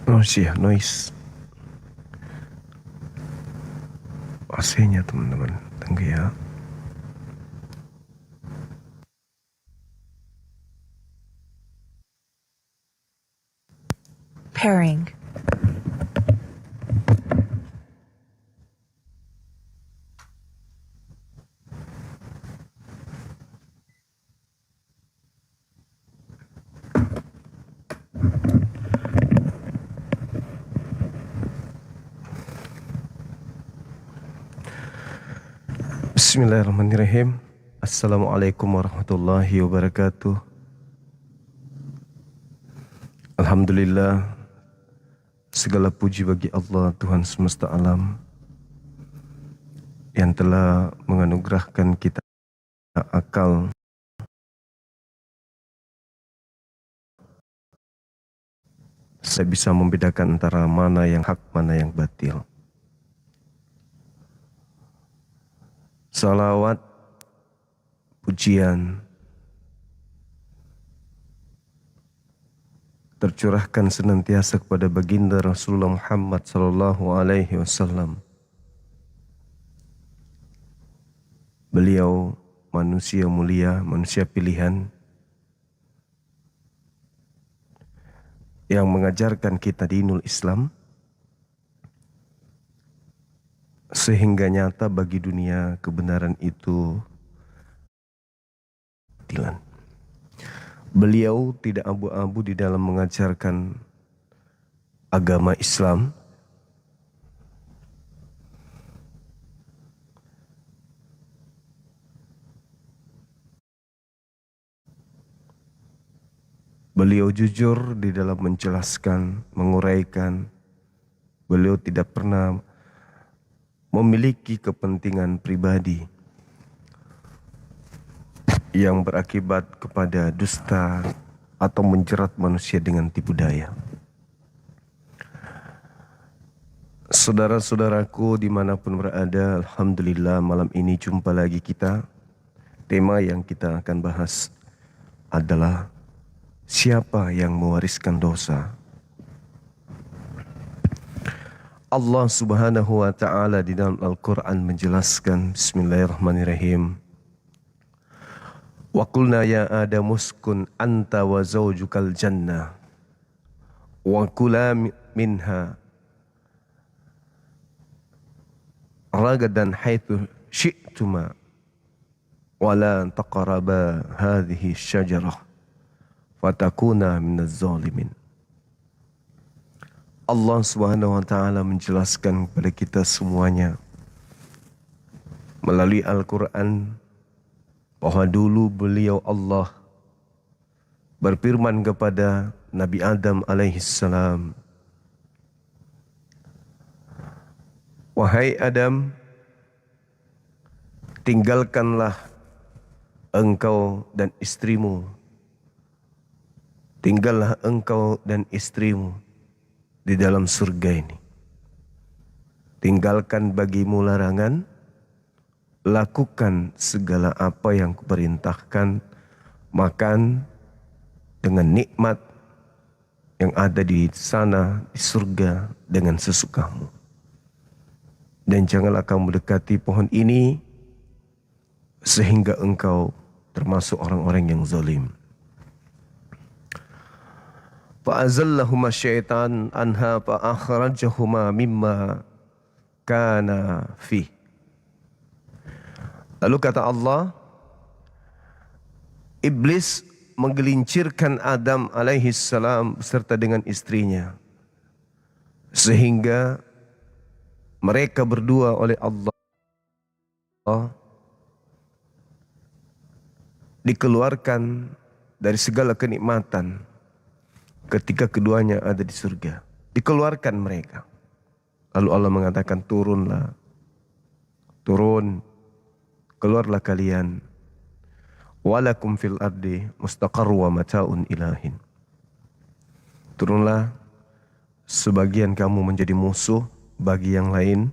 Oh sih, noise AC-nya teman-teman. Tunggu ya. Pairing. Bismillahirrahmanirrahim. Assalamualaikum warahmatullahi wabarakatuh. Alhamdulillah, segala puji bagi Allah Tuhan semesta alam yang telah menganugerahkan kita akal saya bisa membedakan antara mana yang hak, mana yang batil. Salawat, pujian tercurahkan senantiasa kepada baginda Rasulullah Muhammad sallallahu alaihi wasallam. Beliau manusia mulia, manusia pilihan yang mengajarkan kita dinul Islam sehingga nyata bagi dunia kebenaran itu kebatilan. Beliau tidak abu-abu di dalam mengajarkan agama Islam. Beliau jujur di dalam menjelaskan, menguraikan. Beliau tidak pernah memiliki kepentingan pribadi yang berakibat kepada dusta atau menjerat manusia dengan tipu daya. Saudara-saudaraku dimanapun berada, alhamdulillah malam ini jumpa lagi kita. Tema yang kita akan bahas adalah siapa yang mewariskan dosa. Allah subhanahu wa ta'ala di dalam Al-Quran menjelaskan, bismillahirrahmanirrahim. Wa qulna ya Adam uskun anta wa zawjukal jannah wa kula minha ragadan haitsu syi'tuma wa la taqraba hadhihi syajarah fatakuna minaz zalimin. Allah Subhanahu wa taala menjelaskan kepada kita semuanya melalui Al-Qur'an bahwa dulu beliau Allah berfirman kepada Nabi Adam alaihissalam, wahai Adam, tinggalkanlah engkau dan istrimu, tinggallah engkau dan istrimu di dalam surga ini. Tinggalkan bagimu larangan, lakukan segala apa yang kuperintahkan, makan dengan nikmat yang ada di sana di surga dengan sesukamu. Dan janganlah kamu mendekati pohon ini sehingga engkau termasuk orang-orang yang zalim. Fa'azallahuma syaitan anha fa'akhrajahuma mimma kana fi. Lalu kata Allah, iblis menggelincirkan Adam alaihissalam beserta dengan istrinya sehingga mereka berdua oleh Allah dikeluarkan dari segala kenikmatan ketika keduanya ada di surga. Dikeluarkan mereka. Lalu Allah mengatakan, turunlah. Turun. Keluarlah kalian. Walakum fil ardi mustaqarru wa mata'un ilahin. Turunlah. Sebagian kamu menjadi musuh bagi yang lain.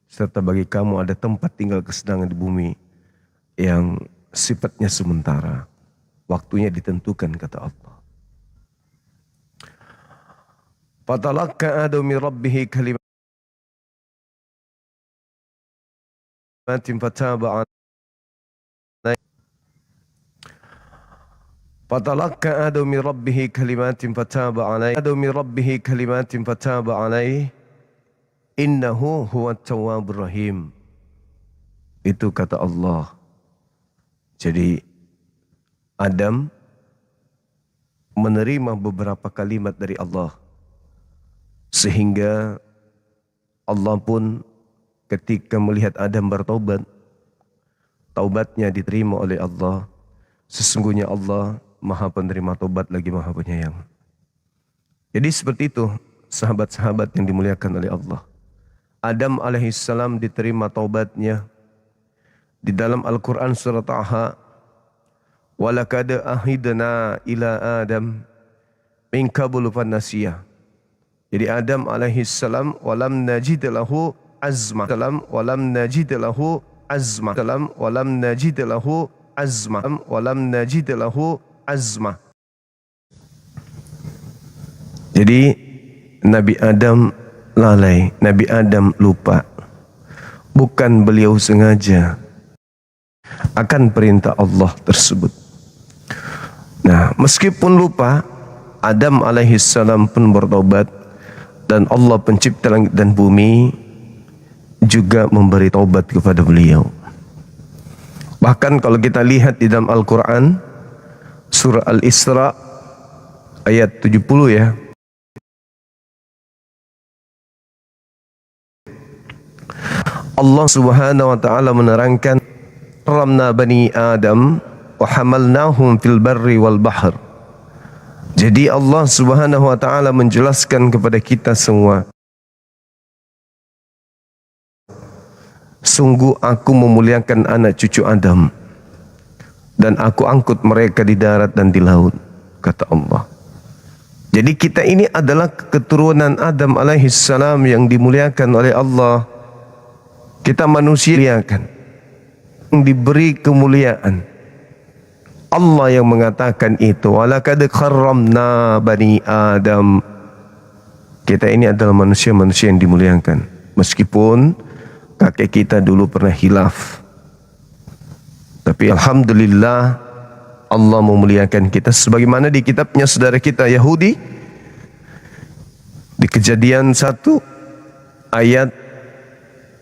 Serta bagi kamu ada tempat tinggal kesenangan di bumi yang sifatnya sementara. Waktunya ditentukan kata Allah. Fatalaqqa Adam min rabbih kalimatin fataba alaihi. Fatalaqqa Adam min rabbih kalimatin fataba alaihi. Adam min rabbih kalimatin fataba alaihi. Innahu huwat tawwabur rahim. Itu kata Allah. Jadi Adam menerima beberapa kalimat dari Allah, sehingga Allah pun ketika melihat Adam bertaubat, taubatnya diterima oleh Allah. Sesungguhnya Allah Maha Penerima taubat lagi Maha Penyayang. Jadi seperti itu sahabat-sahabat yang dimuliakan oleh Allah. Adam alaihissalam diterima taubatnya. Di dalam Al-Quran surat Taha, walaqad ahidna ila Adam min qablu fanasiya. Jadi Adam alaihissalam walam najid lahu azma. Walam najid lahu azma. Walam najid lahu azma. Walam najid lahu azma. Jadi Nabi Adam lalai, Nabi Adam lupa. Bukan beliau sengaja akan perintah Allah tersebut. Nah, meskipun lupa, Adam alaihissalam pun bertobat, dan Allah pencipta langit dan bumi juga memberi taubat kepada beliau. Bahkan kalau kita lihat di dalam Al-Quran, surah Al-Isra ayat 70 ya. Allah subhanahu wa ta'ala menerangkan, Ramna bani Adam wa hamalnahum fil barri wal bahr. Jadi Allah subhanahu wa ta'ala menjelaskan kepada kita semua, sungguh aku memuliakan anak cucu Adam, dan aku angkut mereka di darat dan di laut, kata Allah. Jadi kita ini adalah keturunan Adam alaihissalam yang dimuliakan oleh Allah. Kita manusia yang diberi kemuliaan. Allah yang mengatakan itu, walaqad karramna bani Adam. Kita ini adalah manusia-manusia yang dimuliakan. Meskipun kakek kita dulu pernah hilaf, tapi alhamdulillah Allah memuliakan kita. Sebagaimana di kitabnya saudara kita Yahudi, di Kejadian 1 ayat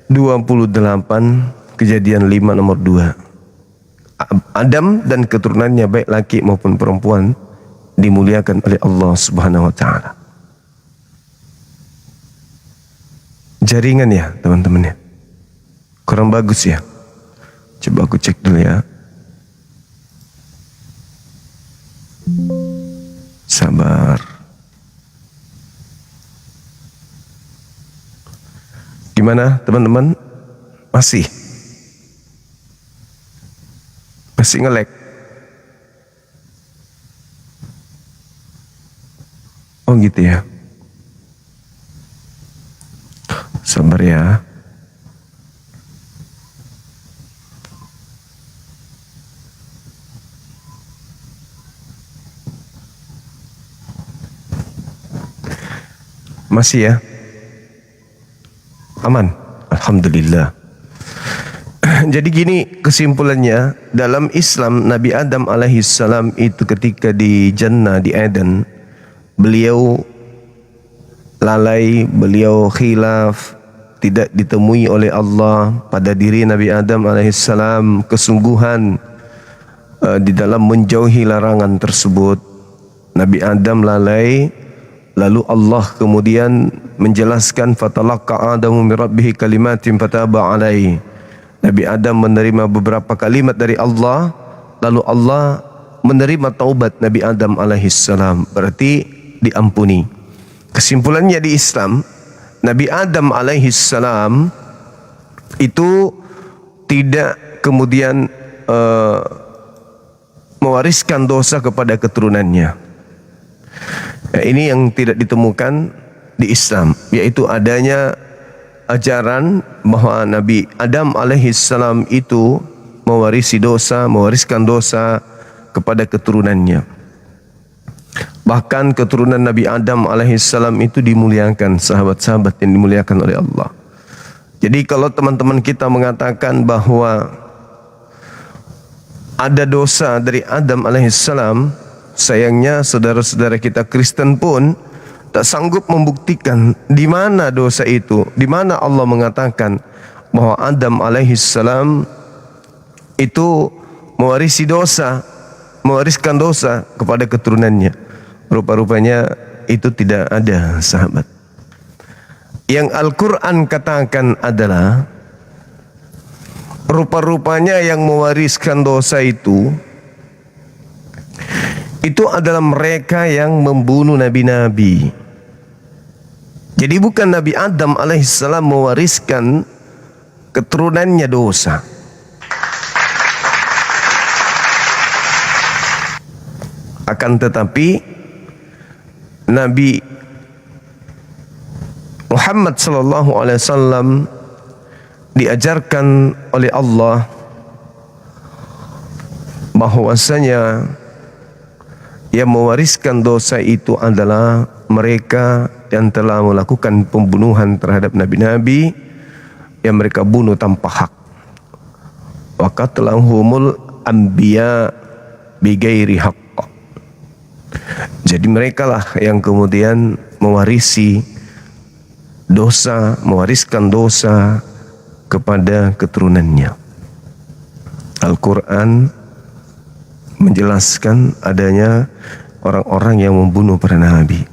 28, Kejadian 5 nomor 2. Adam dan keturunannya baik laki maupun perempuan dimuliakan oleh Allah Subhanahu wa taala. Jaringan ya, teman-teman ya. Kurang bagus ya. Coba aku cek dulu ya. Sabar. Gimana, teman-teman? Masih nge-lag. Oh gitu ya. Sabar ya. Masih ya. Aman. Alhamdulillah. Jadi gini kesimpulannya, dalam Islam Nabi Adam alaihissalam itu ketika di Jannah, di Eden, beliau lalai, beliau khilaf, tidak ditemui oleh Allah pada diri Nabi Adam alaihissalam kesungguhan di dalam menjauhi larangan tersebut. Nabi Adam lalai, lalu Allah kemudian menjelaskan, fatalaqqa Adamu min rabbih kalimatin fataba alaihi. Nabi Adam menerima beberapa kalimat dari Allah, lalu Allah menerima taubat Nabi Adam alaihissalam, berarti diampuni. Kesimpulannya di Islam, Nabi Adam alaihissalam itu tidak kemudian mewariskan dosa kepada keturunannya. Ini yang tidak ditemukan di Islam, yaitu adanya ajaran bahwa Nabi Adam alaihissalam itu mewariskan dosa kepada keturunannya. Bahkan keturunan Nabi Adam alaihissalam itu dimuliakan, sahabat-sahabat yang dimuliakan oleh Allah. Jadi kalau teman-teman kita mengatakan bahwa ada dosa dari Adam alaihissalam, sayangnya saudara-saudara kita Kristen pun tak sanggup membuktikan di mana dosa itu, di mana Allah mengatakan bahwa Adam alaihissalam itu mewarisi dosa, mewariskan dosa kepada keturunannya. Rupa-rupanya itu tidak ada, sahabat. Yang Al-Quran katakan adalah rupa-rupanya yang mewariskan dosa itu adalah mereka yang membunuh nabi-nabi. Jadi bukan Nabi Adam alaihissalam mewariskan keturunannya dosa. Akan tetapi Nabi Muhammad sallallahu alaihi wasallam diajarkan oleh Allah bahwasanya yang mewariskan dosa itu adalah mereka yang telah melakukan pembunuhan terhadap nabi-nabi yang mereka bunuh tanpa hak. Wa qatlahumul anbiya bighairi haqq. Jadi mereka lah yang kemudian mewarisi dosa, mewariskan dosa kepada keturunannya. Al-Quran menjelaskan adanya orang-orang yang membunuh para nabi.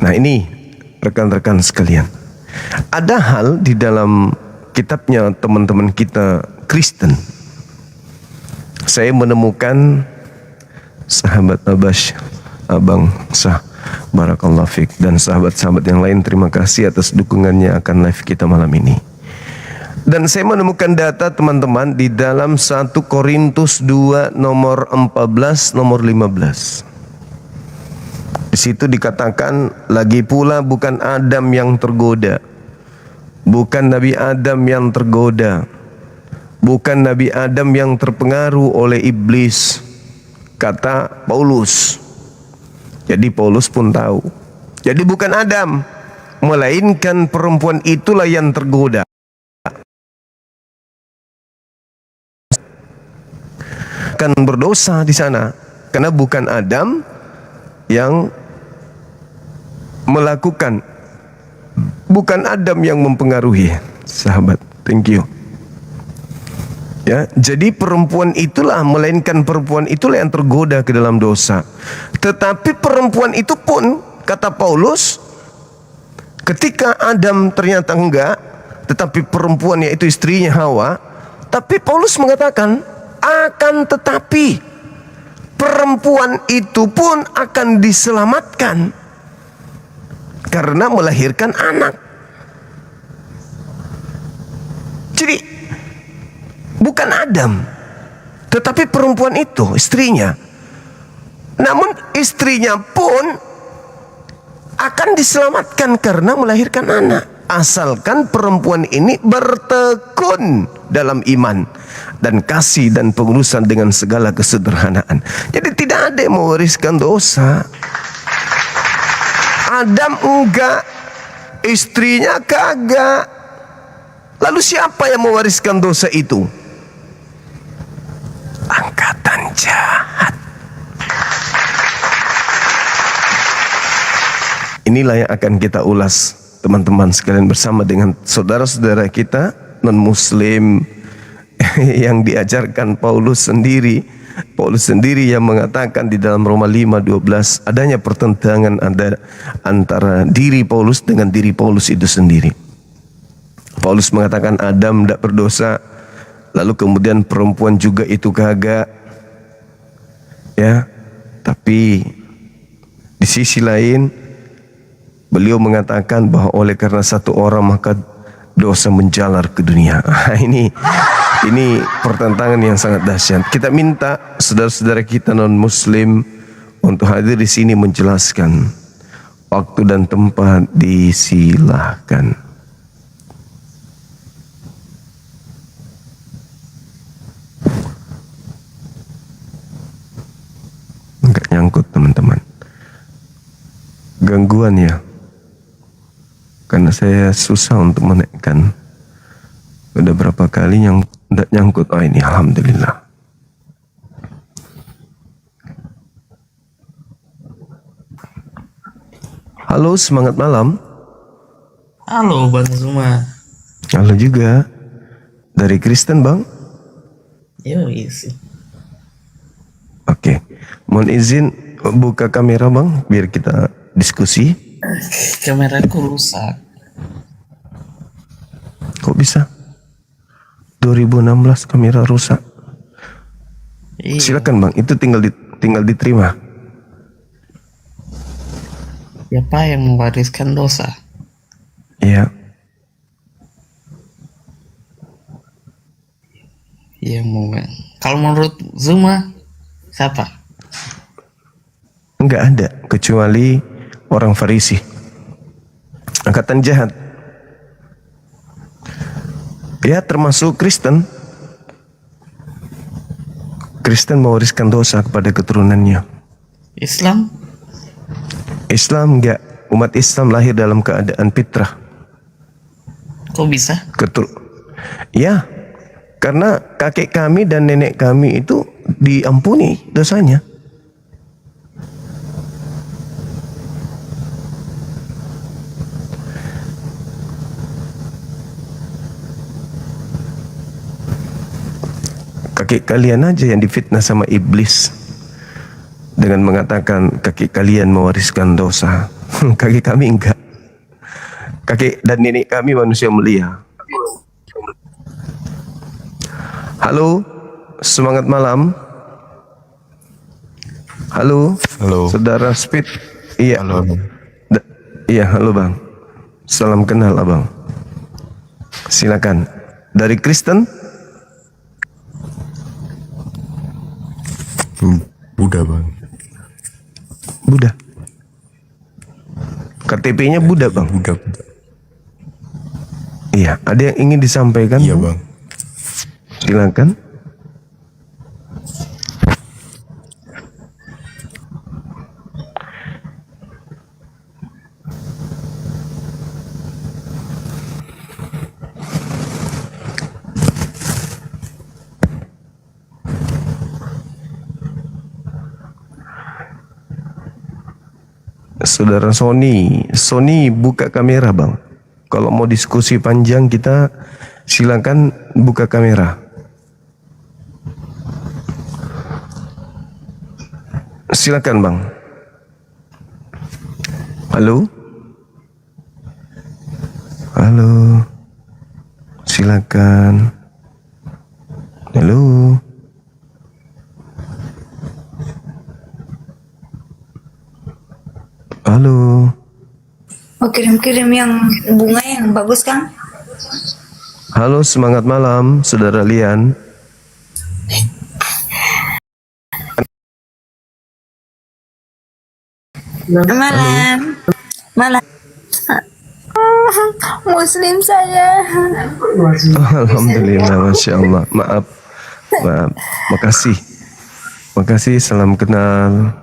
Nah ini rekan-rekan sekalian, ada hal di dalam kitabnya teman-teman kita Kristen. Saya menemukan sahabat Abbas, Abang Sah, Barakallahu Fik, dan sahabat-sahabat yang lain, terima kasih atas dukungannya akan live kita malam ini. Dan saya menemukan data teman-teman di dalam 1 Korintus 2 nomor 14 nomor 15. Di situ dikatakan, lagi pula bukan Adam yang tergoda, bukan Nabi Adam yang tergoda, bukan Nabi Adam yang terpengaruh oleh iblis, kata Paulus. Jadi Paulus pun tahu. Jadi bukan Adam, melainkan perempuan itulah yang tergoda. Akan berdosa di sana karena bukan Adam yang melakukan, bukan Adam yang mempengaruhi. Sahabat, thank you. Ya, jadi perempuan itulah, melainkan perempuan itulah yang tergoda ke dalam dosa. Tetapi perempuan itu pun, kata Paulus, ketika Adam ternyata enggak, tetapi perempuan yaitu istrinya Hawa, tapi Paulus mengatakan, akan tetapi perempuan itu pun akan diselamatkan karena melahirkan anak. Jadi bukan Adam, tetapi perempuan itu, istrinya. Namun istrinya pun akan diselamatkan karena melahirkan anak, asalkan perempuan ini bertekun dalam iman dan kasih dan pengurusan dengan segala kesederhanaan. Jadi tidak ada yang mewariskan dosa. Adam enggak, istrinya kagak. Lalu siapa yang mewariskan dosa itu? Angkatan jahat. Inilah yang akan kita ulas teman-teman sekalian bersama dengan saudara-saudara kita non-muslim yang diajarkan Paulus sendiri. Paulus sendiri yang mengatakan di dalam Roma 5:12 adanya pertentangan antara diri Paulus dengan diri Paulus itu sendiri. Paulus mengatakan Adam tidak berdosa, lalu kemudian perempuan juga itu kagak, ya. Tapi di sisi lain beliau mengatakan bahwa oleh karena satu orang maka dosa menjalar ke dunia. Ini pertentangan yang sangat dahsyat. Kita minta saudara-saudara kita non-muslim untuk hadir di sini menjelaskan. Waktu dan tempat disilahkan. Enggak nyangkut teman-teman. gangguan ya. Karena saya susah untuk menaikkan. Udah berapa kali yang tidak nyangkut. Oh ini alhamdulillah. Halo, semangat malam. Halo Bang Zuma. Halo juga. Dari Kristen Bang? Yo isi. Oke. Mohon izin buka kamera Bang, biar kita diskusi. Kameraku rusak. Kok bisa? 2016 kamera rusak. Iya. Silakan Bang, itu tinggal diterima. Siapa yang mewariskan dosa? Iya. Yang mau. Kalau menurut Zuma siapa? Enggak ada kecuali orang Farisi. Angkatan jahat. Ya termasuk Kristen. Kristen mewariskan dosa kepada keturunannya. Islam? Islam enggak. Umat Islam lahir dalam keadaan fitrah. Kok bisa? Ya, karena kakek kami dan nenek kami itu diampuni dosanya. Kakek kalian aja yang difitnah sama iblis dengan mengatakan kakek kalian mewariskan dosa. Kakek kami enggak. Kakek dan nenek kami manusia mulia. Halo, semangat malam. Halo, saudara Speed. Iya, halo. Iya, halo Bang. Salam kenal Abang. Silakan. Dari Kristen? Buddha Bang. Buddha. KTP-nya Buddha Bang. Buddha. Iya, ada yang ingin disampaikan? Iya Bang. Silakan. Saudara Sony buka kamera Bang. Kalau mau diskusi panjang kita silakan buka kamera. Silakan Bang. Halo? Halo? Silakan. Halo? Halo? Oh, kirim-kirim yang bunga yang bagus kan? Halo, semangat malam, Saudara Lian. Malam. Malam. Muslim saya. Alhamdulillah, Masya Allah. Maaf. Makasih. Makasih, salam kenal.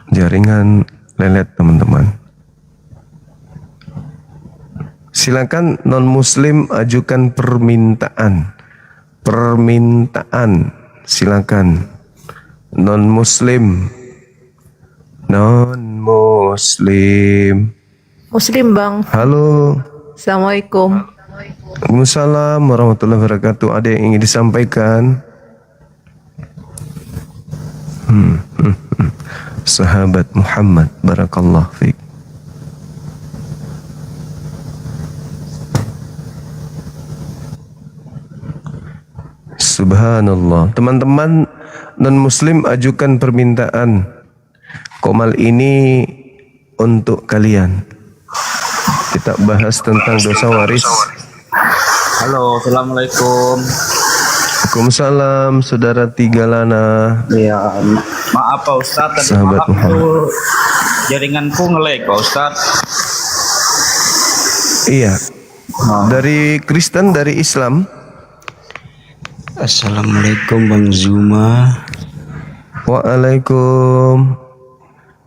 Jaringan lelet teman-teman. Silakan non-muslim ajukan permintaan. Permintaan. Silakan. Non-muslim. Non-muslim. Muslim Bang. Halo. Assalamualaikum. Waalaikumsalam warahmatullahi wabarakatuh. Ada yang ingin disampaikan? Sahabat Muhammad, barakallah fiik. Subhanallah. Teman-teman non-muslim ajukan permintaan. Komal ini untuk kalian. Kita bahas tentang dosa waris. Halo, assalamualaikum. Waalaikumsalam, saudara Tigalana. Iya, maaf Pak Ustadz, tadi Sahabat malam Muhammad. tuh Jaringanku nge-lag Pak Ustadz. Iya. Dari Kristen, dari Islam. Assalamualaikum Bang Zuma. Waalaikum.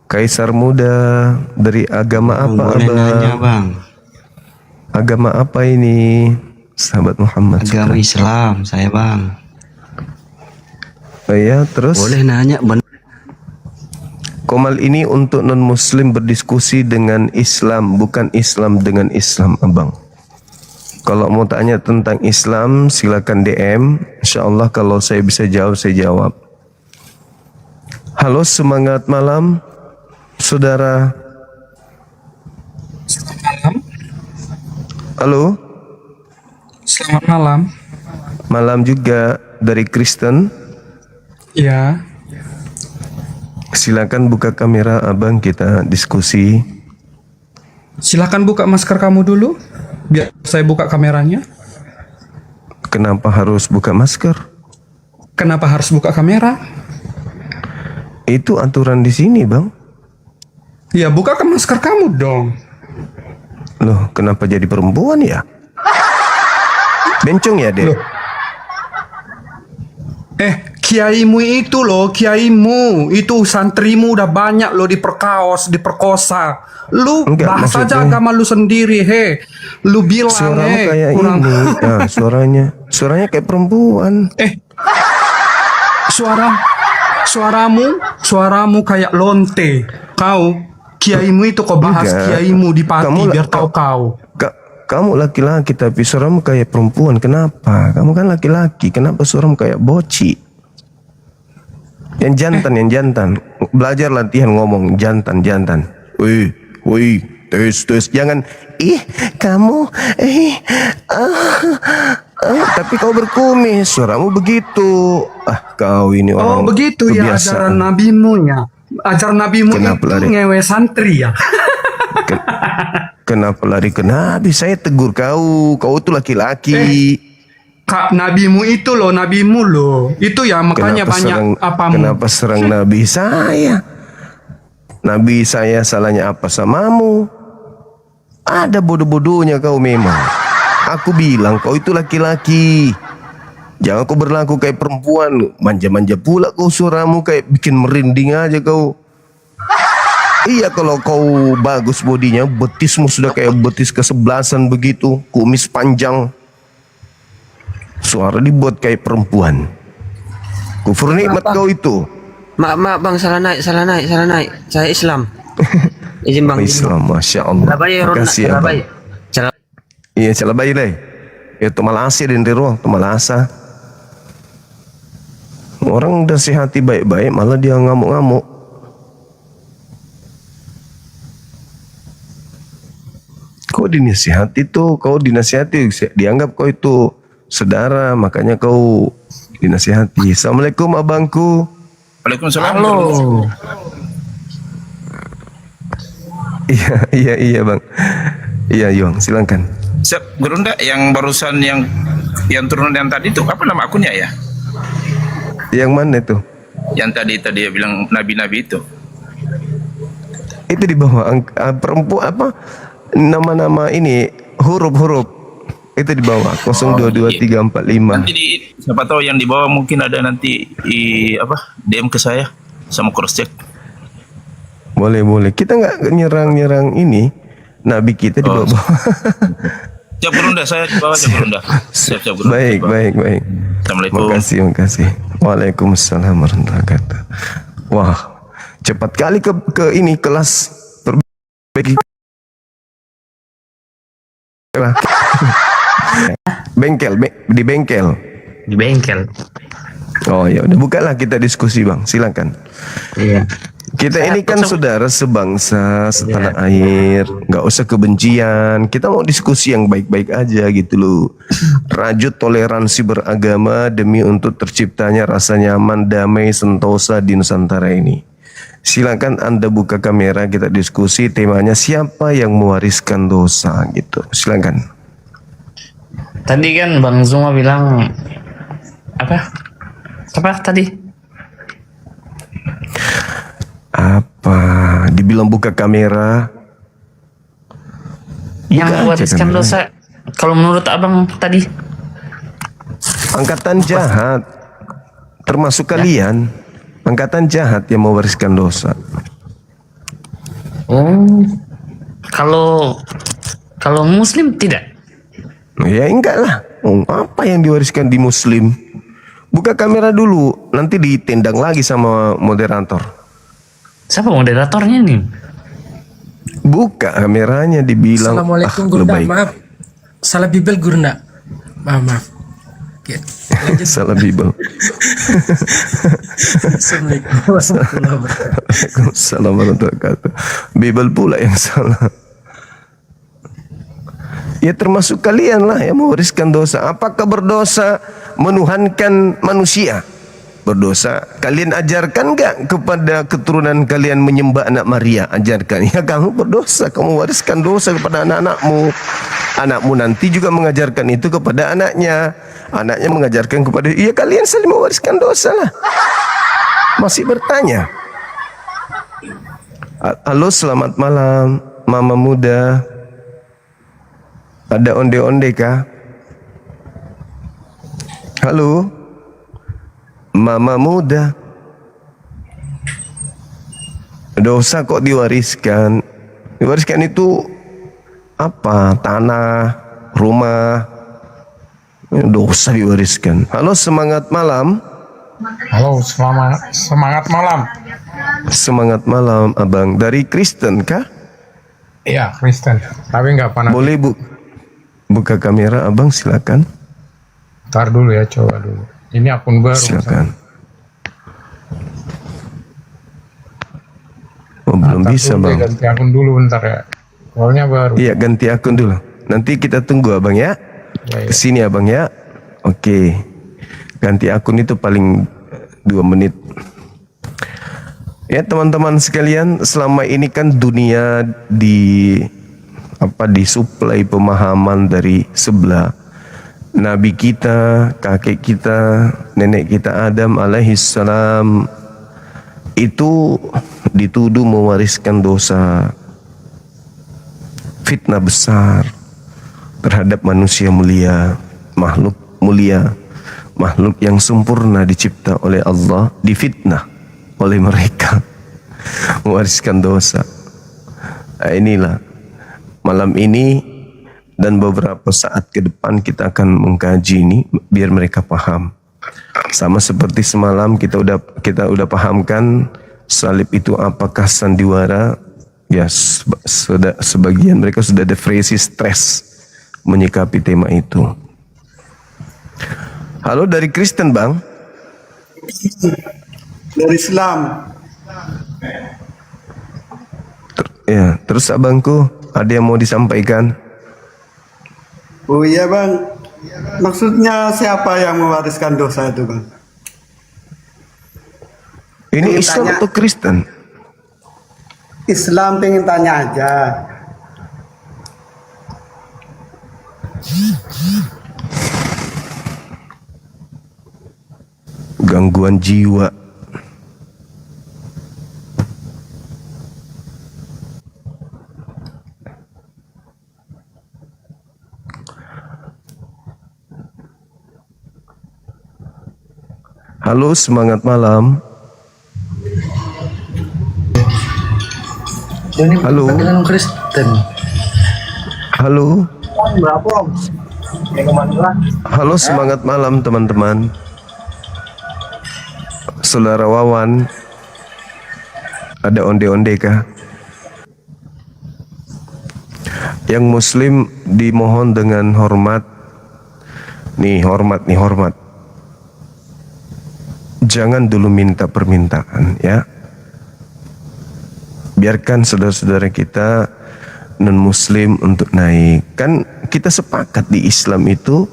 Kaisar muda dari agama apa, Boleh nanya Abang? Bang? Agama apa ini? Sahabat Muhammad. Agama Syukran. Islam saya Bang. Oh iya, terus Boleh nanya Komal ini untuk non-muslim berdiskusi dengan Islam, bukan Islam dengan Islam, Abang. Kalau mau tanya tentang Islam, silakan DM. InsyaAllah kalau saya bisa jawab, saya jawab. Halo, semangat malam, saudara. Halo, Selamat malam. malam juga dari Kristen. Ya, Silakan buka kamera, Abang, kita diskusi. silakan buka masker kamu dulu, biar saya buka kameranya. Kenapa harus buka masker? Kenapa harus buka kamera? Itu aturan di sini, Bang. Ya, bukakan masker kamu dong. Loh, kenapa jadi perempuan ya? Bencong ya, Dek? Loh. Kiaimu itu loh, kiaimu itu santrimu udah banyak loh diperkosa. Lu Enggak, bahas aja maksudnya- agama lu sendiri, Lu bilang, Suaramu kayak kurang. ini. Ah, suaranya kayak perempuan. Suaramu kayak lonte. Kau, kiaimu itu kau bahas Enggak. kiaimu di pati Kamu biar tahu kau. Kamu laki-laki tapi suaramu kayak perempuan. Kenapa? Kamu kan laki-laki. Kenapa suaramu kayak boci? Yang jantan. Belajar latihan ngomong jantan. Woi, tes. Jangan, kamu, tapi kau berkumis. Suaramu begitu. Kau ini orang Oh begitu ya kebiasaan. ajaran nabimu ya. Ajaran nabimu Kenapa itu lari? ngewe santri ya. Kenapa lari ke Nabi? Saya tegur kau. Kau itu laki-laki. Kak nabimu itu loh, nabimu loh. Itu ya makanya banyak apamu. Kenapa serang Nabi saya? Nabi saya salahnya apa samamu? Ada bodoh-bodohnya kau memang. Aku bilang kau itu laki-laki. Jangan kau berlaku kayak perempuan. Manja-manja pula kau, suaramu kayak bikin merinding aja kau. Iya, kalau kau bagus bodinya, betismu sudah kayak betis kesebelasan begitu, kumis panjang. Suara dibuat kayak perempuan. Kufur nikmat kau itu. Maaf Bang, salah naik. Saya Islam. Izin Bang. Islam, Masya Allah. Makasih ya, Bang. Iya, salah bayi deh. Itu malasa din riro, itu malasa. Orang udah sehati baik-baik, malah dia ngamuk-ngamuk. Kau dinasihati tuh, dianggap kau itu saudara, makanya kau dinasihati. Assalamualaikum abangku. Waalaikumsalam. Halo. Iya bang. Iya Yong, silakan. Siap, Gurunda, yang barusan yang turun yang tadi itu apa nama akunnya ya? Yang mana tuh? Yang tadi ya bilang nabi-nabi itu. Itu di bawah perempuan apa? Nama-nama ini huruf-huruf. Itu di bawah 022345. Nanti siapa tahu yang di bawah mungkin ada nanti DM ke saya sama cross check. Boleh. Kita nggak nyerang ini nabi kita di bawah. Siap Gurunda, saya di bawah siap Gurunda. Siap Gurunda. Baik. Assalamualaikum. Makasih. Waalaikumsalam warahmatullahi wabarakatuh. Wah, cepat kali ke ini kelas perbaiki. Di bengkel. Oh ya udah, bukalah kita diskusi bang, silakan. Iya. Kita ini kan saudara sebangsa, setanah air, nggak usah kebencian. Kita mau diskusi yang baik-baik aja gitu loh. Rajut toleransi beragama demi untuk terciptanya rasa nyaman, damai, sentosa di Nusantara ini. Silakan Anda buka kamera, kita diskusi. Temanya siapa yang mewariskan dosa gitu. Silakan. Tadi kan Bang Zuma bilang apa tadi? Apa di bilang buka kamera. Yang Buka aja mewariskan kamera. dosa, kalau menurut abang tadi, Angkatan jahat, termasuk kalian. Angkatan jahat yang mewariskan dosa. oh, kalau Muslim tidak. Ya enggak lah. Oh, apa yang diwariskan di Muslim? Buka kamera dulu, nanti ditendang lagi sama moderator. Siapa moderatornya nih? Buka kameranya, dibilang Assalamualaikum lu Gurunda, baik. maaf. Salah Bibel Gurunda. Maaf. Oke. Salah Bible. Assalamualaikum warahmatullahi wabarakatuh. Waalaikumsalam warahmatullahi wabarakatuh. Bible pula yang salah. Ya termasuk kalian lah yang mewariskan dosa. Apakah berdosa menuhankan manusia? Berdosa. Kalian ajarkan enggak kepada keturunan kalian menyembah anak Maria? Ajarkan. Ya kamu berdosa. Kamu wariskan dosa kepada anak-anakmu. Anakmu nanti juga mengajarkan itu kepada anaknya. Anaknya mengajarkan kepada... Ya kalian saling mewariskan dosa lah. Masih bertanya. Halo, selamat malam Mama Muda. Ada onde-onde kah? Halo Mama Muda. Dosa kok diwariskan? Diwariskan itu apa? Tanah, rumah. Dosa diwariskan. Halo, semangat malam. Halo, semangat malam. Semangat malam, Abang. Dari Kristen kah? Iya, Kristen. Tapi nggak panas. Boleh buka kamera, Abang, silakan. Ntar dulu ya, coba dulu. Ini akun baru. Silakan. Oh, belum Ntar bisa, dulu deh, Bang. ganti akun dulu bentar ya. Soalnya baru. Iya, ganti akun dulu. Nanti kita tunggu, Abang, ya. Ya, ya. Kesini, Abang, ya. Oke. Ganti akun itu paling 2 menit. Ya, teman-teman sekalian, selama ini kan dunia disuplai pemahaman dari sebelah. Nabi kita, kakek kita, nenek kita Adam alaihissalam itu dituduh mewariskan dosa, fitnah besar terhadap manusia mulia, makhluk mulia, makhluk yang sempurna dicipta oleh Allah, difitnah oleh mereka mewariskan dosa. Nah, inilah malam ini dan beberapa saat ke depan kita akan mengkaji ini biar mereka paham. Sama seperti semalam kita udah pahamkan salib itu apakah sandiwara. Ya, sebagian mereka sudah depresi, stres menyikapi tema itu. Halo, dari Kristen, Bang. Dari Islam. Ya, terus abangku ada yang mau disampaikan? Oh iya bang, maksudnya siapa yang mewariskan dosa itu bang? Ini Pengen Islam tanya. atau Kristen? Islam, pengen tanya aja. Gangguan jiwa. Halo, semangat malam. Halo. Kristen. Halo. Halo, semangat malam teman-teman. Saudara Wawan, ada onde-onde kah? Yang Muslim dimohon dengan hormat. Nih hormat. Jangan dulu minta permintaan, ya. Biarkan saudara-saudara kita non-Muslim untuk naik. Kan kita sepakat di Islam itu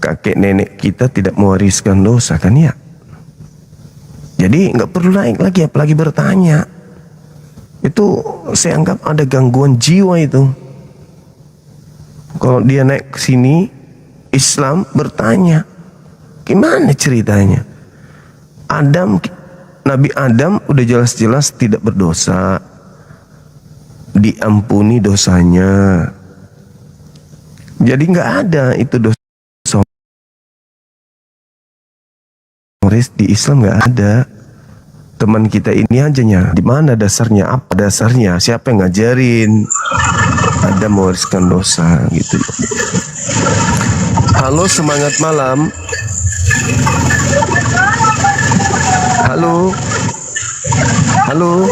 kakek nenek kita tidak mewariskan dosa, kan ya? Jadi nggak perlu naik lagi, apalagi bertanya. Itu saya anggap ada gangguan jiwa itu. Kalau dia naik ke sini, Islam bertanya, gimana ceritanya? Nabi Adam udah jelas-jelas tidak berdosa. diampuni dosanya. Jadi nggak ada itu dosa humoris di Islam, nggak ada. Teman kita ini ajanya, di mana dasarnya, apa dasarnya, siapa yang ngajarin ada mewariskan dosa gitu. Halo, semangat malam. Halo. Halo.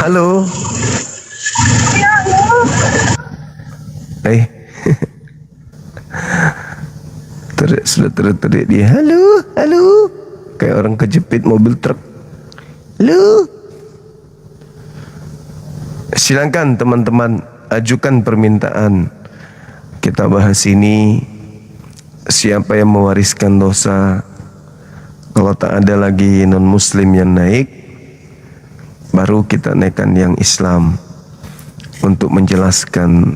Halo. Sudah teriak dia. Halo, halo. Kayak orang kejepit mobil truk. Halo. Silakan teman-teman ajukan permintaan. Kita bahas ini, siapa yang mewariskan dosa. Kalau tak ada lagi non-muslim yang naik, baru kita naikkan yang Islam untuk menjelaskan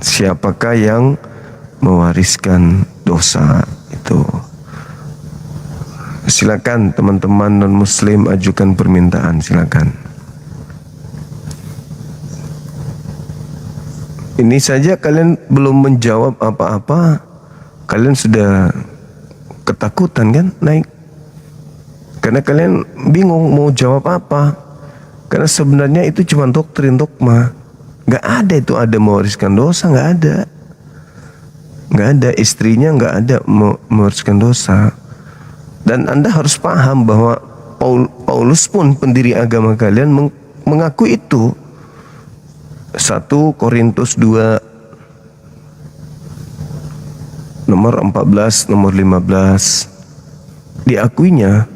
siapakah yang mewariskan dosa itu. Silakan teman-teman non-muslim ajukan permintaan, silakan. Ini saja kalian belum menjawab apa-apa, kalian sudah ketakutan kan naik? Karena kalian bingung mau jawab apa. Karena sebenarnya itu cuma doktrin dogma. Gak ada itu ada mewariskan dosa, gak ada. Gak ada, istrinya gak ada mewariskan dosa. Dan Anda harus paham bahwa Paulus pun pendiri agama kalian mengaku itu. 1 Korintus 2 nomor 14, nomor 15 diakuinya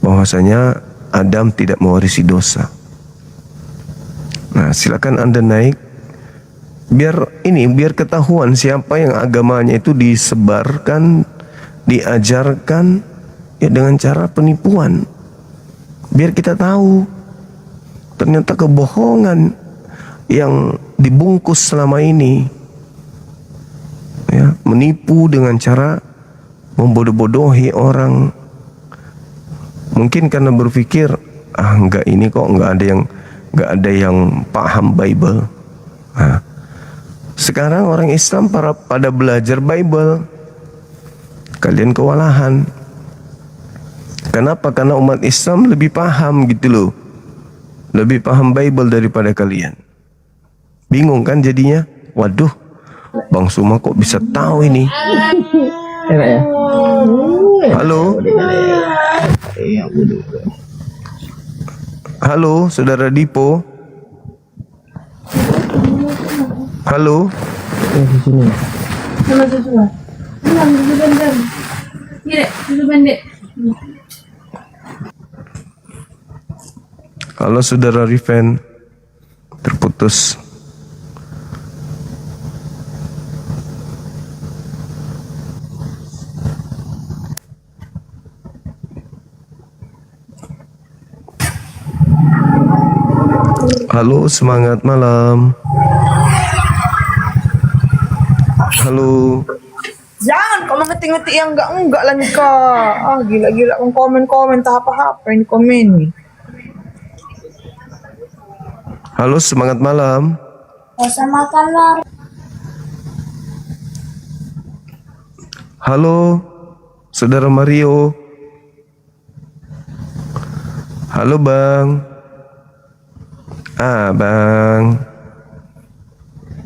bahwasanya Adam tidak mewarisi dosa. Nah, silakan Anda naik biar ketahuan siapa yang agamanya itu disebarkan, diajarkan ya dengan cara penipuan. Biar kita tahu ternyata kebohongan yang dibungkus selama ini, ya, menipu dengan cara membodoh-bodohi orang. Mungkin karena berpikir enggak, ini kok enggak ada yang paham Bible. Nah, sekarang orang Islam pada belajar Bible, kalian kewalahan. Kenapa? Karena umat Islam lebih paham gitu loh, lebih paham Bible daripada kalian. Bingung kan jadinya? Waduh, Bang Suma kok bisa tahu ini? Halo? Halo, Saudara Dipo? Halo? Halo, Saudara Riven? Terputus. Halo, semangat malam. Halo. Jangan kau mengetik-ngetik yang enggak lah nikah. Ah gila-gila komen-komen tak apa-apa ini komen nih. Halo, semangat malam. Selamat malam. Halo, Saudara Mario. Halo, Bang. Bang.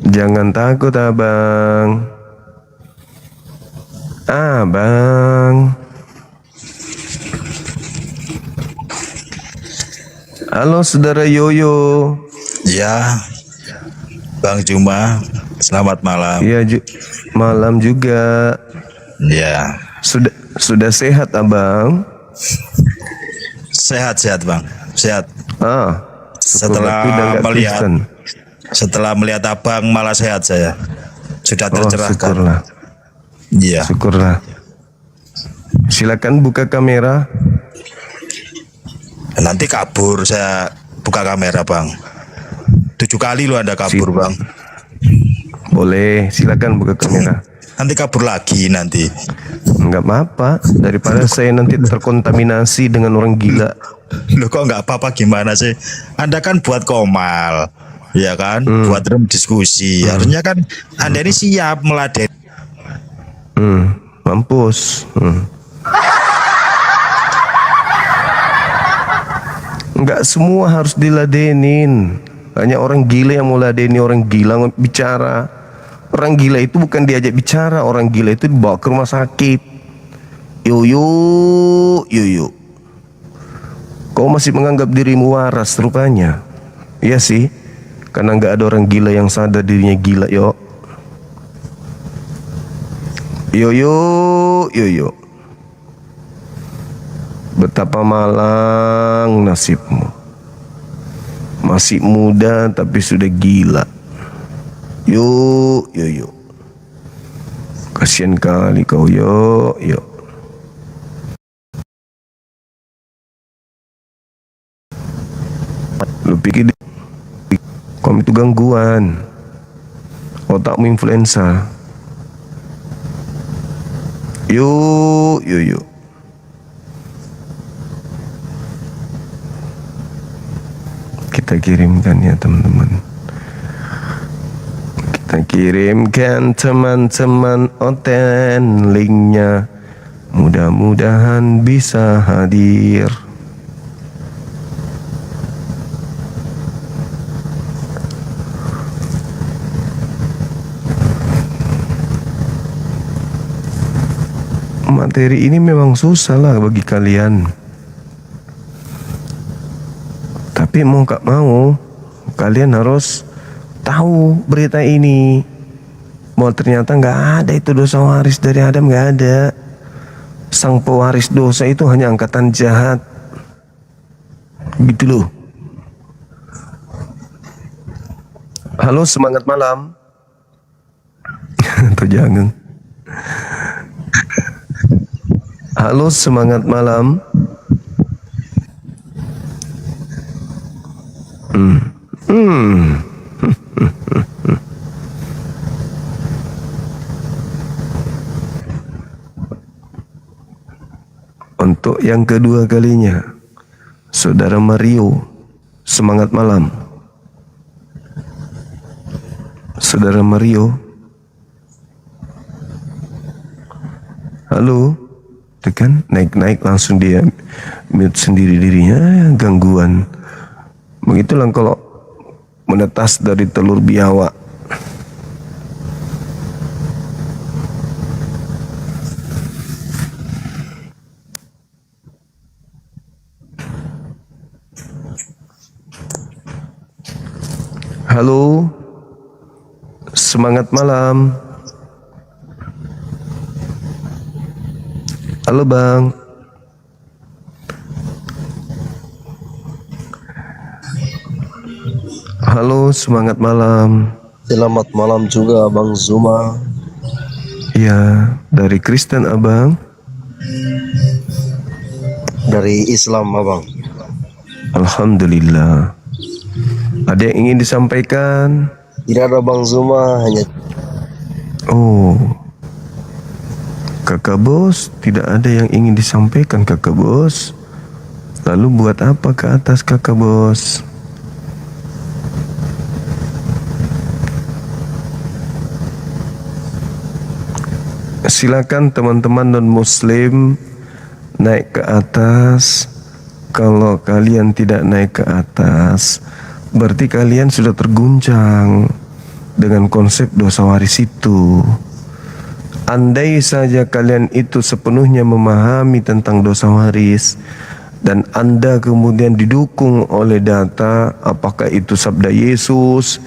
Jangan takut, Abang. Bang. Halo, Saudara Yoyo. Ya, Bang Juma, selamat malam. Iya, malam juga. Ya. Sudah sehat, Abang? Sehat, Bang. Sehat. Kristen. Setelah melihat Abang malah sehat saya. Sudah tercerahkan. Syukurlah. Iya. Syukurlah. Silakan buka kamera. Nanti kabur saya buka kamera, Bang. 7 kali lo Anda kabur, Bang. Boleh, silakan buka kamera. Nanti kabur lagi nanti. Enggak apa-apa, daripada saya nanti terkontaminasi dengan orang gila. Loh kok nggak apa-apa gimana sih? Anda kan buat komal, ya kan? Buat room diskusi. Harusnya kan Anda ini siap meladeni. Mampus. Nggak semua harus diladenin. Hanya orang gila yang mau ladeni orang gila bicara. Orang gila itu bukan diajak bicara, orang gila itu dibawa ke rumah sakit. Yo. Kau masih menganggap dirimu waras rupanya. Iya sih, karena nggak ada orang gila yang sadar dirinya gila. Yo. Betapa malang nasibmu. Masih muda tapi sudah gila. Yo. Kasian kali kau, yo. Lu pikir kamu itu gangguan, otakmu influenza. Yo. Kita kirimkan ya teman-teman. Kita kirimkan teman-teman Oten linknya. Mudah-mudahan bisa hadir. Materi ini memang susah lah bagi kalian. Tapi mau gak mau, kalian harus tahu berita ini. Mau ternyata nggak ada itu dosa waris dari Adam, nggak ada. Sang pewaris dosa itu hanya angkatan jahat. Gitu loh. Halo, semangat malam. Atau jangan. Halo, semangat malam. Untuk yang kedua kalinya, Saudara Mario, semangat malam. Saudara Mario. Halo. Tekan, naik langsung dia mute sendiri dirinya, gangguan. Begitulah kalau menetas dari telur biawak. Halo, semangat malam. Halo Bang. Halo, semangat malam. Selamat malam juga Bang Zuma. Ya, dari Kristen Abang. Dari Islam Abang. Alhamdulillah. Ada yang ingin disampaikan? Tidak ada Bang Zuma, hanya. Oh, Kakak Bos, tidak ada yang ingin disampaikan Kakak Bos. Lalu buat apa ke atas Kakak Bos? Silakan teman-teman non-muslim naik ke atas. Kalau kalian tidak naik ke atas, berarti kalian sudah terguncang dengan konsep dosa waris itu. Andai saja kalian itu sepenuhnya memahami tentang dosa waris, dan Anda kemudian didukung oleh data, apakah itu sabda Yesus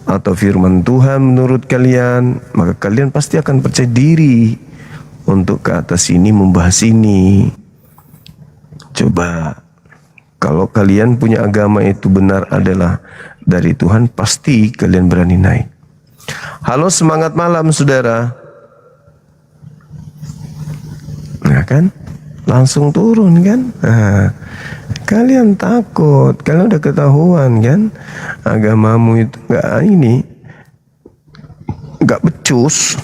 atau firman Tuhan menurut kalian, maka kalian pasti akan percaya diri untuk ke atas ini membahas ini. Coba, kalau kalian punya agama itu benar adalah dari Tuhan, pasti kalian berani naik. Halo, semangat malam saudara. Nah kan, langsung turun kan. Nah, kalian takut, kalian udah ketahuan kan, agamamu itu nggak becus,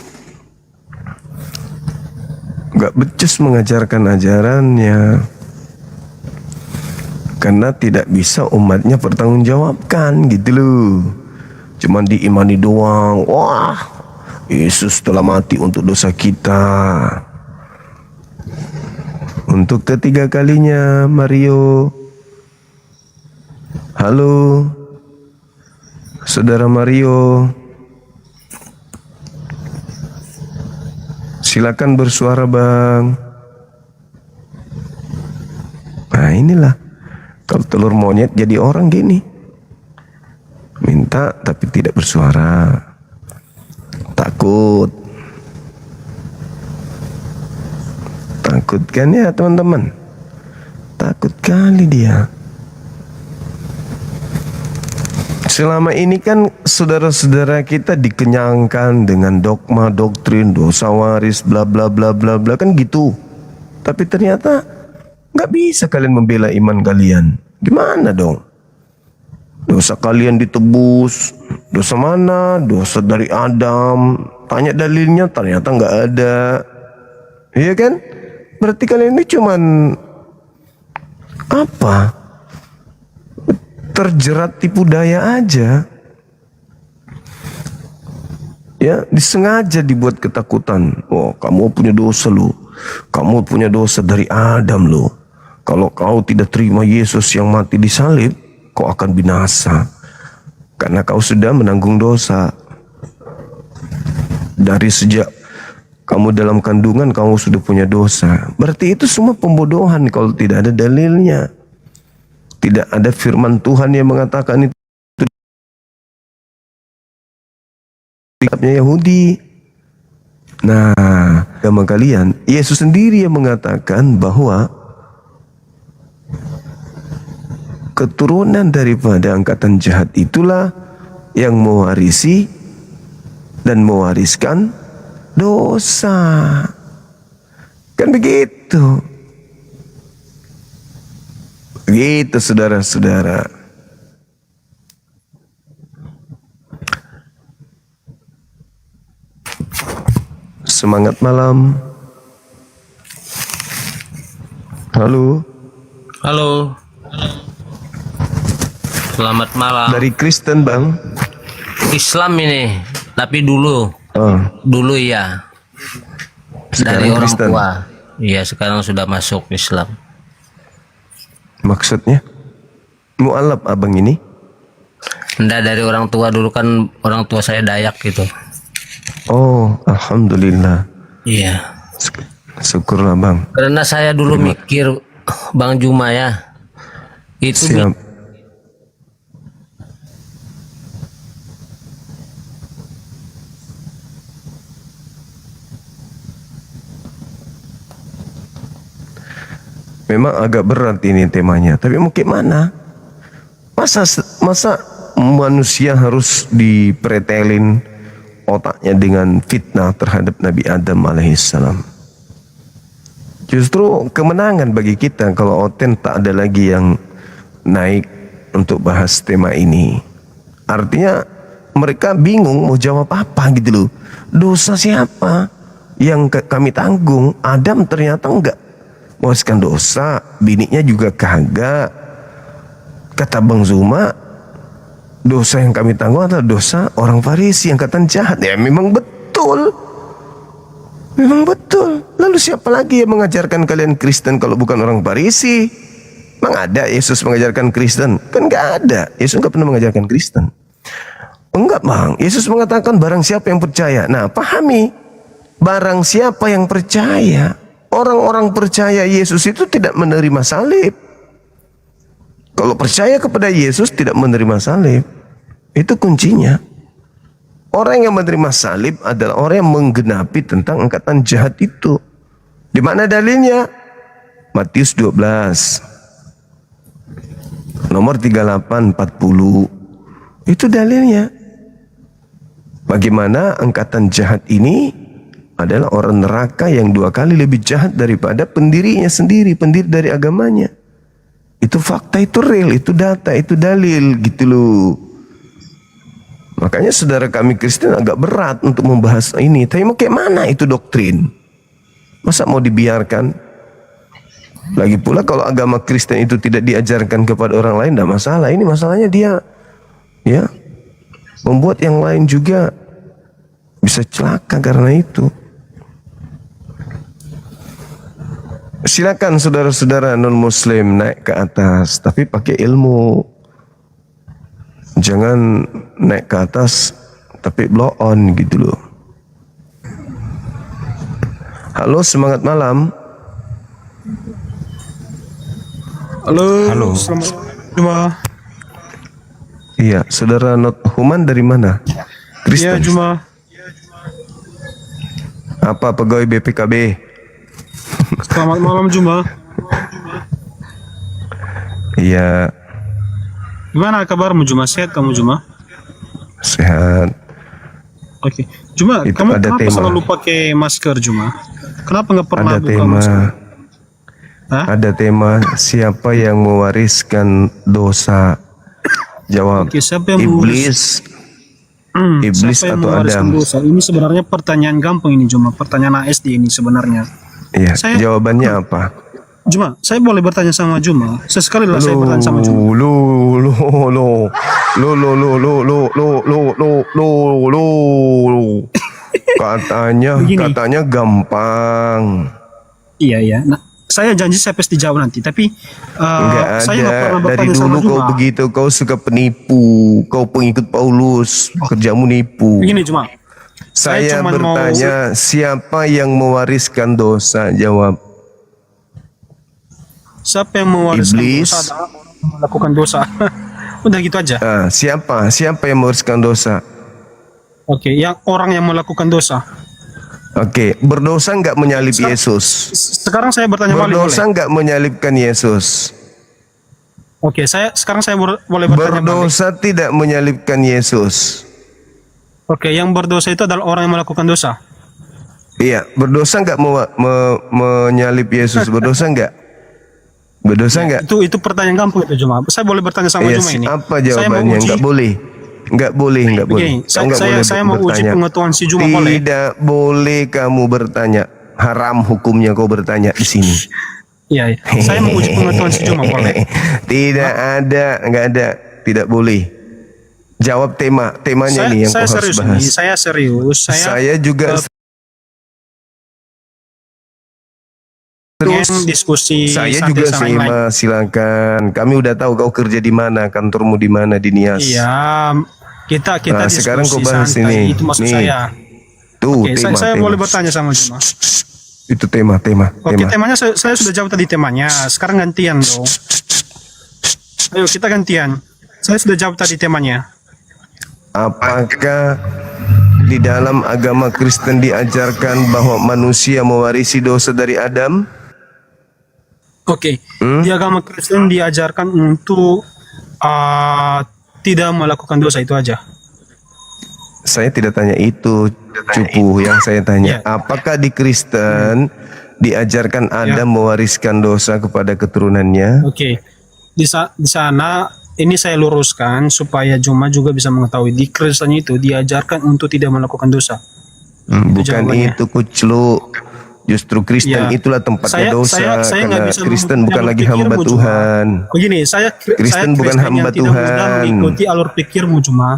nggak becus mengajarkan ajarannya. Karena tidak bisa umatnya pertanggungjawabkan gitu loh. Cuman diimani doang. Wah, Yesus telah mati untuk dosa kita. Untuk ketiga kalinya, Mario. Halo, Saudara Mario. Silakan bersuara, Bang. Nah, inilah kalau telur monyet jadi orang gini. Minta tapi tidak bersuara. Takut. Takut kan ya teman-teman? Takut kali dia. Selama ini kan saudara-saudara kita dikenyangkan dengan dogma, doktrin, dosa waris, bla bla bla bla bla kan gitu. Tapi ternyata nggak bisa kalian membela iman kalian. Gimana dong? Dosa kalian ditebus. Dosa mana? Dosa dari Adam. Tanya dalilnya, ternyata nggak ada. Iya kan? Berarti kalian ini cuman apa? Terjerat tipu daya aja. Ya, disengaja dibuat ketakutan. Oh, kamu punya dosa lo. Kamu punya dosa dari Adam lo. Kalau kau tidak terima Yesus yang mati di salib, kau akan binasa. Karena kau sudah menanggung dosa. Dari sejak kamu dalam kandungan, kamu sudah punya dosa. Berarti itu semua pembodohan kalau tidak ada dalilnya. Tidak ada firman Tuhan yang mengatakan itu. Kitabnya Yahudi. Nah, agama kalian, Yesus sendiri yang mengatakan bahwa keturunan daripada angkatan jahat itulah yang mewarisi dan mewariskan dosa. Kan begitu. Begitu saudara-saudara. Semangat malam. Halo. Halo. Selamat malam. Dari Kristen, Bang. Islam ini, tapi dulu. Dulu ya. Sekarang dari orang Kristen. tua. Iya, sekarang sudah masuk Islam. Maksudnya? Mu'alaf abang ini? Enggak, dari orang tua. Dulu kan orang tua saya Dayak gitu. Oh, alhamdulillah. Iya. Syukurlah bang. Karena saya dulu mikir, Bang Juma ya, itu Siap. Memang agak berat ini temanya, tapi mau gimana? Masa manusia harus dipretelin otaknya dengan fitnah terhadap Nabi Adam alaihissalam? Justru kemenangan bagi kita kalau Oten tak ada lagi yang naik untuk bahas tema ini. Artinya mereka bingung mau jawab apa gitu loh. Dosa siapa yang kami tanggung? Adam ternyata enggak mewariskan dosa, bininya juga kagak. Kata Bang Zuma, dosa yang kami tanggung adalah dosa orang Farisi, angkatan jahat. Ya memang betul. Memang betul. Lalu siapa lagi yang mengajarkan kalian Kristen kalau bukan orang Farisi? Memang ada Yesus mengajarkan Kristen? Kan gak ada. Yesus gak pernah mengajarkan Kristen. Enggak bang, Yesus mengatakan barang siapa yang percaya. Nah pahami, barang siapa yang percaya. Orang-orang percaya Yesus itu tidak menerima salib. Kalau percaya kepada Yesus tidak menerima salib. Itu kuncinya. Orang yang menerima salib adalah orang yang menggenapi tentang angkatan jahat itu. Di mana dalilnya? Matius 12. Nomor 38-40. Itu dalilnya. Bagaimana angkatan jahat ini adalah orang neraka yang 2 kali lebih jahat daripada pendirinya sendiri, pendiri dari agamanya. Itu fakta, itu real, itu data, itu dalil gitu loh. Makanya saudara kami Kristen agak berat untuk membahas ini. Tapi mau kayak mana itu doktrin? Masa mau dibiarkan? Lagi pula kalau agama Kristen itu tidak diajarkan kepada orang lain, tidak masalah. Ini masalahnya dia ya membuat yang lain juga bisa celaka karena itu. Silakan saudara-saudara non-muslim naik ke atas, tapi pakai ilmu. Jangan naik ke atas tapi blow on gitu loh. Halo, semangat malam. Halo. Selamat Juma. Iya, saudara Not Human dari mana? Kristen. Iya, Juma. Apa pegawai BPKB? Selamat malam Juma. Iya, Gimana kabarmu Juma? Sehat kamu Juma? sehat. Oke. Juma, Itu kamu ada kenapa tema. selalu pakai masker Juma? Kenapa nggak pernah Ada buka tema. masker? Hah? Ada tema siapa yang mewariskan dosa? Jawab Oke, siapa yang iblis. Iblis siapa yang atau mewariskan Adam? dosa? Ini sebenarnya pertanyaan gampang ini Juma, pertanyaan ASD ini sebenarnya. Iya, Saya- jawabannya apa? Juma, saya boleh bertanya sama Juma? Sesekali lah saya bertanya sama Juma. Begini. Katanya gampang. Iya. Nah, saya janji saya pasti jawab nanti. Tapi Enggak saya nggak ada. pernah Dari bertanya sama dulu kau Juma. begitu, kau suka penipu, kau pengikut Paulus, kerjamu nipu. Begini Juma, Saya cuman mau- bertanya, siapa yang mewariskan dosa? Jawab. siapa yang mewariskan Iblis. dosa adalah melakukan dosa. Udah gitu aja. Siapa yang mewariskan dosa? Oke, yang orang yang melakukan dosa. Oke, berdosa nggak menyalip Yesus? Sekarang saya bertanya balik Berdosa boleh? nggak menyalipkan Yesus? Oke, sekarang saya boleh bertanya balik. Berdosa tidak menyalipkan Yesus. Oke, yang berdosa itu adalah orang yang melakukan dosa. Iya, berdosa nggak menyalip Yesus? Berdosa nggak? Berdosa nggak? Itu pertanyaan gampang itu Juma. Saya boleh bertanya sama Iya, Juma ini. apa Saya mau jawabannya? uji- Nggak boleh. Nggak boleh. Begini, Kau nggak boleh saya mau uji bertanya. pengetahuan si Juma boleh? Tidak boleh kamu bertanya. Haram hukumnya kau bertanya di sini. Iya. Saya mau uji pengetahuan si Juma boleh? Tidak ada, nggak ada, tidak boleh. Jawab temanya nih yang Saya kau harus serius bahas. nih, saya serius. Saya juga pengen diskusi saya santai juga sama yang lain. silakan. Kami udah tahu kau kerja di mana, kantormu di mana di Nias. Iya, kita Nah, diskusi sekarang kau bahas santai. ini. Itu maksud Nih. saya. Tuh, Oke, saya boleh bertanya sama Juma. Itu tema. Oke, temanya saya sudah jawab tadi temanya. Sekarang gantian dong. Ayo kita gantian. Saya sudah jawab tadi temanya. Apakah di dalam agama Kristen diajarkan bahwa manusia mewarisi dosa dari Adam? Oke, di agama Kristen diajarkan untuk tidak melakukan dosa, itu aja. Saya tidak tanya itu, cupu. Yang saya tanya, Iya. apakah di Kristen diajarkan Adam mewariskan dosa kepada keturunannya? Oke, di sana ini saya luruskan supaya Juma juga bisa mengetahui di Kristen itu diajarkan untuk tidak melakukan dosa. Bukan jawabannya. itu, kucluk. Justru Kristen Iya. itulah tempatnya dosa. saya nggak Karena bisa Kristen bukan mengikuti lagi alur hamba pikirmu, Tuhan. Juma. Begini, saya Kristen bukan Kristen hamba yang tidak mudah Tuhan. mengikuti alur pikirmu Juma.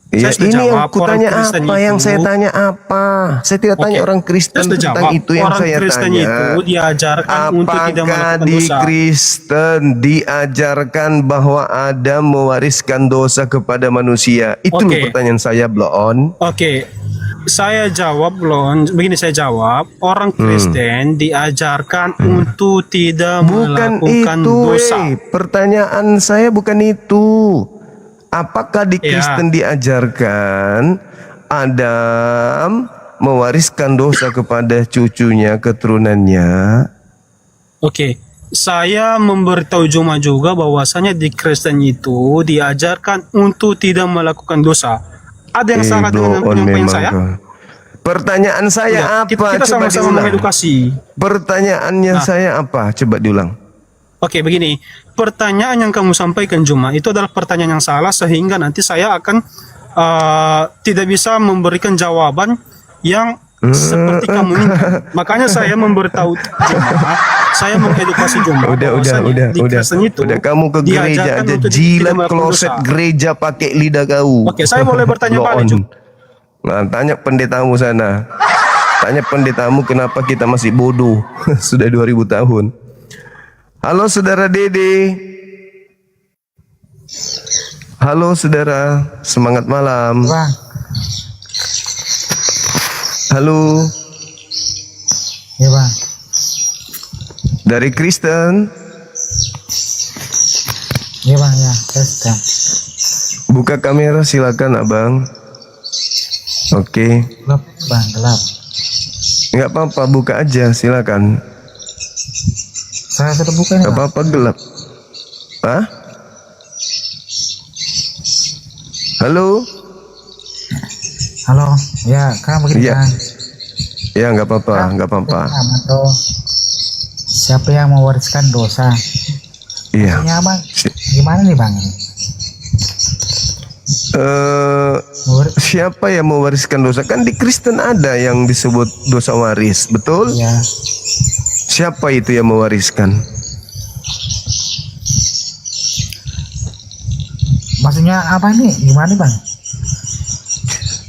Ya, Saya sudah ini yang jawab, ku orang tanya Kristen apa? Yang itu- saya tanya apa? Saya tidak tanya Oke, orang Kristen saya sudah tentang jawab. itu yang Orang saya Kristen tanya. itu diajarkan untuk tidak Apakah melakukan di dosa. Kristen diajarkan bahwa Adam mewariskan dosa kepada manusia? Itu loh Oke. pertanyaan saya, Blon. Oke, saya jawab Lon. Begini saya jawab, orang Kristen diajarkan untuk tidak Bukan melakukan itu, dosa. pertanyaan saya bukan itu. Apakah di Ya. Kristen diajarkan Adam mewariskan dosa kepada cucunya, keturunannya? Oke, saya memberitahu Juma juga bahwasanya di Kristen itu diajarkan untuk tidak melakukan dosa. Ada yang salah dengan Blow on penyampaian memang saya? kau. Pertanyaan saya Udah, apa? kita Coba sama-sama diulang. mengedukasi. Pertanyaannya Nah. saya apa? Coba diulang. Oke, begini. Pertanyaan yang kamu sampaikan Juma itu adalah pertanyaan yang salah sehingga nanti saya akan tidak bisa memberikan jawaban yang seperti kamu minta. Makanya saya memberitahu Juma Saya mengedukasi jemaah bahwasanya di Kristen itu udah kamu ke gereja diajarkan aja untuk jilat tidak melakukan kloset dosa. gereja pakai lidah kau. Oke, saya boleh bertanya Blow balik, on. Cuk. Nah, tanya pendetamu sana. Tanya pendetamu kenapa kita masih bodoh. Sudah 2000 tahun. Halo saudara Dede. Halo saudara, semangat malam. Bang, Halo, ya bang. dari Kristen. Ya bang, ya. Kristen. Buka kamera silakan abang. Oke, Gelap bang, gelap. nggak apa-apa, buka aja silakan. Saya sudah buka ini Nggak bang. apa-apa gelap. Hah? Halo? Halo, ya kan begini Iya. bang. Ya nggak apa-apa, nggak apa-apa. Atau siapa yang mewariskan dosa? Iya. Maksudnya bang, gimana nih bang? Siapa yang mewariskan dosa? Kan di Kristen ada yang disebut dosa waris, betul? Ya, Siapa itu yang mewariskan? maksudnya apa nih? Gimana nih bang?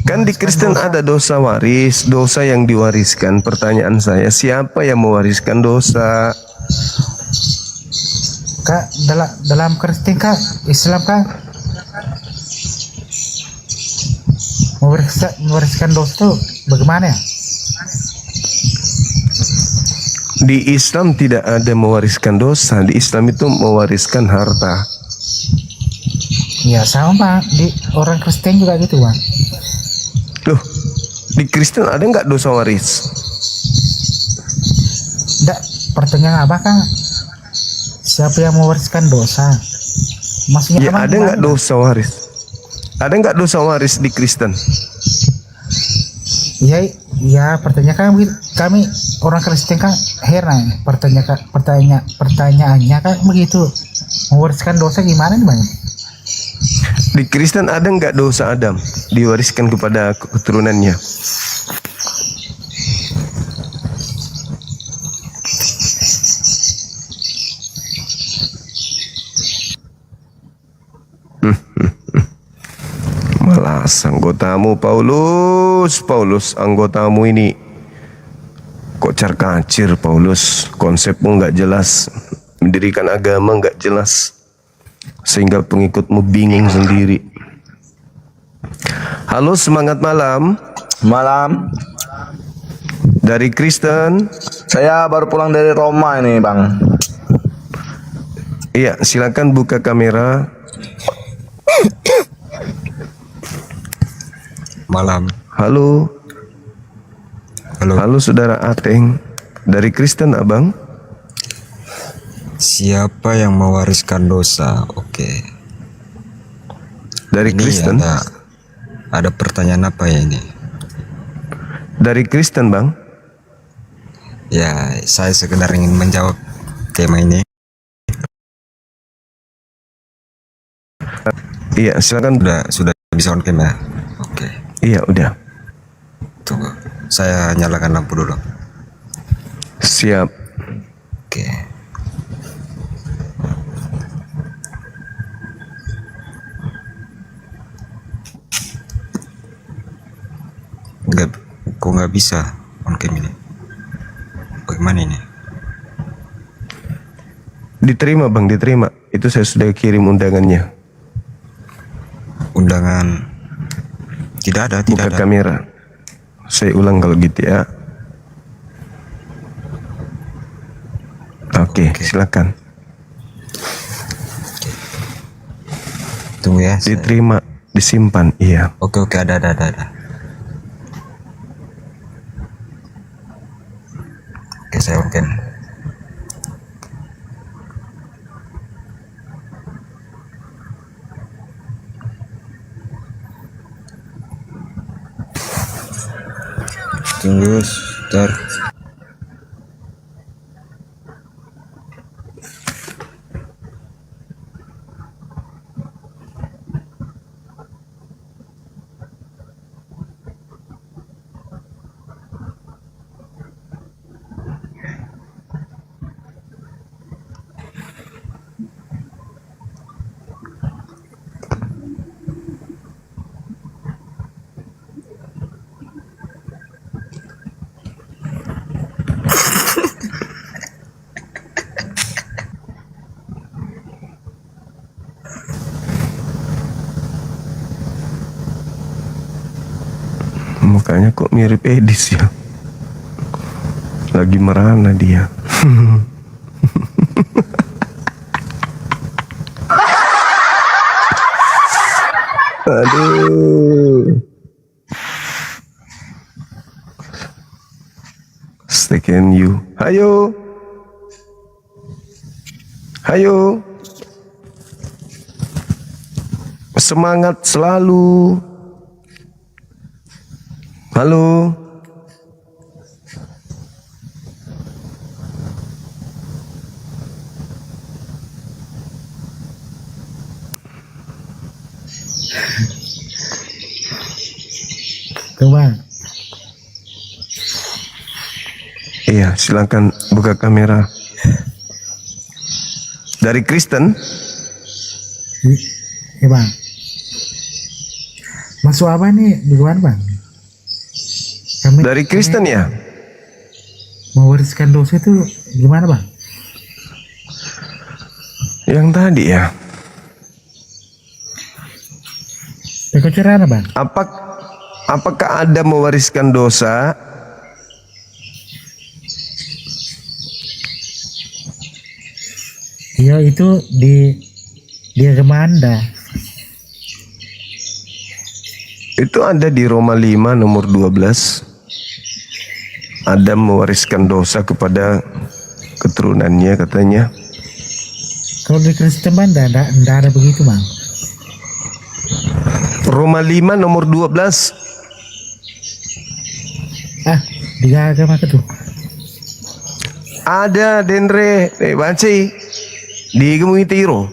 Kan di Kristen ada dosa waris, dosa yang diwariskan. Pertanyaan saya, siapa yang mewariskan dosa? Kak, dalam Kristen kak, Islam kak, mewariskan dosa tuh bagaimana ya? Di Islam tidak ada mewariskan dosa. Di Islam itu mewariskan harta. Ya sama bang, di orang Kristen juga gitu bang. Loh, di Kristen ada nggak dosa waris? Nggak, pertanyaan apa kang? Siapa yang mewariskan dosa? Maksudnya Ya apa? ada nggak dosa waris? Ada nggak dosa waris di Kristen? Ya, ya pertanyaan kami orang Kristen kan heran. Pertanyaannya kan begitu. Mewariskan dosa gimana nih bang? Di Kristen ada nggak dosa Adam diwariskan kepada keturunannya? Malas anggotamu Paulus anggotamu ini kok kacir Paulus, konsepmu nggak jelas, mendirikan agama nggak jelas, sehingga pengikutmu bingung sendiri. Halo, semangat malam. Malam. Dari Kristen. Saya baru pulang dari Roma ini, Bang. Iya, silakan buka kamera. Malam. Halo. Halo saudara Ateng. Dari Kristen abang. Siapa yang mewariskan dosa? Oke. Dari Ini Kristen. Ada pertanyaan apa ya ini? Dari Kristen bang. Ya, saya sekedar ingin menjawab tema ini. Iya, silakan. Sudah bisa on cam ya? Oke. Iya, udah. Tunggu. Saya nyalakan lampu dulu. Siap. Oke. Kok nggak bisa on cam ini? Bagaimana ini? Diterima bang, diterima. Itu saya sudah kirim undangannya. Undangan tidak ada, tidak Buka ada. kamera. Saya ulang kalau gitu ya. Oke, silakan. Tunggu ya. Diterima, disimpan. Iya. Oke, ada. Oke, saya on cam. Tunggu sebentar. Mukanya kok mirip Edis ya. Lagi merana dia. Aduh. Second you. Hayo. Hayo. Semangat selalu. Halo. Tuh bang, Iya, silakan buka kamera. Dari Kristen? ya bang. Masuk apa nih? Duluan bang. Dari Kristen ya? Mewariskan dosa itu gimana bang? Yang tadi ya. Kecocoran bang? Apakah ada mewariskan dosa? Iya itu di agama Anda. Itu ada di Roma 5 nomor 12. Adam mewariskan dosa kepada keturunannya katanya. Kalau di Kristen bang enggak ada begitu bang. Roma 5 nomor 12. Di agama itu Ada Denre, baca di Gemuitiro.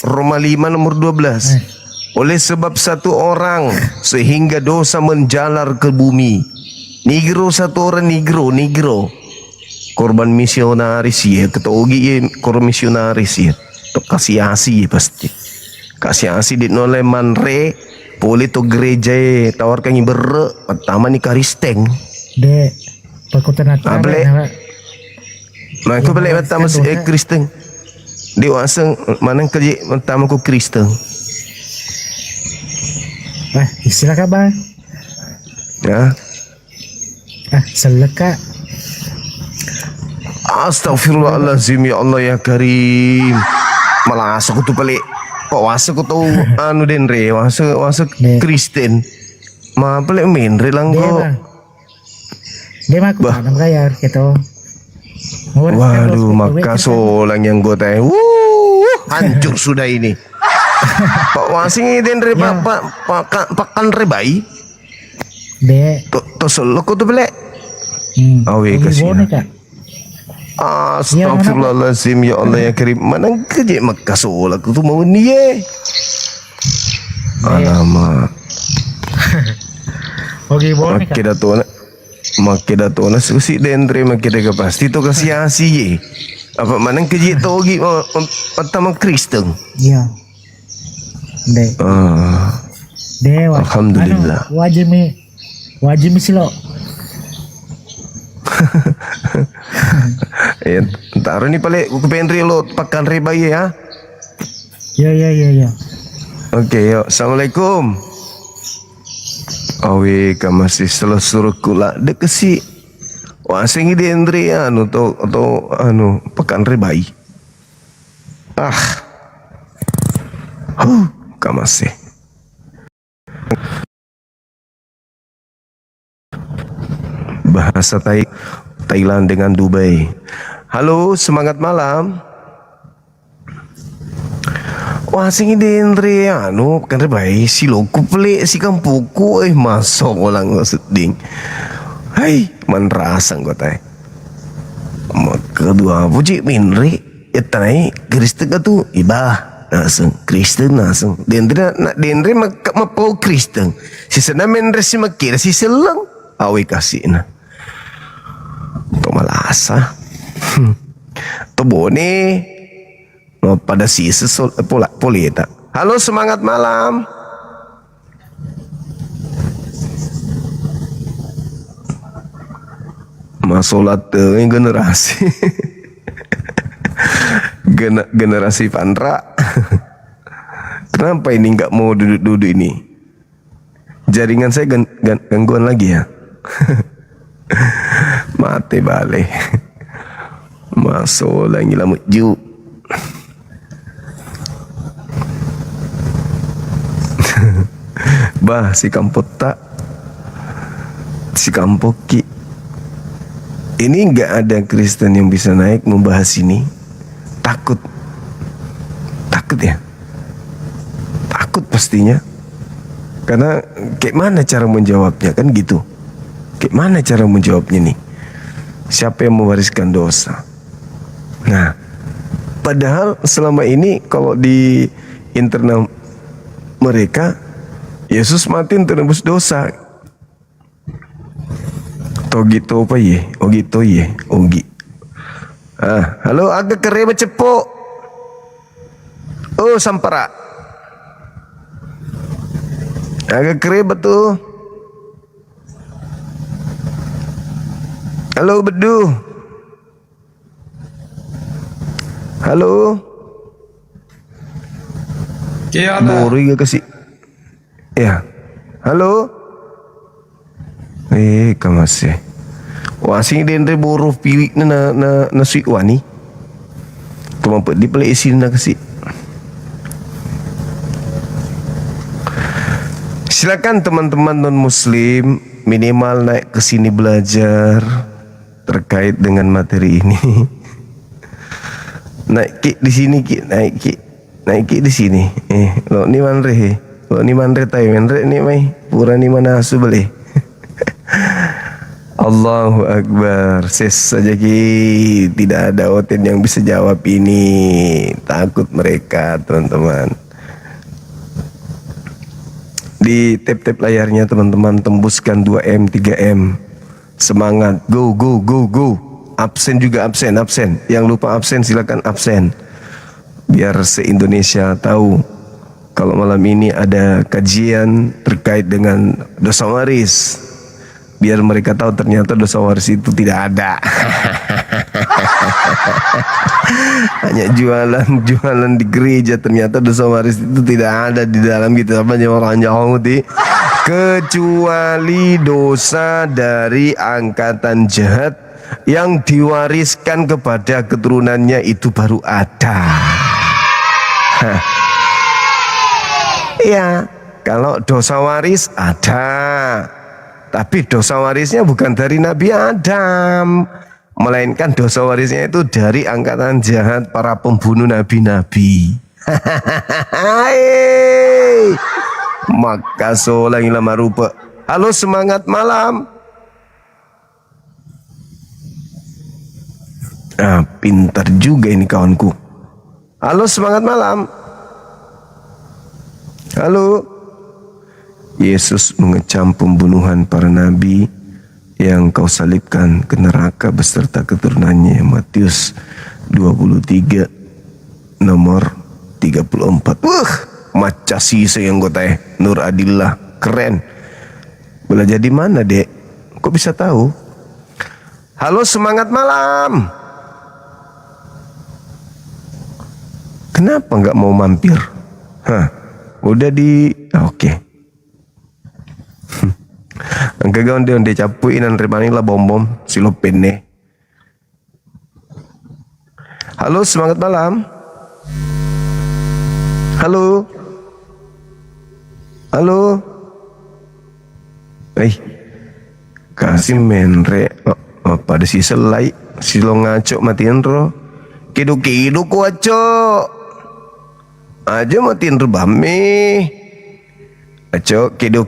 Roma 5 nomor 12. Oleh sebab satu orang sehingga dosa menjalar ke bumi. Negro satu orang negro. Korban misionaris ya, ketogi ya korban misionaris ya. Kasih asi pasti. Kasih asi di nolai manre. Boleh to gereja tawarkan iber pertama ni karisteng. de pakutan natal. Aku balik pertama Kristen. Di waseng mana kerja pertama ku Kristen. Silakan bang. Ya. Seleka. Astagfirullahaladzim ya Allah ya Karim. Malah aku tuh balik. Kok wasa ku tahu anu Denre wasa Kristen. Ma balik menre lang ko. Dia mah aku tanam kaya gitu. Waduh, maka solang yang gue teh. Hancur sudah ini. Pak wasing Denre pakan rebai. De. To solo ko tuh balik. Awe kasih. Astagfirullahaladzim ya Allah ya Karim. Mana kerja makasolak tu mau ni alamak. Oke boleh kan. Makida to na susi Denre makida ka pasti to kasih asi apa mana kerja to gi pertama Kristen. Iya. De. Dewa. Alhamdulillah. Wajib silo. Ya, taruh ni pale ku penri lo pakan rebai ya. Ya. Okey, yuk. Assalamualaikum. Awe ka masih suruh kula dekesi. Wasing di Andre anu to anu pakan rebai. Ka masih. Bahasa Thailand dengan Dubai. Halo, semangat malam. Wah, sing Andre anu kan rebai si loku pelik si kampuku masuk orang seding. Hai, manrasang kau tay. Kedua puji minri etanai Kristen tu ibah naseng Kristen naseng. Dendre mapau Kristen. Si sana menre si makira si selang awe kasih na. To malasa. To bone. Pada si polita. Halo, semangat malam. Masolat generasi. Generasi Pandra. Kenapa ini nggak mau duduk-duduk ini? Jaringan saya gangguan lagi ya. Mati balik. Masuk lagi lamut ju. Bah si kampot tak, si kampoki. Ini nggak ada Kristen yang bisa naik membahas ini. Takut ya, takut pastinya. Karena kayak mana cara menjawabnya kan gitu. Kayak mana cara menjawabnya nih? Siapa yang mewariskan dosa? Nah, padahal selama ini kalau di internal mereka, Yesus mati untuk nebus dosa. Togito apa ye? Ogito ye? Ogi. Halo, agak kere cepok. Oh, sampara. Agak kere betul. Halo, bedu. Halo. Bori gak kasih. Ya. Halo. Kamasih. Wah, sing dendre boro piwik na sweet wani. Kemampet di pelek isi na kasih. Silakan teman-teman non muslim minimal naik ke sini belajar terkait dengan materi ini. Naik ki di sini ki, naik ki di sini. Lo ni manre lo ni manre tay manre ni mai pura ni mana asu boleh. Allahu Akbar. Ses saja ki, tidak ada oten yang bisa jawab ini. Takut mereka teman-teman. Di tap-tap layarnya teman-teman tembuskan 2M 3M. Semangat, go go go go. Absen juga absen. Yang lupa absen silakan absen. Biar se-Indonesia tahu kalau malam ini ada kajian terkait dengan dosa waris. Biar mereka tahu ternyata dosa waris itu tidak ada. Hanya jualan di gereja, ternyata dosa waris itu tidak ada di dalam kitab orang Yahudi. Kecuali dosa dari angkatan jahat yang diwariskan kepada keturunannya itu baru ada. Iya, kalau dosa waris ada. Tapi dosa warisnya bukan dari Nabi Adam, melainkan dosa warisnya itu dari angkatan jahat para pembunuh nabi-nabi. Maka solang lama rupa. Halo, semangat malam. Pintar juga ini kawanku. Halo, semangat malam. Halo. Yesus mengecam pembunuhan para nabi yang kau salibkan ke neraka beserta keturunannya. Matius 23 nomor 34. Wah, maca sisa yang gue teh Nur Adillah, keren. Belajar di mana, Dek? Kok bisa tahu? Halo, semangat malam. Kenapa nggak mau mampir? Udah di oke. Angka gaun dia capuin dan remani lah bom silopen nih. Halo, semangat malam. Halo. Kasih menre. Pada si selai silo ngaco matiin ro. Kidu kuaco. Aja matiin ro bame. Acok kidu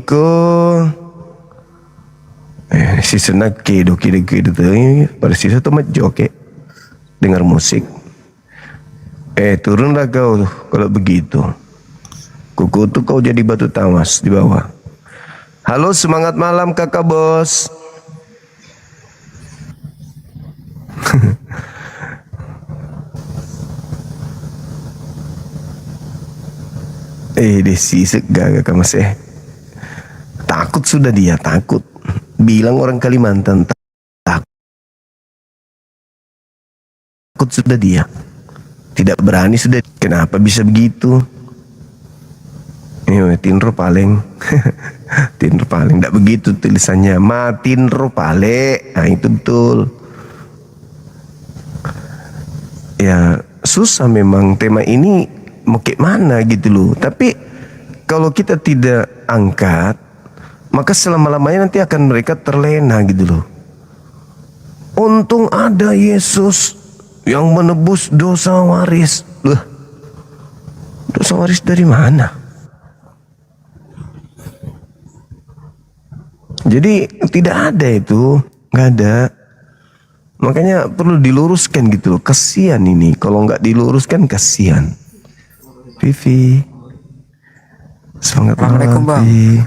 ko. Si senak kidu tu. Pada sisa tu majok dengar musik. Turunlah kau kalau begitu. Kuku tu kau jadi batu tawas di bawah. Halo, semangat malam kakak bos. Desi segala kamu sih. Takut sudah dia, takut. Bilang orang Kalimantan takut sudah dia. Tidak berani sudah. Kenapa bisa begitu? Iya, Tinro paling. Tinro paling. Tidak begitu tulisannya. Tinro paling. Nah, itu betul. Ya, susah memang tema ini mau kayak mana gitu loh. Tapi kalau kita tidak angkat, maka selama-lamanya nanti akan mereka terlena gitu loh. Untung ada Yesus yang menebus dosa waris. Loh, dosa waris dari mana? Jadi tidak ada itu, nggak ada. Makanya perlu diluruskan gitu loh. Kasihan ini, kalau nggak diluruskan kasihan. Vivi, semangat Assalamualaikum, Bang. Vivi.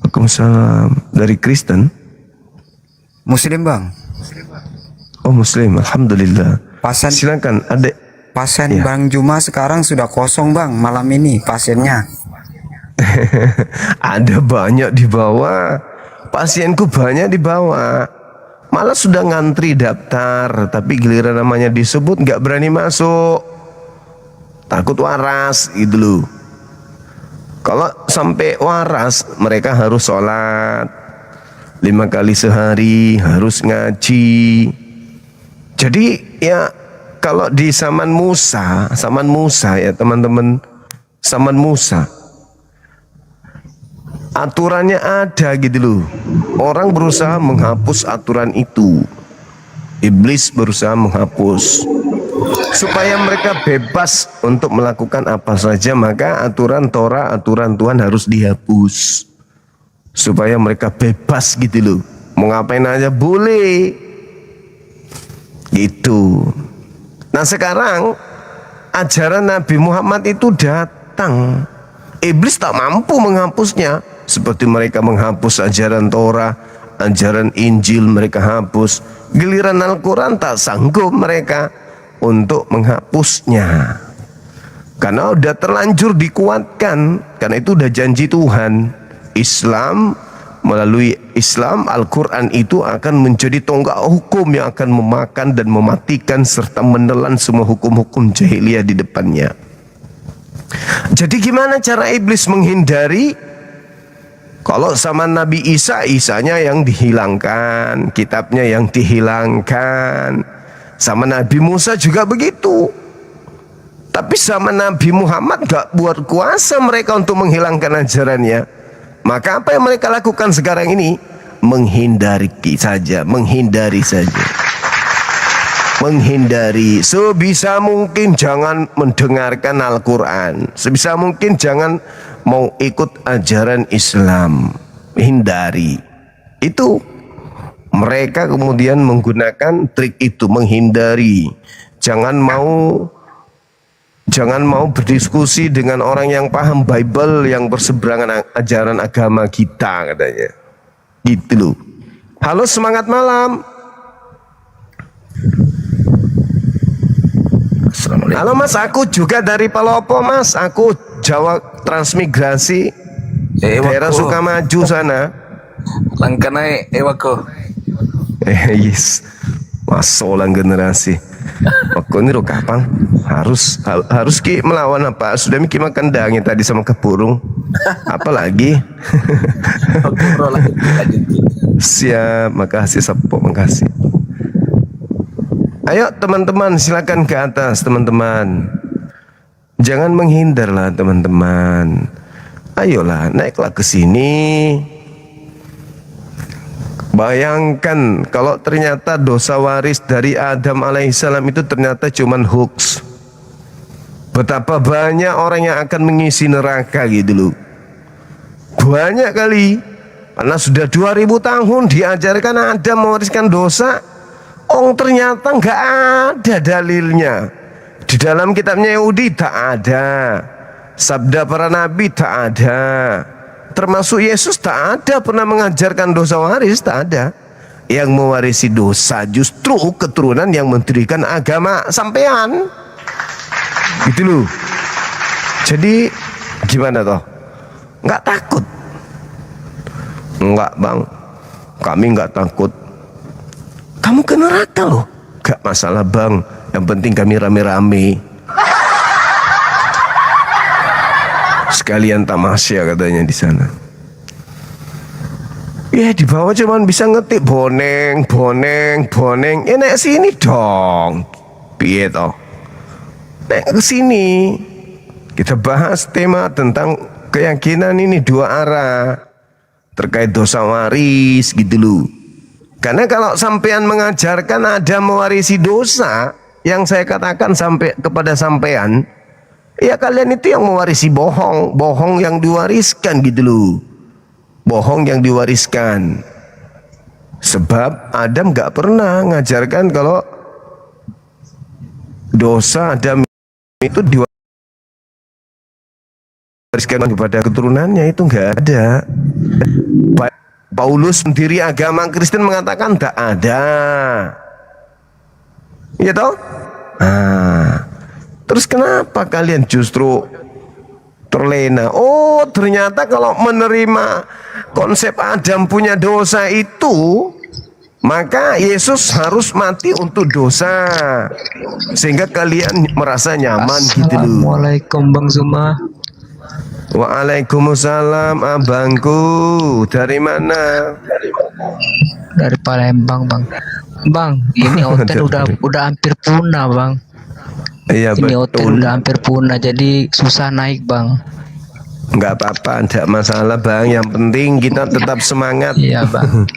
Waalaikumsalam. Dari Kristen? Muslim, Bang. Oh, Muslim, alhamdulillah. Pasien Silakan, ada. pasien Ya. Bang Juma sekarang sudah kosong, Bang, malam ini pasiennya. Ada banyak di bawah. Pasienku banyak di bawah. Malah sudah ngantri daftar, tapi giliran namanya disebut nggak berani masuk. Takut waras gitu loh. Kalau sampai waras, mereka harus sholat 5 kali sehari, harus ngaji. Jadi ya kalau di zaman Musa ya teman-teman, zaman Musa, aturannya ada gitu loh. Orang berusaha menghapus aturan itu. Iblis berusaha menghapus supaya mereka bebas untuk melakukan apa saja. Maka aturan Torah, aturan Tuhan harus dihapus supaya mereka bebas gitu loh. Mau ngapain aja boleh gitu. Nah sekarang ajaran Nabi Muhammad itu datang. Iblis tak mampu menghapusnya. Seperti mereka menghapus ajaran Torah, ajaran Injil mereka hapus. Giliran Al-Quran tak sanggup mereka untuk menghapusnya. Karena udah terlanjur dikuatkan. Karena itu udah janji Tuhan. Islam, melalui Islam, Al-Quran itu akan menjadi tonggak hukum yang akan memakan dan mematikan serta menelan semua hukum-hukum jahiliyah di depannya. Jadi gimana cara iblis menghindari? Kalau sama Nabi Isa, Isanya yang dihilangkan, kitabnya yang dihilangkan. Sama Nabi Musa juga begitu. Tapi sama Nabi Muhammad gak buat kuasa mereka untuk menghilangkan ajarannya. Maka apa yang mereka lakukan sekarang ini? Menghindari saja, menghindari saja. Menghindari, sebisa mungkin jangan mendengarkan Al-Quran, sebisa mungkin jangan mau ikut ajaran Islam, hindari. Itu mereka kemudian menggunakan trik itu, menghindari. Jangan mau berdiskusi dengan orang yang paham Bible, yang berseberangan ajaran agama kita, katanya gitu loh. Halo, semangat malam. Halo Mas, aku juga dari Palopo Mas. Aku Jawa transmigrasi, daerah Sukamaju sana. Langkanai ewako. Yes, masolang generasi. Aku ini kapang harus ki melawan apa? Sudah mikir makan daging tadi sama keburung. Apalagi? Siap, makasih Sapo, makasih. Ayo teman-teman, silakan ke atas teman-teman. Jangan menghindarlah teman-teman. Ayolah, naiklah ke sini. Bayangkan kalau ternyata dosa waris dari Adam alaihissalam itu ternyata cuman hoax. Betapa banyak orang yang akan mengisi neraka gitu loh. Banyak kali. Karena sudah 2000 tahun diajarkan Adam mewariskan dosa. Ternyata nggak ada dalilnya. Di dalam kitabnya Yahudi tak ada. Sabda para nabi tak ada. Termasuk Yesus tak ada pernah mengajarkan dosa waris, tak ada. Yang mewarisi dosa justru keturunan yang mendirikan agama sampean. Gitu loh. Jadi gimana toh? Nggak takut? Enggak bang, kami nggak takut. Kamu ke neraka loh. Gak masalah bang, yang penting kami rame-rame. sekalian tamasya katanya di sana. Ya di bawah cuman bisa ngetik boneng. Ya naik sini dong. Piye toh? Naik ke sini. Kita bahas tema tentang keyakinan ini dua arah terkait dosa waris gitu loh. Karena kalau sampean mengajarkan ada mewarisi dosa, yang saya katakan sampai kepada sampean, ya kalian itu yang mewarisi bohong yang diwariskan gitu loh. Bohong yang diwariskan. Sebab Adam gak pernah ngajarkan kalau dosa Adam itu diwariskan kepada keturunannya, itu gak ada. Paulus pendiri agama Kristen mengatakan tak ada. Ya toh? Terus kenapa kalian justru terlena? Oh, ternyata kalau menerima konsep Adam punya dosa itu, maka Yesus harus mati untuk dosa, sehingga kalian merasa nyaman gitu loh. Assalamualaikum Bang Zuma. Waalaikumsalam abangku. Dari mana? Dari Palembang Bang. Bang, ini hotel udah hampir punah Bang. Iya Ini hotel betul. udah hampir punah, jadi susah naik Bang. Enggak apa-apa, enggak masalah Bang. Yang penting kita tetap semangat. Iya Bang.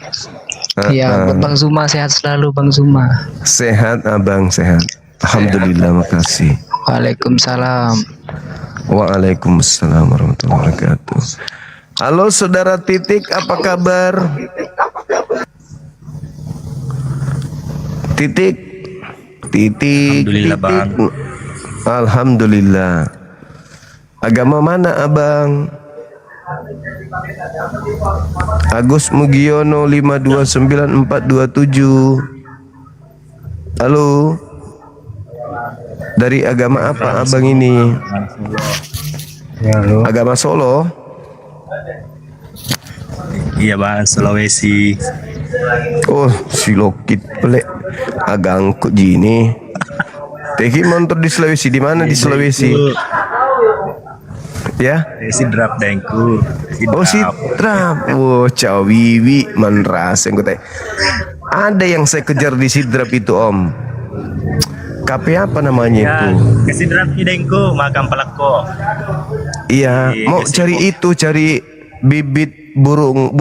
Iya, buat Bang Zuma sehat selalu Bang Zuma. Sehat abang, sehat. Alhamdulillah, makasih. Waalaikumsalam. Waalaikumsalam warahmatullahi wabarakatuh. Halo saudara Titik, apa kabar? Titik. Alhamdulillah, Bang. Alhamdulillah. Agama mana abang? Agus Mugiono 529427. Halo. Dari agama apa abang ini? Agama Solo? Iya Bang, Sulawesi. Oh, silokit pelek. Agangku gini. Teki motor di Sulawesi, di mana di Sulawesi? Ya? Sidrap dengku. Oh, Sidrap. Oh, cawiwi manras yang kata. Ada yang saya kejar di Sidrap itu Om. KP apa namanya itu? Sidrap dengku, makam pelako. Iya, mau cari itu, cari bibit burung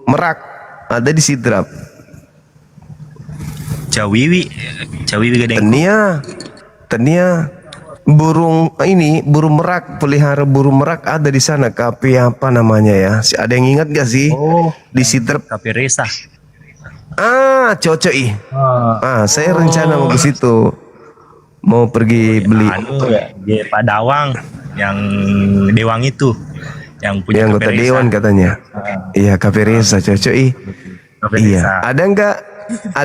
merak ada di Sidrap. Cawiwi gedeng. Tenia burung merak, pelihara burung merak ada di sana. KP apa namanya ya? Ada yang ingat gak sih? Oh, di Sidrap. KP Resa. Cocok ih. Saya rencana mau ke situ. Mau pergi beli. Di Padawang yang Dewang itu. Yang punya yang anggota dewan katanya. Iya, KP Resa cocok ih. Iya. Ada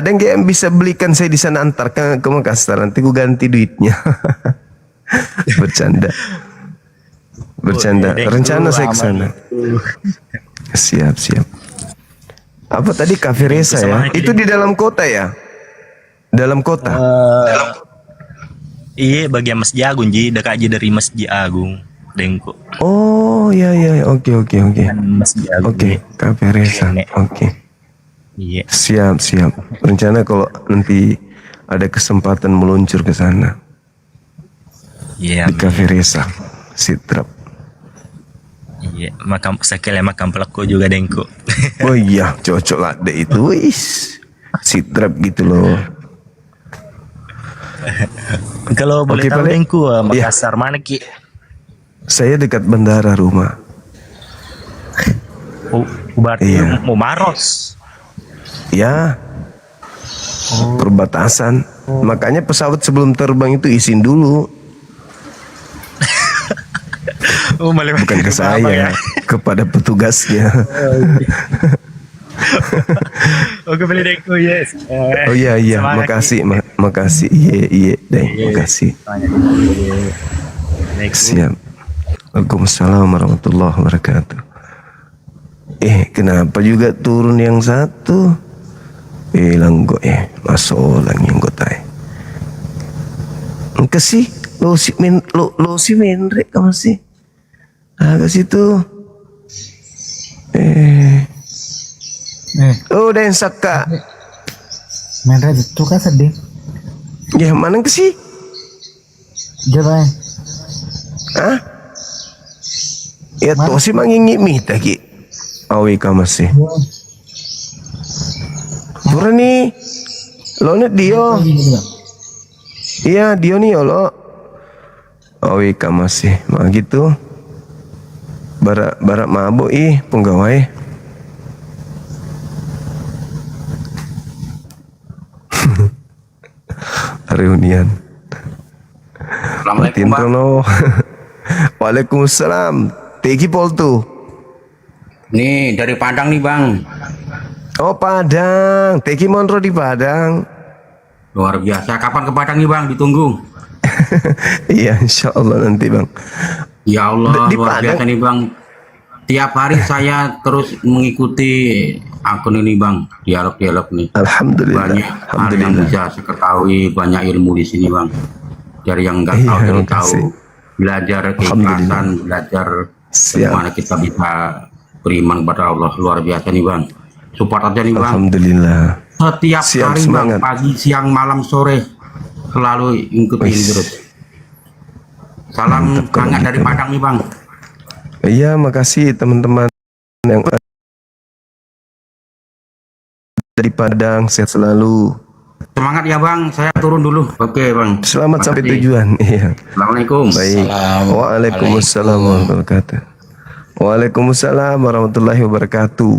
nggak yang bisa belikan saya di sana, antar ke Makassar, nanti ku ganti duitnya. Bercanda. Rencana saya ke sana. Siap. Apa tadi KP Resa ya? Itu di dalam kota ya? Dalam kota? Iya, bagian Masjid Agung dekat aja dari Masjid Agung Dengko. Oh iya, oke. Masjid Agung. Oke, KP Resa. Oke. Iya. Siap. Rencana kalau nanti ada kesempatan meluncur ke sana. Iya. Di KP Resa, Sidrap. Iya, makam pelako juga Dengko. Oh iya, cocok lah deh itu. Wis. Sidrap gitu loh. Kalau boleh tahu Dengku, Makassar mana Ki? Saya dekat bandara rumah. Berarti mau Maros. Ya. Perbatasan. Makanya pesawat sebelum terbang itu izin dulu. Bukan ke saya, kepada petugasnya. Oke, beli Dengku, yes. Oh iya, makasih. Iya, deh, makasih. Siap. Waalaikumsalam warahmatullahi wabarakatuh. Kenapa juga turun yang satu? Langgo masuk lagi yang kota. Engke sih, lo si menrek kamu sih. Ke situ. Oh, dan saka. Main itu kan sedih. Ya, mana ke sih? Jangan. Hah? Ya tuh sih mangingi mi tadi. Awi masih. Pura nih. Lo nih Dio. Iya, Dio nih lo. Awi masih. Mah gitu. Barak mabuk penggawai. Reunian. Assalamualaikum, Bang. Waalaikumsalam. Tegi Pol tuh. Nih dari Padang nih Bang. Oh Padang. Tegi Monro di Padang. Luar biasa. Kapan ke Padang nih Bang? Ditunggu. Iya insya Allah nanti Bang. Ya Allah Di luar Padang. biasa nih Bang. Tiap hari saya terus mengikuti akun ini Bang. Dialog-dialog nih. Alhamdulillah. Banyak hal yang bisa saya ketahui. Banyak ilmu di sini Bang. Dari yang nggak tahu Iya, jadi makasih. tahu. Belajar keikhlasan, belajar bagaimana kita bisa beriman kepada Allah. Luar biasa nih Bang. Support aja nih Bang. Alhamdulillah. Setiap Siap, hari semangat. Bang, pagi, siang, malam, sore selalu ikuti ini terus. Salam Mantap kalau hangat dari gitu. Padang nih Bang. Iya makasih teman-teman yang dari Padang, sehat selalu. Semangat ya Bang, saya turun dulu. Oke Bang. Selamat sampai Makasih. tujuan. Iya. Assalamualaikum. Baik. Waalaikumsalam warahmatullahi wabarakatuh. Waalaikumsalam warahmatullahi wabarakatuh.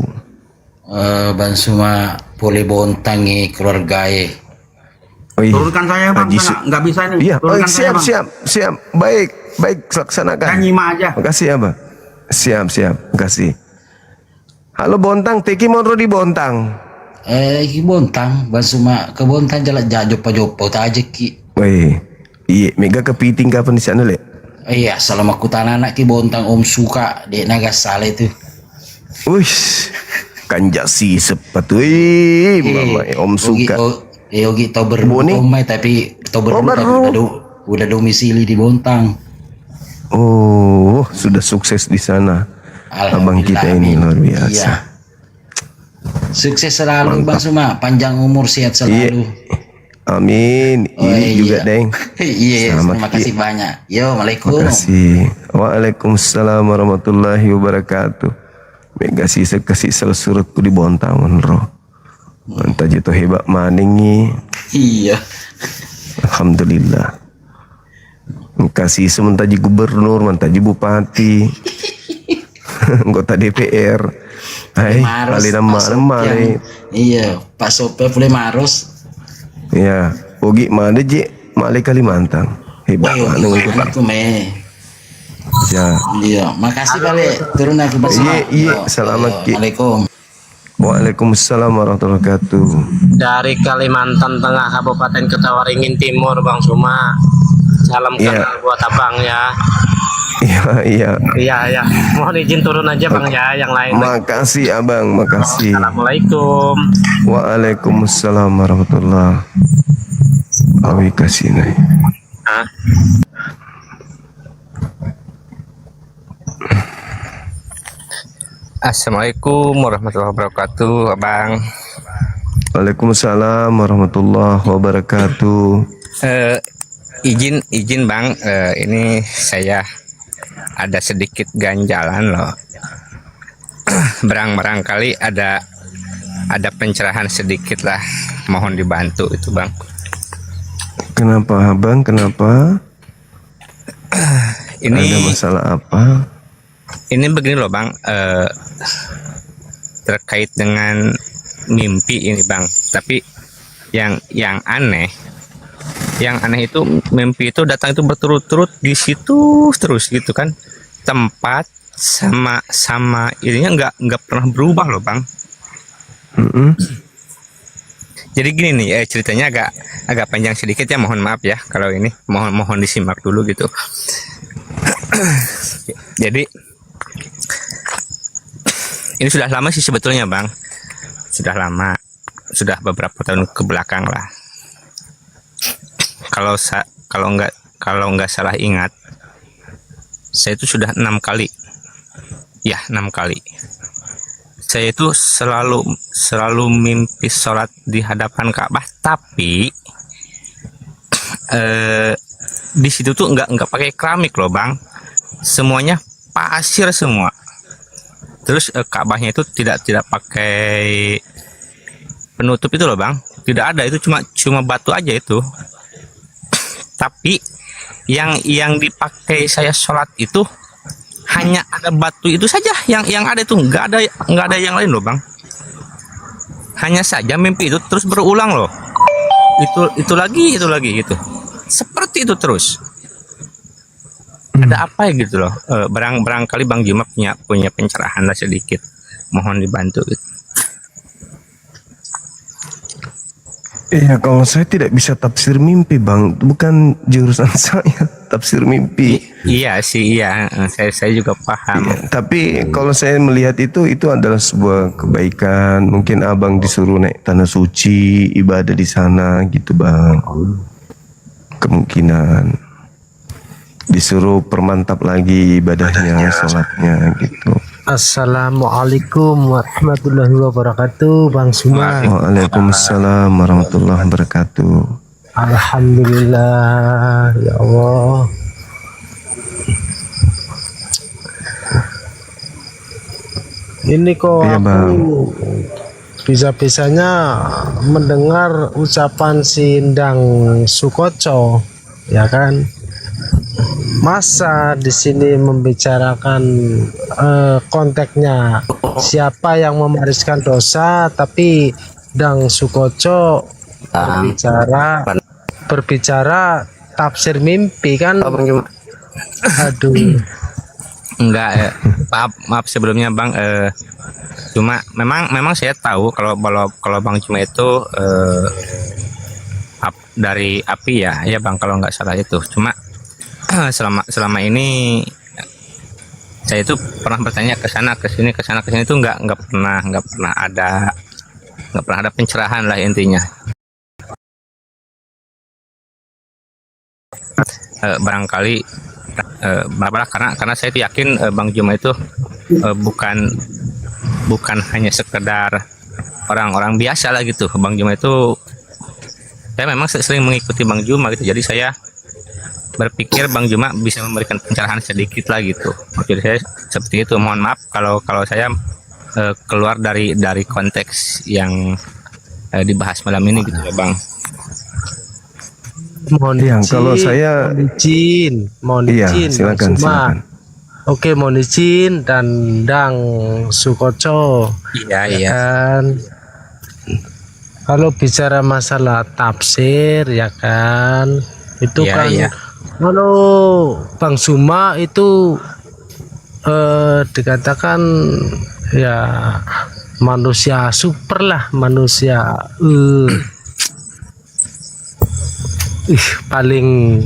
Bang Suma boleh bontangi keluarga Oh, iya. Turunkan saya Bang, Haji saya nggak bisa nih. Iya, Turunkan saya Bang. siap. Baik, laksanakan. Saya nyimak aja. Makasih ya, Bang. Siap, makasih. Halo Bontang, Teki Monro di Bontang. Ki bontang, Bang Suma ke bontang jalan jopo aja ki. Weh, iya, mega kepiting kapan di sana, Le? Iya, salam aku tanah ki bontang Om suka di Nagasale itu. Wih, kanjasi sepatu, mama, Om suka. Yogi tau berumai tapi tau udah domisili di Bontang. Oh, sudah sukses di sana. Abang kita ini luar biasa. Iya. Sukses selalu Bang Suma, panjang umur sehat selalu. Amin. Ini juga, Deng. Iya, Selamat, terima kasih banyak. Yo, Waalaikumsalam. Makasih. Waalaikumsalam warahmatullahi wabarakatuh. Mega sisa kasih suratku di Bontang Monro. Mantap jatuh hebat maningi. Iya. Alhamdulillah. Kasih sementara gubernur, mantap bupati, anggota DPR. Hai, kali nama. Iya, Pak Sope boleh Maros. Ya, Ogi mana je? Mali Kalimantan. Hebat mana Itu me. Ya. Iya, makasih balik. Turun aku Pak Suma. Iya, selamat Ki. Waalaikumsalam. Waalaikumsalam warahmatullahi wabarakatuh. Dari Kalimantan Tengah, Kabupaten Ketawaringin Timur, Bang Suma. Salam kenal buat abang ya. Iya. Iya. Mohon izin turun aja Bang ya, yang lain. Makasih abang, makasih. Assalamualaikum. Waalaikumsalam warahmatullahi wabarakatuh. Assalamualaikum warahmatullahi wabarakatuh, Abang. Waalaikumsalam warahmatullahi wabarakatuh. Izin Bang, ini saya ada sedikit ganjalan loh. Barangkali ada pencerahan sedikit lah, mohon dibantu itu Bang. Kenapa Bang? Kenapa? Ini ada masalah apa? Ini begini loh Bang, terkait dengan mimpi ini Bang. Tapi yang aneh itu mimpi itu datang itu berturut-turut di situ terus gitu kan. Tempat sama ininya nggak pernah berubah loh Bang. Jadi gini nih ceritanya agak panjang sedikit ya, mohon maaf ya kalau ini mohon disimak dulu gitu. Jadi ini sudah lama sih sebetulnya Bang, sudah lama, sudah beberapa tahun ke belakang lah. Kalau nggak salah ingat, saya itu sudah 6 kali. Ya, 6 kali. Saya itu selalu mimpi sholat di hadapan Ka'bah, tapi di situ tuh nggak pakai keramik loh bang, semuanya pasir semua. Terus Ka'bahnya itu tidak pakai penutup itu loh bang, tidak ada, itu cuma batu aja itu. Tapi yang dipakai saya sholat itu hanya ada batu itu saja, yang ada itu nggak ada yang lain loh bang. Hanya saja mimpi itu terus berulang loh, itu lagi gitu, seperti itu terus. Ada apa ya gitu loh. Barangkali Bang Juma punya pencerahan lah sedikit, mohon dibantu gitu. Iya, kalau saya tidak bisa tafsir mimpi bang, bukan jurusan saya tafsir mimpi. Iya sih, iya, saya juga paham. Iya, tapi kalau saya melihat itu adalah sebuah kebaikan. Mungkin abang disuruh naik tanah suci, ibadah di sana gitu bang. Kemungkinan disuruh permantap lagi ibadahnya, sholatnya gitu. Assalamualaikum warahmatullahi wabarakatuh, Bang Suma. Waalaikumsalam warahmatullahi wabarakatuh. Alhamdulillah, ya Allah. Ini kok Iya, aku Bang. bisa-bisanya mendengar ucapan si Endang Sukoco, ya kan? Masa di sini membicarakan konteksnya siapa yang memariskan dosa, tapi Dang Sukoco berbicara tafsir mimpi kan? Aduh. Enggak, maaf sebelumnya bang. Cuma memang saya tahu kalau Bang Juma itu dari api ya bang, kalau nggak salah itu. Cuma selama ini saya itu pernah bertanya ke sana ke sini itu nggak pernah ada pencerahan lah intinya. Barangkali karena saya itu yakin Bang Juma itu bukan hanya sekedar orang-orang biasa lah gitu. Bang Juma itu, saya memang sering mengikuti Bang Juma gitu, jadi saya berpikir Bang Juma bisa memberikan pencerahan sedikit lah gitu. Maksud saya seperti itu. Mohon maaf kalau saya keluar dari konteks yang dibahas malam ini gitu ya bang. Mohon Iya, izin, kalau saya mohon iya, izin, silakan, Bang Suma. silakan. Oke, mohon izin dan Dang Sukoco. Iya. Kan? Kalau bicara masalah tafsir ya kan, itu Iya, kan iya. kalau Bang Suma itu dikatakan ya manusia super lah, manusia paling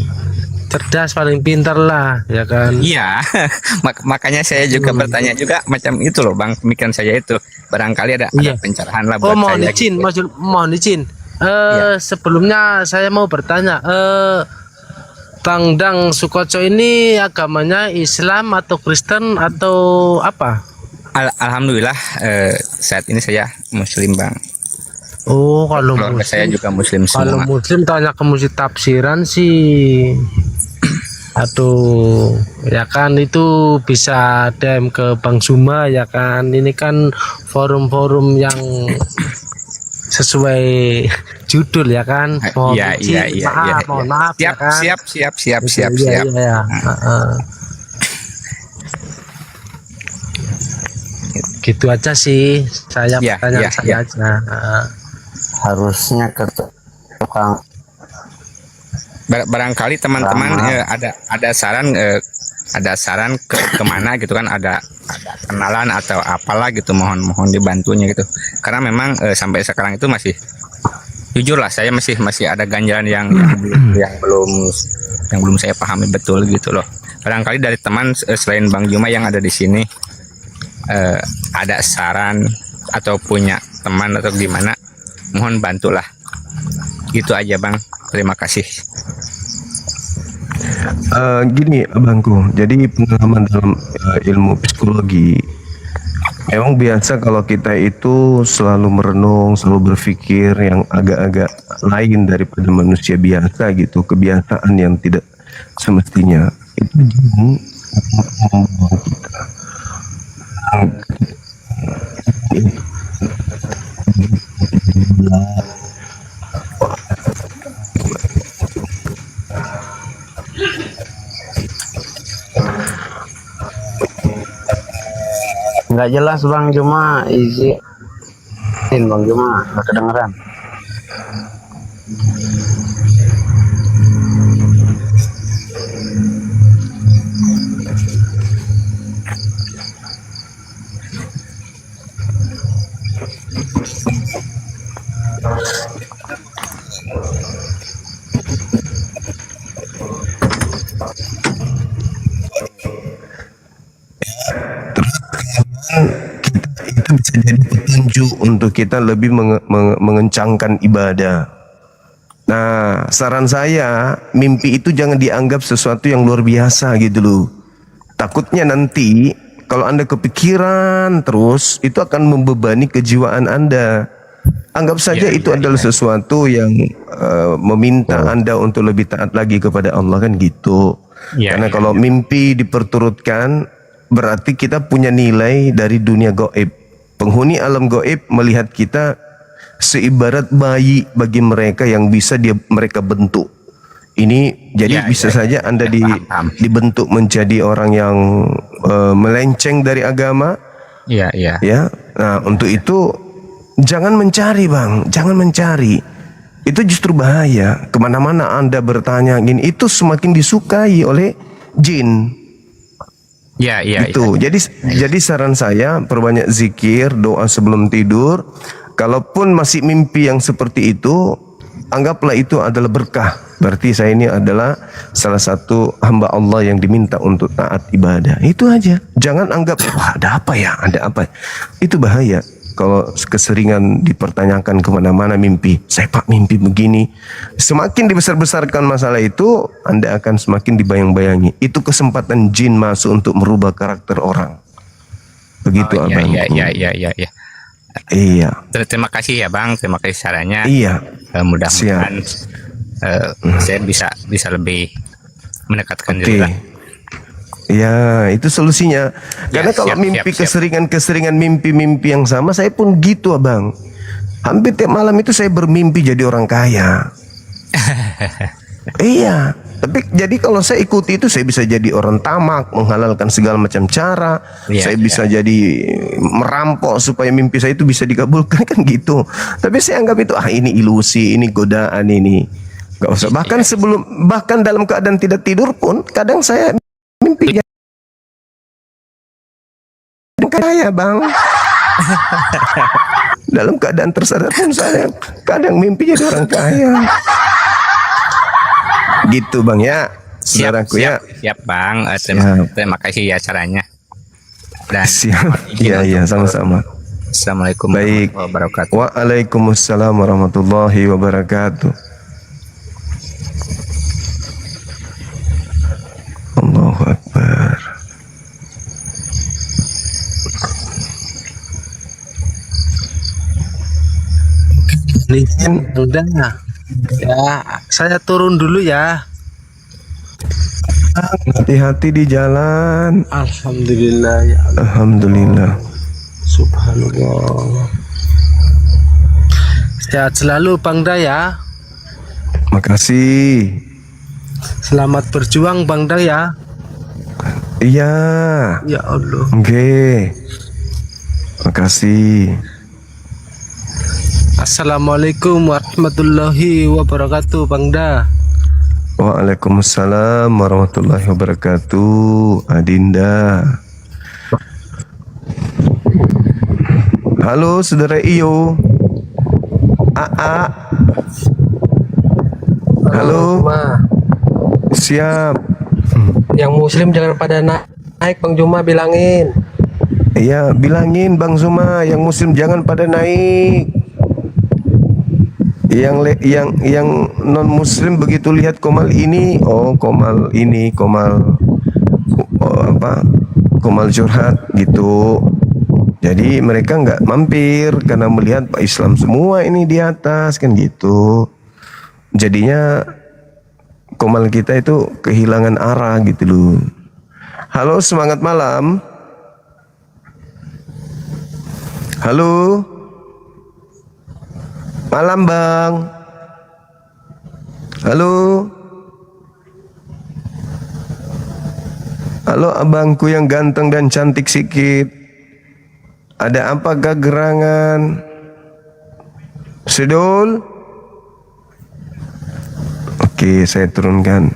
cerdas, paling pintar lah ya kan. Iya, makanya saya juga bertanya juga macam itu loh bang, pemikiran saya itu barangkali ada pencerahan lah buat mohon saya izin, gitu. mohon izin. Sebelumnya saya mau bertanya, Bang Dang Sukoco ini agamanya Islam atau Kristen atau apa? Alhamdulillah saat ini saya Muslim bang. Oh, kalau keluarga saya juga Muslim kalau semua. Muslim tanya ke musik tafsiran sih. Aduh, ya kan itu bisa DM ke Bang Suma ya kan. Ini kan forum-forum yang sesuai judul ya kan. Mohon izin, mohon maaf Siap, ya kan. siap. Iya. Gitu aja sih. Saya bertanya saya aja. Harusnya ke tukang. Barangkali teman-teman ada saran kemana gitu kan, ada kenalan atau apalah gitu, mohon dibantunya gitu. Karena memang sampai sekarang itu masih, jujur lah saya masih ada ganjalan yang belum saya pahami betul gitu loh. Barangkali dari teman selain Bang Juma yang ada di sini ada saran atau punya teman atau gimana, mohon bantulah. Gitu aja bang, terima kasih. Gini abangku, jadi pengalaman dalam ilmu psikologi, memang biasa kalau kita itu selalu merenung, selalu berpikir yang agak-agak lain daripada manusia biasa gitu, kebiasaan yang tidak semestinya itu membuang kita. Nggak jelas Bang Juma, izin Bang Juma, nggak kedengeran. Itu bisa jadi petunjuk untuk kita lebih mengencangkan ibadah. Nah, saran saya, mimpi itu jangan dianggap sesuatu yang luar biasa gitu loh. Takutnya nanti kalau Anda kepikiran terus, itu akan membebani kejiwaan Anda. Anggap saja itu adalah sesuatu yang meminta Anda untuk lebih taat lagi kepada Allah, kan gitu. Karena kalau mimpi diperturutkan, berarti kita punya nilai dari dunia gaib. Penghuni alam gaib melihat kita seibarat bayi bagi mereka yang bisa mereka bentuk. Ini jadi bisa saja Anda dibentuk menjadi orang yang melenceng dari agama. Ya. Nah, untuk itu jangan mencari, Bang. Jangan mencari. Itu justru bahaya. Kemana-mana Anda bertanya gini, itu semakin disukai oleh jin. Itu. Jadi saran saya, perbanyak zikir, doa sebelum tidur. Kalaupun masih mimpi yang seperti itu, anggaplah itu adalah berkah. Berarti saya ini adalah salah satu hamba Allah yang diminta untuk taat ibadah. Itu aja. Jangan anggap, wah ada apa ya, ada apa. Itu bahaya. Kalau keseringan dipertanyakan kemana-mana mimpi, saya Pak mimpi begini. Semakin dibesar-besarkan masalah itu, Anda akan semakin dibayang-bayangi. Itu kesempatan jin masuk untuk merubah karakter orang. Begitu Abang. Iya. Terima kasih ya Bang, terima kasih sarannya. Iya. Mudah-mudahan saya bisa lebih mendekatkan diri lah. Ya, itu solusinya. Karena kalau mimpi keseringan mimpi-mimpi yang sama, saya pun gitu, Abang. Hampir tiap malam itu saya bermimpi jadi orang kaya. Iya. Tapi jadi kalau saya ikuti itu, saya bisa jadi orang tamak, menghalalkan segala macam cara. Saya bisa jadi merampok supaya mimpi saya itu bisa dikabulkan, kan gitu. Tapi saya anggap itu ini ilusi, ini godaan ini. Gak usah. Bahkan dalam keadaan tidak tidur pun, kadang saya mimpi jadi kaya, Bang. Dalam keadaan tersadar pun saya kadang mimpi jadi orang kaya. Gitu Bang ya, saudaraku ya. Siap Bang, terima kasih ya caranya. Dan Iya, sama-sama. Assalamualaikum warahmatullahi wabarakatuh. Waalaikumsalam warahmatullahi wabarakatuh. Allahu Akbar. Udah. Ya, saya turun dulu ya. Hati-hati di jalan. Alhamdulillah ya Allah. Alhamdulillah. Subhanallah. Sehat selalu Bang Da ya. Makasih. Selamat berjuang Bang Da ya. Iya. Ya Allah. Oke. Makasih. Assalamualaikum warahmatullahi wabarakatuh Bang Da. Waalaikumsalam warahmatullahi wabarakatuh Adinda. Halo saudara Iyo. Aa. Halo. Siap. Yang muslim jangan pada naik Bang Juma, bilangin. Iya, bilangin Bang Zuma, yang muslim jangan pada naik. yang non muslim begitu lihat Komal ini, oh Komal ini, Komal Komal curhat gitu. Jadi mereka nggak mampir karena melihat Pak Islam semua ini di atas kan gitu. Jadinya Komal kita itu kehilangan arah gitu loh. Halo, semangat malam. Halo. Malam Bang. Halo. Halo abangku yang ganteng dan cantik sikit. Ada apakah gerangan? Sedul? Oke, saya turunkan.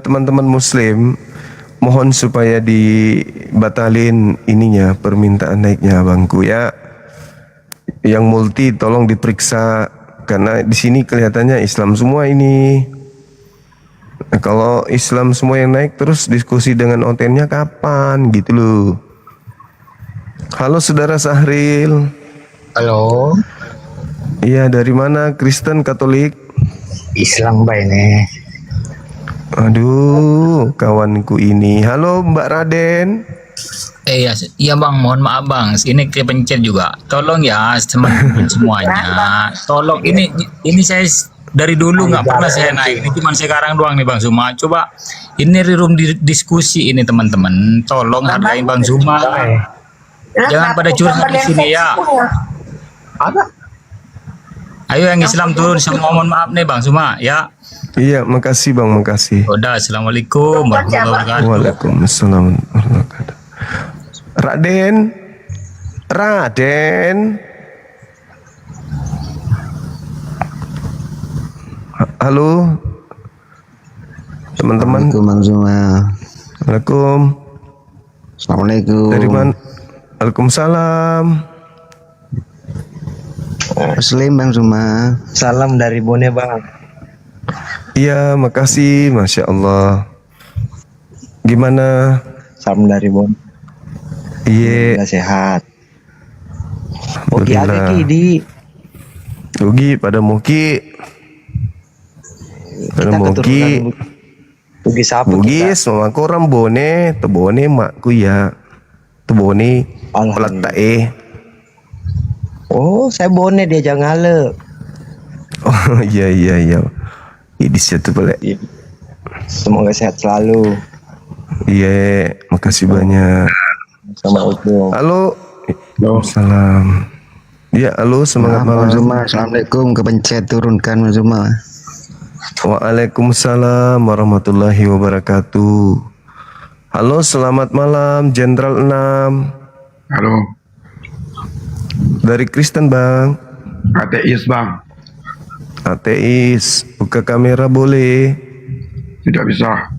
Teman-teman muslim, mohon supaya dibatalin ininya, permintaan naiknya abangku ya. Yang multi tolong diperiksa karena di sini kelihatannya Islam semua ini. Nah, kalau Islam semua yang naik terus diskusi dengan OTN-nya kapan gitu loh. Halo saudara Sahril. Halo. Iya, dari mana? Kristen, Katolik? Islam bay nih. Aduh, kawanku ini. Halo Mbak Raden. Iya bang, mohon maaf bang, ini kepencet juga. Tolong ya teman-teman semuanya. Tolong ini saya dari dulu nggak pernah saya naik. Ini cuma sekarang doang nih Bang Zuma. Coba ini room diskusi ini teman-teman. Tolong hargain Bang Zuma. Jangan pada curhat di sini ya. Ayo yang Islam turun, saya mohon maaf nih Bang Zuma ya. Iya, makasih Bang, makasih. Udah, assalamualaikum warahmatullahi wabarakatuh. Waalaikumsalam warahmatullahi wabarakatuh. Raden. Halo, teman-teman. Assalamualaikum Bang Zuma. Waalaikum. Assalamualaikum. Dari mana? Waalaikumsalam. Muslim Bang Zuma. Salam dari Bone Bang. Iya, makasih, masya Allah. Gimana? Salam dari Bone. Iya. Sehat. Oke, ada di Ugi pada Muki. Pada Muki. Ugi siapa? Bugis, mamaku orang Bone, tebone makku ya. Tebone pelak tae. Oh, saya Bone dia jangan ngale. Oh iya. Di situ boleh. Semoga sehat selalu. Iya, makasih banyak. Assalamualaikum. Halo. Salam. Ya, halo, semangat malam. Bang Zuma. Assalamualaikum, kepencet turunkan Bang Zuma. Waalaikumsalam warahmatullahi wabarakatuh. Halo, selamat malam Jenderal 6. Halo, Dari Kristen Bang. ateis Bang. Ateis, buka kamera boleh? Tidak bisa.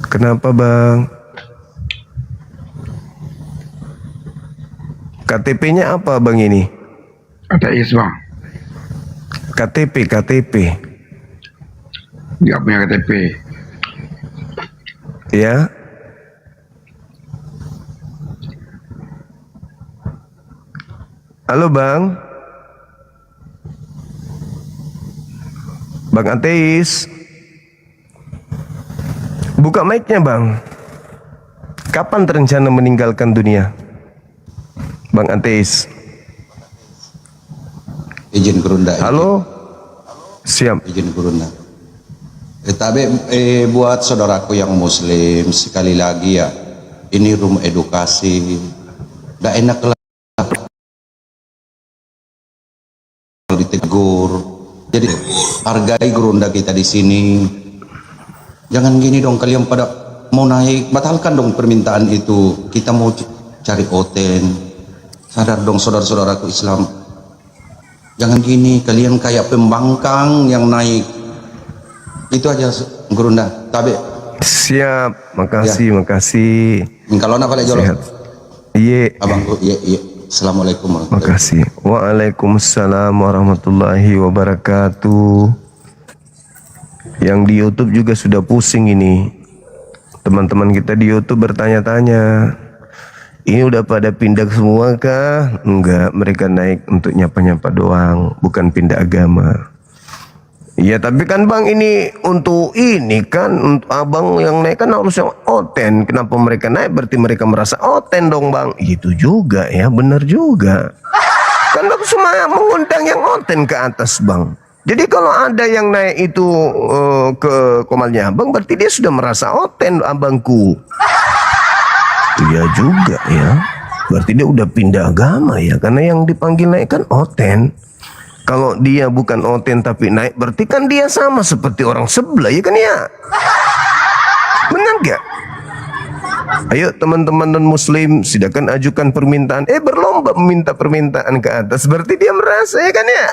Kenapa Bang? KTP-nya apa Bang ini? Ateis Bang. KTP. Nggak punya KTP. Ya. Halo Bang. Bang ateis. Buka mic-nya Bang. Kapan terencana meninggalkan dunia? Bang ateis. Izin gerunda. Halo. Siap. Izin gerunda. Tapi buat saudaraku yang muslim, sekali lagi ya, ini room edukasi. Nggak enak lah ditegur. Jadi hargai gerunda kita di sini. Jangan gini dong, kalian pada mau naik, batalkan dong permintaan itu. Kita mau cari hotel. Sadar dong saudara-saudaraku Islam. Jangan gini, kalian kayak pembangkang yang naik. Itu aja gerunda. Tapi siap, makasih, makasih. Kalau nak balik jolok. Iya. Abangku, iya. Assalamualaikum warahmatullahi Makasih. Waalaikumsalam warahmatullahi wabarakatuh. Yang di YouTube juga sudah pusing ini. Teman-teman kita di YouTube bertanya-tanya. ini udah pada pindah semua kah? Enggak, mereka naik untuk nyapa-nyapa doang, bukan pindah agama. Ya tapi kan bang, ini untuk ini kan, untuk abang yang naik kan harus yang oten. Kenapa mereka naik? Berarti mereka merasa oten dong bang. Itu juga ya, benar juga. Kan bang cuma mengundang yang oten ke atas bang. Jadi kalau ada yang naik itu ke komalnya abang, berarti dia sudah merasa oten abangku. Iya juga ya. Berarti dia udah pindah agama ya, karena yang dipanggil naik kan oten. Kalau dia bukan oten tapi naik, berarti kan dia sama seperti orang sebelah ya kan ya? Benar gak? Ayo teman-teman non muslim, silakan ajukan permintaan. Berlomba meminta permintaan ke atas, berarti dia merasa ya kan ya?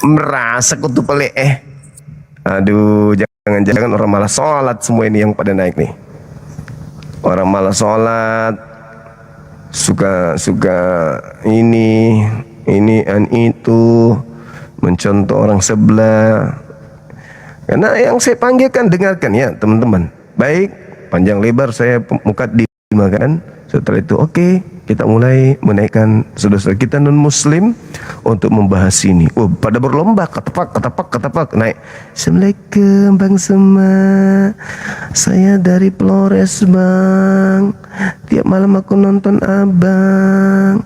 Merasa kutu pelik Aduh, jangan-jangan orang malah sholat semua ini yang pada naik nih. Orang malah sholat, suka ini dan itu, mencontoh orang sebelah. Karena yang saya panggilkan, dengarkan ya teman-teman. Baik, panjang lebar saya mukadimah kan. Setelah itu oke, kita mulai menaikkan saudara-saudara kita non muslim untuk membahas ini. Pada berlomba katapak naik. Assalamualaikum bang semua, saya dari Flores bang, tiap malam aku nonton abang.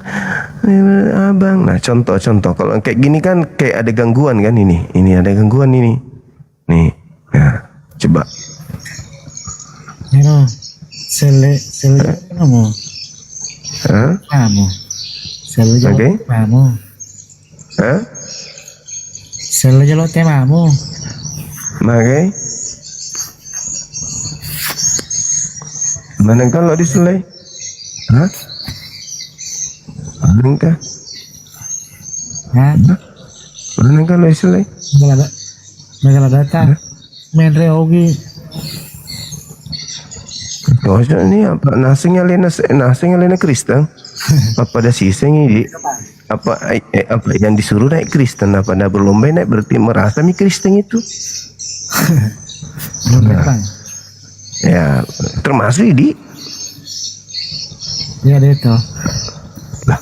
Nah contoh kalau kayak gini kan kayak ada gangguan kan, ini ada gangguan ini nih. Nah coba sele kamu. Kamu. Sele jalo kamu. Sele jalo temamu. Oke. Mana kalau diselai? Mana? Mana kalau diselai? Megala data. Menre ogi. Dosa ini apa? Nasingnya lena Kristen. Apa ada siseng ini? Apa yang disuruh naik Kristen? Apa ada berlomba naik? Berarti merasa mi Kristen itu? Nah, ya termasuk ini. Ya ada itu. Lah,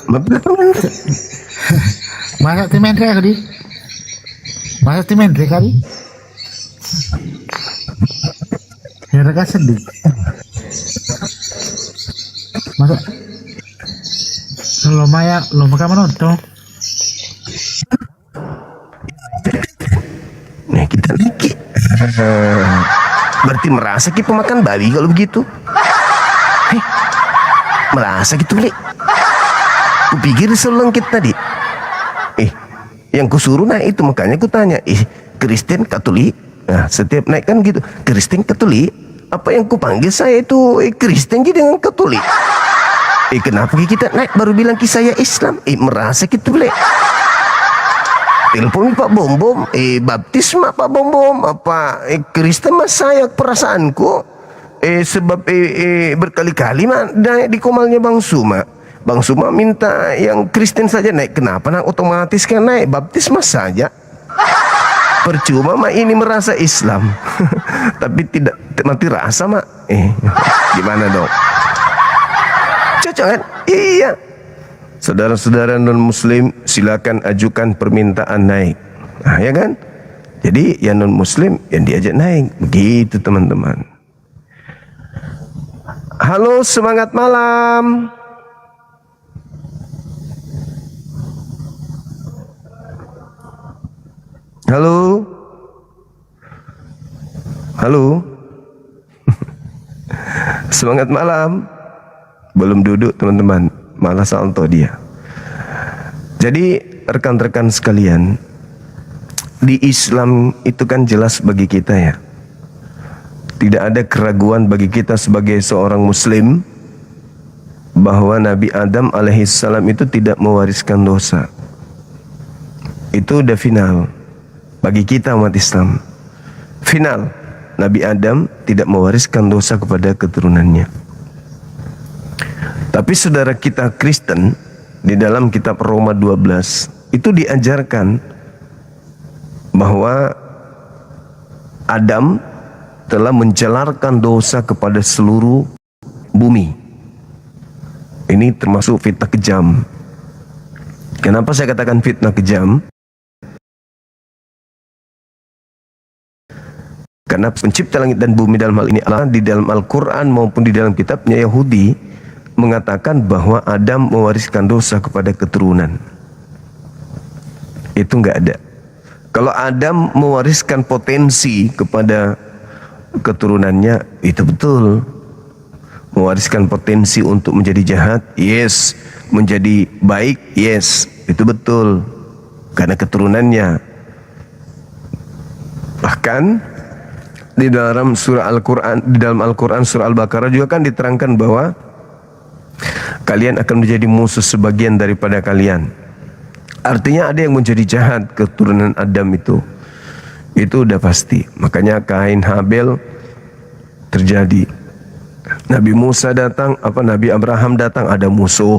masa timendre kali? Masa timendre kali? Mereka sedih. Masa lomba kamu nonton? Nah kita lagi. Berarti merasa kita pemakan babi kalau begitu. Merasa gitu beli. Kupikir selengkit tadi. Yang kusuruh naik itu, makanya kutanya. Kristen Katolik. Nah setiap naik kan gitu. Kristen Katolik. Apa yang kupanggil saya itu Kristen dengan Katolik. Kenapa kita naik baru bilang saya Islam? Merasa gitu boleh. Telepon Pak Bom Bom, baptis Pak Bom Bom, apa Kristen mas saya perasaanku. Sebab berkali-kali naik di komalnya Bang Suma. Bang Suma minta yang Kristen saja naik. Kenapa nak otomatis kan naik baptis mas saja? Percuma mak ini merasa Islam. Tapi tidak mati rasa mak. Gimana dong? Cocok kan? Iya. Saudara-saudara non muslim, silakan ajukan permintaan naik. Nah, ya kan? Jadi yang non muslim yang diajak naik. Begitu teman-teman. Halo, semangat malam. Halo. Halo. Semangat malam. Belum duduk teman-teman, malah salto dia. Jadi rekan-rekan sekalian, di Islam itu kan jelas bagi kita ya. Tidak ada keraguan bagi kita sebagai seorang muslim bahwa Nabi Adam alaihissalam itu tidak mewariskan dosa. Itu udah final bagi kita umat Islam. Final, Nabi Adam tidak mewariskan dosa kepada keturunannya. Tapi saudara kita Kristen, di dalam kitab Roma 12 itu diajarkan bahwa Adam telah mencelarkan dosa kepada seluruh bumi. Ini termasuk fitnah kejam. Kenapa saya katakan fitnah kejam? Karena pencipta langit dan bumi dalam hal ini Allah di dalam Al-Quran maupun di dalam kitabnya Yahudi mengatakan bahwa Adam mewariskan dosa kepada keturunan. Itu enggak ada. Kalau Adam mewariskan potensi kepada keturunannya, itu betul. Mewariskan potensi untuk menjadi jahat, yes. Menjadi baik, yes. Itu betul. Karena keturunannya. Bahkan di dalam surah Al-Quran, di dalam Al-Quran surah Al-Baqarah juga kan diterangkan bahwa kalian akan menjadi musuh sebagian daripada kalian. Artinya ada yang menjadi jahat keturunan Adam itu udah pasti. Makanya Kain Habel terjadi. Nabi Musa datang, Nabi Abraham datang, ada musuh.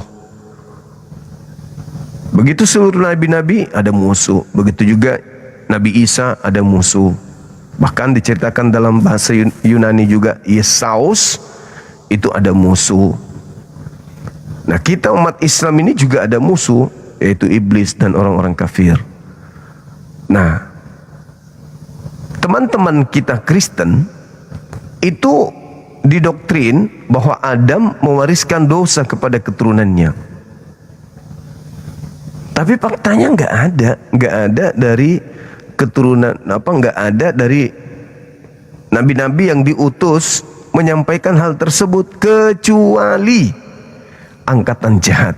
Begitu seluruh nabi-nabi ada musuh. Begitu juga Nabi Isa ada musuh. Bahkan diceritakan dalam bahasa Yunani juga, Yesaus itu ada musuh. Nah, kita umat Islam ini juga ada musuh, yaitu iblis dan orang-orang kafir. Nah, teman-teman kita Kristen itu didoktrin bahwa Adam mewariskan dosa kepada keturunannya. Tapi faktanya nggak ada dari keturunan nggak ada dari nabi-nabi yang diutus menyampaikan hal tersebut kecuali angkatan jahat.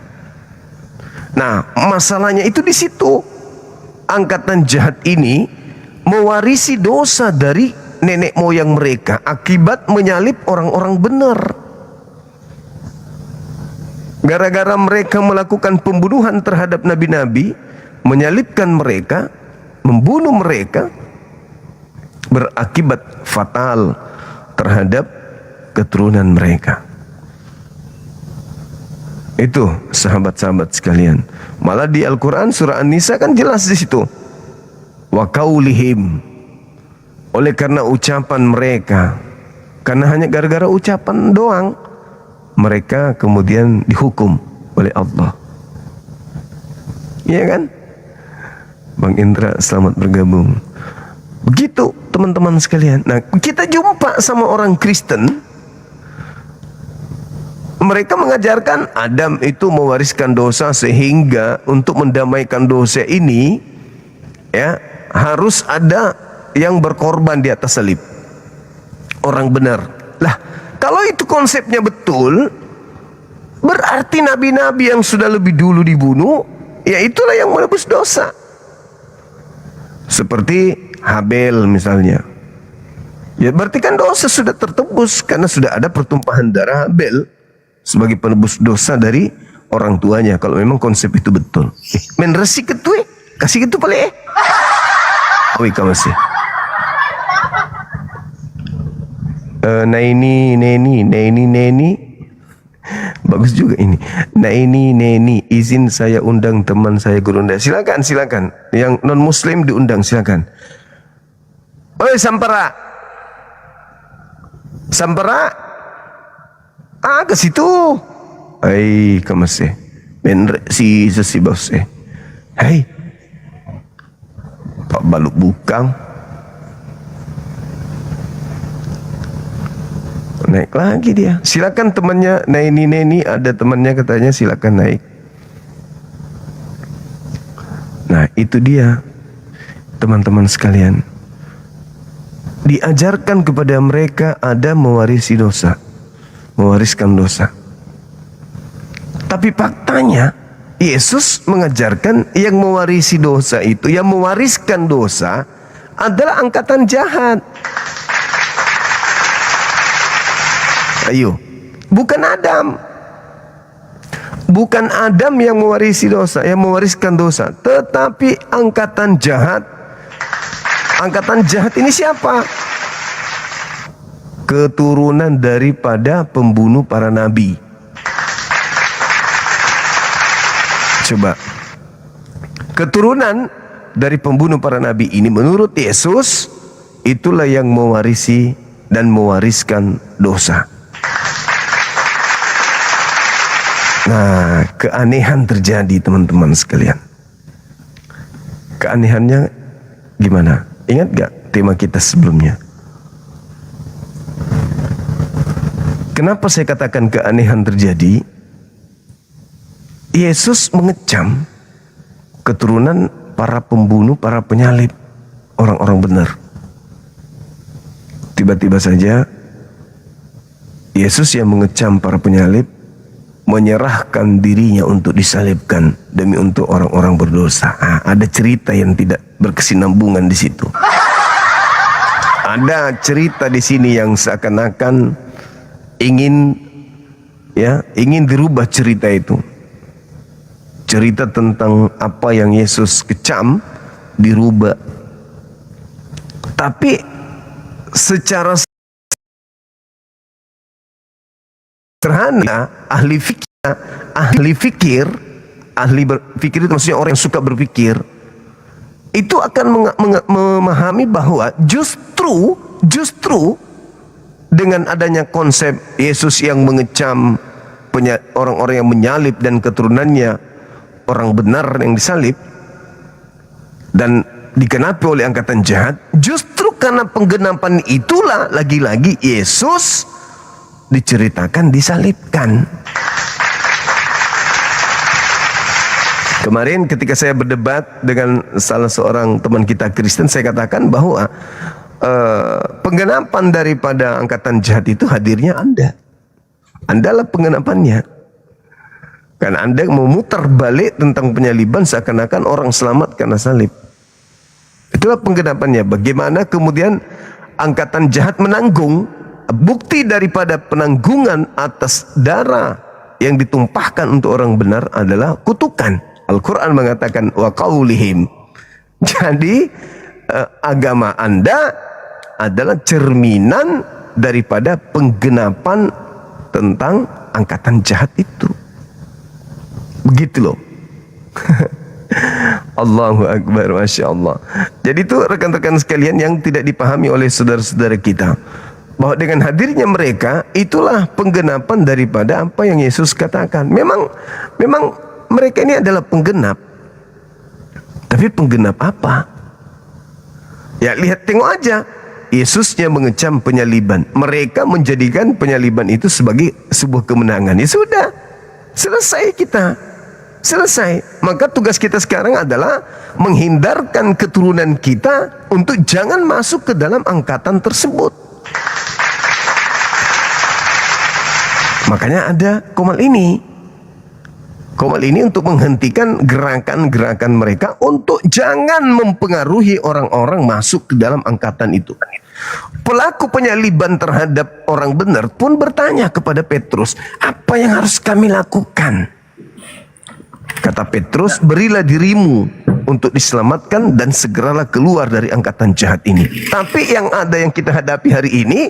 Nah, masalahnya itu di situ. Angkatan jahat ini mewarisi dosa dari nenek moyang mereka akibat menyalib orang-orang benar. Gara-gara mereka melakukan pembunuhan terhadap nabi-nabi, menyalibkan mereka, membunuh mereka, berakibat fatal terhadap keturunan mereka. Itu sahabat-sahabat sekalian. Malah di Al-Quran surah An-Nisa kan jelas di situ. Wa qaulihim, oleh karena ucapan mereka, karena hanya gara-gara ucapan doang, mereka kemudian dihukum oleh Allah. Iya kan? Bang Indra, selamat bergabung. Begitu teman-teman sekalian. Nah, kita jumpa sama orang Kristen, mereka mengajarkan Adam itu mewariskan dosa, sehingga untuk mendamaikan dosa ini ya harus ada yang berkorban di atas salib. Orang benar. Lah, kalau itu konsepnya betul, berarti nabi-nabi yang sudah lebih dulu dibunuh, ya itulah yang menebus dosa. Seperti Habel misalnya. Ya berarti kan dosa sudah tertebus karena sudah ada pertumpahan darah Habel sebagai penebus dosa dari orang tuanya, kalau memang konsep itu betul. Men resi ketue, kasih gitu pale. Oi kamu sih. Neni. Bagus juga ini. Neni, izin saya undang teman saya Gurunda. Silakan. Yang non muslim diundang, silakan. Oi Sampara. Ke situ. Hai, kamu sih. Si bos eh. Hai. Pak Baluk Bukang. Naik lagi dia. Silakan temannya Neni, ada temannya katanya, silakan naik. Nah, itu dia. Teman-teman sekalian. Diajarkan kepada mereka ada mewarisi dosa. Mewariskan dosa. Tapi faktanya Yesus mengajarkan yang mewarisi dosa itu, yang mewariskan dosa adalah angkatan jahat. Ayo, bukan Adam. Bukan Adam yang mewarisi dosa, yang mewariskan dosa, tetapi angkatan jahat. Angkatan jahat ini siapa? Keturunan daripada pembunuh para nabi. Coba. Keturunan dari pembunuh para nabi ini menurut Yesus itulah yang mewarisi dan mewariskan dosa. Nah, keanehan terjadi teman-teman sekalian. Keanehannya gimana? Ingat gak tema kita sebelumnya? Kenapa saya katakan keanehan terjadi? Yesus mengecam keturunan para pembunuh, para penyalib, orang-orang benar. Tiba-tiba saja Yesus yang mengecam para penyalib menyerahkan dirinya untuk disalibkan demi untuk orang-orang berdosa. Ada cerita yang tidak berkesinambungan di situ. Ada cerita di sini yang seakan-akan ingin dirubah cerita itu. Cerita tentang apa yang Yesus kecam dirubah. Tapi secara sederhana, ahli berpikir itu maksudnya orang yang suka berpikir, itu akan memahami bahwa justru dengan adanya konsep Yesus yang mengecam orang-orang yang menyalib dan keturunannya orang benar yang disalib dan dikenapi oleh angkatan jahat, justru karena penggenapan itulah lagi-lagi Yesus diceritakan disalibkan. Kemarin ketika saya berdebat dengan salah seorang teman kita Kristen, saya katakan bahwa penggenapan daripada angkatan jahat itu hadirnya Anda. Andalah penggenapannya. Karena Anda memutar balik tentang penyaliban seakan-akan orang selamat karena salib. Itulah penggenapannya. Bagaimana kemudian angkatan jahat menanggung. Bukti daripada penanggungan atas darah yang ditumpahkan untuk orang benar adalah kutukan. Al-Quran mengatakan wa qaulihim. Jadi agama Anda adalah cerminan daripada penggenapan tentang angkatan jahat itu. Begitu loh. Allahu Akbar, Masya Allah. Jadi itu rekan-rekan sekalian yang tidak dipahami oleh saudara-saudara kita, bahwa dengan hadirnya mereka itulah penggenapan daripada apa yang Yesus katakan. Memang mereka ini adalah penggenap. Tapi penggenap apa? Ya lihat, tengok aja. Yesusnya mengecam penyaliban. Mereka menjadikan penyaliban itu sebagai sebuah kemenangan. Ya sudah, selesai kita. Selesai. Maka tugas kita sekarang adalah menghindarkan keturunan kita untuk jangan masuk ke dalam angkatan tersebut. Makanya ada Komal ini. Komal ini untuk menghentikan gerakan-gerakan mereka untuk jangan mempengaruhi orang-orang masuk ke dalam angkatan itu. Pelaku penyaliban terhadap orang benar pun bertanya kepada Petrus, apa yang harus kami lakukan? Kata Petrus, berilah dirimu untuk diselamatkan dan segeralah keluar dari angkatan jahat ini. Tapi yang kita hadapi hari ini,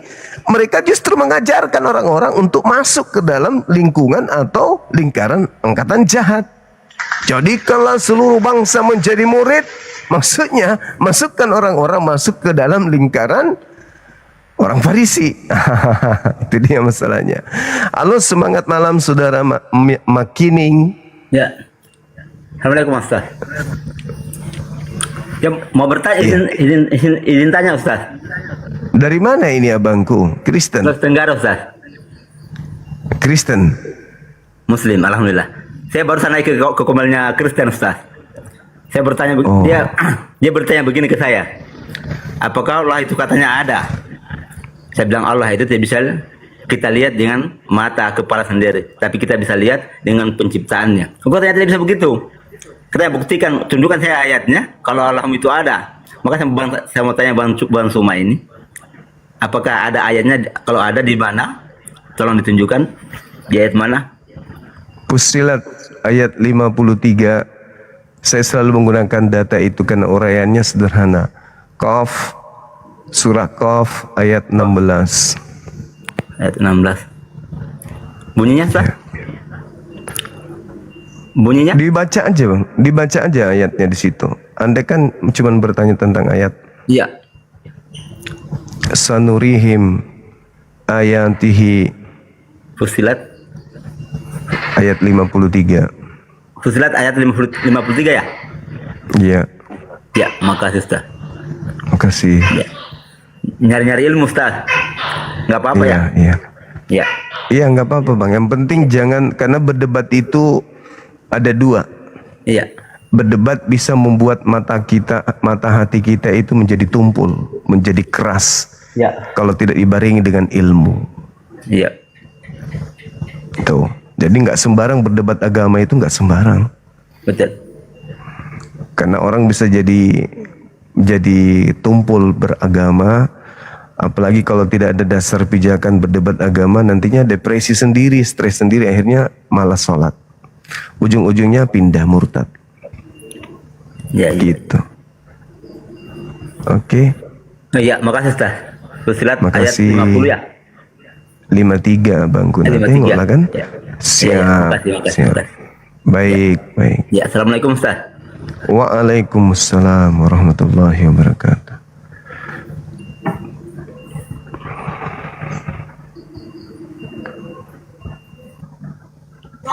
mereka justru mengajarkan orang-orang untuk masuk ke dalam lingkungan atau lingkaran angkatan jahat. Jadikanlah seluruh bangsa menjadi murid. Maksudnya, masukkan orang-orang masuk ke dalam lingkaran orang Farisi. Itu dia masalahnya. Halo, semangat malam saudara Makining. Ya. Assalamualaikum Ustaz. Ya, mau bertanya, izin tanya Ustaz. Dari mana ini abangku? Kristen? Sulawesi Tenggara Ustaz. Kristen? Muslim, alhamdulillah. Saya barusan naik ke komelnya Kristen Ustaz. Saya bertanya, dia bertanya begini ke saya. Apakah Allah itu katanya ada? Saya bilang Allah itu tidak bisa kita lihat dengan mata kepala sendiri, tapi kita bisa lihat dengan penciptaannya. Katanya tidak bisa begitu. Kita buktikan, tunjukkan saya ayatnya. Kalau Allah itu ada, maka saya mau tanya Bang Suma ini, apakah ada ayatnya? Kalau ada, di mana? Tolong ditunjukkan di ayat mana? Fussilat ayat 53. Saya selalu menggunakan data itu karena uraiannya sederhana. Qaf, surah Qaf ayat 16. Ayat 16. Bunyinya Ustaz? Bunyinya? Dibaca aja Bang, dibaca aja ayatnya di situ. Anda kan cuma bertanya tentang ayat. Iya. Sanurihim ayatihi. Fussilat Ayat 53. Fusilat ayat 53 ya? Iya. Ya, makasih Ustaz. Makasih. Ya. Nyari-nyari ilmu Ustaz. Nggak apa-apa ya? Iya. Ya. Iya, nggak apa-apa Bang. Yang penting jangan, karena berdebat itu ada dua. Iya. Berdebat bisa membuat mata hati kita itu menjadi tumpul, menjadi keras. Ya. Kalau tidak dibarengi dengan ilmu. Iya. Tuh. Jadi nggak sembarang berdebat agama, itu nggak sembarang. Betul. Karena orang bisa jadi tumpul beragama, apalagi kalau tidak ada dasar pijakan berdebat agama, nantinya depresi sendiri, stres sendiri, akhirnya malas sholat. Ujung-ujungnya pindah murtad. Ya, gitu. Oke. Iya, makasih Ustaz. Fusilat ayat Makasih. 50 ya? 53 Bang Kuna. 53. Tengok lah kan? Ya. Siap. Makasih. Siap. Baik, baik. Ya, assalamualaikum Ustaz. Waalaikumsalam warahmatullahi wabarakatuh.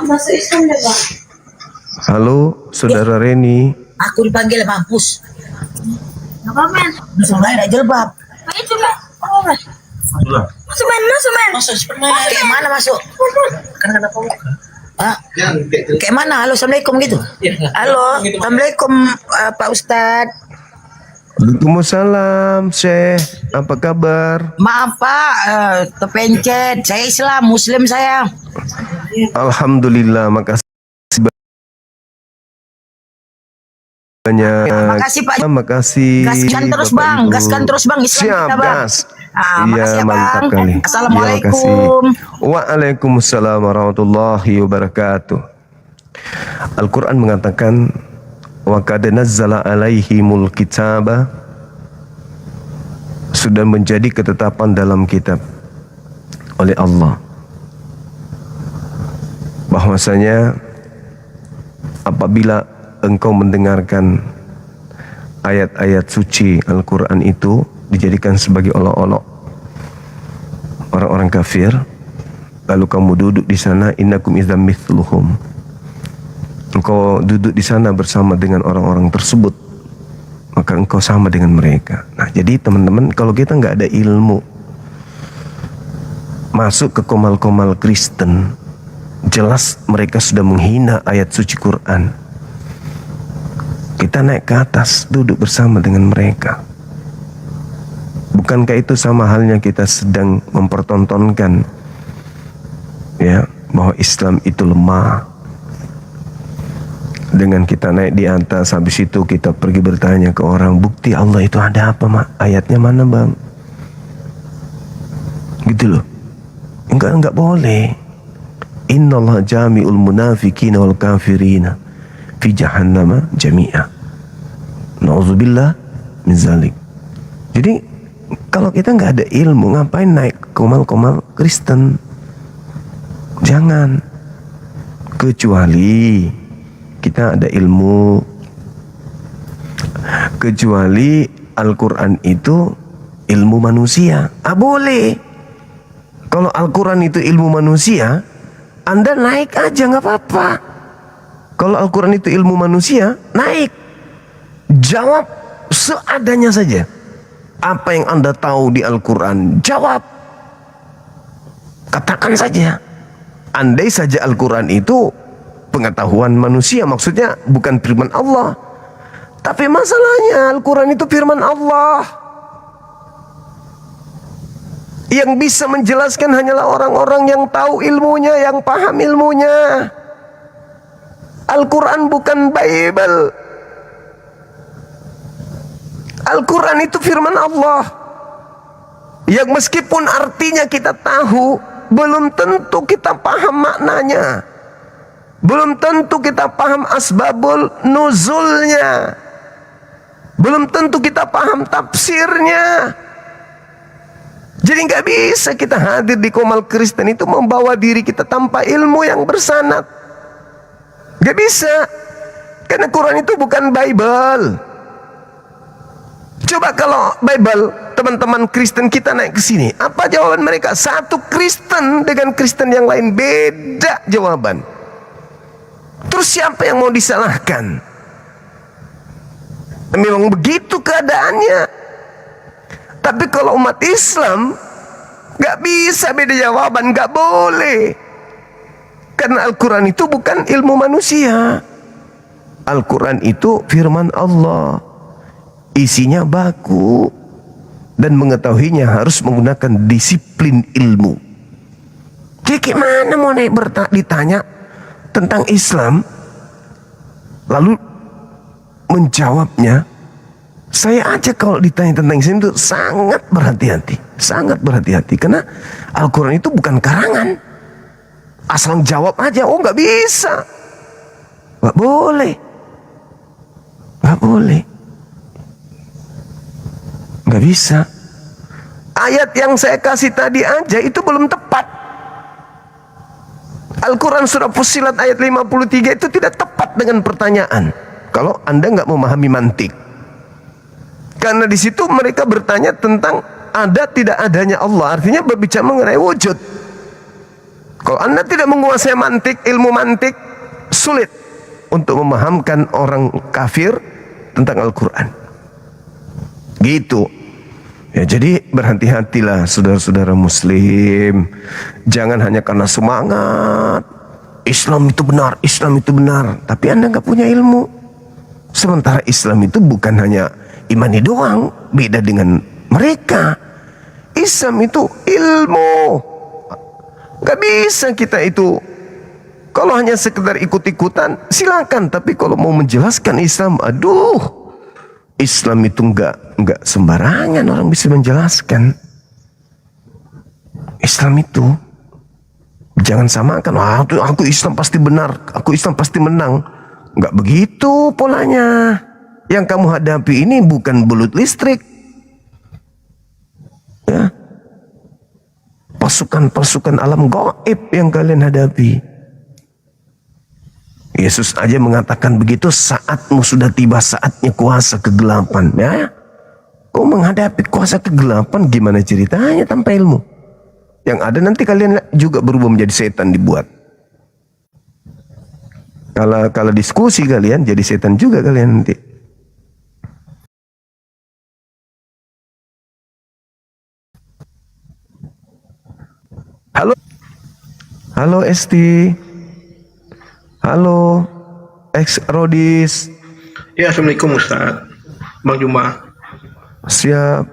Masuk Islam deh Bang. Halo, Saudara Reni. Aku dipanggil mampus. Apa men? Masuk lain aja jilbab. Ayo coba. Oh men. Masuk men. Masuk men. Kayak mana masuk? Kan ada pembuka. Ah, kayak mana? Halo, assalamualaikum gitu. Halo, assalamualaikum Pak Ustad. Waalaikumsalam, Syekh. Apa kabar? Maaf Pak, kepencet. Saya Islam, Muslim saya. Alhamdulillah, makasih banyak. Makasih Pak. Makasih. Gaskan terus Bapak Bang, Ibu. gaskan terus Bang Islam Siap, kita Bang. gas. Makasih ya mantap Bang. kali. Assalamualaikum. Ya, Waalaikumsalam warahmatullahi wabarakatuh. Al-Quran mengatakan, wa qad nazzala alaihimul kitaba, sudah menjadi ketetapan dalam kitab oleh Allah bahwasanya apabila engkau mendengarkan ayat-ayat suci Al-Quran itu dijadikan sebagai olok-olok orang-orang kafir, lalu kamu duduk di sana, innakum idzam mithluhum, engkau duduk di sana bersama dengan orang-orang tersebut, maka engkau sama dengan mereka. Nah, jadi teman-teman, kalau kita nggak ada ilmu, masuk ke komal-komal Kristen, jelas mereka sudah menghina ayat suci Quran. Kita naik ke atas, duduk bersama dengan mereka. Bukankah itu sama halnya kita sedang mempertontonkan ya bahwa Islam itu lemah? Dengan kita naik di atas, habis itu kita pergi bertanya ke orang, bukti Allah itu ada apa Mak? Ayatnya mana Bang? Gitu loh. Enggak boleh. Innallaha jami'ul munafiqina wal kafirina fi jahannama jami'a. Nauzubillah min zalik. Jadi kalau kita nggak ada ilmu, ngapain naik komal-komal Kristen? Jangan. Kecuali kita ada ilmu. Kecuali Al-Quran itu ilmu manusia. Boleh. Kalau Al-Quran itu ilmu manusia, Anda naik aja nggak apa-apa. Kalau Al-Quran itu ilmu manusia, naik. Jawab seadanya saja. Apa yang Anda tahu di Al-Quran, jawab. Katakan saja. Andai saja Al-Quran itu pengetahuan manusia, maksudnya bukan firman Allah. Tapi masalahnya Al-Quran itu firman Allah. Yang bisa menjelaskan hanyalah orang-orang yang tahu ilmunya, yang paham ilmunya. Al-Quran bukan Bible. Al-Quran itu firman Allah. Yang meskipun artinya kita tahu, belum tentu kita paham maknanya. Belum tentu kita paham asbabul nuzulnya. Belum tentu kita paham tafsirnya. Jadi nggak bisa kita hadir di komal Kristen itu membawa diri kita tanpa ilmu yang bersanad. Nggak bisa. Karena Quran itu bukan Bible. Coba kalau Bible, teman-teman Kristen kita naik ke sini, apa jawaban mereka? Satu Kristen dengan Kristen yang lain beda jawaban. Terus siapa yang mau disalahkan? Memang begitu keadaannya. Tapi kalau umat Islam gak bisa beda jawaban, gak boleh. Karena Al-Quran itu bukan ilmu manusia. Al-Quran itu firman Allah. Isinya baku. Dan mengetahuinya harus menggunakan disiplin ilmu. Jadi gimana mau naik ditanya tentang Islam, lalu menjawabnya? Saya aja kalau ditanya tentang Islam itu sangat berhati-hati. Sangat berhati-hati. Karena Al-Quran itu bukan karangan. Asal jawab aja, oh nggak bisa. Nggak boleh. Nggak boleh. Nggak bisa. Ayat yang saya kasih tadi aja itu belum tepat. Al-Quran surah Fussilat ayat 53 itu tidak tepat dengan pertanyaan. Kalau Anda nggak memahami mantik. Karena di situ mereka bertanya tentang ada tidak adanya Allah. Artinya berbicara mengenai wujud. Kalau Anda tidak menguasai mantik, ilmu mantik, sulit untuk memahamkan orang kafir tentang Al-Quran. Gitu. Ya, jadi berhati-hatilah saudara-saudara muslim. Jangan hanya karena semangat Islam itu benar, Islam itu benar, tapi Anda nggak punya ilmu. Sementara Islam itu bukan hanya imani doang, beda dengan mereka. Islam itu ilmu. Gak bisa kita itu kalau hanya sekedar ikut-ikutan silakan, tapi kalau mau menjelaskan Islam, aduh, Islam itu enggak sembarangan orang bisa menjelaskan. Islam itu jangan samakan, aku Islam pasti benar, aku Islam pasti menang. Enggak begitu polanya. Yang kamu hadapi ini bukan belut listrik. Ya. Pasukan-pasukan alam gaib yang kalian hadapi. Yesus aja mengatakan begitu, saatmu sudah tiba, saatnya kuasa kegelapan. Ya, kau menghadapi kuasa kegelapan gimana ceritanya tanpa ilmu? Yang ada nanti kalian juga berubah menjadi setan dibuat. Kalau diskusi kalian jadi setan juga kalian nanti. Halo Esti. Halo, ex Rodis. Ya, Assalamualaikum Ustaz. Bang Juma. Siap.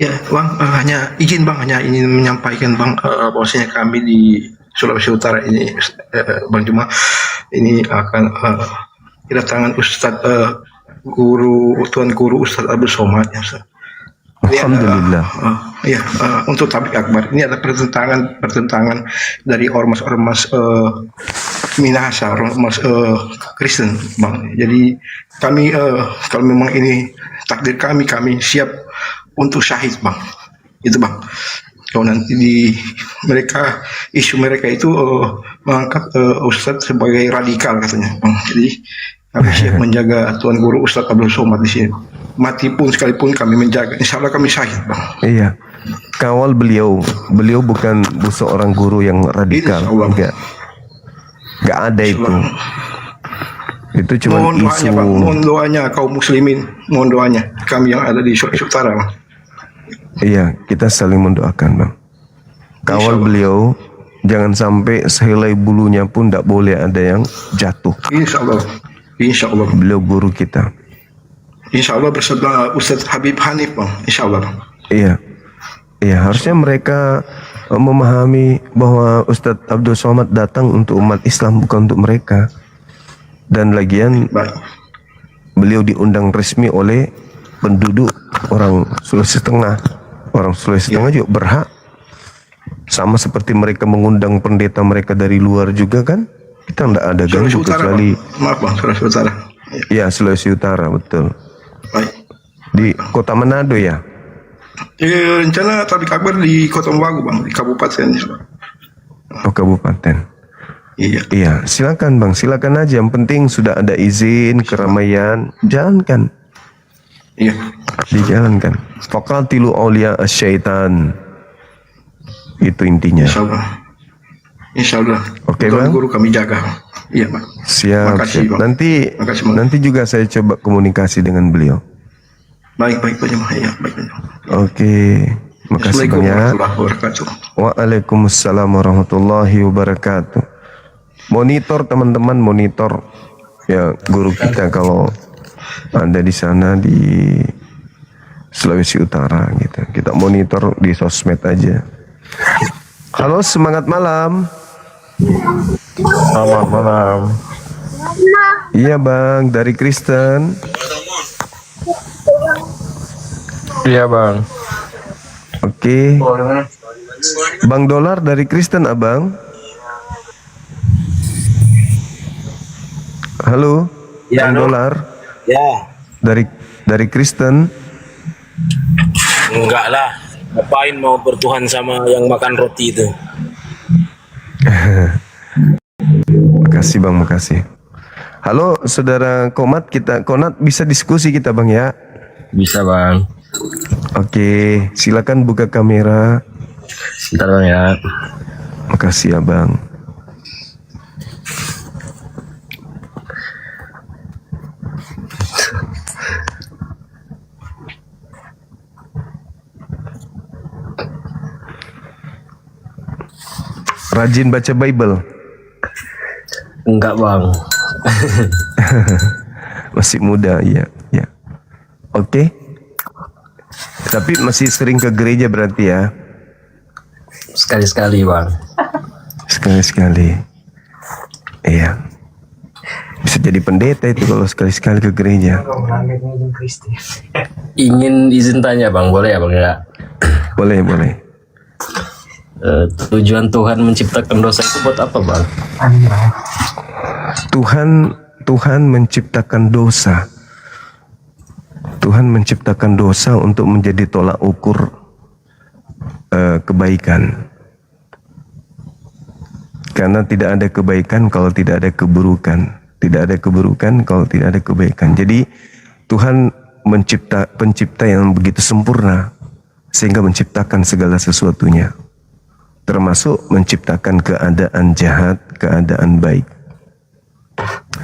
Ya, Bang, hanya ingin menyampaikan Bang bahwasanya kami di Sulawesi Utara ini, Bang Juma, ini akan kedatangan Ustaz Tuan Guru Ustaz Abdul Somad ya, Ustaz. Alhamdulillah. Untuk tablik akbar ini ada pertentangan dari ormas-ormas Minahasa, ormas Kristen, Bang. Jadi kami kalau memang ini takdir kami siap untuk syahid, Bang. Itu, Bang. Kalau nanti isu mereka itu mengangkat Ustadz sebagai radikal katanya, Bang. Jadi kami siap menjaga Tuan Guru Ustadz Abdul Somad di sini. Mati pun sekalipun kami menjaga. Insya Allah kami syahid, Bang. Iya. Kawal beliau. Beliau bukan seorang guru yang radikal. Enggak ada itu. Itu cuma mohon isu. doanya, Bang. Mohon doanya kaum muslimin. Mohon doanya kami yang ada di Sulawesi Utara, Bang. Iya, kita saling mendoakan, Bang. Kawal beliau, jangan sampai sehelai bulunya pun tidak boleh ada yang jatuh. Insya Allah. Insya Allah. Beliau guru kita. Insya Allah bersama Ustadz Habib Hanif, Bang. Insya Allah, Bang. Iya. Iya, harusnya mereka memahami bahwa Ustadz Abdul Somad datang untuk umat Islam, bukan untuk mereka. Dan lagian beliau diundang resmi oleh penduduk orang Sulawesi Tengah. Orang Sulawesi Tengah juga berhak. Sama seperti mereka mengundang pendeta mereka dari luar juga kan. Kita tidak ada ganggu kecuali. Maaf, Bang, Sulawesi Utara. Iya, Sulawesi Utara, betul. Baik. Di Kota Manado ya? Rencana tablik akbar di Kota Wagu, Bang, di kabupaten. Oh, kabupaten. Iya. Iya, silakan, Bang, silakan aja. Yang penting sudah ada izin, keramaian, jalankan. Iya. Dijalankan. Faqatilu awliya asyaitan. Itu intinya. Insya Allah. Insya Allah. Oke, Bang. Guru kami jaga. Iya, Pak. Siap, Makasih, siap. Bang. Nanti juga saya coba komunikasi dengan beliau. Baik Pak Jemaah. Ya, baik Pak Jemaah. Oke, makasih Assalamualaikum banyak. warahmatullahi wabarakatuh. Waalaikumsalam warahmatullahi wabarakatuh. Monitor teman-teman, monitor ya guru kita kalau Anda di sana di Sulawesi Utara gitu. Kita monitor di sosmed aja. Halo, semangat malam. Selamat malam. Iya Bang, dari Kristen. Iya Bang. Oke. Bang Dolar dari Kristen Abang. Halo. Ya, Bang halo. Dolar. Ya, Dari Kristen. enggak lah. Ngapain mau bertuhan sama yang makan roti itu? Makasih Bang, makasih. Halo Saudara Konat, Konat bisa diskusi kita Bang ya? Bisa Bang. Oke, silakan buka kamera. Sebentar Bang ya. Makasih ya Bang. Rajin baca Bible? Enggak Bang. Masih muda, iya, ya. Oke. Tapi masih sering ke gereja berarti ya? Sekali-sekali Bang. Sekali-sekali. Iya. Bisa jadi pendeta itu kalau sekali-sekali ke gereja. Ingin izin tanya Bang, boleh ya Bang ya? Boleh, boleh. Tujuan Tuhan menciptakan dosa itu buat apa Bang? Tuhan menciptakan dosa. Tuhan menciptakan dosa untuk menjadi tolak ukur kebaikan. Karena tidak ada kebaikan kalau tidak ada keburukan. Tidak ada keburukan kalau tidak ada kebaikan. Jadi Tuhan pencipta yang begitu sempurna sehingga menciptakan segala sesuatunya. Termasuk menciptakan keadaan jahat, keadaan baik.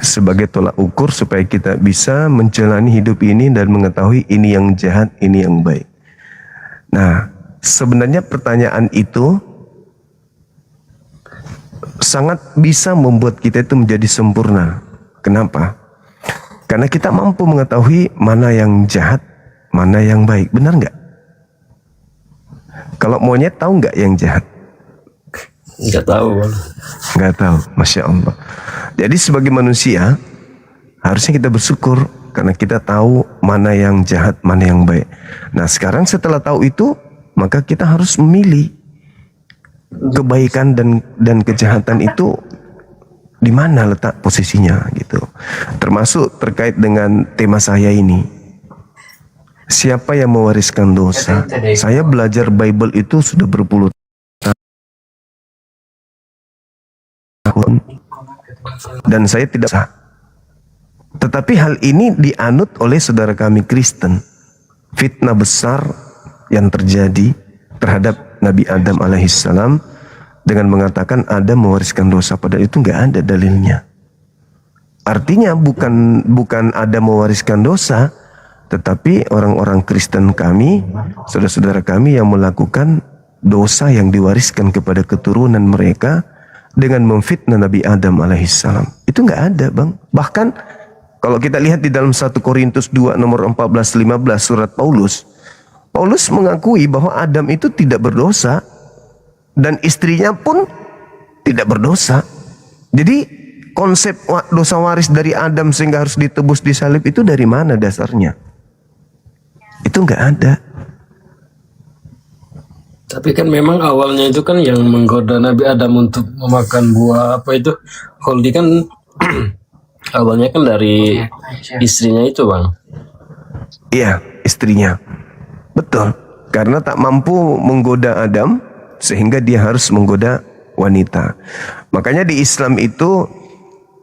Sebagai tolak ukur supaya kita bisa menjalani hidup ini dan mengetahui ini yang jahat, ini yang baik. Nah, sebenarnya pertanyaan itu sangat bisa membuat kita itu menjadi sempurna. Kenapa? Karena kita mampu mengetahui mana yang jahat, mana yang baik. Benar nggak? Kalau monyet tahu nggak yang jahat? Nggak tahu Bang. Nggak tahu, Masya Allah. Jadi sebagai manusia harusnya kita bersyukur karena kita tahu mana yang jahat, mana yang baik. Nah sekarang setelah tahu itu, maka kita harus memilih kebaikan dan kejahatan itu di mana letak posisinya gitu. Termasuk terkait dengan tema saya ini. Siapa yang mewariskan dosa? Saya belajar Bible itu sudah berpuluh tahun dan saya tidak sah. Tetapi hal ini dianut oleh saudara kami Kristen. Fitnah besar yang terjadi terhadap Nabi Adam alaihissalam dengan mengatakan Adam mewariskan dosa, padahal itu nggak ada dalilnya. Artinya bukan Adam mewariskan dosa, tetapi orang-orang Kristen kami, saudara-saudara kami yang melakukan dosa yang diwariskan kepada keturunan mereka dengan memfitnah Nabi Adam alaihissalam. Itu nggak ada Bang. Bahkan kalau kita lihat di dalam 1 Korintus 2 nomor 14-15 surat Paulus mengakui bahwa Adam itu tidak berdosa dan istrinya pun tidak berdosa. Jadi konsep dosa waris dari Adam sehingga harus ditebus di salib itu dari mana dasarnya? Itu nggak ada. Tapi kan memang awalnya itu kan yang menggoda Nabi Adam untuk memakan buah apa itu holdi kan awalnya kan dari istrinya itu Bang. Iya, istrinya. Betul. Karena tak mampu menggoda Adam sehingga dia harus menggoda wanita. Makanya di Islam itu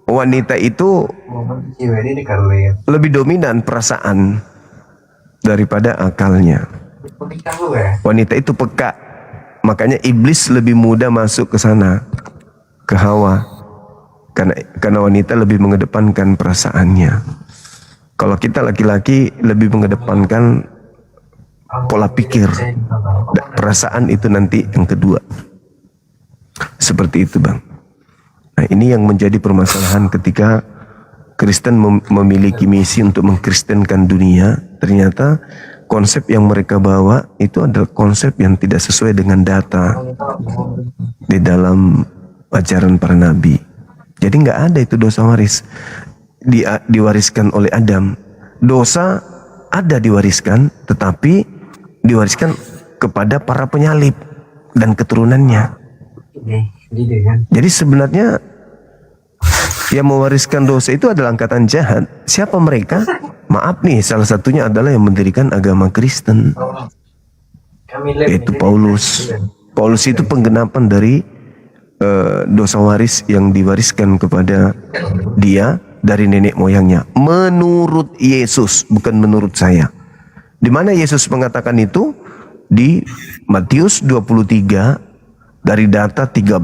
wanita itu lebih dominan perasaan daripada akalnya. Wanita itu peka. Makanya iblis lebih mudah masuk ke sana, ke Hawa. Karena wanita lebih mengedepankan perasaannya. Kalau kita laki-laki lebih mengedepankan pola pikir. Perasaan itu nanti yang kedua. Seperti itu, Bang. Nah, ini yang menjadi permasalahan ketika Kristen memiliki misi untuk mengkristenkan dunia. Ternyata konsep yang mereka bawa itu adalah konsep yang tidak sesuai dengan data di dalam ajaran para nabi. Jadi nggak ada itu dosa waris diwariskan oleh Adam. Dosa ada diwariskan, tetapi diwariskan kepada para penyalib dan keturunannya. Jadi sebenarnya yang mewariskan dosa itu adalah angkatan jahat. Siapa mereka? Maaf nih, salah satunya adalah yang mendirikan agama Kristen, yaitu Paulus. Paulus itu penggenapan dari dosa waris yang diwariskan kepada dia dari nenek moyangnya. Menurut Yesus, bukan menurut saya. Di mana Yesus mengatakan itu? Di Matius 23 dari data 13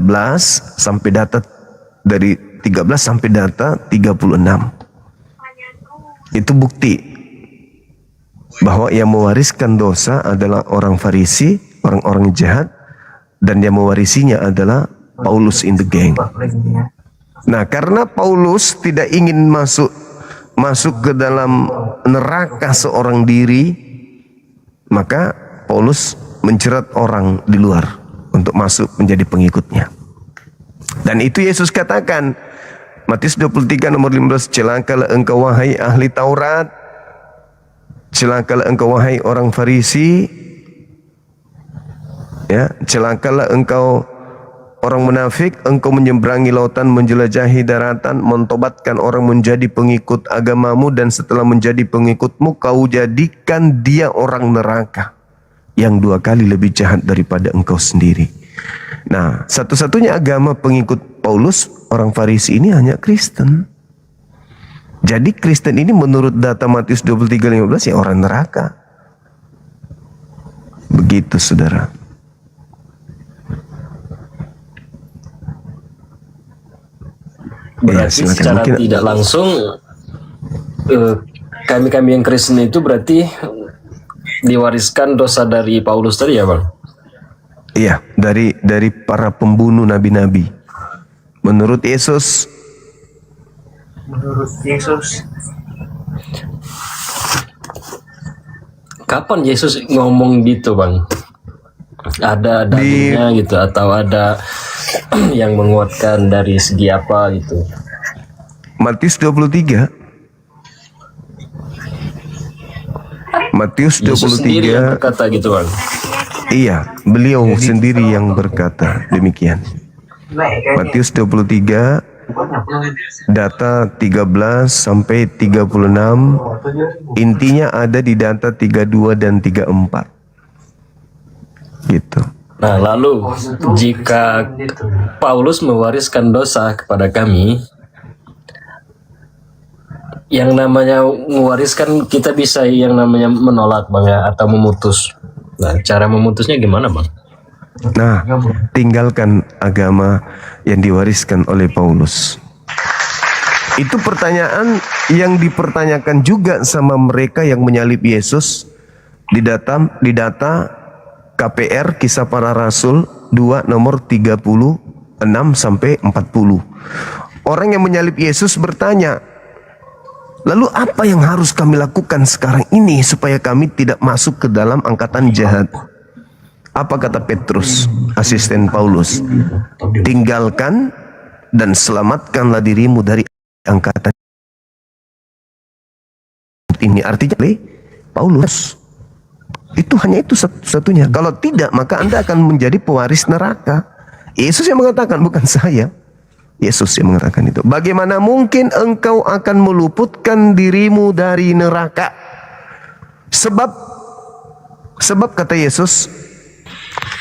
sampai data 36. Itu bukti bahwa yang mewariskan dosa adalah orang Farisi, orang-orang jahat, dan yang mewarisinya adalah Paulus in the gang. Nah, karena Paulus tidak ingin masuk ke dalam neraka seorang diri, maka Paulus menjerat orang di luar untuk masuk menjadi pengikutnya. Dan itu Yesus katakan, Matius 23 nomor 15, celakalah engkau wahai ahli Taurat, celakalah engkau wahai orang Farisi, ya, celakalah engkau orang munafik, engkau menyeberangi lautan, menjelajahi daratan, mentobatkan orang menjadi pengikut agamamu, dan setelah menjadi pengikutmu kau jadikan dia orang neraka yang 2 kali lebih jahat daripada engkau sendiri. Nah, satu-satunya agama pengikut Paulus, orang Farisi ini hanya Kristen. Jadi Kristen ini menurut data Matius 23:15 ya orang neraka. Begitu, saudara. Berarti secara tidak langsung kami-kami yang Kristen itu berarti diwariskan dosa dari Paulus tadi ya, Bang? Iya, dari para pembunuh nabi-nabi. Menurut Yesus. Kapan Yesus ngomong gitu, Bang? Ada dalilnya gitu atau ada yang menguatkan dari segi apa gitu? Matius 23. Matius 23 Yesus sendiri yang berkata gitu, Bang. Iya, beliau sendiri yang berkata demikian. Matius 23 data 13 sampai 36, intinya ada di data 32 dan 34. Gitu. Nah, lalu jika Paulus mewariskan dosa kepada kami, yang namanya mewariskan kita bisa yang namanya menolak, Bang, ya, atau memutus. Nah, cara memutusnya gimana, Bang? Nah, tinggalkan agama yang diwariskan oleh Paulus. Itu pertanyaan yang dipertanyakan juga sama mereka yang menyalib Yesus di data KPR Kisah Para Rasul 2 nomor 36 sampai 40. Orang yang menyalib Yesus bertanya, lalu apa yang harus kami lakukan sekarang ini supaya kami tidak masuk ke dalam angkatan jahat? Apa kata Petrus, asisten Paulus? Tinggalkan dan selamatkanlah dirimu dari angkatan ini. Artinya Paulus itu hanya itu satu-satunya. Kalau tidak, maka Anda akan menjadi pewaris neraka. Yesus yang mengatakan, bukan saya. Yesus yang mengatakan itu. Bagaimana mungkin engkau akan meluputkan dirimu dari neraka? Sebab kata Yesus,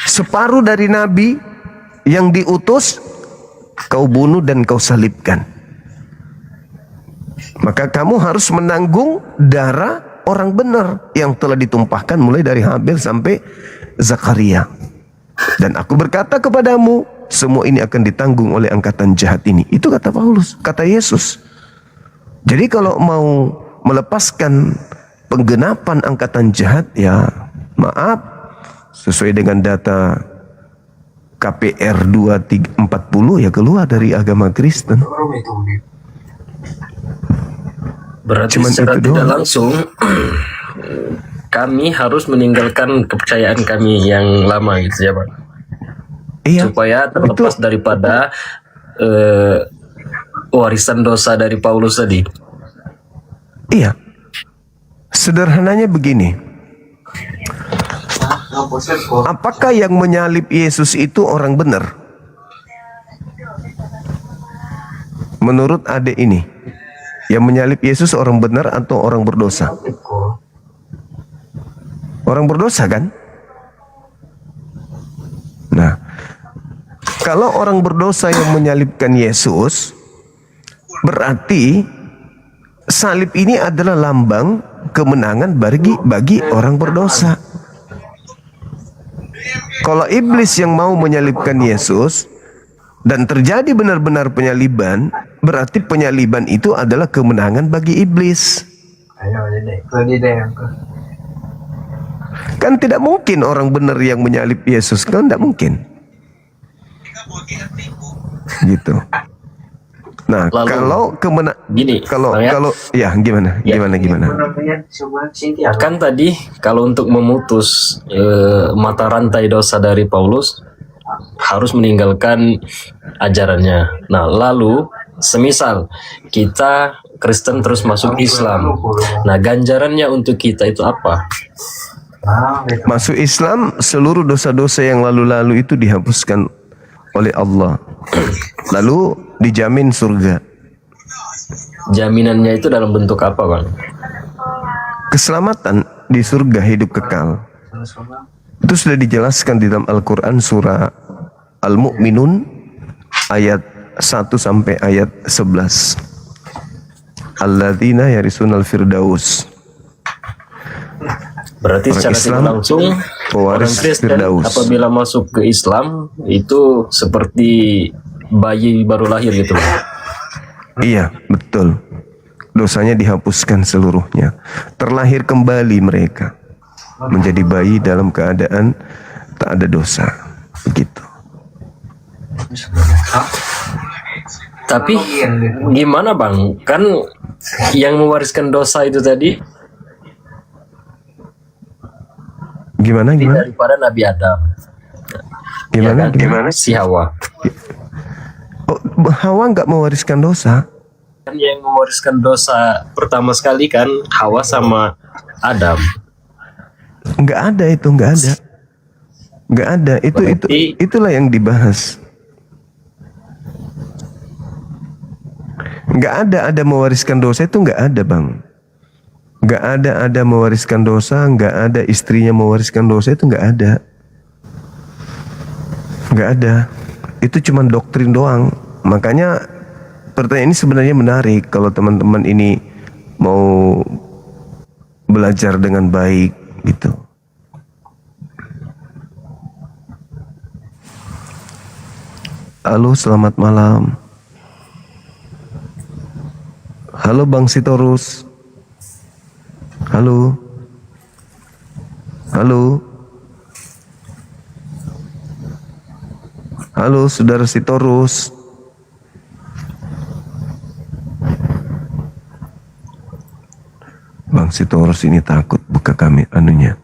separuh dari nabi yang diutus kau bunuh dan kau salibkan. Maka kamu harus menanggung darah orang benar yang telah ditumpahkan mulai dari Habel sampai Zakaria. Dan aku berkata kepadamu, semua ini akan ditanggung oleh angkatan jahat ini. Itu kata Paulus, kata Yesus. Jadi kalau mau melepaskan penggenapan angkatan jahat, ya maaf, sesuai dengan data KPR 2340 ya keluar dari agama Kristen. Berarti Cuman secara itu tidak doang. langsung kami harus meninggalkan kepercayaan kami yang lama gitu ya Pak. Iya. Supaya terlepas daripada warisan dosa dari Paulus tadi. Iya. Sederhananya begini. Apakah yang menyalib Yesus itu orang benar? Menurut adek ini, yang menyalib Yesus orang benar atau orang berdosa? Orang berdosa kan? Nah, kalau orang berdosa yang menyalibkan Yesus, berarti salib ini adalah lambang kemenangan bagi orang berdosa. Kalau iblis yang mau menyalibkan Yesus dan terjadi benar-benar penyaliban, berarti penyaliban itu adalah kemenangan bagi iblis. Kan tidak mungkin orang benar yang menyalib Yesus, kan tidak mungkin. Gitu. Nah, kalau ya gimana? Kan tadi kalau untuk memutus mata rantai dosa dari Paulus harus meninggalkan ajarannya. Nah, lalu semisal kita Kristen terus masuk Islam, nah ganjarannya untuk kita itu apa? Masuk Islam, seluruh dosa-dosa yang lalu-lalu itu dihapuskan oleh Allah. Lalu dijamin surga. Jaminannya itu dalam bentuk apa, Bang? Keselamatan di surga, hidup kekal. Itu sudah dijelaskan di dalam Al-Quran surah Al-Mu'minun ayat 1 sampai ayat 11. Alladzina yarisunal firdaus. Berarti orang secara Islam, tidak langsung orang pewaris Kristen Firdaus. apabila masuk ke Islam itu seperti bayi baru lahir gitu, Bang. Iya, betul. Dosanya dihapuskan seluruhnya. Terlahir kembali mereka menjadi bayi dalam keadaan tak ada dosa. Begitu. Tapi gimana, Bang? Kan yang mewariskan dosa itu tadi Gimana? daripada Nabi Adam. Gimana? Ya kan? Si Hawa. Oh, Hawa nggak mewariskan dosa. Kan yang mewariskan dosa pertama sekali kan Hawa sama Adam. Nggak ada itu, nggak ada. Nggak ada. Itulah yang dibahas. Nggak ada mewariskan dosa itu, nggak ada, Bang. Nggak ada mewariskan dosa, nggak ada istrinya mewariskan dosa, itu nggak ada. Nggak ada. Itu cuma doktrin doang. Makanya pertanyaan ini sebenarnya menarik kalau teman-teman ini mau belajar dengan baik gitu. Halo, selamat malam. Halo Bang Sitorus. Halo. Halo. Halo Saudara Sitorus. Bang Sitorus ini takut buka kami anunya.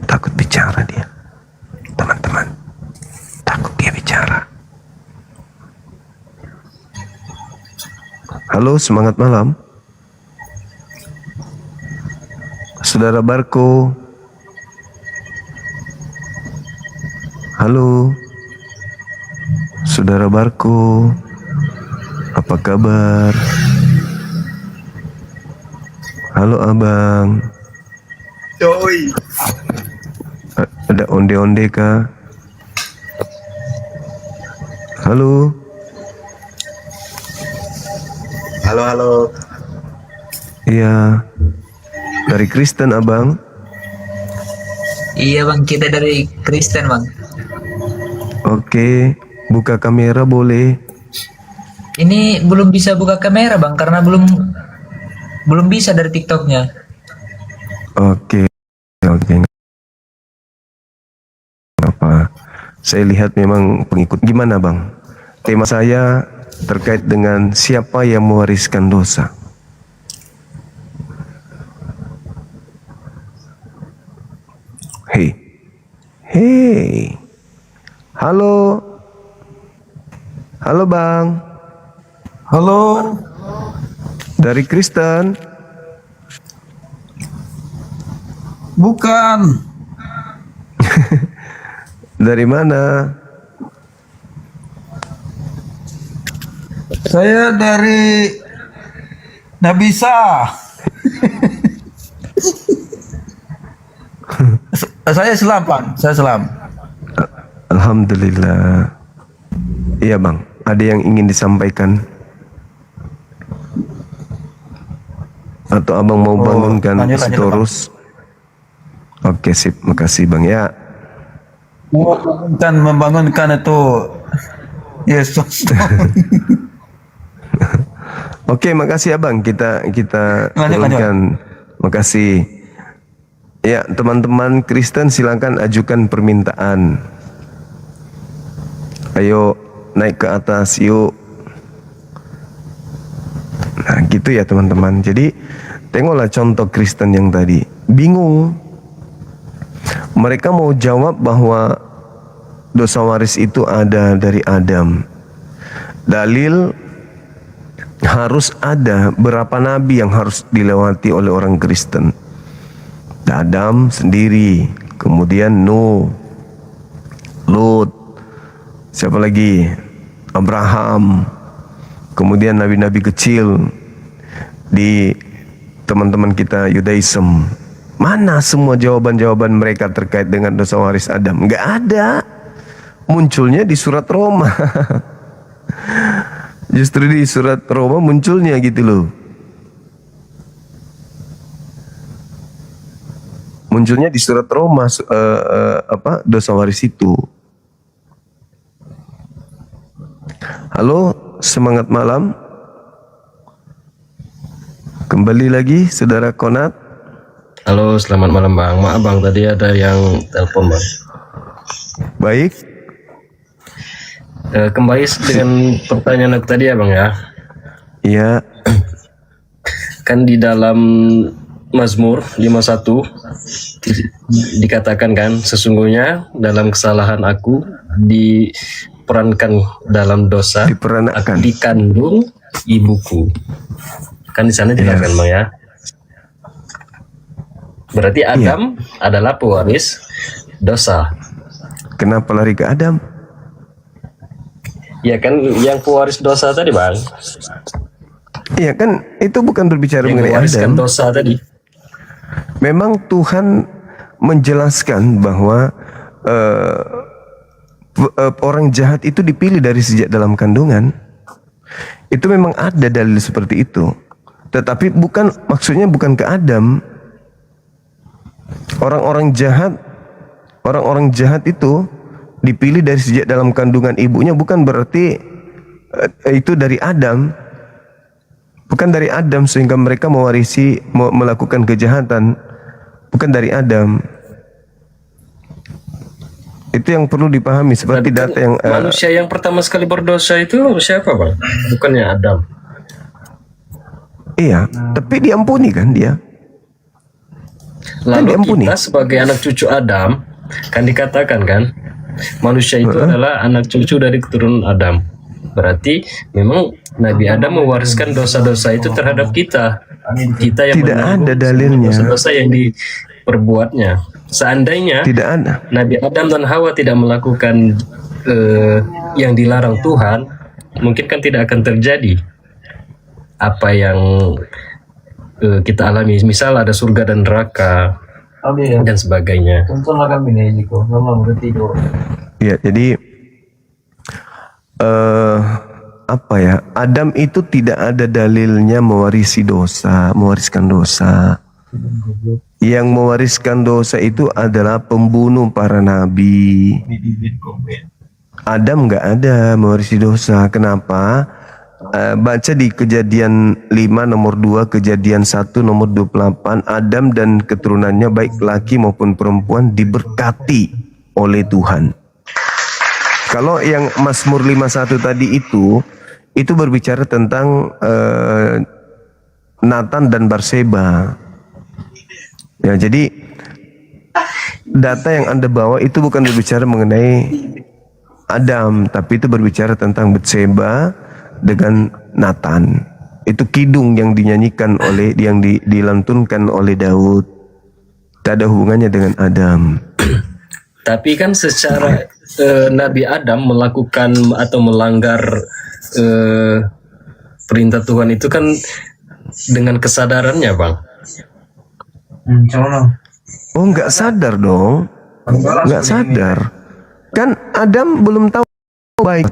Takut bicara dia. Teman-teman. Takut dia bicara. Halo, semangat malam. Saudara Barko. Halo. Saudara Barko. Apa kabar? Halo Abang. Yoi. Ada onde-onde kah? Halo. Halo. Iya. Dari Kristen, Abang. Iya Bang, kita dari Kristen Bang. Oke. Buka kamera boleh. Ini belum bisa buka kamera bang karena belum bisa dari TikToknya. Oke. Apa? Saya lihat memang pengikut. Gimana bang? Tema saya terkait dengan siapa yang mewariskan dosa. Hei. Halo. Halo bang. Halo. Dari Kristen. Bukan. Dari mana? Saya dari Nabisa. Saya Islam, Pak. Saya Islam. Alhamdulillah. Iya bang, ada yang ingin disampaikan? Atau abang mau bangunkan lanjut, terus? Oke sip, makasih bang ya. Membangunkan itu Yesus. Oke, makasih abang. Kita Lanjut. turunkan. Makasih. Ya, teman-teman Kristen silakan ajukan permintaan. Ayo naik ke atas yuk. Nah, gitu ya teman-teman. Jadi tengoklah contoh Kristen yang tadi. Bingung. Mereka mau jawab bahwa dosa waris itu ada dari Adam. Dalil harus ada berapa nabi yang harus dilewati oleh orang Kristen. Adam sendiri, kemudian Nuh, Lut, siapa lagi? Abraham, kemudian nabi-nabi kecil di teman-teman kita Yudaism. Mana semua jawaban-jawaban mereka terkait dengan dosa waris Adam? Enggak ada. Munculnya di surat Roma. Justru di surat Roma munculnya gitu loh. Munculnya di surat Roma dosa waris itu. Halo, semangat malam. Kembali lagi saudara Konat. Halo, selamat malam bang. Maaf bang, tadi ada yang telepon bang. Baik. Kembali dengan pertanyaan aku tadi ya bang ya. Iya. Kan di dalam Mazmur 51 dikatakan kan, sesungguhnya dalam kesalahan aku diperankan dalam dosa, aku dikandung ibuku. Kan di sana jelas kan bang ya. Berarti Adam adalah pewaris dosa. Kenapa lari ke Adam? Ya kan yang pewaris dosa tadi bang. Iya kan itu bukan berbicara yang mengenai mewariskan Adam. dosa tadi. Memang Tuhan menjelaskan bahwa orang jahat itu dipilih dari sejak dalam kandungan. Itu memang ada dalil seperti itu. Tetapi maksudnya bukan ke Adam. Orang-orang jahat itu dipilih dari sejak dalam kandungan ibunya, bukan berarti itu dari Adam. Bukan dari Adam sehingga mereka melakukan kejahatan. Bukan dari Adam. Itu yang perlu dipahami seperti data yang manusia yang pertama sekali berdosa itu siapa bang? Bukannya Adam. Iya, tapi diampuni kan dia. Lalu kita sebagai anak cucu Adam kan dikatakan kan manusia itu adalah anak cucu dari keturunan Adam. Berarti memang Nabi Adam mewariskan dosa-dosa itu terhadap kita. Kita yang tidak ada dalilnya. Dosa-dosa yang diperbuatnya. Seandainya tidak ada. Nabi Adam dan Hawa tidak melakukan yang dilarang Tuhan, mungkin kan tidak akan terjadi apa yang kita alami. Misal ada surga dan neraka dan sebagainya. Ya, jadi apa ya? Adam itu tidak ada dalilnya mewariskan dosa. Yang mewariskan dosa itu adalah pembunuh para nabi. Adam nggak ada mewarisi dosa. Kenapa? Baca di Kejadian 5 nomor 2, Kejadian 1 nomor 28, Adam dan keturunannya baik laki maupun perempuan diberkati oleh Tuhan. Kalau yang Mazmur 51 tadi itu berbicara tentang Nathan dan Batseba. Ya, jadi data yang Anda bawa itu bukan berbicara mengenai Adam, tapi itu berbicara tentang Batseba dengan Nathan. Itu kidung yang dinyanyikan oleh dilantunkan oleh Daud. Tak ada hubungannya dengan Adam. Tapi kan secara Nabi Adam melakukan atau melanggar perintah Tuhan itu kan dengan kesadarannya, Bang. Oh, nggak sadar dong. Nggak sadar. Kan Adam belum tahu baik.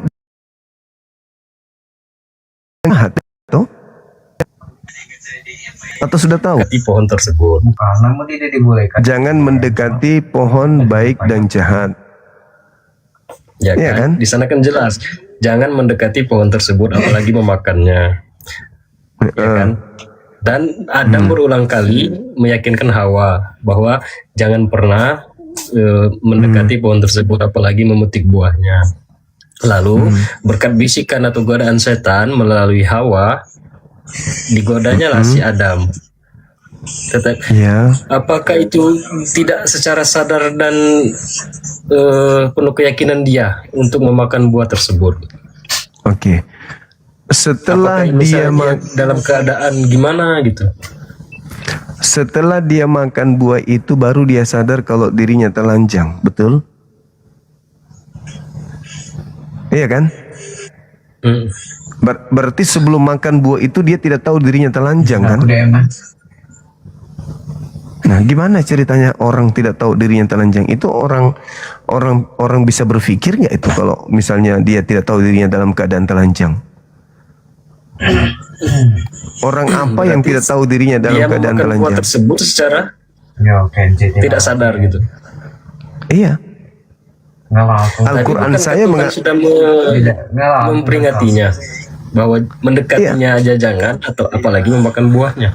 Atau sudah tahu? Mendekati pohon tersebut. Namun tidak dibolehkan. Jangan mendekati pohon baik dan jahat. Ya kan? Iya kan? Di sana kan jelas, jangan mendekati pohon tersebut apalagi memakannya. Ya kan? Dan Adam berulang kali meyakinkan Hawa bahwa jangan pernah mendekati pohon tersebut apalagi memetik buahnya. Lalu berkat bisikan atau godaan setan melalui Hawa, digodanya lah si Adam. Apakah itu tidak secara sadar dan penuh keyakinan dia untuk memakan buah tersebut? Oke. Setelah dia dalam keadaan gimana gitu? Setelah dia makan buah itu baru dia sadar kalau dirinya telanjang, betul? Iya kan? Berarti sebelum makan buah itu dia tidak tahu dirinya telanjang kan? Nah, gimana ceritanya orang tidak tahu dirinya telanjang? Itu orang bisa berpikir nggak itu kalau misalnya dia tidak tahu dirinya dalam keadaan telanjang? Orang apa yang tidak tahu dirinya dalam keadaan telanjang? Dia memakan tersebut secara tidak sadar gitu. Iya. Al-Quran saya sudah memperingatinya bahwa mendekatinya aja jangan, atau apalagi memakan buahnya.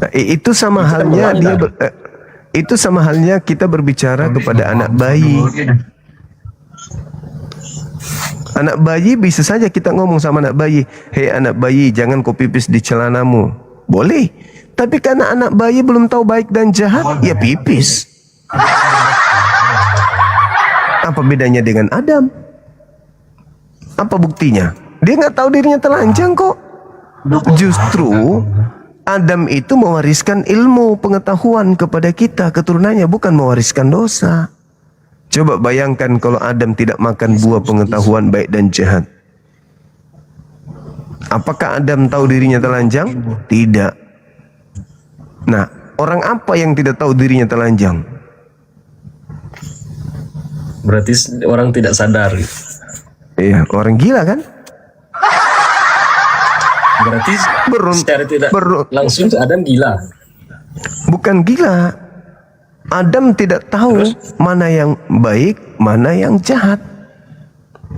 Nah, itu sama halnya itu sama halnya kita berbicara kepada anak bayi. Anak bayi bisa saja kita ngomong sama anak bayi, "Hei anak bayi, jangan kau pipis di celanamu." Boleh. Tapi karena anak bayi belum tahu baik dan jahat, ya pipis. Apa bedanya dengan Adam? Apa buktinya? Dia nggak tahu dirinya telanjang kok. Justru Adam itu mewariskan ilmu pengetahuan kepada kita, keturunannya, bukan mewariskan dosa. Coba bayangkan kalau Adam tidak makan buah pengetahuan baik dan jahat. Apakah Adam tahu dirinya telanjang? Tidak. Nah, orang apa yang tidak tahu dirinya telanjang? Berarti orang tidak sadar. Iya, orang gila kan? Berarti secara tidak langsung Adam gila. Bukan gila. Adam tidak tahu mana yang baik, mana yang jahat.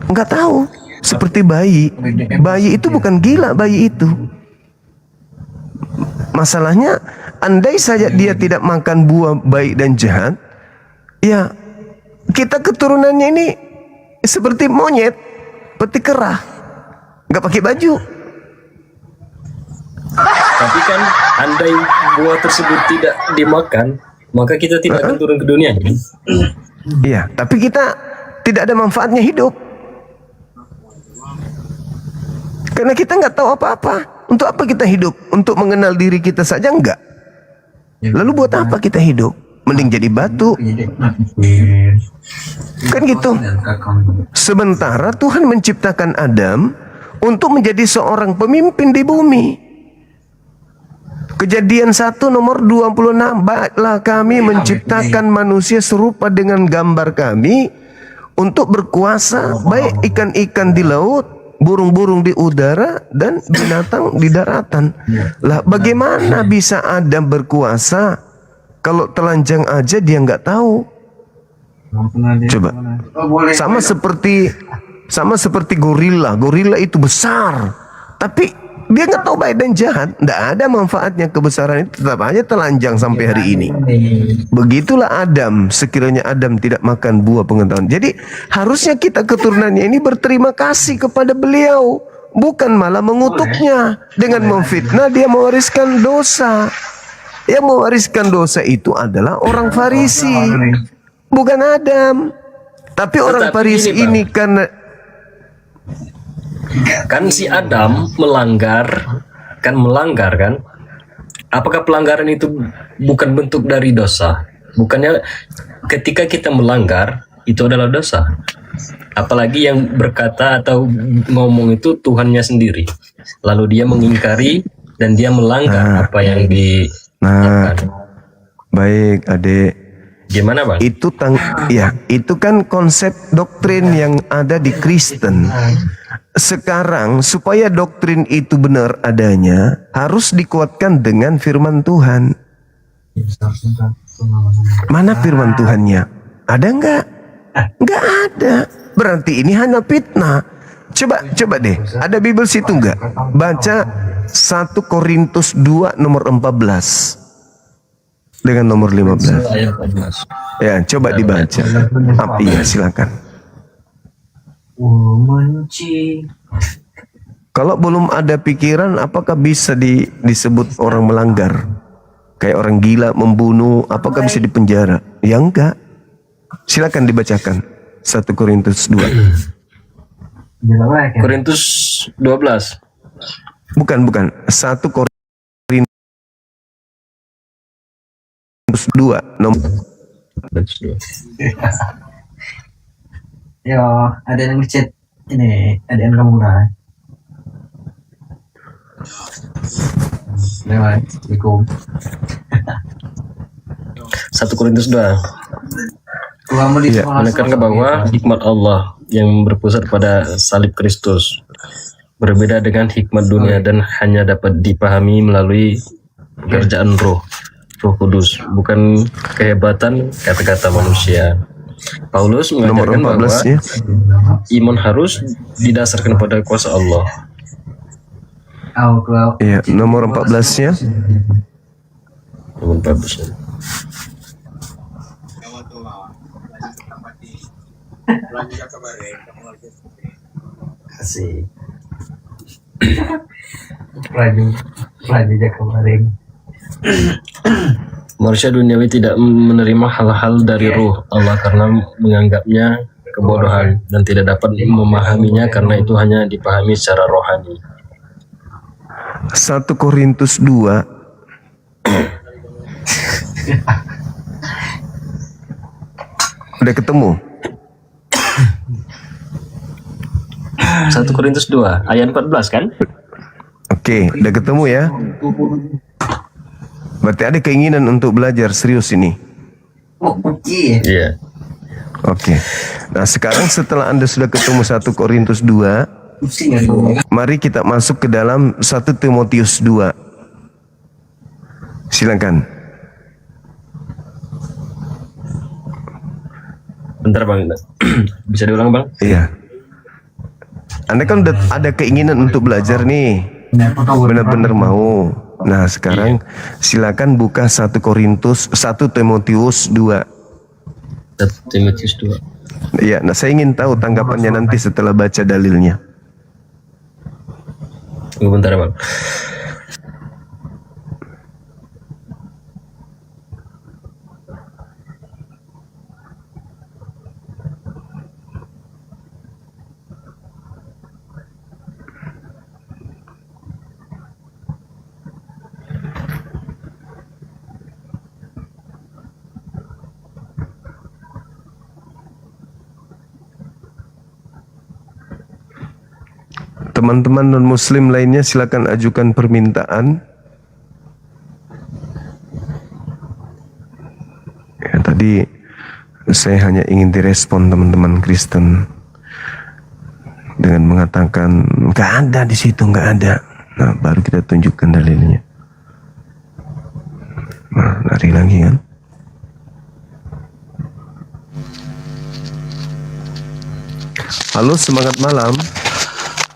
Enggak tahu. Seperti bayi. Bayi itu bukan gila, bayi itu. Masalahnya, andai saja dia tidak makan buah baik dan jahat, ya kita keturunannya ini seperti monyet, petik kerah, nggak pakai baju. Tapi kan andai buah tersebut tidak dimakan, maka kita tidak akan turun ke dunia. Iya, tapi kita tidak ada manfaatnya hidup. Karena kita nggak tahu apa-apa. Untuk apa kita hidup? Untuk mengenal diri kita saja enggak. Lalu buat apa kita hidup? Mending jadi batu. Kan gitu. Sementara Tuhan menciptakan Adam untuk menjadi seorang pemimpin di bumi. Kejadian 1 nomor 26, baiklah kami menciptakan manusia serupa dengan gambar kami untuk berkuasa baik ikan-ikan di laut, burung-burung di udara, dan binatang di daratan. Lah bagaimana bisa Adam berkuasa kalau telanjang aja dia nggak tahu? Coba. Sama seperti Sama seperti gorila. Gorila itu besar, tapi dia nggak tahu baik dan jahat. Tidak ada manfaatnya kebesaran itu, tetap aja telanjang sampai hari ini. Begitulah Adam, sekiranya Adam tidak makan buah pengetahuan. Jadi harusnya kita keturunannya ini berterima kasih kepada beliau, bukan malah mengutuknya dengan memfitnah. Dia mewariskan dosa. Yang mewariskan dosa itu adalah orang Farisi, bukan Adam. Tapi orang Farisi ini karena kan si Adam melanggar kan? Apakah pelanggaran itu bukan bentuk dari dosa? Bukannya ketika kita melanggar itu adalah dosa? Apalagi yang berkata atau ngomong itu Tuhannya sendiri, lalu dia mengingkari dan dia melanggar apa yang baik adik. Gimana bang? Itu itu kan konsep doktrin yang ada di Kristen. Sekarang supaya doktrin itu benar adanya, harus dikuatkan dengan firman Tuhan. Mana firman Tuhannya? Ada enggak? Enggak ada. Berarti ini hanya fitnah. Coba deh, ada Bible situ enggak? Baca 1 Korintus 2 nomor 14 dengan nomor 15. Ya, coba dibaca. Iya, silakan. Kalau belum ada pikiran, apakah bisa disebut orang melanggar? Kayak orang gila, membunuh, apakah bisa dipenjara? Ya enggak. Silakan dibacakan 1 Korintus 2. Korintus 12. Bukan 1 Korintus 2 nomor 2. Yo, ada yang ngechat ini, ada yang kamu udah. Assalamualaikum. 1 Korintus 2. Menekankan bahwa hikmat Allah yang berpusat pada salib Kristus berbeda dengan hikmat dunia dan hanya dapat dipahami melalui pekerjaan Roh Kudus, bukan kehebatan kata-kata manusia. Paulus mengajarkan bahwa iman harus didasarkan pada kuasa Allah. Iya, nomor 14-nya. Nomor 14. Asik. Lagi kemarin. Manusia duniawi tidak menerima hal-hal dari ruh Allah karena menganggapnya kebodohan dan tidak dapat memahaminya karena itu hanya dipahami secara rohani. 1 Korintus 2 udah ketemu? 1 Korintus 2 ayat 14 kan? Oke, udah ketemu ya? Berarti ada keinginan untuk belajar serius ini. Iya. Oke. Nah, sekarang setelah Anda sudah ketemu 1 Korintus 2, mari kita masuk ke dalam 1 Timotius 2. Silakan. Bentar Bang. Bisa diulang Bang? Iya. Anda kan udah ada keinginan untuk belajar nih. Benar-benar mau. Nah, sekarang silakan buka 1 Timotius 2. 1 Timotius 2. Iya, nah saya ingin tahu tanggapannya nanti setelah baca dalilnya. Bentar Bang. Teman-teman non-muslim lainnya silakan ajukan permintaan. Ya, tadi saya hanya ingin direspon teman-teman Kristen dengan mengatakan nggak ada di situ, nggak ada. Nah, baru kita tunjukkan dalilnya. Nah, lari lagi kan? Halo, semangat malam.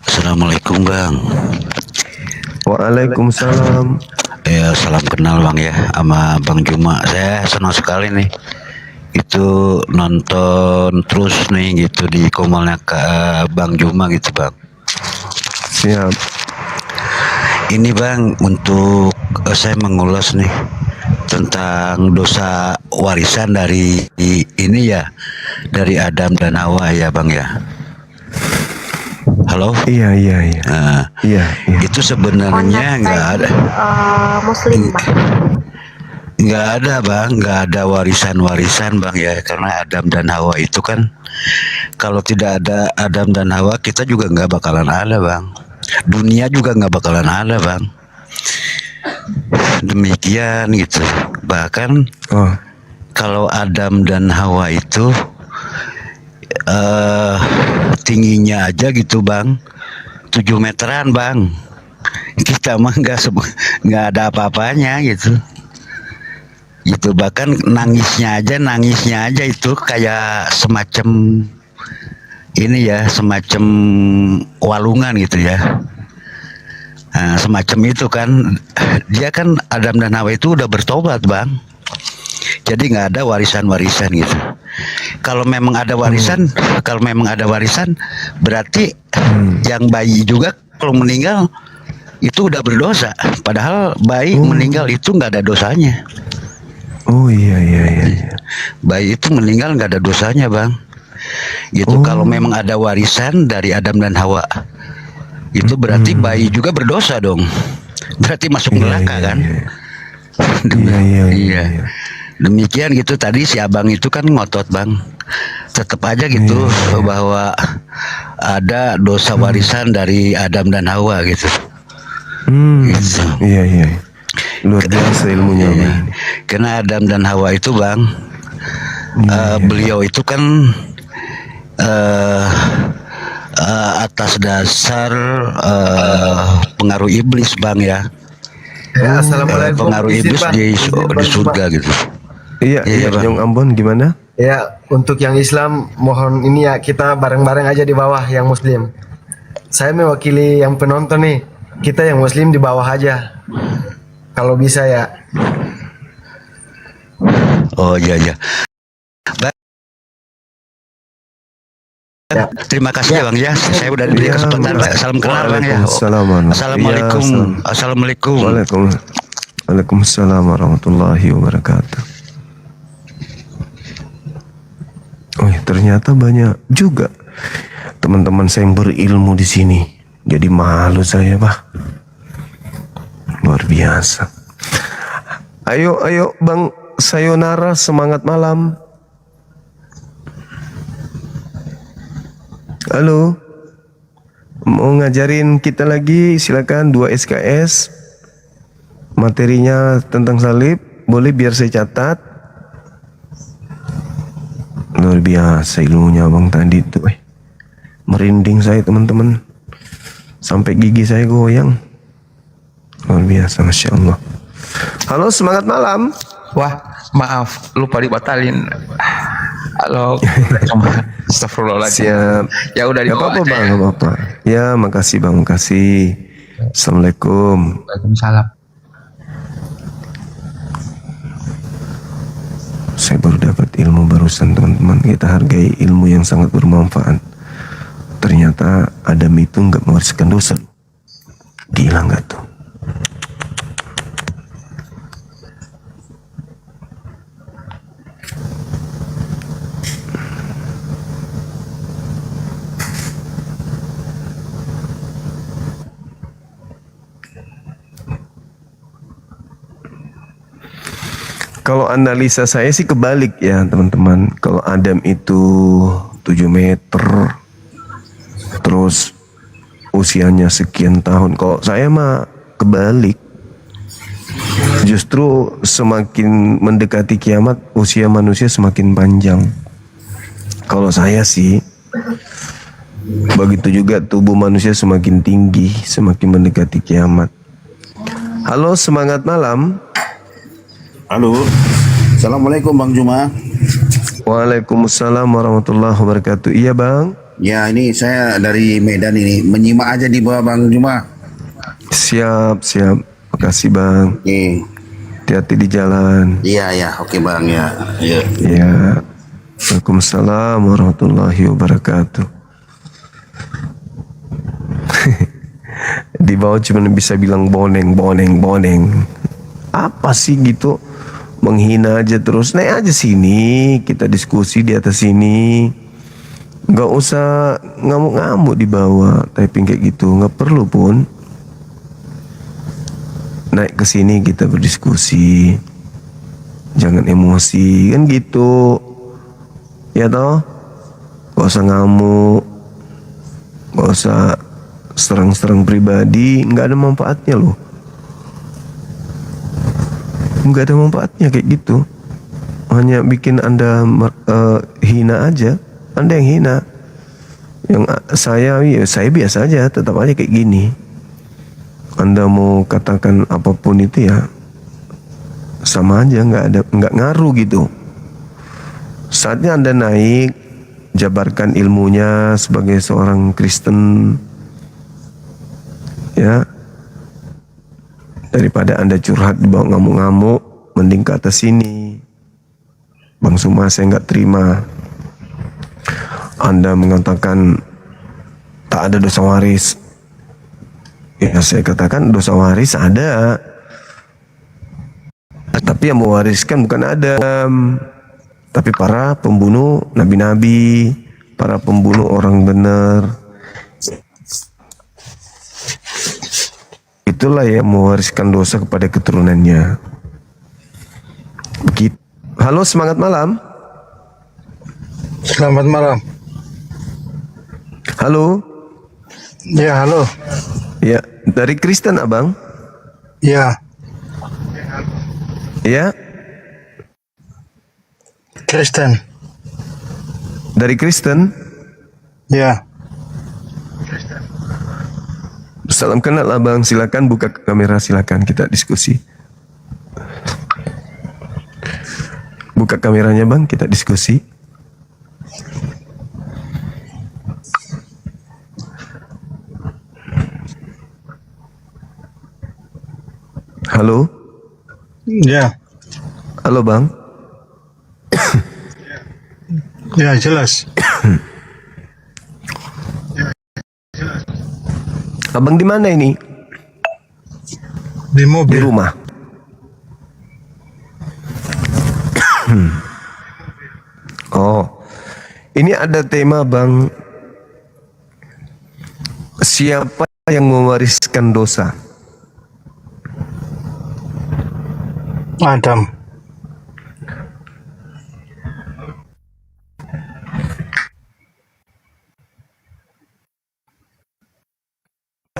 Assalamualaikum Bang. Waalaikumsalam. Ya salam kenal Bang ya sama Bang Juma. Saya senang sekali nih itu nonton terus nih gitu di komalnya Bang Juma gitu Bang. Siap. Ini Bang untuk saya mengulas nih tentang dosa warisan dari ini ya, dari Adam dan Hawa ya Bang ya. Halo? Iya. Iya. Itu sebenarnya nggak ada. Muslim Bang. Nggak ada Bang, nggak ada warisan-warisan Bang ya, karena Adam dan Hawa itu kan kalau tidak ada Adam dan Hawa kita juga nggak bakalan ada Bang. Dunia juga nggak bakalan ada Bang. Demikian gitu. Bahkan kalau Adam dan Hawa itu tingginya aja gitu Bang 7 meteran Bang. Kita mah nggak ada apa-apanya gitu. Gitu bahkan nangisnya aja itu kayak semacam ini ya, semacam walungan gitu ya. Nah, semacam itu kan, dia kan Adam dan Hawa itu udah bertobat Bang. Jadi nggak ada warisan-warisan gitu. Kalau memang ada warisan, berarti yang bayi juga kalau meninggal itu udah berdosa. Padahal bayi meninggal itu nggak ada dosanya. Oh iya. Bayi itu meninggal nggak ada dosanya Bang. Gitu. Kalau memang ada warisan dari Adam dan Hawa, itu berarti bayi juga berdosa dong. Berarti masuk neraka kan? Iya. Demikian gitu tadi si abang itu kan ngotot Bang. Tetap aja gitu bahwa ada dosa warisan dari Adam dan Hawa gitu. Gitu. Iya. Luar biasa ilmunya Bang. Karena Adam dan Hawa itu Bang, beliau itu kan atas dasar pengaruh iblis Bang ya. Assalamualaikum. Pengaruh iblis di surga gitu. Iya Bang. Yang Ambon gimana? Ya, untuk yang Islam mohon ini ya kita bareng-bareng aja di bawah yang Muslim. Saya mewakili yang penonton nih. Kita yang Muslim di bawah aja. Kalau bisa ya. Oh iya. Terima kasih ya Bang ya. Saya udah diberi kesempatan. Salam kenal Bang ya. Assalamualaikum. Assalamualaikum. Waalaikumsalam warahmatullahi wabarakatuh. Oh ya, ternyata banyak juga teman-teman saya yang berilmu di sini. Jadi malu saya Pak. Luar biasa. Ayo Bang Sayonara, semangat malam. Halo. Mau ngajarin kita lagi, silakan 2 SKS. Materinya tentang salib, boleh biar saya catat. Luar biasa ilmunya Bang tadi itu. Merinding saya teman-teman. Sampai gigi saya goyang. Luar biasa, Masya Allah. Halo, semangat malam. Wah, maaf, lupa dibatalin. Halo, astagfirullahaladzim. Siap. Ya udah Gak apa-apa Bang, gak apa-apa. Ya, makasih Bang, makasih. Assalamualaikum. Waalaikumsalam. Saya baru dapat ilmu barusan teman-teman. Kita hargai ilmu yang sangat bermanfaat. Ternyata Adam itu nggak mewariskan dosa. Gila nggak tuh? Kalau analisa saya sih kebalik ya teman-teman. Kalau Adam itu 7 meter, terus usianya sekian tahun. Kalau saya mah kebalik. Justru semakin mendekati kiamat, usia manusia semakin panjang. Kalau saya sih, begitu juga tubuh manusia semakin tinggi, semakin mendekati kiamat. Halo, semangat malam. Halo, Assalamualaikum Bang Juma. Waalaikumsalam warahmatullahi wabarakatuh. Iya Bang. Ya, ini saya dari Medan ini. Menyimak aja di bawah Bang Juma. Siap. Makasih Bang. Hati-hati di jalan. Iya, oke Bang ya. Iya. Ya. Waalaikumsalam warahmatullahi wabarakatuh. Di bawah cuma bisa bilang boneng. Apa sih gitu? Menghina aja terus. Naik aja sini, kita diskusi di atas sini. Nggak usah ngamuk-ngamuk di bawah, typing kayak gitu. Nggak perlu pun. Naik ke sini kita berdiskusi. Jangan emosi, kan gitu. Ya toh? Nggak usah ngamuk. Nggak usah serang-serang pribadi. Nggak ada manfaatnya loh. Nggak ada manfaatnya kayak gitu. Hanya bikin Anda hina aja. Anda yang hina. Yang saya biasa aja, tetap aja kayak gini. Anda mau katakan apapun itu ya sama aja, nggak ngaruh gitu. Saatnya Anda naik, jabarkan ilmunya sebagai seorang Kristen, ya. Daripada Anda curhat di bawah ngamuk-ngamuk, mending ke atas sini. Bang Suma, saya nggak terima Anda mengatakan tak ada dosa waris. Ya, saya katakan dosa waris ada. Tapi yang mewariskan bukan Adam, tapi para pembunuh nabi-nabi, para pembunuh orang benar. Itulah yang mewariskan dosa kepada keturunannya. Begitu. Halo, semangat malam. Selamat malam. Halo. Ya, halo. Ya, dari Kristen Abang? Ya, Ya, Kristen. dari Kristen? Ya. Salam kenal Abang, silakan buka kamera, silakan kita diskusi. Buka kameranya Bang, kita diskusi. Halo? Ya. Halo Bang? Ya, jelas. Abang di mana ini? Di mobil. Di rumah. Oh, ini ada tema Bang. Siapa yang mewariskan dosa? Adam.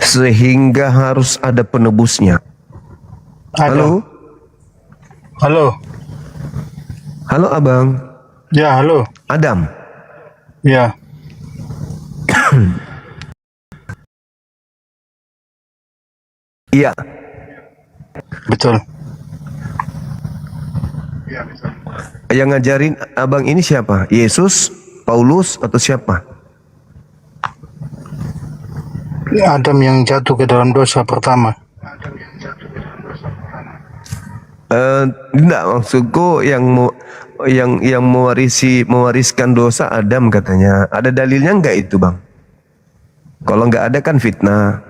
Sehingga harus ada penebusnya. Halo? Halo. Halo Abang. Ya, halo. Adam. Ya. Iya. Betul. Yang ngajarin Abang ini siapa? Yesus, Paulus, atau siapa? Adam yang jatuh ke dalam dosa pertama. Tidak, maksudku yang mewariskan dosa Adam katanya. Ada dalilnya enggak itu Bang? Kalau enggak ada kan fitnah.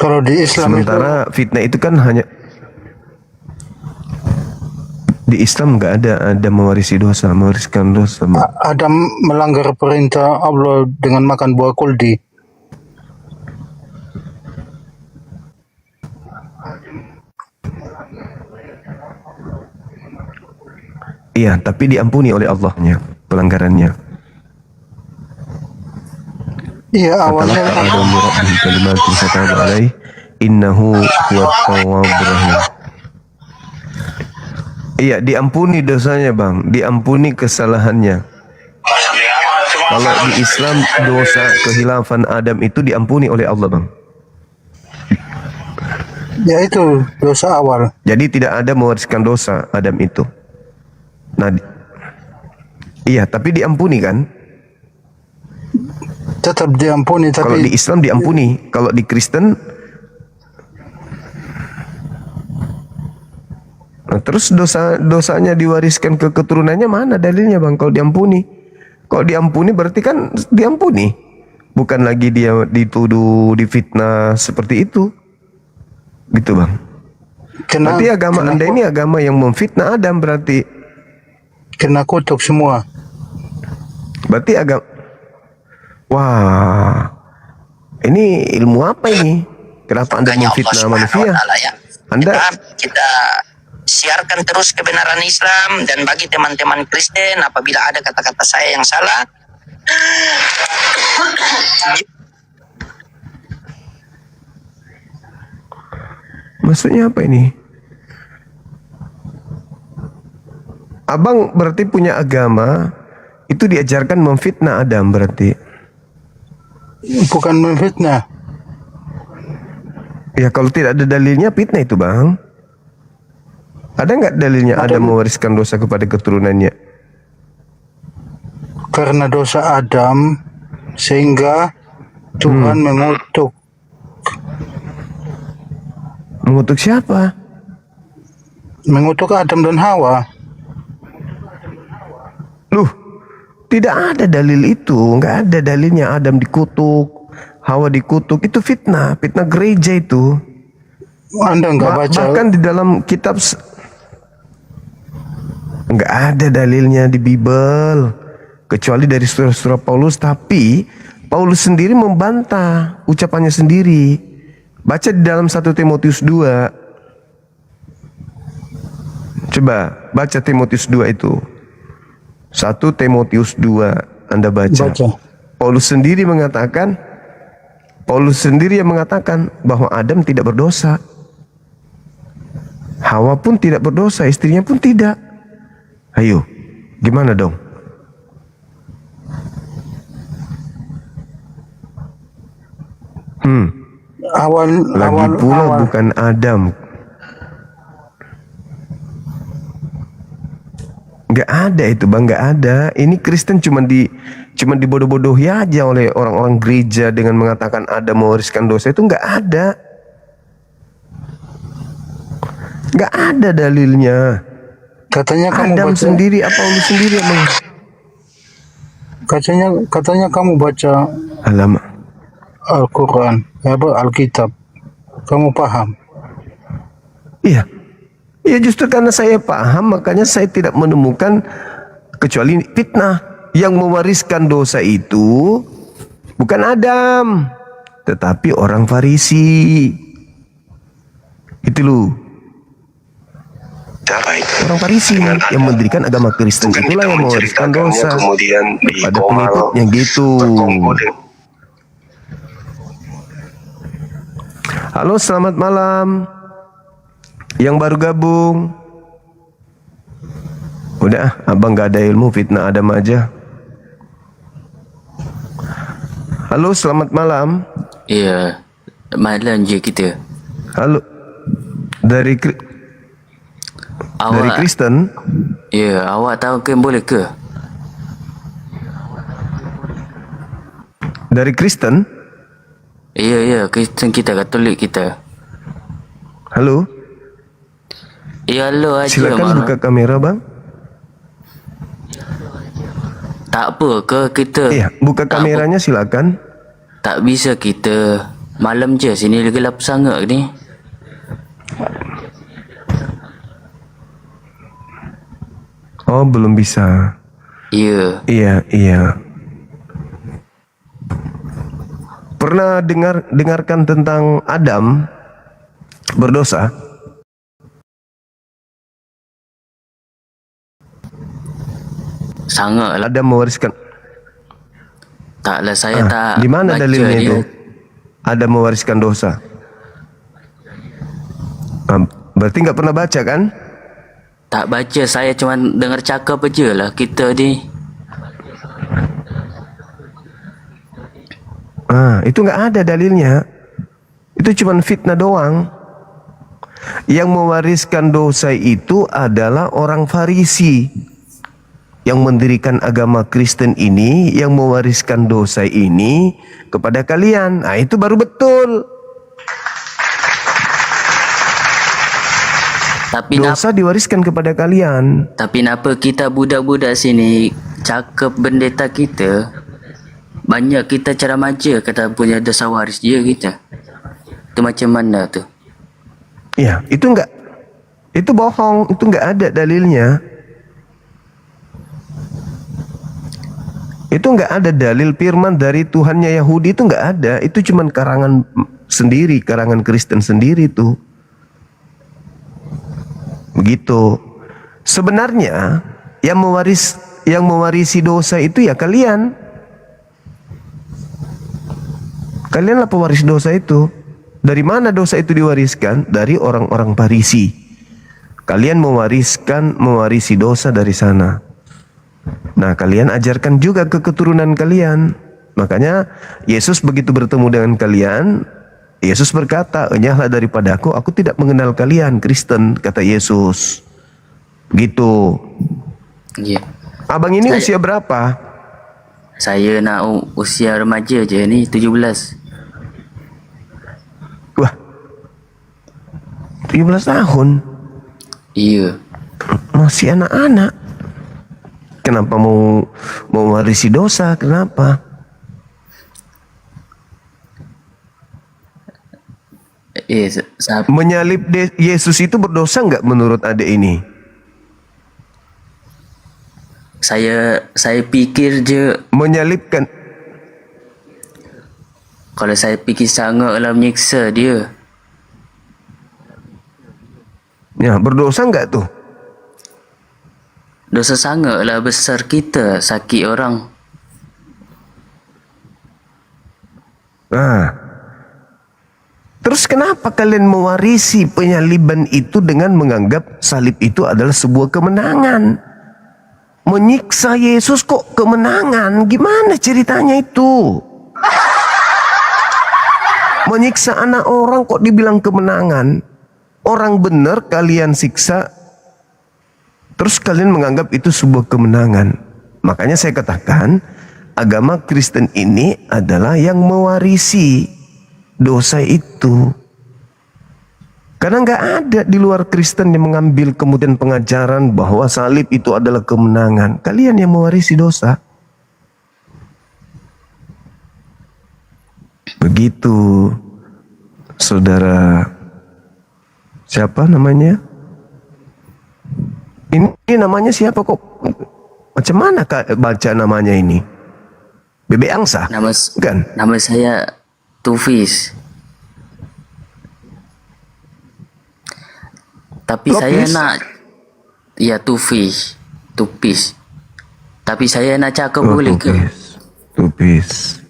Kalau di Islam sementara fitnah itu kan hanya di Islam enggak ada mewarisi dosa, mewariskan dosa. Adam melanggar perintah Allah dengan makan buah kuldi. Iya, tapi diampuni oleh Allahnya pelanggarannya. Iya, awalnya innahu huwat tawwabur rahim. Iya, diampuni dosanya Bang, diampuni kesalahannya. Kalau di Islam dosa kehilafan Adam itu diampuni oleh Allah Bang. Ya itu dosa awal. Jadi tidak ada mewariskan dosa Adam itu. Nah, iya, tapi diampuni kan? Tetap diampuni, tapi kalau di Islam diampuni, kalau di Kristen. Nah, terus dosanya diwariskan ke keturunannya, mana dalilnya bang? Kalau diampuni, berarti kan diampuni, bukan lagi dia dituduh, difitnah seperti itu, gitu bang. Berarti agama anda ini agama yang memfitnah Adam, berarti kena kutuk semua. Berarti wah, ini ilmu apa ini? Kenapa anda memfitnah manusia? Anda kita siarkan terus kebenaran Islam, dan bagi teman-teman Kristen apabila ada kata-kata saya yang salah, maksudnya apa ini? Abang berarti punya agama itu diajarkan memfitnah Adam, berarti? Bukan memfitnah. Ya kalau tidak ada dalilnya fitnah itu bang. Ada nggak dalilnya Adam mewariskan dosa kepada keturunannya? Karena dosa Adam sehingga Tuhan mengutuk. Mengutuk siapa? Mengutuk Adam dan Hawa. Loh, tidak ada dalil itu, nggak ada dalilnya Adam dikutuk, Hawa dikutuk, itu fitnah gereja itu. Anda nggak baca? Bahkan di dalam kitab nggak ada dalilnya di Bible, kecuali dari surah-surah Paulus. Tapi Paulus sendiri membantah ucapannya sendiri. Baca di dalam 1 Timotius 2. Coba baca Timotius 2 itu. 1 Timotius 2 Anda baca. Paulus sendiri yang mengatakan bahwa Adam tidak berdosa. Hawa pun tidak berdosa, istrinya pun tidak. Ayo, gimana dong? Lagi pula bukan Adam. Nggak ada itu bang, nggak ada. Ini Kristen cuman dibodoh-bodohi aja oleh orang-orang gereja dengan mengatakan Adam mewariskan dosa, itu nggak ada. Nggak ada dalilnya. Katanya kamu Adam baca sendiri, apa Paulus sendiri emang? Katanya kamu baca Al-Quran, Alkitab. Kamu paham? Iya. Ya justru karena saya paham, makanya saya tidak menemukan kecuali fitnah. Yang mewariskan dosa itu bukan Adam, tetapi orang Farisi. Itu loh. Orang Farisi yang mendirikan agama Kristen itulah yang mewariskan dosa pada pengikutnya gitu. Halo, selamat malam. Yang baru gabung. Udah, abang gak ada ilmu, fitnah Adam aja. Halo, selamat malam. Iya, malam je kita. Halo. Dari Kristen? Ya, awak tahu ke boleh ke? Dari Kristen? Iya, Kristen kita, Katolik kita. Halo? Ya, halo aja. Silakan buka kamera bang. Tak apa ke kita? Iya, buka kameranya silakan. Tak bisa kita. Malam je, sini gelap sangat ni. Oh, belum bisa. Iya. Iya. Pernah dengarkan tentang Adam berdosa? Sangat lah. Adam mewariskan. Taklah, saya tak. Di mana baca dalilnya dia. itu? Adam mewariskan dosa. Berarti nggak pernah baca kan? Tak baca, saya cuma dengar cakap aja lah kita ni. Itu nggak ada dalilnya. Itu cuma fitnah doang. Yang mewariskan dosa itu adalah orang Farisi. yang mendirikan agama Kristen ini, yang mewariskan dosa ini kepada kalian. Nah, itu baru betul. Tapi dosa diwariskan kepada kalian. Tapi kenapa kita budak-budak sini cakap pendeta kita banyak kita ceramah je kata punya dosa waris je kita. Itu macam mana tu? Ya, itu enggak. Itu bohong, itu enggak ada dalilnya. Itu enggak ada dalil firman dari Tuhannya Yahudi, itu enggak ada. Itu cuman karangan sendiri, karangan Kristen sendiri tuh. Begitu. Sebenarnya yang mewarisi dosa itu ya kalian. Kalianlah pewaris dosa itu. Dari mana dosa itu diwariskan? Dari orang-orang Farisi. Kalian mewarisi dosa dari sana. Nah, kalian ajarkan juga ke keturunan kalian. Makanya Yesus begitu bertemu dengan kalian, Yesus berkata, "Enyahlah daripada aku tidak mengenal kalian, Kristen," kata Yesus. Gitu. Iya. Abang ini usia berapa? Saya nak usia remaja je ni, 17. Wah. 17 tahun. Iya. Masih anak-anak. Kenapa mau mewarisi dosa? Kenapa? Menyalib Yesus itu berdosa nggak menurut adik ini? Saya pikir je menyalibkan. Kalau saya fikir sangatlah menyiksa dia. Ya, berdosa nggak tuh? Dosa sangatlah besar kita sakit orang. Nah, terus kenapa kalian mewarisi penyaliban itu dengan menganggap salib itu adalah sebuah kemenangan? Menyiksa Yesus kok kemenangan? Gimana ceritanya itu? Menyiksa anak orang kok dibilang kemenangan? Orang benar kalian siksa, terus kalian menganggap itu sebuah kemenangan. Makanya saya katakan, agama Kristen ini adalah yang mewarisi dosa itu. Karena nggak ada di luar Kristen yang mengambil kemudian pengajaran bahwa salib itu adalah kemenangan. Kalian yang mewarisi dosa. Begitu, saudara. Siapa namanya? Ini namanya siapa kok? Macam mana Kak baca namanya ini? Bebe Angsa? Nama saya Tufis. Tapi saya nak, ya Tufis. Tapi saya nak cakap boleh ke? Tufis.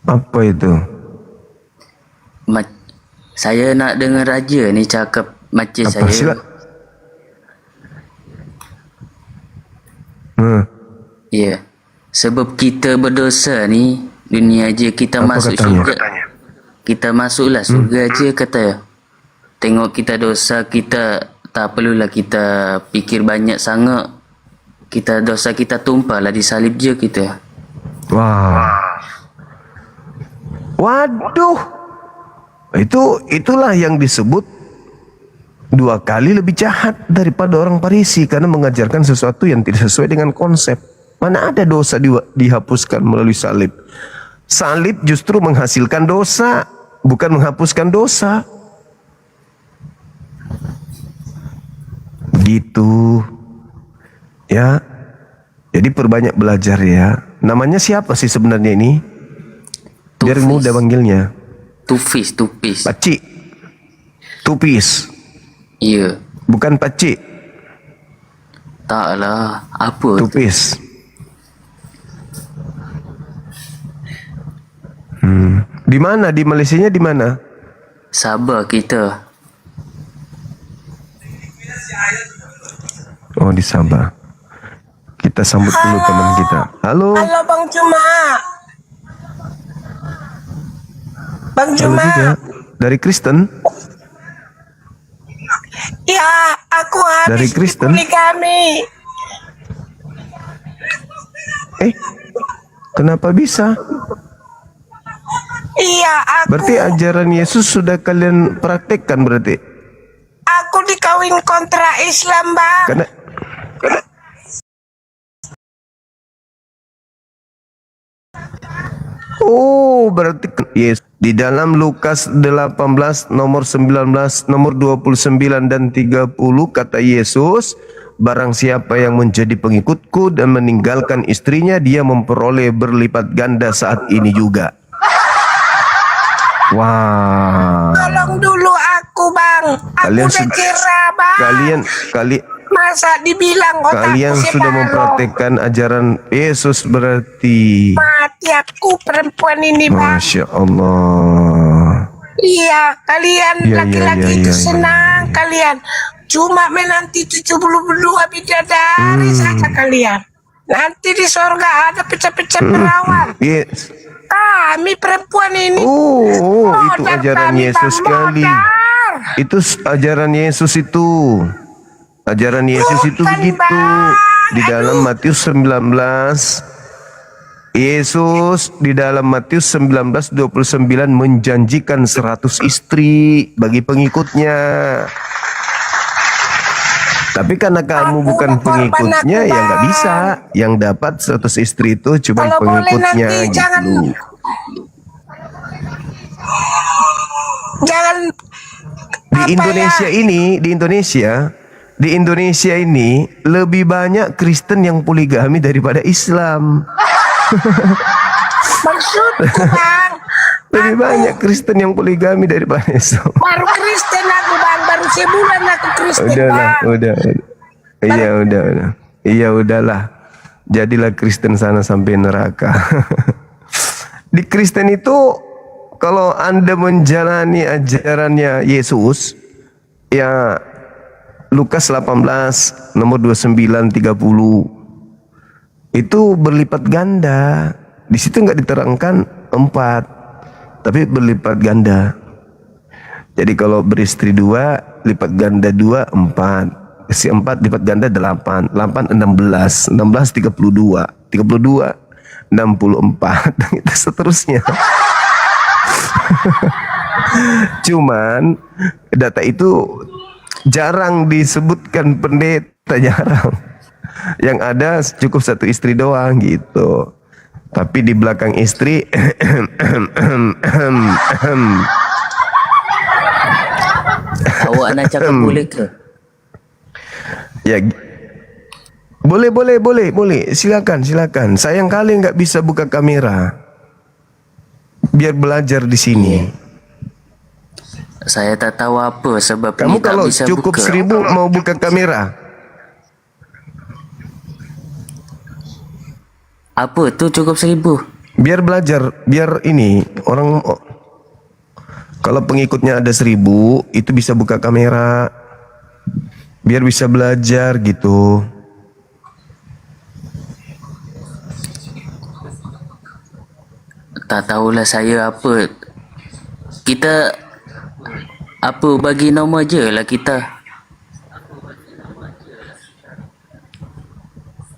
Apa itu? Saya nak dengar raja ni cakap macam apa saya. Sila? Ya, sebab kita berdosa ni dunia aja kita apa masuk katanya? surga. Kita masuklah surga aja kata. Tengok kita dosa kita tak perlulah kita fikir banyak sangat. Kita dosa kita tumpahlah di salib je kita. Wah. Waduh. Itulah yang disebut 2 kali lebih jahat daripada orang Farisi karena mengajarkan sesuatu yang tidak sesuai dengan konsep. Mana ada dosa dihapuskan melalui salib? Salib justru menghasilkan dosa, bukan menghapuskan dosa. Gitu. Ya. Jadi perbanyak belajar ya. Namanya siapa sih sebenarnya ini? Biar mudah panggilnya. Tufis. Pacik. Tupis. Iya. Bukan pacik. Taklah. Apa Tupis. Di mana? Di Malaysianya di mana? Sabah kita. Oh, di Sabah. Kita sambut dulu teman kita. Halo. Halo Bang Juma. Bang Halo Juma. juga. Dari Kristen? Ya, aku habis Dari Kristen? poligami. Kenapa bisa? Iya, Berarti ajaran Yesus sudah kalian praktekkan berarti? aku dikawin kontra Islam, Bang. Karena berarti yes. Di dalam Lukas 18 nomor 19 nomor 29 dan 30 kata Yesus, barang siapa yang menjadi pengikutku dan meninggalkan istrinya, dia memperoleh berlipat ganda saat ini juga. Wah. Tolong dulu aku, Bang. Aku Kalian udah kira, Bang. Masa dibilang kalian otakku sudah separo. mempraktekkan ajaran Yesus berarti. Mati aku perempuan ini, Bang. Masya Allah. Iya, kalian Iya, laki-laki iya, itu iya, senang kalian. Cuma menanti 72 bidadari saja kalian. Nanti di sorga ada pecah-pecah perawan. Yes. Kami perempuan ini. Itu ajaran Yesus sekali. Itu ajaran Yesus itu. Ajaran Yesus itu begitu. Di dalam Matius 19, Yesus di dalam Matius 19:29 menjanjikan 100 istri bagi pengikutnya. Tapi karena kamu bukan pengikutnya, ya nggak bisa. Yang dapat 100 istri itu cuma Kalau boleh pengikutnya nanti gitu. jangan Di Indonesia ini lebih banyak Kristen yang poligami daripada Islam. maksudku, Bang. Lebih banyak Kristen yang poligami daripada Islam. Baru Kristen aku, Bang. Baru sebulan aku Kristen, Bang. Udah. Iya, udahlah. Jadilah Kristen sana sampai neraka. Di Kristen itu, kalau Anda menjalani ajarannya Yesus, ya Lukas 18 nomor 29 30 itu berlipat ganda. Di situ nggak diterangkan 4, tapi berlipat ganda. Jadi kalau beristri 2, lipat ganda 2 4. Si 4 lipat ganda 8. 8 16. 16 32. 32 64 itu seterusnya. Cuman data itu jarang disebutkan pendeta, jarang. Yang ada cukup 1 istri doang gitu. Tapi di belakang istri Awak nak cakap boleh ke? Ya, boleh. Silakan. Sayang kali nggak bisa buka kamera. Biar belajar di sini. Saya tak tahu apa sebab Kamu ni tak kalau bisa cukup buka. 1000 mau buka kamera. Apa tu cukup 1000? Biar belajar, biar ini orang kalau pengikutnya ada 1000 itu bisa buka kamera. Biar bisa belajar gitu. Tak tahulah saya apa. Kita apa bagi nombor je lah kita.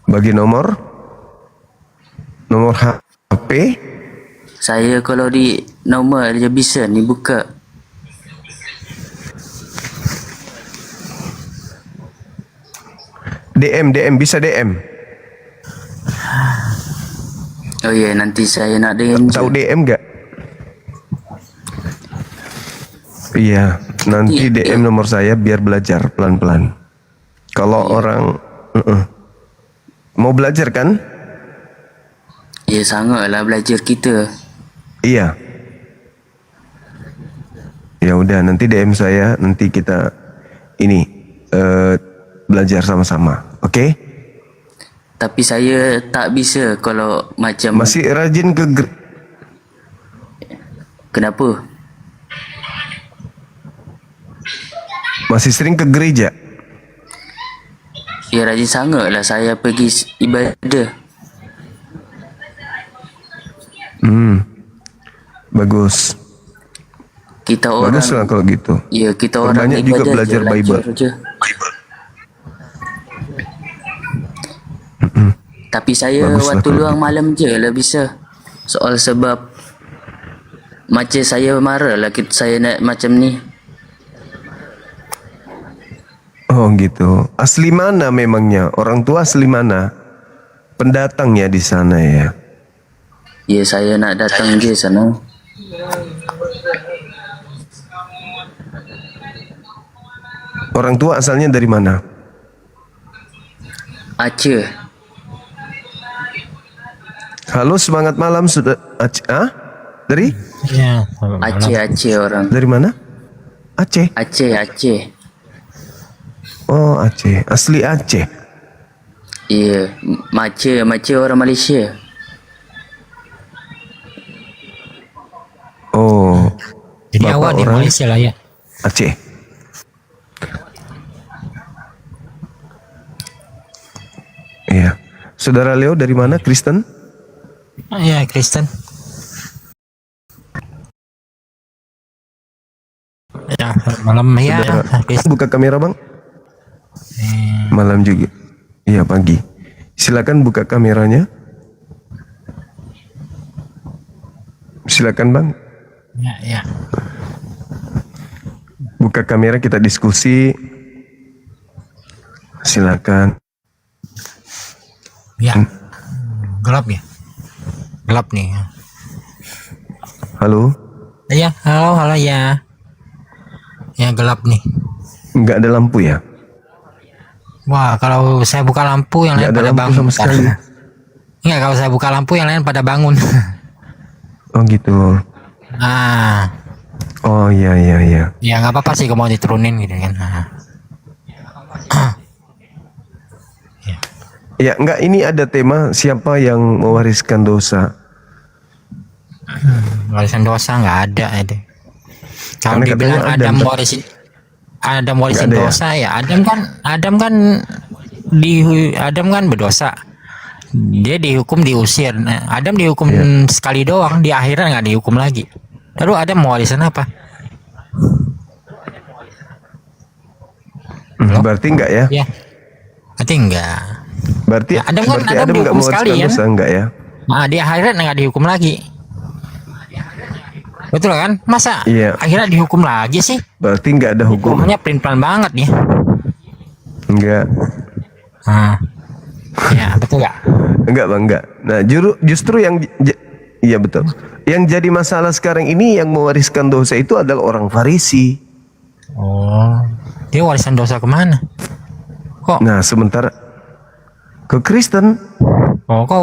Bagi nomor HP. Saya kalau di nombor dia bisa ni buka. DM bisa DM. Oh ya, nanti saya nak DM. Tahu DM enggak? Iya, nanti DM nomor saya biar belajar pelan-pelan. Kalau orang mau belajar kan? Ya sangatlah belajar kita. Iya. Ya udah, nanti DM saya, nanti kita ini belajar sama-sama. Oke? Tapi saya tak bisa kalau macam masih rajin ke Kenapa? Masih sering ke gereja? Ya rajin sangatlah saya pergi ibadah. Bagus. Kita orang bagus lah kalau gitu. Ya kita orang banyak juga belajar Bible. Je. Tapi saya Baguslah waktu kalau luang gitu. malam je lah bisa. Soal sebab macam saya marah lah saya nak macam ni. Oh gitu. Asli mana memangnya? Orang tua asli mana? Pendatang ya di sana ya? Ya saya nak datang je sana. Orang tua asalnya dari mana? Aceh. Halo, semangat malam sudah. Aceh? Dari? Ya, Aceh orang. Dari mana? Aceh. Aceh. Oh Aceh, asli Aceh. Iya, Aceh orang Malaysia. Oh. Jadi Bapak awak di orang Malaysia lah ya. Aceh. Iya. Saudara Leo dari mana? Kristen? Ya, Kristen. Ya, malam ya. Saudara, buka kamera bang. Malam juga. Iya pagi. Silakan buka kameranya. Silakan bang. Ya. Buka kamera kita diskusi. Silakan. Ya. Gelap ya. Gelap nih. Halo. Ya, halo ya. Ya gelap nih. Enggak ada lampu ya? Wah, kalau saya buka lampu yang lain Nggak ada pada lampu bangun. sama sekali. Enggak, kalau saya buka lampu yang lain pada bangun. Oh gitu. Ah, Oh iya. ya nggak apa-apa sih kalau mau diturunin gitu kan. Ya enggak, ini ada tema siapa yang mewariskan dosa. Warisan dosa nggak ada itu. Kalau Karena dibilang katanya Adam Adam. warisin Nggak ada ya? dosa ya, Adam kan berdosa. Dia dihukum diusir. Nah, Adam dihukum sekali doang, di akhirat nggak dihukum lagi. Lalu Adam mau warisan apa? Berarti enggak ya? Ya, berarti enggak. Berarti Ya, Adam kan berarti Adam Adam enggak dihukum sekali mewariskan ya. dosa enggak ya? Nah, di akhirat nggak dihukum lagi. Betul kan? Masa Iya. akhirat dihukum lagi sih? Berarti enggak ada hukum. Hukumannya pelin-pelan banget nih. Enggak. Ya, betul nggak? Enggak bang, enggak. Nah justru yang iya betul. Yang jadi masalah sekarang ini yang mewariskan dosa itu adalah orang Farisi. Oh, dia warisan dosa kemana? Kok? Nah sementara ke Kristen. Oh, kok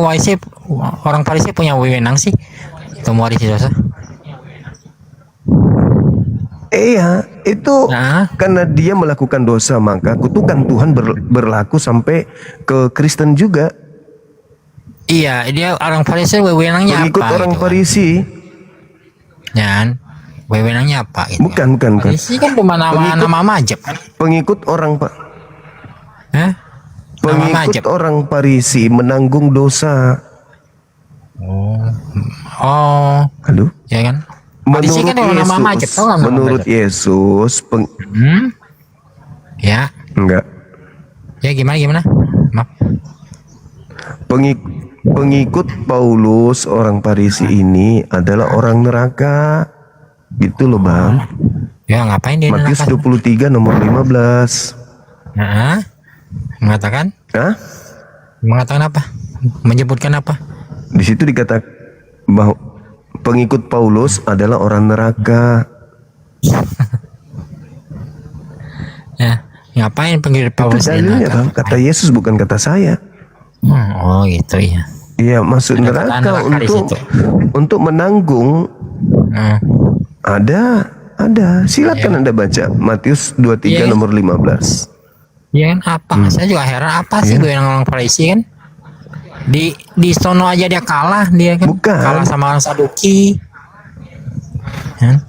orang Farisi punya wewenang sih untuk mewarisi dosa? Iya, itu karena dia melakukan dosa maka kutukan Tuhan berlaku sampai ke Kristen juga. Iya, dia orang Farisi wewenangnya Pengikut apa? orang gitu. Farisi. Kan? Wewenangnya apa itu? Bukan. Farisi kan cuma nama majab kan? Pengikut orang Pak. Hah? Pengikut orang Farisi menanggung dosa. Oh. Halo? Ya kan? Farisi kan nama majab, tahu nggak nama Menurut majab? Yesus, Ya. Enggak. Ya gimana? Maaf. Pengikut Paulus orang Farisi ini adalah orang neraka. Gitu loh bang. Ya ngapain dia Matius neraka? 23 nomor 15. Nah, mengatakan? Mengatakan apa? Menyebutkan apa? Di situ dikatakan bahwa pengikut Paulus adalah orang neraka. Ya, ngapain pengikut Paulus Itu di dalilnya neraka? bang. Kata Yesus bukan kata saya. Oh gitu ya. Iya masuk Ada kata neraka neraka di situ. untuk menanggung. Ada. Silakan Anda baca Matius 23 Iya. nomor 15. Ya kan apa? Saya juga heran apa sih gue yang orang Farisi kan? Di sono aja dia kalah dia kan? Kalah sama orang Saduki. Kan?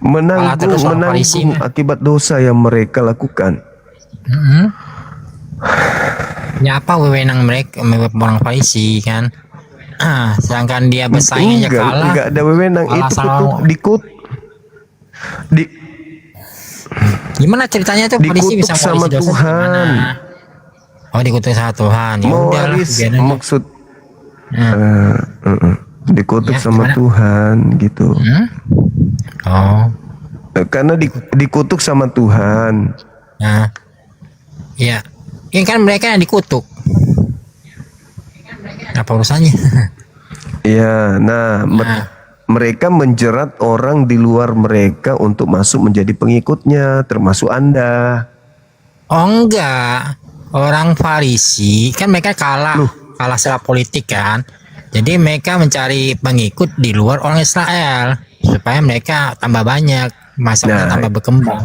Menanggung akibat dosa yang mereka lakukan. Ya apa wewenang mereka orang Farisi kan? Sedangkan dia bersaing aja kalah. Enggak ada wewenang Kalah itu sama- Gimana ceritanya tuh Farisi bisa dikutuk sama mewarisi dosa Tuhan. gimana? Oh, dikutuk sama Tuhan. Ya udahlah, Mewaris biarin aja. maksud dikutuk Ya, sama gimana? Tuhan gitu. Oh. Karena dikutuk sama Tuhan. Nah, iya. Ini kan mereka yang dikutuk. Apa urusannya? Iya, nah, mereka menjerat orang di luar mereka untuk masuk menjadi pengikutnya, termasuk Anda. Oh enggak, orang Farisi kan mereka kalah secara politik kan. Jadi mereka mencari pengikut di luar orang Israel supaya mereka tambah banyak, masyarakatnya tambah berkembang.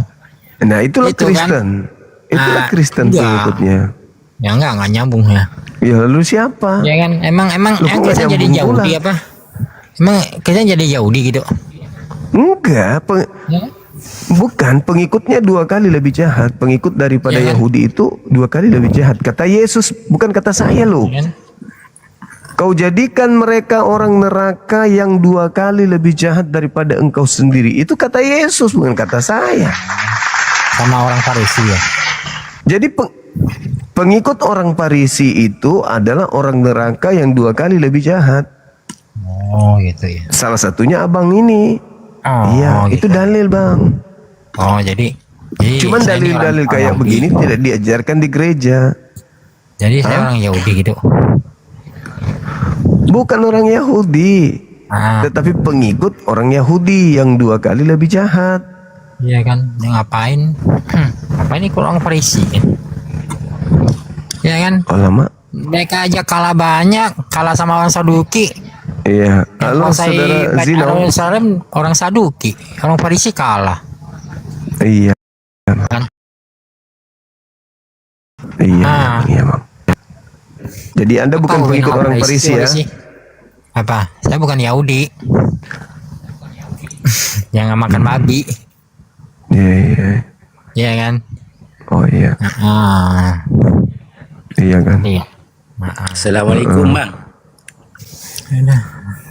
Nah, itulah Itu kan. Kristen. Itulah Kristen Enggak. pengikutnya. Ya enggak nyambung ya. Ya lalu siapa? Ya kan emang Loh, kok Kristen jadi nyambung pula? Yahudi apa? Emang Kristen jadi Yahudi gitu? Enggak, bukan, pengikutnya 2 kali lebih jahat. Pengikut daripada Ya kan? Yahudi itu 2 kali lebih jahat. Kata Yesus, bukan kata saya loh. Ya kan? Kau jadikan mereka orang neraka yang 2 kali lebih jahat daripada engkau sendiri. Itu kata Yesus, bukan kata saya. Sama orang Farisi ya. Jadi pengikut orang Farisi itu adalah orang neraka yang 2 kali lebih jahat. Oh gitu ya. Salah satunya abang ini. Oh, Iya, gitu. itu dalil bang. Oh jadi Cuman saya ini dalil-dalil orang kayak Yahudi. begini tidak diajarkan di gereja. Jadi saya orang Yahudi gitu. Bukan orang Yahudi, tetapi pengikut orang Yahudi yang 2 kali lebih jahat. Iya kan, yang ngapain? Ngapain ikut orang Farisi? Iya kan? Oh lama. Mereka aja kalah banyak, kalah sama orang Saduki. Iya. Halo Kuasai saudara Bait Zino. Yerusalem orang Saduki, orang Farisi kalah. Iya. Kan? Iya, iya bang. Jadi Anda bukan Tahu pengikut ini orang Farisi ya? Apa? Saya bukan Yahudi. Yang nggak makan babi. Iya, iya. Iya kan? Oh iya. Iya kan? Iya. Assalamualaikum bang.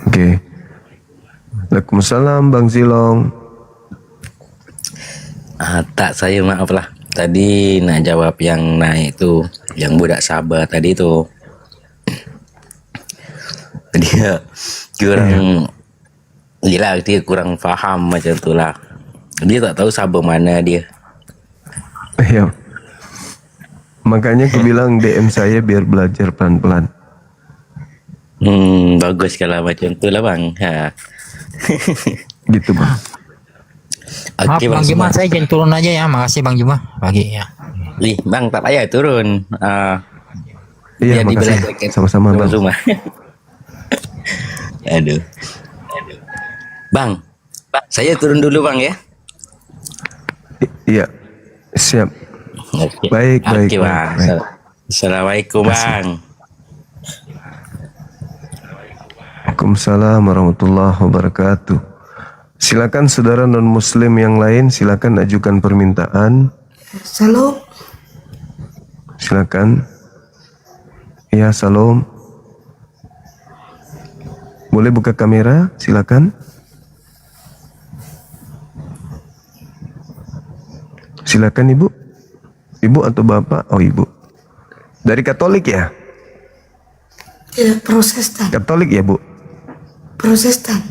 Oke. Waalaikumsalam Bang Zilong. Tak, saya maaf lah. Tadi nak jawab yang naik tu, yang budak Sabah tadi tu. Dia kurang, yelah dia kurang faham macam tu lah. Dia tak tahu Sabah mana dia. Iya. Makanya aku bilang DM saya biar belajar pelan-pelan. Bagus kalau macam tu lah bang. Ha. Gitu bang. Maaf Bang Juma, saya jangan turun aja ya. Makasih Bang Juma. Pagi ya. Bang tak payah turun. Iya, makasih. Sama-sama bang. Semua. Aduh. Bang, saya turun dulu bang ya. Iya, siap. Okay. Baik, baik, Oke, bang. baik. Assalamualaikum bang. Waalaikumsalam warahmatullahi wabarakatuh. Silakan saudara non muslim yang lain, silakan ajukan permintaan. Salam. Silakan. Ya, salam. Boleh buka kamera, silakan. Silakan Ibu. Ibu atau Bapak? Oh, Ibu. Dari Katolik ya? Tidak, Protestan. Katolik ya, Bu? Protestan.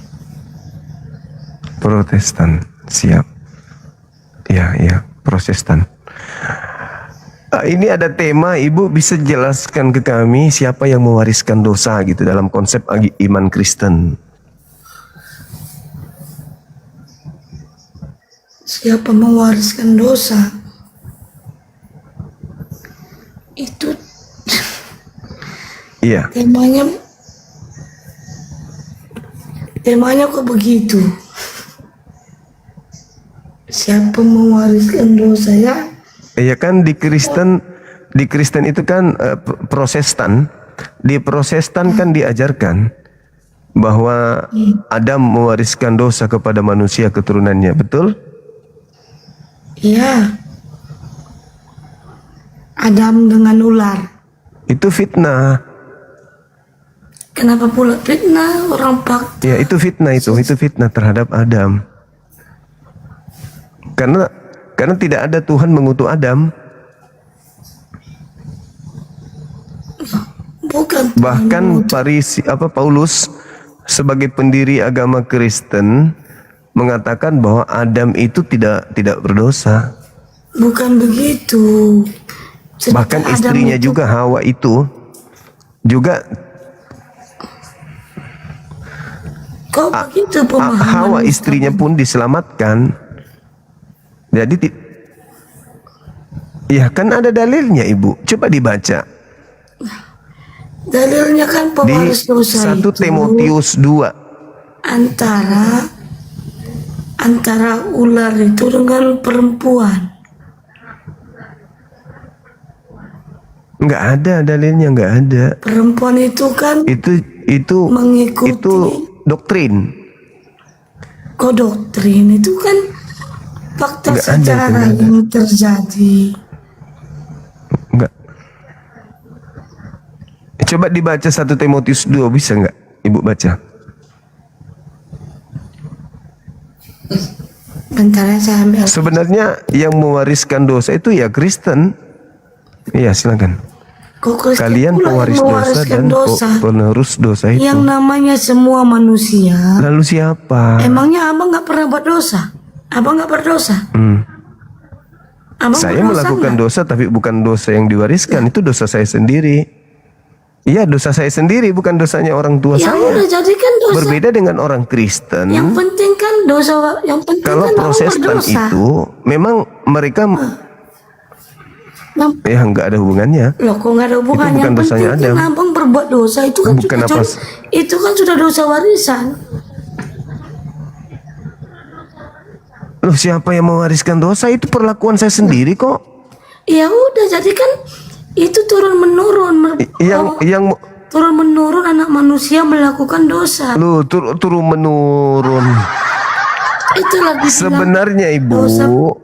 Protestan, siap. Ya, ya, Protestan. Ini ada tema, Ibu bisa jelaskan ke kami siapa yang mewariskan dosa gitu dalam konsep iman Kristen. Siapa mewariskan dosa? Itu Iya. temanya kok begitu? Siapa mewariskan dosa ya? Ya kan di Kristen itu kan Protestan. Di Protestan kan diajarkan bahwa Adam mewariskan dosa kepada manusia keturunannya, betul? Iya. Adam dengan ular. Itu fitnah. Kenapa pula fitnah orang pak? Ya itu fitnah itu fitnah terhadap Adam. Karena tidak ada Tuhan mengutuk Adam. Bahkan Paulus sebagai pendiri agama Kristen mengatakan bahwa Adam itu tidak berdosa. Bukan begitu. Bahkan Adam istrinya itu- juga, Hawa itu juga Kok begitu pemahaman Hawa Ustaz? istrinya pun diselamatkan. Jadi ya kan ada dalilnya, Ibu. Coba dibaca Dalilnya kan di pewaris dosa 1 itu Timotius 2. antara ular itu dengan perempuan. Nggak ada dalilnya, nggak ada. Perempuan itu kan Itu mengikuti doktrin. kok doktrin itu kan fakta Nggak ada, itu sejarah nggak ada. yang terjadi. Enggak. Coba dibaca 1 Timotius 2, bisa nggak Ibu baca? Bentar ya, saya ambil. Sebenarnya yang mewariskan dosa itu ya Kristen. Iya, silakan. Kok Kristen Kalian pula pewaris yang dosa mewariskan dan dosa? penerus dosa itu. Yang namanya semua manusia. Lalu siapa? Emangnya abang nggak pernah buat dosa? Abang nggak berdosa? Abang Saya berdosa melakukan nggak? dosa tapi bukan dosa yang diwariskan. Itu dosa saya sendiri. Iya, dosa saya sendiri, bukan dosanya orang tua Ya saya. udah, jadi kan dosa. Berbeda dengan orang Kristen. Yang penting kan dosa. Yang penting Kalau kan abang Protestan berdosa. itu memang mereka ya nggak ada hubungannya. Loh, kok nggak ada hubungannya? bukan Yang dosanya penting kan Adam. abang berbuat dosa itu kan Bukan sudah apa- itu kan sudah dosa warisan. Loh, siapa yang mewariskan dosa? Itu perlakuan saya sendiri kok. Ya udah, jadi kan itu turun menurun. Yang Turun menurun anak manusia melakukan dosa. lu turun menurun. Itulah dibilang Sebenarnya Ibu,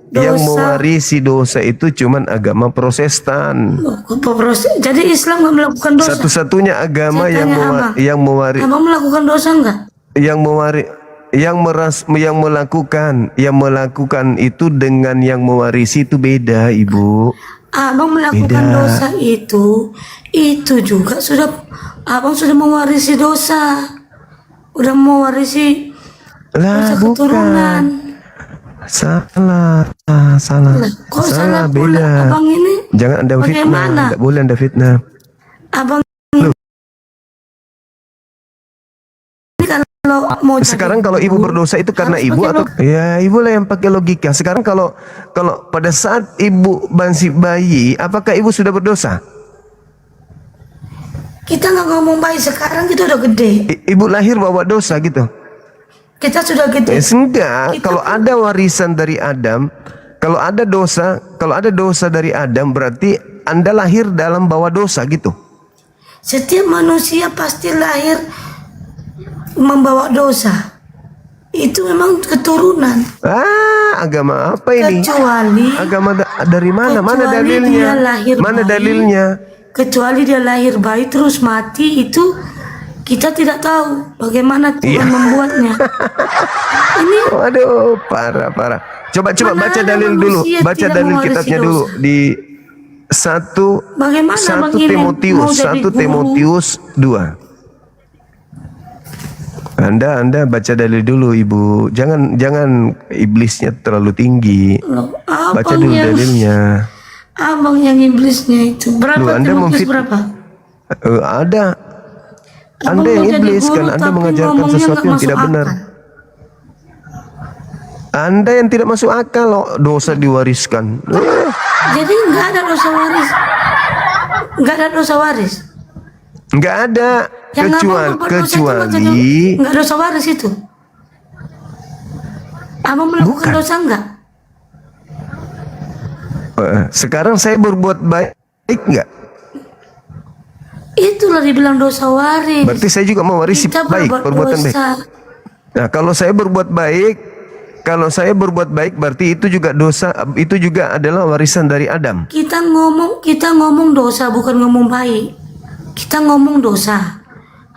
yang mewarisi dosa itu cuman agama Protestan. loh, kok proses. Jadi Islam nggak melakukan dosa. Satu-satunya agama Saya tanya abang. Abang melakukan dosa nggak? yang melakukan itu dengan yang mewarisi itu beda, Ibu. Abang melakukan Beda. dosa itu juga sudah abang sudah mewarisi dosa, udah mewarisi dosa keturunan. Salah. Kok salah pula? Beda. Abang ini Jangan Anda fitnah, bagaimana? tidak boleh Anda fitnah. Abang ini kalau mau Sekarang kalau ibu berdosa itu karena ibu atau ya ibu lah yang pakai logika. Sekarang kalau pada saat ibu masih bayi, apakah ibu sudah berdosa? kita nggak ngomong baik, sekarang kita udah gede. Ibu lahir bawa dosa gitu? Kita sudah gede. Enggak. Kalau ada warisan dari Adam, kalau ada dosa dari Adam, berarti Anda lahir dalam bawa dosa gitu. Setiap manusia pasti lahir membawa dosa. Itu memang keturunan. Agama apa ini? Kecuali agama dari mana? Mana kecuali dalilnya? dia lahir Mana bayi. dalilnya? Kecuali dia lahir bayi terus mati, itu kita tidak tahu bagaimana Tuhan membuatnya. Ini Waduh, parah. Coba Mana baca ada dalil dulu. manusia Baca tidak dalil mewarisi kitabnya dosa? dulu di 1 Bagaimana begini mau jadi guru? Timotius 2. Anda baca dalil dulu, Ibu. Jangan iblisnya terlalu tinggi. Loh, Baca abang dulu yang- dalilnya. Abang yang iblisnya itu berapa? Loh, Anda Timotius memfit- berapa? Ada. Abang Anda yang mau jadi iblis guru kan Anda tapi mengajarkan ngomongnya sesuatu nggak yang masuk tidak benar. akal. Anda yang tidak masuk akal loh, dosa diwariskan. Jadi nggak ada dosa waris. Nggak ada dosa waris. Nggak ada Yang abang berbuat dosa itu nggak jadi- nggak dosa waris itu. Abang melakukan dosa nggak? Sekarang saya berbuat baik nggak? Itulah dibilang dosa waris. Berarti saya juga mewarisi Kita baik, berbuat perbuatan baik. dosa. Nah, kalau saya berbuat baik berarti itu juga dosa, itu juga adalah warisan dari Adam. Kita ngomong dosa, bukan ngomong baik. Kita ngomong dosa.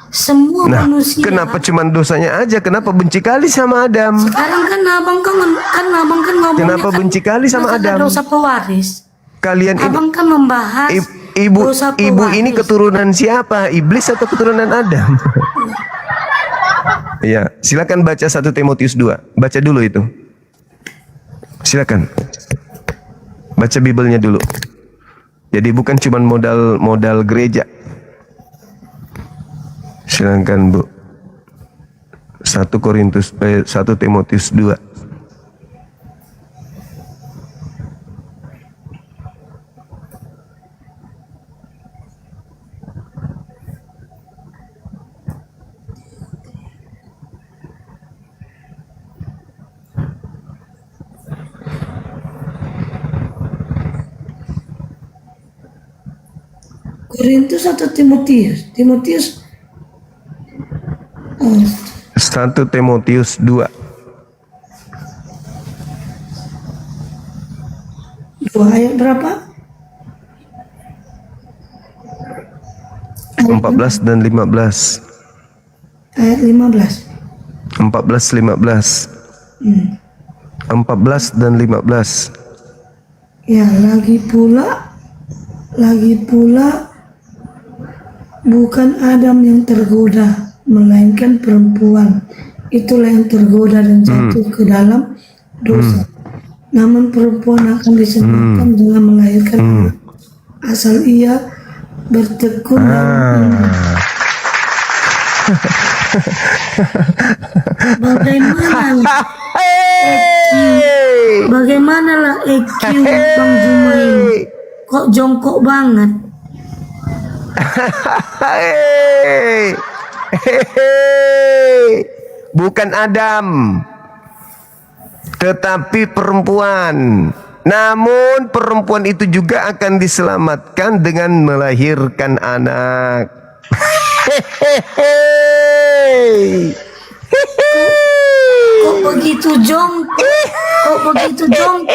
Semua Nah, manusia. kenapa cuman dosanya aja? Kenapa benci kali sama Adam? Sekarang kan abang kan ngomongnya Kenapa benci kali sama masalah Adam? dosa pewaris. Kalian ini Abang kan membahas Ibu ini keturunan siapa? Iblis atau keturunan Adam? Iya, silakan baca 1 Timotius 2. Baca dulu itu. Silakan. Baca Biblenya dulu. Jadi bukan cuma modal gereja. Silakan, Bu. 1 Timotius 2. Korintus atau Timotius? Timotius. 1 Timotius 2. 2 ayat berapa? 14 dan 15. Ayat 15. 14 dan 15. Ya, lagi pula bukan Adam yang tergoda, melainkan perempuan. Itulah yang tergoda dan jatuh ke dalam dosa. Namun perempuan akan diselamatkan dengan melahirkan anak, asal ia bertekun dalam iman. Bagaimanalah EQ Bang Jumain? Kok jongkok banget? Bukan Adam, tetapi perempuan. Namun perempuan itu juga akan diselamatkan dengan melahirkan anak. Kok begitu jongkok? Kok begitu jongkok?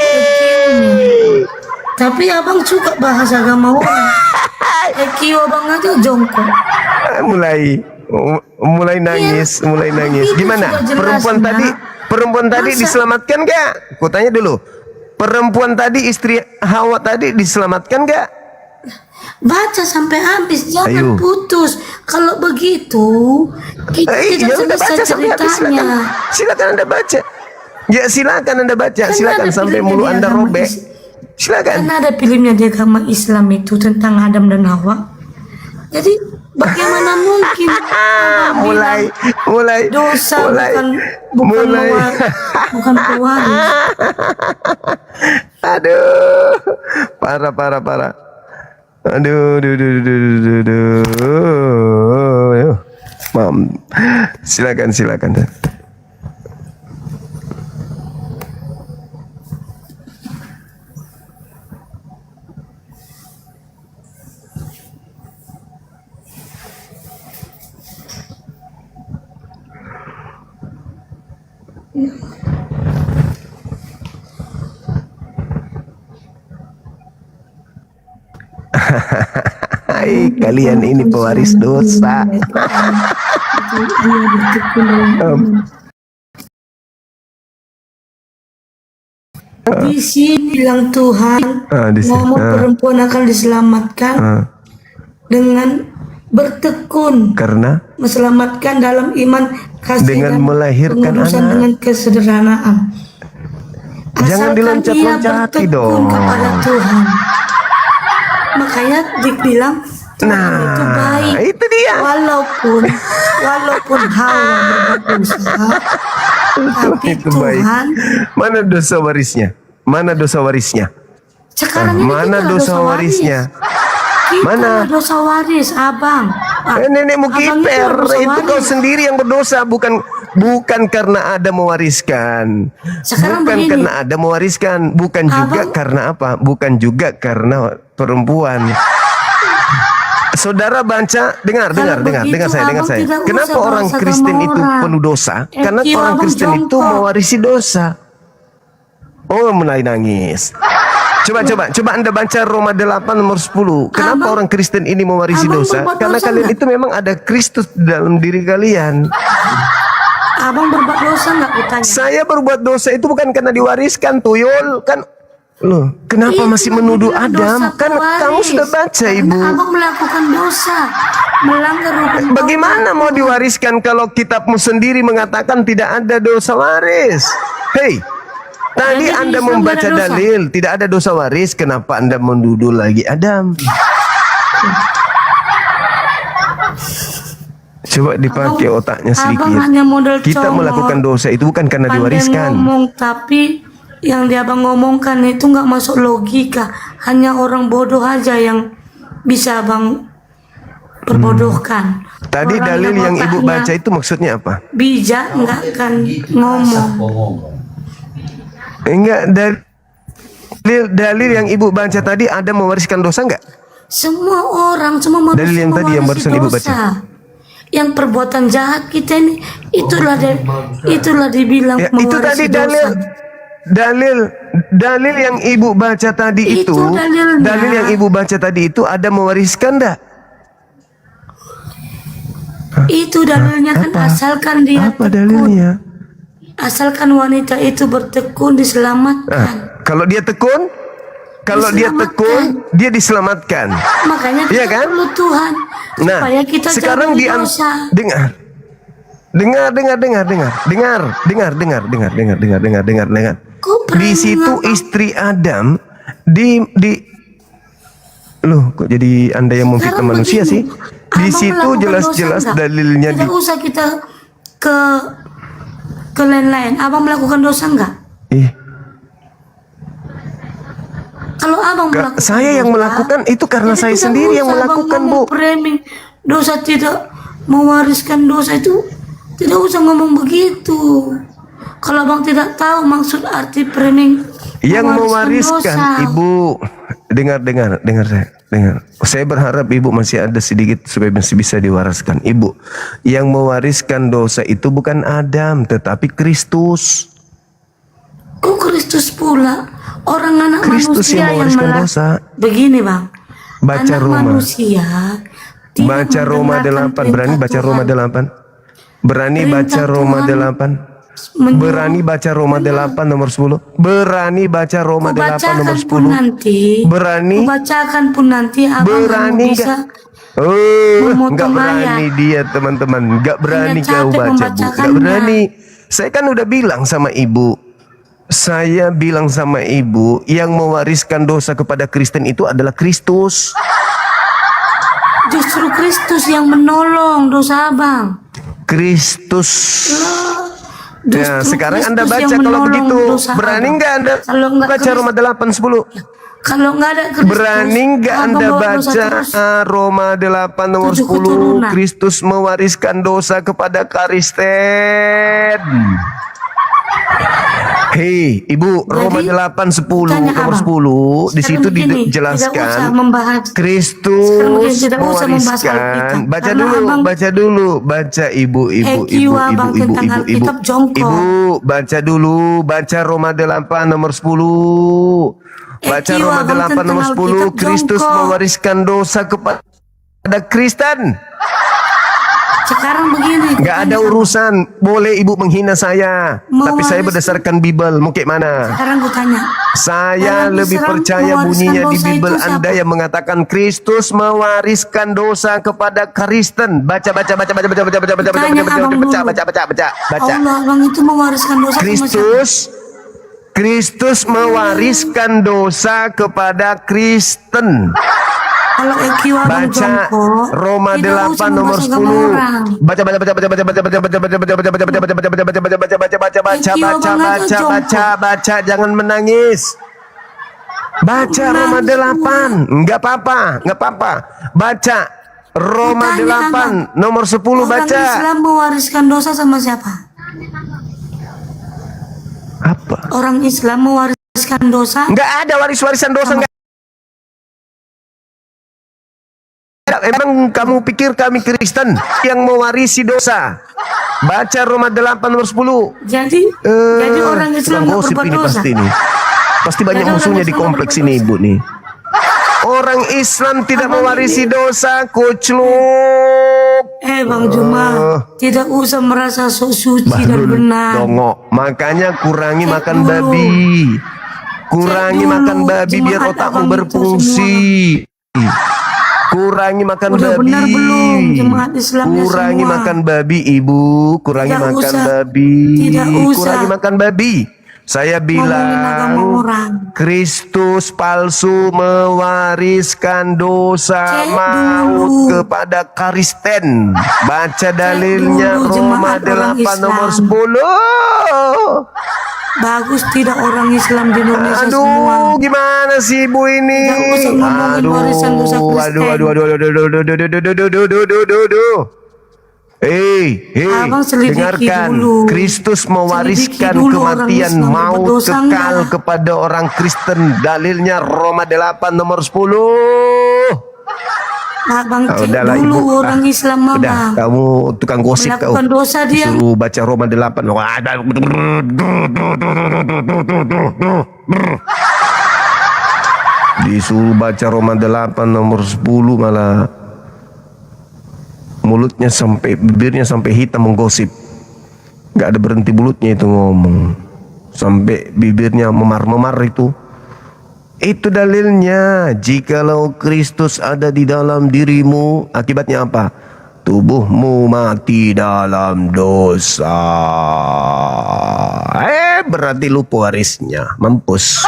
Tapi abang suka bahasa agama orang. EQ abang aja jongkok. Mulai nangis, mulai nangis. Gimana? Perempuan tadi diselamatkan gak? Kutanya dulu. Perempuan tadi, istri Hawa tadi diselamatkan gak? Baca sampai habis, jangan putus. Kalau begitu, kita tidak selesai ceritanya. Silakan Anda baca. Ya silakan Anda baca. Silakan sampai mulu Anda robek. Silakan. Karena ada filmnya di agama Islam itu tentang Adam dan Hawa. Jadi bagaimana mungkin mulai dosa bukan pewaris. Aduh, parah. Aduh. Mam, silakan. Hai, kalian ini pewaris dosa. Di sini bilang Tuhan, namun perempuan akan diselamatkan dengan bertekun, karena meselamatkan dalam iman, kasih dengan dan melahirkan pengurusan anak. dengan kesederhanaan. Jangan diloncat-loncati dong. Kepada Tuhan. Makanya dibilang Tuhan itu baik. Itu dia. Walaupun Hawa berbuat dosa, tapi Tuhan. Mana dosa warisnya? Sekarang ini mana kita dosa warisnya? Mana dosa waris, abang? Nenekmu kiper itu kau sendiri yang berdosa, bukan karena ada mewariskan. Sekarang bukan begini. karena ada mewariskan, bukan juga karena apa? Bukan juga karena perempuan. Saudara baca, dengar saya. Kenapa orang Kristen itu penuh dosa? Karena orang Kristen itu mewarisi dosa. Oh, mulai nangis. Coba Anda baca Roma 8 nomor 10. Kenapa orang Kristen ini mewarisi dosa? Karena kalian itu memang ada Kristus dalam diri kalian. Abang berbuat dosa nggak kutanya? Saya berbuat dosa itu bukan karena diwariskan, tuyul. Kan Loh, kenapa masih menuduh Adam? Kan kamu sudah baca, Ibu. Abang melakukan dosa, melanggar hukum. Bagaimana mau diwariskan kalau kitabmu sendiri mengatakan tidak ada dosa waris? Hei, tadi Jadi Anda Islam membaca nggak ada dosa? dalil tidak ada dosa waris, kenapa Anda menuduh lagi Adam? Coba dipakai otaknya sedikit. Abang hanya modal Kita comot, melakukan dosa itu bukan karena pandai diwariskan. ngomong, tapi yang dia abang ngomongkan itu nggak masuk logika. Hanya orang bodoh aja yang bisa abang perbodohkan. Tadi Orang dalil yang Ibu otaknya baca itu maksudnya apa? bijak nggak akan ngomong. Enggak, dalil yang Ibu baca tadi ada mewariskan dosa enggak? Semua orang cuma manusia Dalil yang tadi yang mewarisi barusan Ibu dosa. baca. Yang perbuatan jahat kita ini itulah dibilang Ya, itu tadi mewarisi dalil dosa. dalil yang Ibu baca tadi itu dalilnya. dalil yang Ibu baca tadi itu ada mewariskan enggak? Itu dalilnya kan asalkan dia Apa dalilnya? asalkan wanita itu bertekun diselamatkan. Kalau dia tekun, dia diselamatkan. Makanya Iya kita kan? perlu Tuhan supaya kita sekarang jauh dari dosa. dengar. Di situ istri Adam loh, kok jadi Anda yang memfitnah manusia sih? Di Abang situ melakukan jelas-jelas dosa enggak? dalilnya Tidak usah kita ke lain-lain. Abang melakukan dosa enggak? Kalau abang melakukan saya yang melakukan itu karena jadi saya tidak sendiri yang usah abang melakukan, ngomong Bu. framing dosa tidak mewariskan dosa itu, tidak usah ngomong begitu. Kalau abang tidak tahu maksud arti framing Yang mewariskan dosa. Ibu, dengar saya. Saya berharap Ibu masih ada sedikit supaya masih bisa diwariskan. Ibu, yang mewariskan dosa itu bukan Adam, tetapi Kristus. Kok Kristus pula? Orang anak Kristus manusia yang mewariskan dosa. Begini bang, Baca anak Roma. manusia Baca Roma 8. Berani baca Roma 8? Berani baca Roma 8? Berani baca Roma 8 nomor 10? Berani baca Roma 8 nomor 10? nanti, Berani? bacakan pun nanti abang Berani kamu bisa nggak berani dia, teman-teman. Nggak berani Tidak kau capek baca, Bu. Nggak membacakannya. berani. Saya kan udah bilang sama Ibu. Saya bilang sama Ibu, yang mewariskan dosa kepada Kristen itu adalah Kristus. Justru Kristus yang menolong dosa abang. Kristus. Ya, Justru sekarang Kristus Anda baca yang kalau menolong begitu. dosa Berani abang. nggak Anda Kalau nggak baca Roma 8 10? Kalau nggak ada Kristus, Berani nggak abang Anda bawa dosa baca terus. Roma 8 nomor 7 10? keturunan. Kristus mewariskan dosa kepada Kristen. Hei, Ibu, Roma 8 10 tanya nomor abang. 10 di situ Sekarang begini, tidak usah dijelaskan membahas. Kristus Sekarang begini, tidak usah membahas mewariskan. Alkitab. Baca Karena dulu, abang baca dulu, baca Ibu, EQ abang tentang Alkitab jongkok. Ibu, baca dulu, baca Roma 8 nomor 10. Baca EQ Roma abang 8 tentang nomor 10, Alkitab Kristus jongkok. mewariskan dosa kepada Kristen. Sekarang begini. Nggak ada urusan, boleh Ibu menghina saya, tapi saya berdasarkan Bible. Mau kayak mana? Sekarang gue tanya. Saya Dalam lebih Islam percaya mewariskan bunyinya di dosa Bible itu siapa? Anda yang mengatakan Kristus mewariskan dosa kepada Kristen. Baca. Tanya Allah abang itu mewariskan dosa sama siapa? Kristus mewariskan dosa kepada Kristen. Kalau EQ abang Baca jongkok, Roma tidak 8 usah nomor membahas 10. agama orang. Baca, jangan menangis. Baca Roma 8. Enggak apa-apa. Baca Roma 8 nomor 10 Orang baca. Islam mewariskan dosa sama siapa? Apa? Orang Islam mewariskan dosa. Enggak ada waris-warisan dosa, enggak. Emang kamu pikir kami Kristen yang mewarisi dosa? Baca Roma 8 nomor 10. Jadi orang Islam nggak gosip berbuat ini dosa. pasti banyak Jadi musuhnya orang di Islam kompleks berbuat ini, Ibu nih. Orang Islam tidak mewarisi dosa, kucluk. Bang Juma, tidak usah merasa sok suci dan benar. Dongok. Makanya kurangi makan dulu. babi. Kurangi makan babi biar otakmu berfungsi. Kurangi makan Udah babi. benar belum jemaat Islamnya Kurangi semua? makan babi, Ibu. Kurangi Tidak makan usah. babi. Tidak usah. Kurangi makan babi. Saya Ngomongin agama bilang orang. Kristus palsu mewariskan dosa maut kepada Kristen. Baca dalilnya dulu Roma jemaat orang 8 nomor Islam. 10. Bagus tidak orang Islam di Indonesia semua. Aduh, gimana sih Ibu ini? Tidak usah ngomongin warisan dosa Kristen. Aduh. Abang selidiki Dengarkan. dulu. Kristus mewariskan Selidiki dulu orang kematian Islam maut berdosa kekal enggak? kepada orang Kristen. Dalilnya Roma 8 nomor 10. Abang Ah, cek udahlah, dulu Ibu. orang Islam mama. Udah, kamu tukang gosip kau. Melakukan dosa dia. Suruh baca Roma 8. Wah, ada. Disuruh baca Roma 8 nomor 10 malah mulutnya sampai bibirnya sampai hitam menggosip. Gak ada berhenti mulutnya itu ngomong. Sampai bibirnya memar-memar itu. Itu dalilnya. Jikalau Kristus ada di dalam dirimu, akibatnya apa? Tubuhmu mati dalam dosa. Berarti lu pewarisnya. Mampus.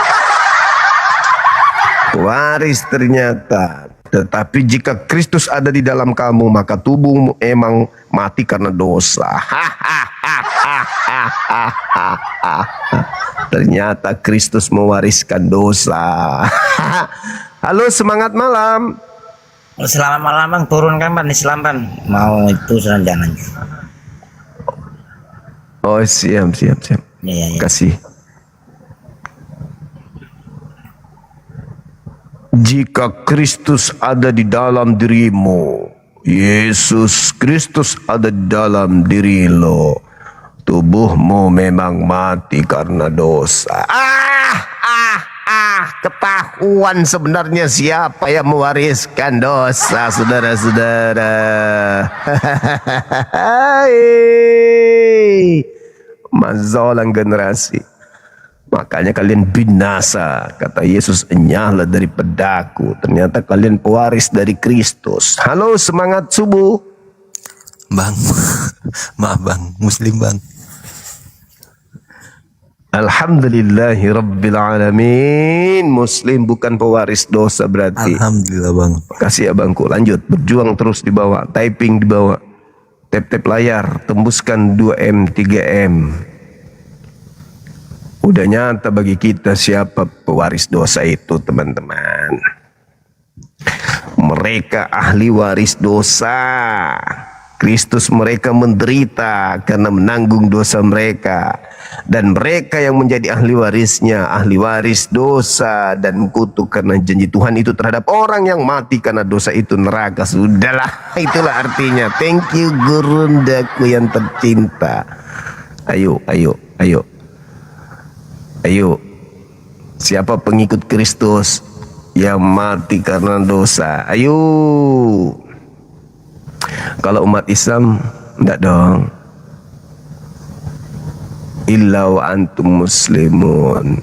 Waris ternyata. Tetapi jika Kristus ada di dalam kamu, maka tubuhmu emang mati karena dosa. Ternyata Kristus mewariskan dosa. Halo, semangat malam. Selamat malam bang, turunkan bang Islam bang. Mau itu jangan. Oh siap. Ya. Kasih. Jika Kristus ada di dalam dirimu, Yesus Kristus ada di dalam diri lo, tubuhmu memang mati karena dosa. Ketahuan sebenarnya siapa yang mewariskan dosa, saudara-saudara. Mazolang generasi. Makanya kalian binasa, kata Yesus, enyahlah daripada aku. Ternyata kalian pewaris dari Kristus. Halo, semangat subuh. Bang, maaf bang, Muslim bang. Alhamdulillahi Rabbil Alamin. Muslim bukan pewaris dosa berarti. Alhamdulillah bang. Kasih abangku, lanjut. Berjuang terus di bawah, typing di bawah. Tap-tap layar, tembuskan 2M, 3M. Udah nyata bagi kita siapa pewaris dosa itu, teman-teman. Mereka ahli waris dosa. Kristus mereka menderita karena menanggung dosa mereka. Dan mereka yang menjadi ahli warisnya, ahli waris dosa dan kutuk karena janji Tuhan itu terhadap orang yang mati karena dosa itu neraka. Sudahlah, itulah artinya. Thank you gurundaku yang tercinta. Ayo. Siapa pengikut Kristus yang mati karena dosa? Ayo. Kalau umat Islam enggak dong. Illa wa antum muslimun.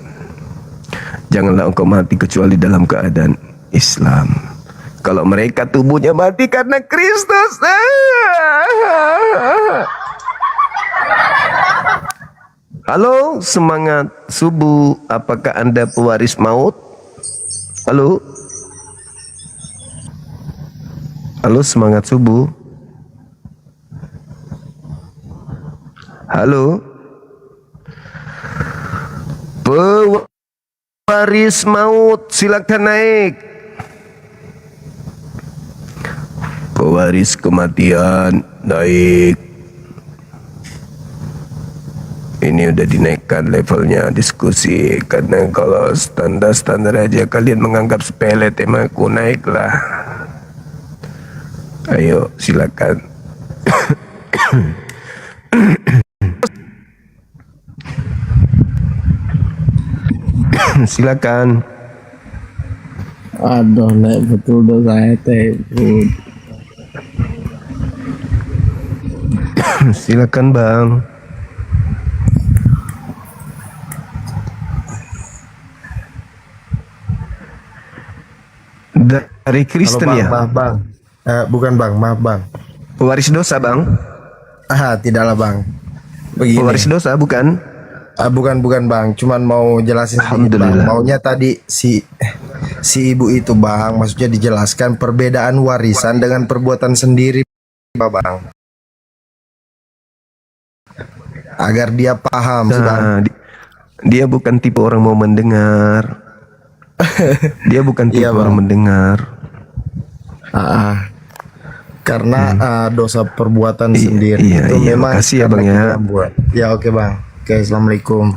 Janganlah engkau mati kecuali dalam keadaan Islam. Kalau mereka tubuhnya mati karena Kristus. Halo, semangat subuh. Apakah Anda pewaris maut? Halo? Halo, semangat subuh. Halo? Pewaris maut, silakan naik. Pewaris kematian, naik. Ini udah dinaikkan levelnya diskusi. Karena kalau standar-standar aja kalian menganggap sepele temaku, naiklah. Ayo silakan. Silakan. Aduh, naik betul dah saya teh. Silakan bang. Dari Kristen Halo, ya? Bang. Bukan Bang, maaf Bang. Pewaris dosa Bang? Tidaklah Bang. Begini. Pewaris dosa bukan? Bukan Bang, cuman mau jelasin sedikit Bang. Maunya tadi si ibu itu Bang, maksudnya dijelaskan perbedaan warisan dengan perbuatan sendiri Bang. Agar dia paham sih, Bang. Dia bukan tipe orang mau mendengar. Dia bukan tipe orang mendengar. Karena dosa perbuatan sendiri itu memang makasih ya Bang ya. Ya oke Bang. Oke, assalamualaikum.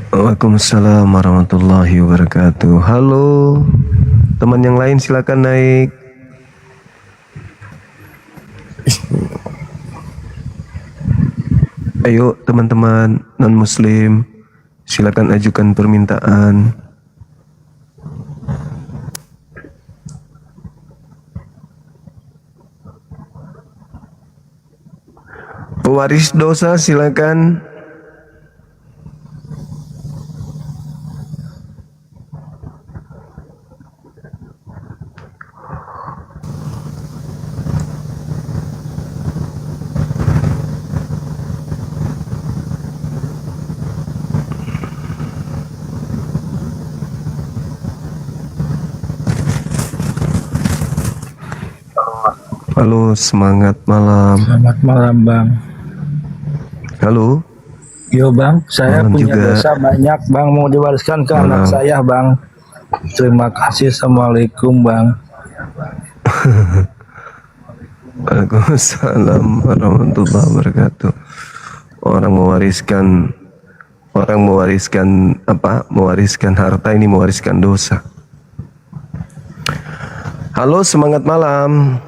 Waalaikumsalam warahmatullahi wabarakatuh. Halo, teman yang lain silakan naik. Ayo teman-teman non-muslim, silakan ajukan permintaan. Pewaris dosa silakan. Halo, semangat malam. Selamat malam Bang. Halo. Yo Bang, saya Malam punya juga. dosa banyak Bang, mau diwariskan ke Malam. anak saya Bang. Terima kasih, assalamualaikum Bang. Waalaikumsalam warahmatullahi wabarakatuh. Orang mewariskan apa? Mewariskan harta ini mewariskan dosa. Halo, semangat malam.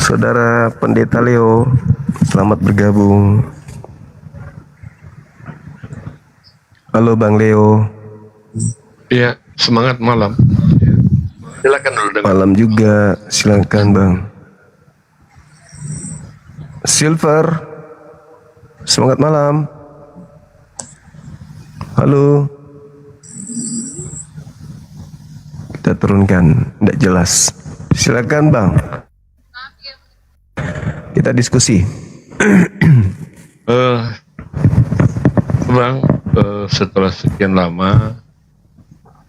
Saudara Pendeta Leo, selamat bergabung. Halo Bang Leo. Iya, semangat malam. Silakan dulu dengan Malam juga, silakan Bang. Silver, semangat malam. Halo. Kita turunkan, tidak jelas. Silakan Bang. Kita diskusi. Bang, setelah sekian lama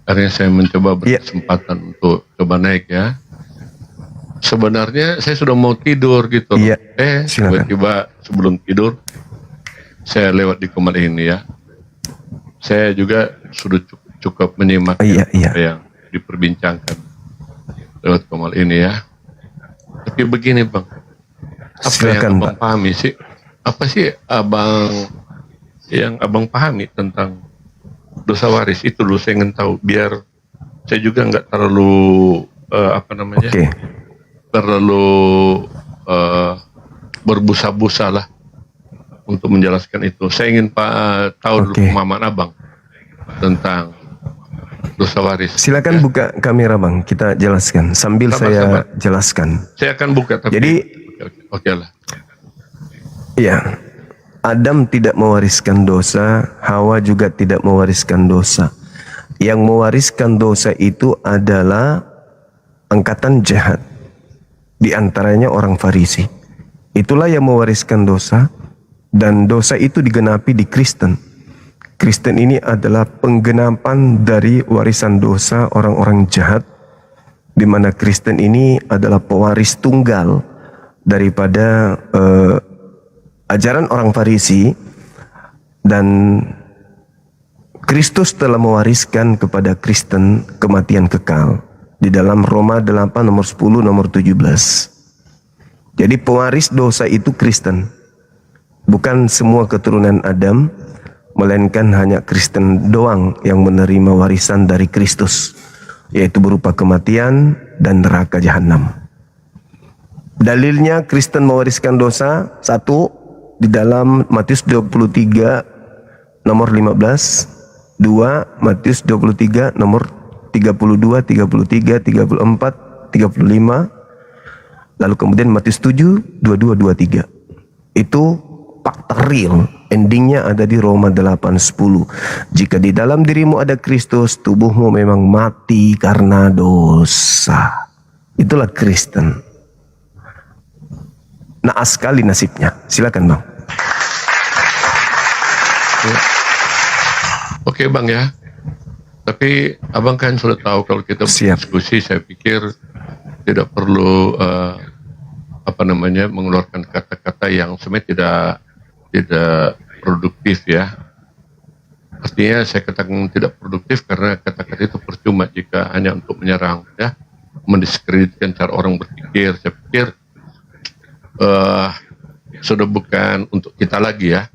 akhirnya saya mencoba berkesempatan untuk coba naik ya. Sebenarnya saya sudah mau tidur gitu loh. Tiba-tiba sebelum tidur saya lewat di kamar ini ya. Saya juga sudah cukup menyimak apa yang diperbincangkan lewat kamar ini ya. Tapi begini Bang, apa yang Abang pahami sih? Apa sih yang Abang pahami tentang dosa waris itu dulu saya ingin tahu, biar saya juga nggak terlalu terlalu berbusa-busa lah untuk menjelaskan itu. Saya ingin tahu dulu pemahaman Abang tentang dosa waris. Silakan buka kamera Bang, kita jelaskan sambil saya jelaskan. Saya akan buka tapi jadi oke lah. Iya. Adam tidak mewariskan dosa, Hawa juga tidak mewariskan dosa. Yang mewariskan dosa itu adalah angkatan jahat. Di antaranya orang Farisi. Itulah yang mewariskan dosa, dan dosa itu digenapi di Kristen. Kristen ini adalah penggenapan dari warisan dosa orang-orang jahat, di mana Kristen ini adalah pewaris tunggal daripada ajaran orang Farisi, dan Kristus telah mewariskan kepada Kristen kematian kekal di dalam Roma 8 nomor 10 nomor 17. Jadi pewaris dosa itu Kristen, bukan semua keturunan Adam, melainkan hanya Kristen doang yang menerima warisan dari Kristus, yaitu berupa kematian dan neraka jahanam. Dalilnya Kristen mewariskan dosa, satu, di dalam Matius 23 nomor 15, dua, Matius 23 nomor 32, 33, 34, 35, lalu kemudian Matius 7, 22, 23. Itu fakta real. Endingnya ada di Roma 8:10. Jika di dalam dirimu ada Kristus, tubuhmu memang mati karena dosa. Itulah Kristen. Naas sekali nasibnya. Silakan Bang. Oke Bang ya. Tapi Abang kan sudah tahu kalau kita berdiskusi, saya pikir tidak perlu mengeluarkan kata-kata yang sebenarnya tidak produktif ya. Artinya saya katakan tidak produktif karena kata-kata itu percuma jika hanya untuk menyerang ya, mendiskreditkan cara orang berpikir. Saya pikir sudah bukan untuk kita lagi ya.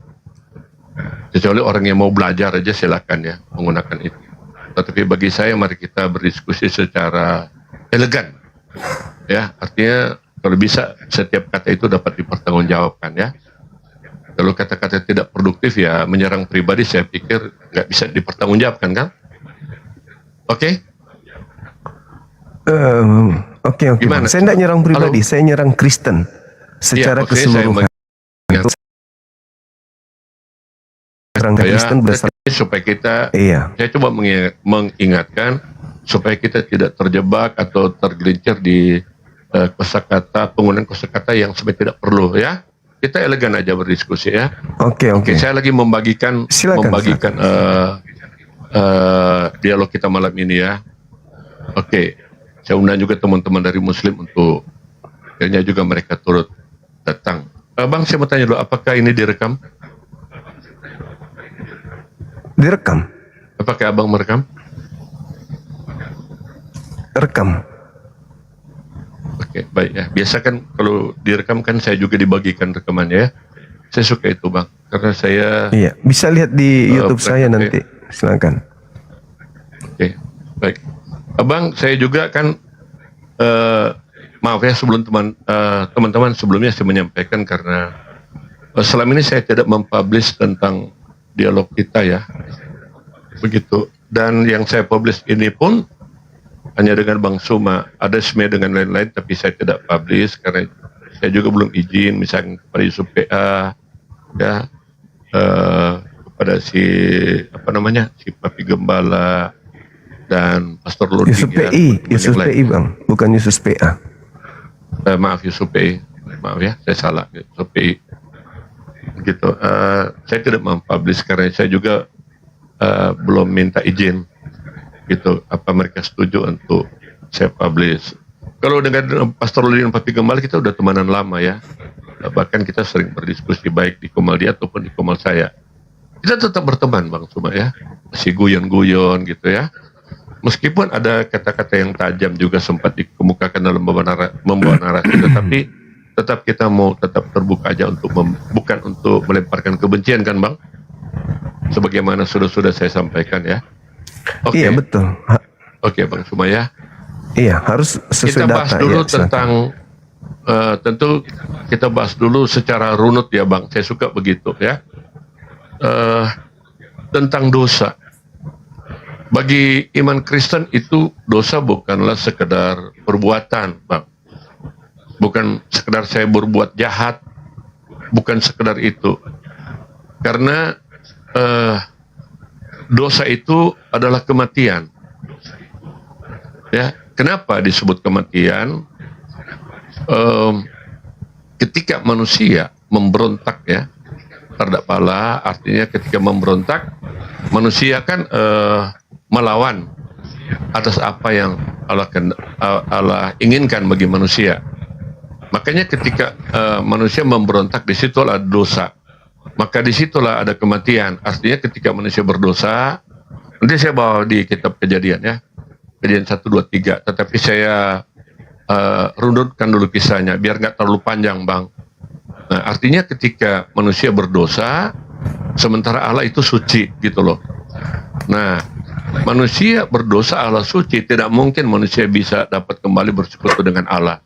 Kecuali orang yang mau belajar aja silakan ya menggunakan itu. Tetapi bagi saya mari kita berdiskusi secara elegan. Ya, artinya kalau bisa setiap kata itu dapat dipertanggungjawabkan ya. Kalau kata-kata tidak produktif ya menyerang pribadi saya pikir nggak bisa dipertanggungjawabkan kan? Oke? Oke. Gimana? Saya tidak nyerang pribadi, saya nyerang Kristen secara keseluruhan. Nyerang Kristen supaya kita, saya coba mengingatkan supaya kita tidak terjebak atau tergelincir di penggunaan kosakata yang sebenarnya tidak perlu ya. Kita elegan aja berdiskusi ya. Oke. Saya lagi membagikan dialog kita malam ini ya. Oke. Saya undang juga teman-teman dari Muslim untuk kayaknya juga mereka turut datang. Bang, saya mau tanya dulu, apakah ini direkam? Direkam. Apakah Abang merekam? Rekam. Oke, baik ya. Biasa kan kalau direkam kan saya juga dibagikan rekamannya ya. Saya suka itu Bang, karena saya... Iya, bisa lihat di YouTube saya nanti. Silakan. Oke, baik. Abang, saya juga kan, maaf ya sebelum teman-teman sebelumnya saya menyampaikan karena selama ini saya tidak mempublish tentang dialog kita ya. Begitu. Dan yang saya publish ini pun hanya dengan Bang Suma, ada sebenarnya dengan lain-lain, tapi saya tidak publish karena saya juga belum izin, misalnya kepada Yusuf PA, ya, kepada si Papi Gembala dan Pastor Loding. Yusuf PI Bang, bukan Yusuf PA. Maaf Yusuf PI, maaf ya, saya salah Yusuf PI. Gitu. Saya tidak mempublish karena saya juga belum minta izin. Gitu, apa mereka setuju untuk saya publish. Kalau dengan Pastor Loding dan Papi Gembala kita udah temanan lama ya. Bahkan kita sering berdiskusi baik di Komal dia ataupun di Komal saya. Kita tetap berteman Bang Suma ya. Masih guyon-guyon gitu ya. Meskipun ada kata-kata yang tajam juga sempat dikemukakan dalam membawa narasi, tetapi tetap kita mau tetap terbuka aja untuk bukan untuk melemparkan kebencian kan Bang. Sebagaimana sudah saya sampaikan ya. Iya betul. Oke Bang Suma ya. Iya harus sesuai data. Kita bahas dulu tentang tentu kita bahas dulu secara runut ya Bang. Saya suka begitu ya. Tentang dosa. Bagi iman Kristen itu dosa bukanlah sekedar perbuatan Bang. Bukan sekedar saya berbuat jahat. Bukan sekedar itu. Karena dosa itu adalah kematian. Ya, kenapa disebut kematian? Ketika manusia memberontak ya terhadap Allah, artinya ketika memberontak, manusia kan melawan atas apa yang Allah inginkan bagi manusia. Makanya ketika manusia memberontak, disitulah dosa. Maka disitulah ada kematian. Artinya ketika manusia berdosa, nanti saya bawa di kitab Kejadian ya, Kejadian 1, 2, 3. Tetapi saya runutkan dulu kisahnya, biar nggak terlalu panjang Bang. Nah, artinya ketika manusia berdosa, sementara Allah itu suci gitu loh. Nah, manusia berdosa, Allah suci, tidak mungkin manusia bisa dapat kembali bersekutu dengan Allah.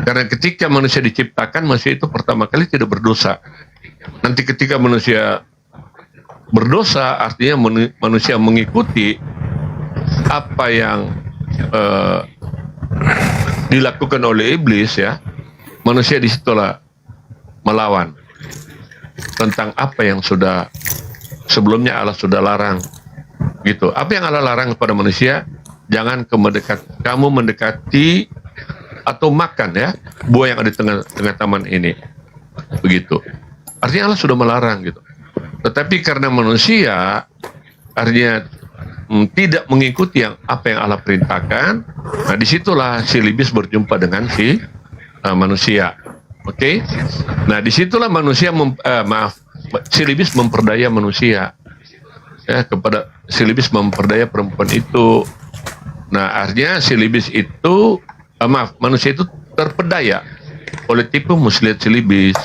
Karena ketika manusia diciptakan, manusia itu pertama kali tidak berdosa. Nanti ketika manusia berdosa, artinya manusia mengikuti apa yang dilakukan oleh iblis ya, manusia disitulah melawan. tentang apa yang sudah sebelumnya Allah sudah larang. Gitu. Apa yang Allah larang kepada manusia? Jangan kamu mendekati atau makan ya buah yang ada di tengah taman ini. Begitu. Artinya Allah sudah melarang gitu. Tetapi karena manusia artinya tidak mengikuti apa yang Allah perintahkan, nah disitulah si iblis berjumpa dengan si manusia. Oke? Nah disitulah manusia si iblis memperdaya manusia. Ya, kepada si iblis memperdaya perempuan itu. Nah artinya si iblis itu manusia itu terpedaya oleh tipu muslihat si iblis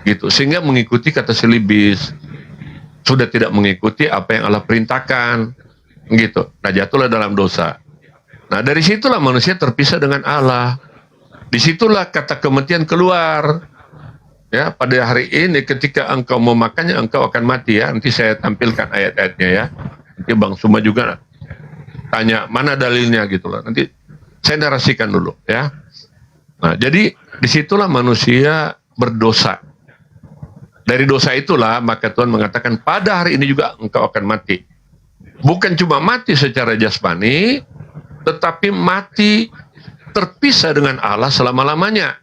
gitu, sehingga mengikuti kata si iblis, sudah tidak mengikuti apa yang Allah perintahkan gitu. Nah jatuhlah dalam dosa. Nah dari situlah manusia terpisah dengan Allah. Disitulah kata kematian keluar. Ya, pada hari ini ketika engkau mau makannya engkau akan mati ya. Nanti saya tampilkan ayat-ayatnya ya. Nanti Bang Suma juga tanya mana dalilnya gitu loh. Nanti saya narasikan dulu ya. Nah jadi disitulah manusia berdosa. Dari dosa itulah maka Tuhan mengatakan pada hari ini juga engkau akan mati. Bukan cuma mati secara jasmani, tetapi mati terpisah dengan Allah selama-lamanya.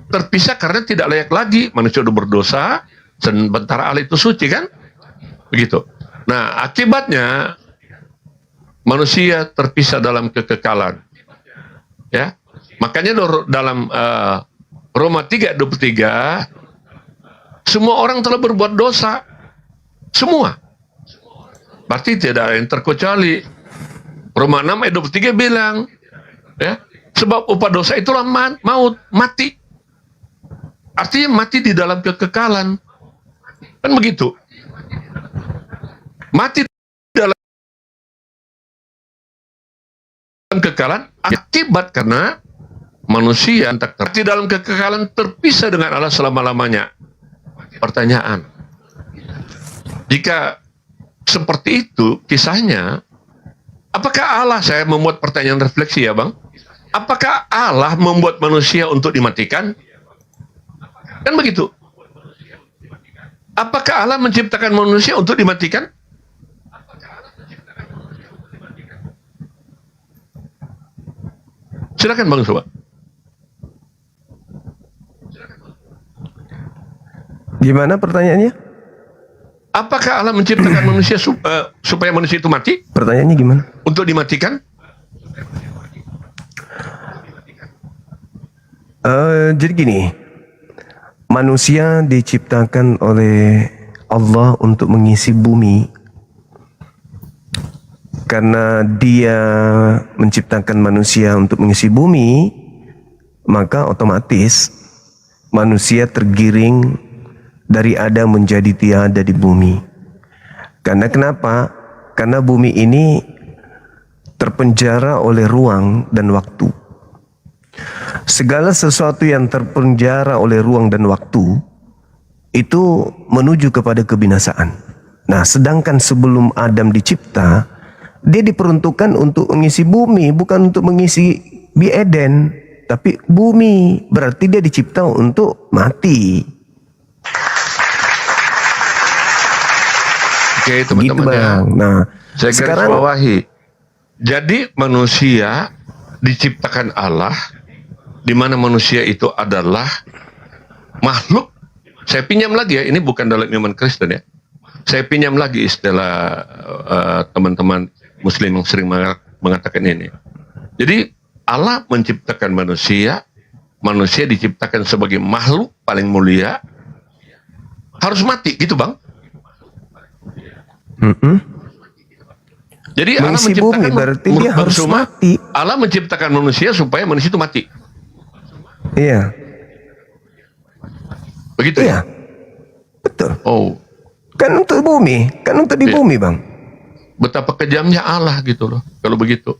Terpisah karena tidak layak lagi. Manusia sudah berdosa, sementara Allah itu suci kan? Begitu. Nah akibatnya manusia terpisah dalam kekekalan. Ya, makanya dalam Roma 3:23 semua orang telah berbuat dosa. Semua. Berarti tidak ada yang terkecuali. Roma 6:23 bilang, ya, sebab upah dosa itulah maut, mati. Artinya mati di dalam kekekalan. Kan begitu. Mati dalam kekekalan akibat karena manusia mati dalam kekekalan terpisah dengan Allah selama-lamanya. Pertanyaan, jika seperti itu kisahnya, apakah Allah, saya membuat pertanyaan refleksi ya Bang, apakah Allah membuat manusia untuk dimatikan? Kan begitu. Apakah Allah menciptakan manusia untuk dimatikan? Silakan Bang Sobat. Gimana pertanyaannya? Apakah Allah menciptakan manusia supaya manusia itu mati? Pertanyaannya gimana? Untuk dimatikan? Jadi gini, manusia diciptakan oleh Allah untuk mengisi bumi. Karena Dia menciptakan manusia untuk mengisi bumi, maka otomatis manusia tergiring dari ada menjadi tiada di bumi. Karena kenapa? Karena bumi ini terpenjara oleh ruang dan waktu. Segala sesuatu yang terpenjara oleh ruang dan waktu itu menuju kepada kebinasaan. Nah, sedangkan sebelum Adam dicipta, dia diperuntukkan untuk mengisi bumi, bukan untuk mengisi di Eden, tapi bumi. Berarti dia dicipta untuk mati. Oke teman-teman gitu, ya. Nah, saya garis bawahi. Jadi manusia diciptakan Allah, di mana manusia itu adalah makhluk. Saya pinjam lagi ya, ini bukan dalam iman Kristen ya. Saya pinjam lagi istilah teman-teman Muslim yang sering mengatakan ini. Jadi Allah menciptakan manusia, manusia diciptakan sebagai makhluk paling mulia, harus mati gitu Bang. Jadi Allah menciptakan berarti dia harus mati. Allah menciptakan manusia supaya manusia itu mati. Iya. Begitu ya? Betul. Oh. Kan untuk bumi, kan untuk di bumi Bang. Betapa kejamnya Allah gitu loh. Kalau begitu.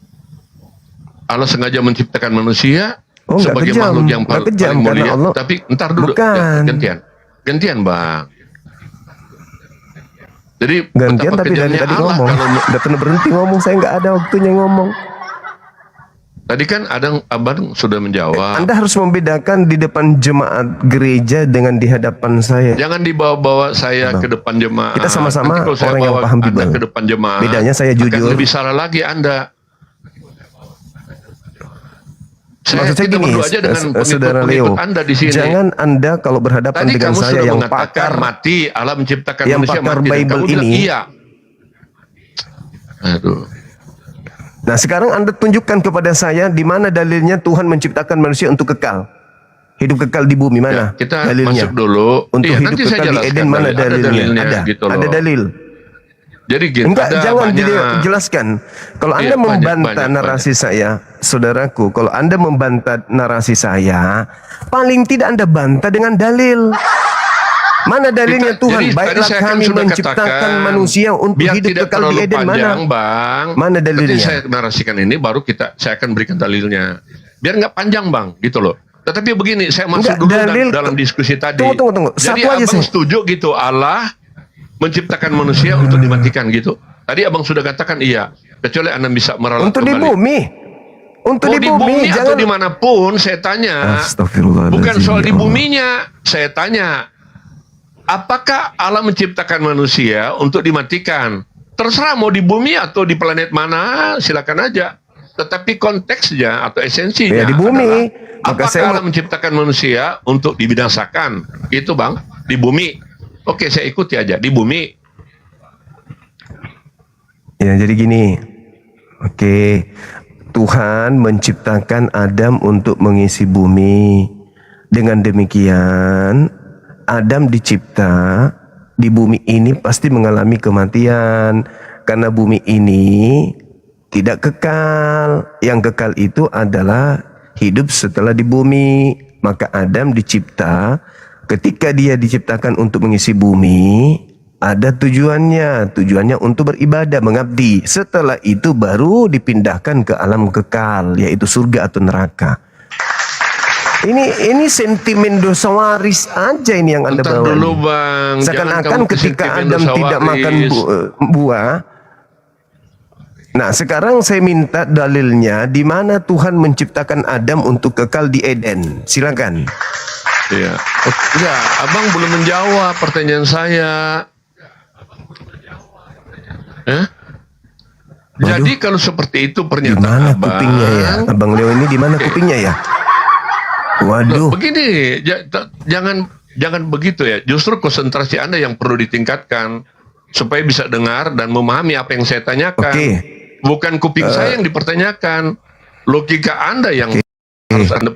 Allah sengaja menciptakan manusia sebagai makhluk yang paling mulia. Allah, tapi entar dulu, gantian Bang. Jadi gantian tapi dari tadi ngomong, udah pernah berhenti ngomong, saya nggak ada waktunya ngomong. Tadi kan abang sudah menjawab. Anda harus membedakan di depan jemaat gereja dengan di hadapan saya. Jangan dibawa-bawa saya ke depan jemaat. Kita sama-sama Nanti kalau saya orang yang bawa paham Anda Bible. ke depan jemaat. Bedanya saya akan jujur. lebih salah lagi Anda. Maksud saya kita gini, berdua aja dengan Saudara pengikut Leo, Anda di sini. jangan Anda kalau berhadapan Tadi dengan kamu saya sudah yang mengatakan pakar, mati, Allah menciptakan yang manusia pakar mati. Dan Bible kamu bilang ini, iya. Aduh. Nah sekarang Anda tunjukkan kepada saya di mana dalilnya Tuhan menciptakan manusia untuk kekal. Hidup kekal di bumi mana? Ya, kita dalilnya. masuk dulu. Untuk Iya, hidup nanti saya kekal di jelaskan Eden mana ada dalilnya? dalilnya Ada, gitu loh. ada dalil. Jadi gini, Enggak, ada jangan banyak. dijelaskan. Kalau Anda Iya, membantah narasi saya, saudaraku, kalau Anda membantah narasi saya, paling tidak Anda bantah dengan dalil. Mana dalilnya Tuhan? Jadi, Baiklah tadi saya kan kami sudah menciptakan katakan, manusia untuk biar hidup tidak kekal di terlalu Eden mana? panjang, Bang. Mana dalilnya? Nanti saya narasikan ini, baru saya akan berikan dalilnya. Biar nggak panjang, Bang, gitu loh. Tetapi begini, saya masuk Enggak, dulu dalil, dalam diskusi tadi. Tunggu. Jadi Satu aja abang saya. setuju gitu, Allah menciptakan manusia untuk dimatikan gitu. Tadi abang sudah katakan iya, kecuali Anda bisa meralat Untuk di kembali. bumi. Untuk Mau di bumi, atau jangan. dimanapun, saya tanya. Astagfirullahaladzim, Bukan soal di ya Allah. buminya, saya tanya. Apakah Allah menciptakan manusia untuk dimatikan? Terserah mau di bumi atau di planet mana, silakan aja. Tetapi konteksnya atau esensinya Ya, di bumi. adalah, Maka apakah saya Allah menciptakan manusia untuk dibinasakan? Itu Bang, di bumi. Oke, saya ikuti aja, di bumi. Ya, jadi gini. Oke. Tuhan menciptakan Adam untuk mengisi bumi. Dengan demikian, Adam dicipta di bumi ini pasti mengalami kematian. Karena bumi ini tidak kekal. Yang kekal itu adalah hidup setelah di bumi. Maka Adam dicipta, ketika dia diciptakan untuk mengisi bumi, ada tujuannya untuk beribadah, mengabdi. Setelah itu baru dipindahkan ke alam kekal, yaitu surga atau neraka. Ini sentimen dosa waris aja ini yang Anda Bentar bawa. dulu, Bang. Seakan-akan Jangan kamu ketika sentimen Adam dosa tidak waris. makan buah. Nah, sekarang saya minta dalilnya di mana Tuhan menciptakan Adam untuk kekal di Eden. Silakan. Iya. Enggak, Abang belum menjawab pertanyaan saya. Jadi kalau seperti itu pernyataan Mana Abang. kupingnya ya? Abang Leo ini di mana kupingnya ya? Waduh. Loh, begini, jangan begitu ya. Justru konsentrasi Anda yang perlu ditingkatkan supaya bisa dengar dan memahami apa yang saya tanyakan. Bukan kuping saya yang dipertanyakan. Logika Anda yang harus Anda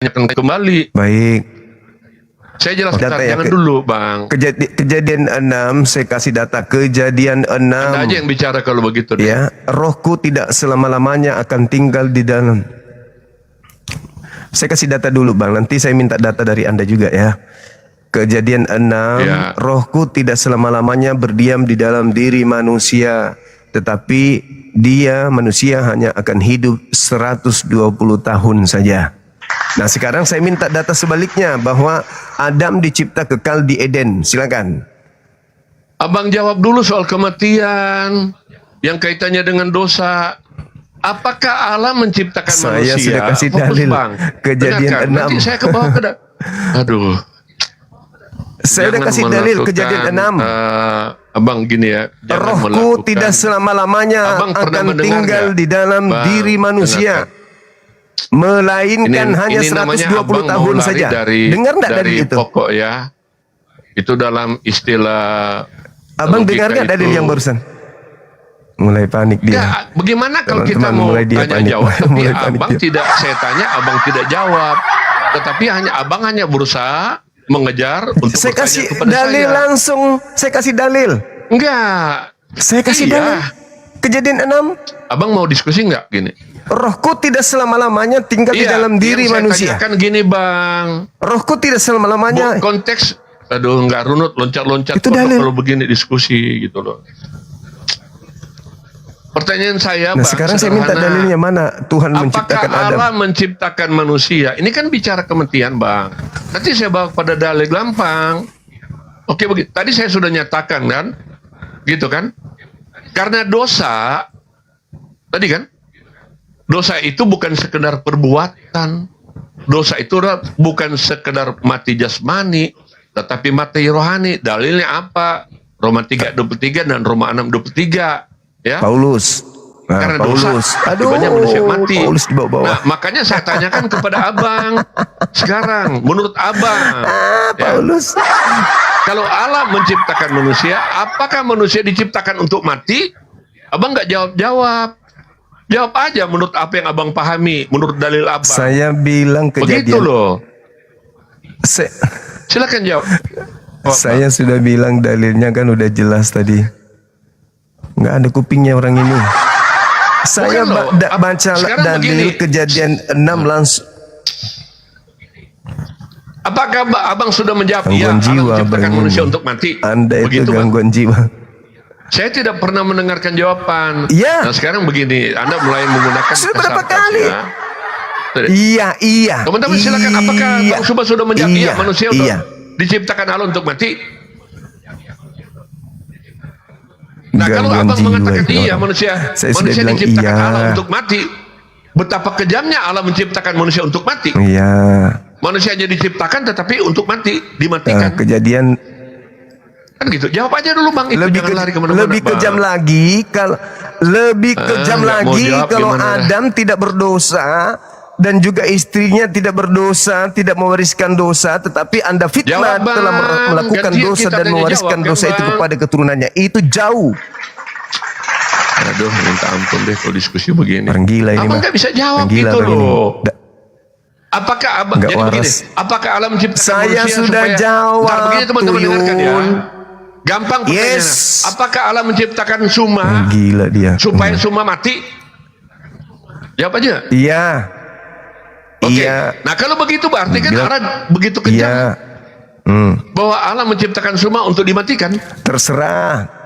pertanyakan kembali. Baik. Saya jelaskan, Data ya, jangan dulu, Bang. Kejadian 6, saya kasih data kejadian 6. Anda aja yang bicara kalau begitu. Ya, rohku tidak selama-lamanya akan tinggal di dalam. Saya kasih data dulu, Bang. Nanti saya minta data dari Anda juga ya. Kejadian 6, rohku tidak selama-lamanya berdiam di dalam diri manusia, tetapi manusia hanya akan hidup 120 tahun saja. Nah, sekarang saya minta data sebaliknya bahwa Adam dicipta kekal di Eden. Silakan. Abang jawab dulu soal kematian yang kaitannya dengan dosa. Apakah Allah menciptakan Saya manusia? sudah kasih Fokus, dalil. Bang. Kejadian Dengarkan. 6. Nanti saya ke bawah Aduh. Saya udah kasih dalil kejadian 6. Abang gini ya. Rohku tidak selama-lamanya akan tinggal di dalam diri manusia. Melainkan hanya 120 tahun saja. Dengar enggak dari itu? Pokok ya. Itu dalam istilah. Abang dengar enggak dalil yang barusan? Mulai panik dia. Ya, bagaimana kalau kita Teman-teman, mau mulai dia tanya panik. jawab, tapi Mulai panik abang dia. tidak, saya tanya, abang tidak jawab. Tetapi abang hanya berusaha mengejar untuk Saya bertanya kasih kepada dalil saya. langsung. Saya kasih dalil. Enggak. Saya kasih dalil. Kejadian 6. Abang mau diskusi enggak gini? Rohku tidak selama-lamanya tinggal di dalam diri yang manusia. Saya tanyakan gini, Bang. Rohku tidak selama-lamanya. Konteks, aduh, enggak runut, loncat-loncat. Itu dalil. Kalau begini diskusi gitu loh. Pertanyaan saya, Nah, Bang, sekarang saya minta sederhana. dalilnya mana Tuhan menciptakan Apakah Adam. Allah menciptakan manusia? Ini kan bicara kematian, Bang. Nanti saya bawa pada dalil gampang. Oke, begitu. Tadi saya sudah nyatakan kan, gitu kan? Karena dosa, Tadi kan? Dosa itu bukan sekedar perbuatan. Dosa itu bukan sekedar mati jasmani, tetapi mati rohani. Dalilnya apa? Roma 3:23 dan Roma 6:23. Ya. Paulus. Nah, Karena Paulus. dosa, banyak manusia mati. Paulus dibawa-bawa. Nah, makanya saya tanyakan kepada abang sekarang, menurut abang, Paulus. Kalau Allah menciptakan manusia, apakah manusia diciptakan untuk mati? Abang nggak jawab. Jawab aja menurut apa yang abang pahami, menurut dalil abang. Saya bilang kejadian. Begitu loh. Silakan jawab. Saya sudah bilang dalilnya kan udah jelas tadi. Nggak ada kupingnya orang ini. Saya baca dalil begini. Kejadian 6 langsung. Apakah abang sudah menjawab? Ya, Allah menciptakan manusia untuk mati. Anda itu begitu, gangguan jiwa. Saya tidak pernah mendengarkan jawaban. Iya. Nah sekarang begini, Anda mulai menggunakan sudah berapa kali? Ya. Iya. Teman-teman silakan. Apakah Bang Subah sudah menjawab? Iya, manusia untuk diciptakan Allah untuk mati. Nah kalau abang mengatakan iya manusia diciptakan Allah untuk mati, betapa kejamnya Allah menciptakan manusia untuk mati. Iya. Manusianya diciptakan tetapi untuk mati, dimatikan. Kejadian kan gitu. Jawab aja dulu Bang. Itu jangan lari kemana-mana. Lebih kejam lagi kalau Adam tidak berdosa dan juga istrinya tidak berdosa, tidak mewariskan dosa, tetapi Anda fitnah telah melakukan dosa dan mewariskan dosa itu kepada keturunannya. Itu jauh. Aduh, minta ampun deh kalau diskusi begini. Orang gila ini. Abang nggak bisa jawab gitu loh. Apakah abang jadi begini? Apakah Allah menciptakan manusia sudah supaya jawab? Begini teman-teman dengarkan ya. Gampang pertanyaannya. Apakah Allah menciptakan Suma gila dia supaya Suma mati? Jawab aja. Iya. Oke. Iya. Nah kalau begitu berarti kan Allah begitu kejam. Iya. Bahwa Allah menciptakan Suma untuk dimatikan. Terserah.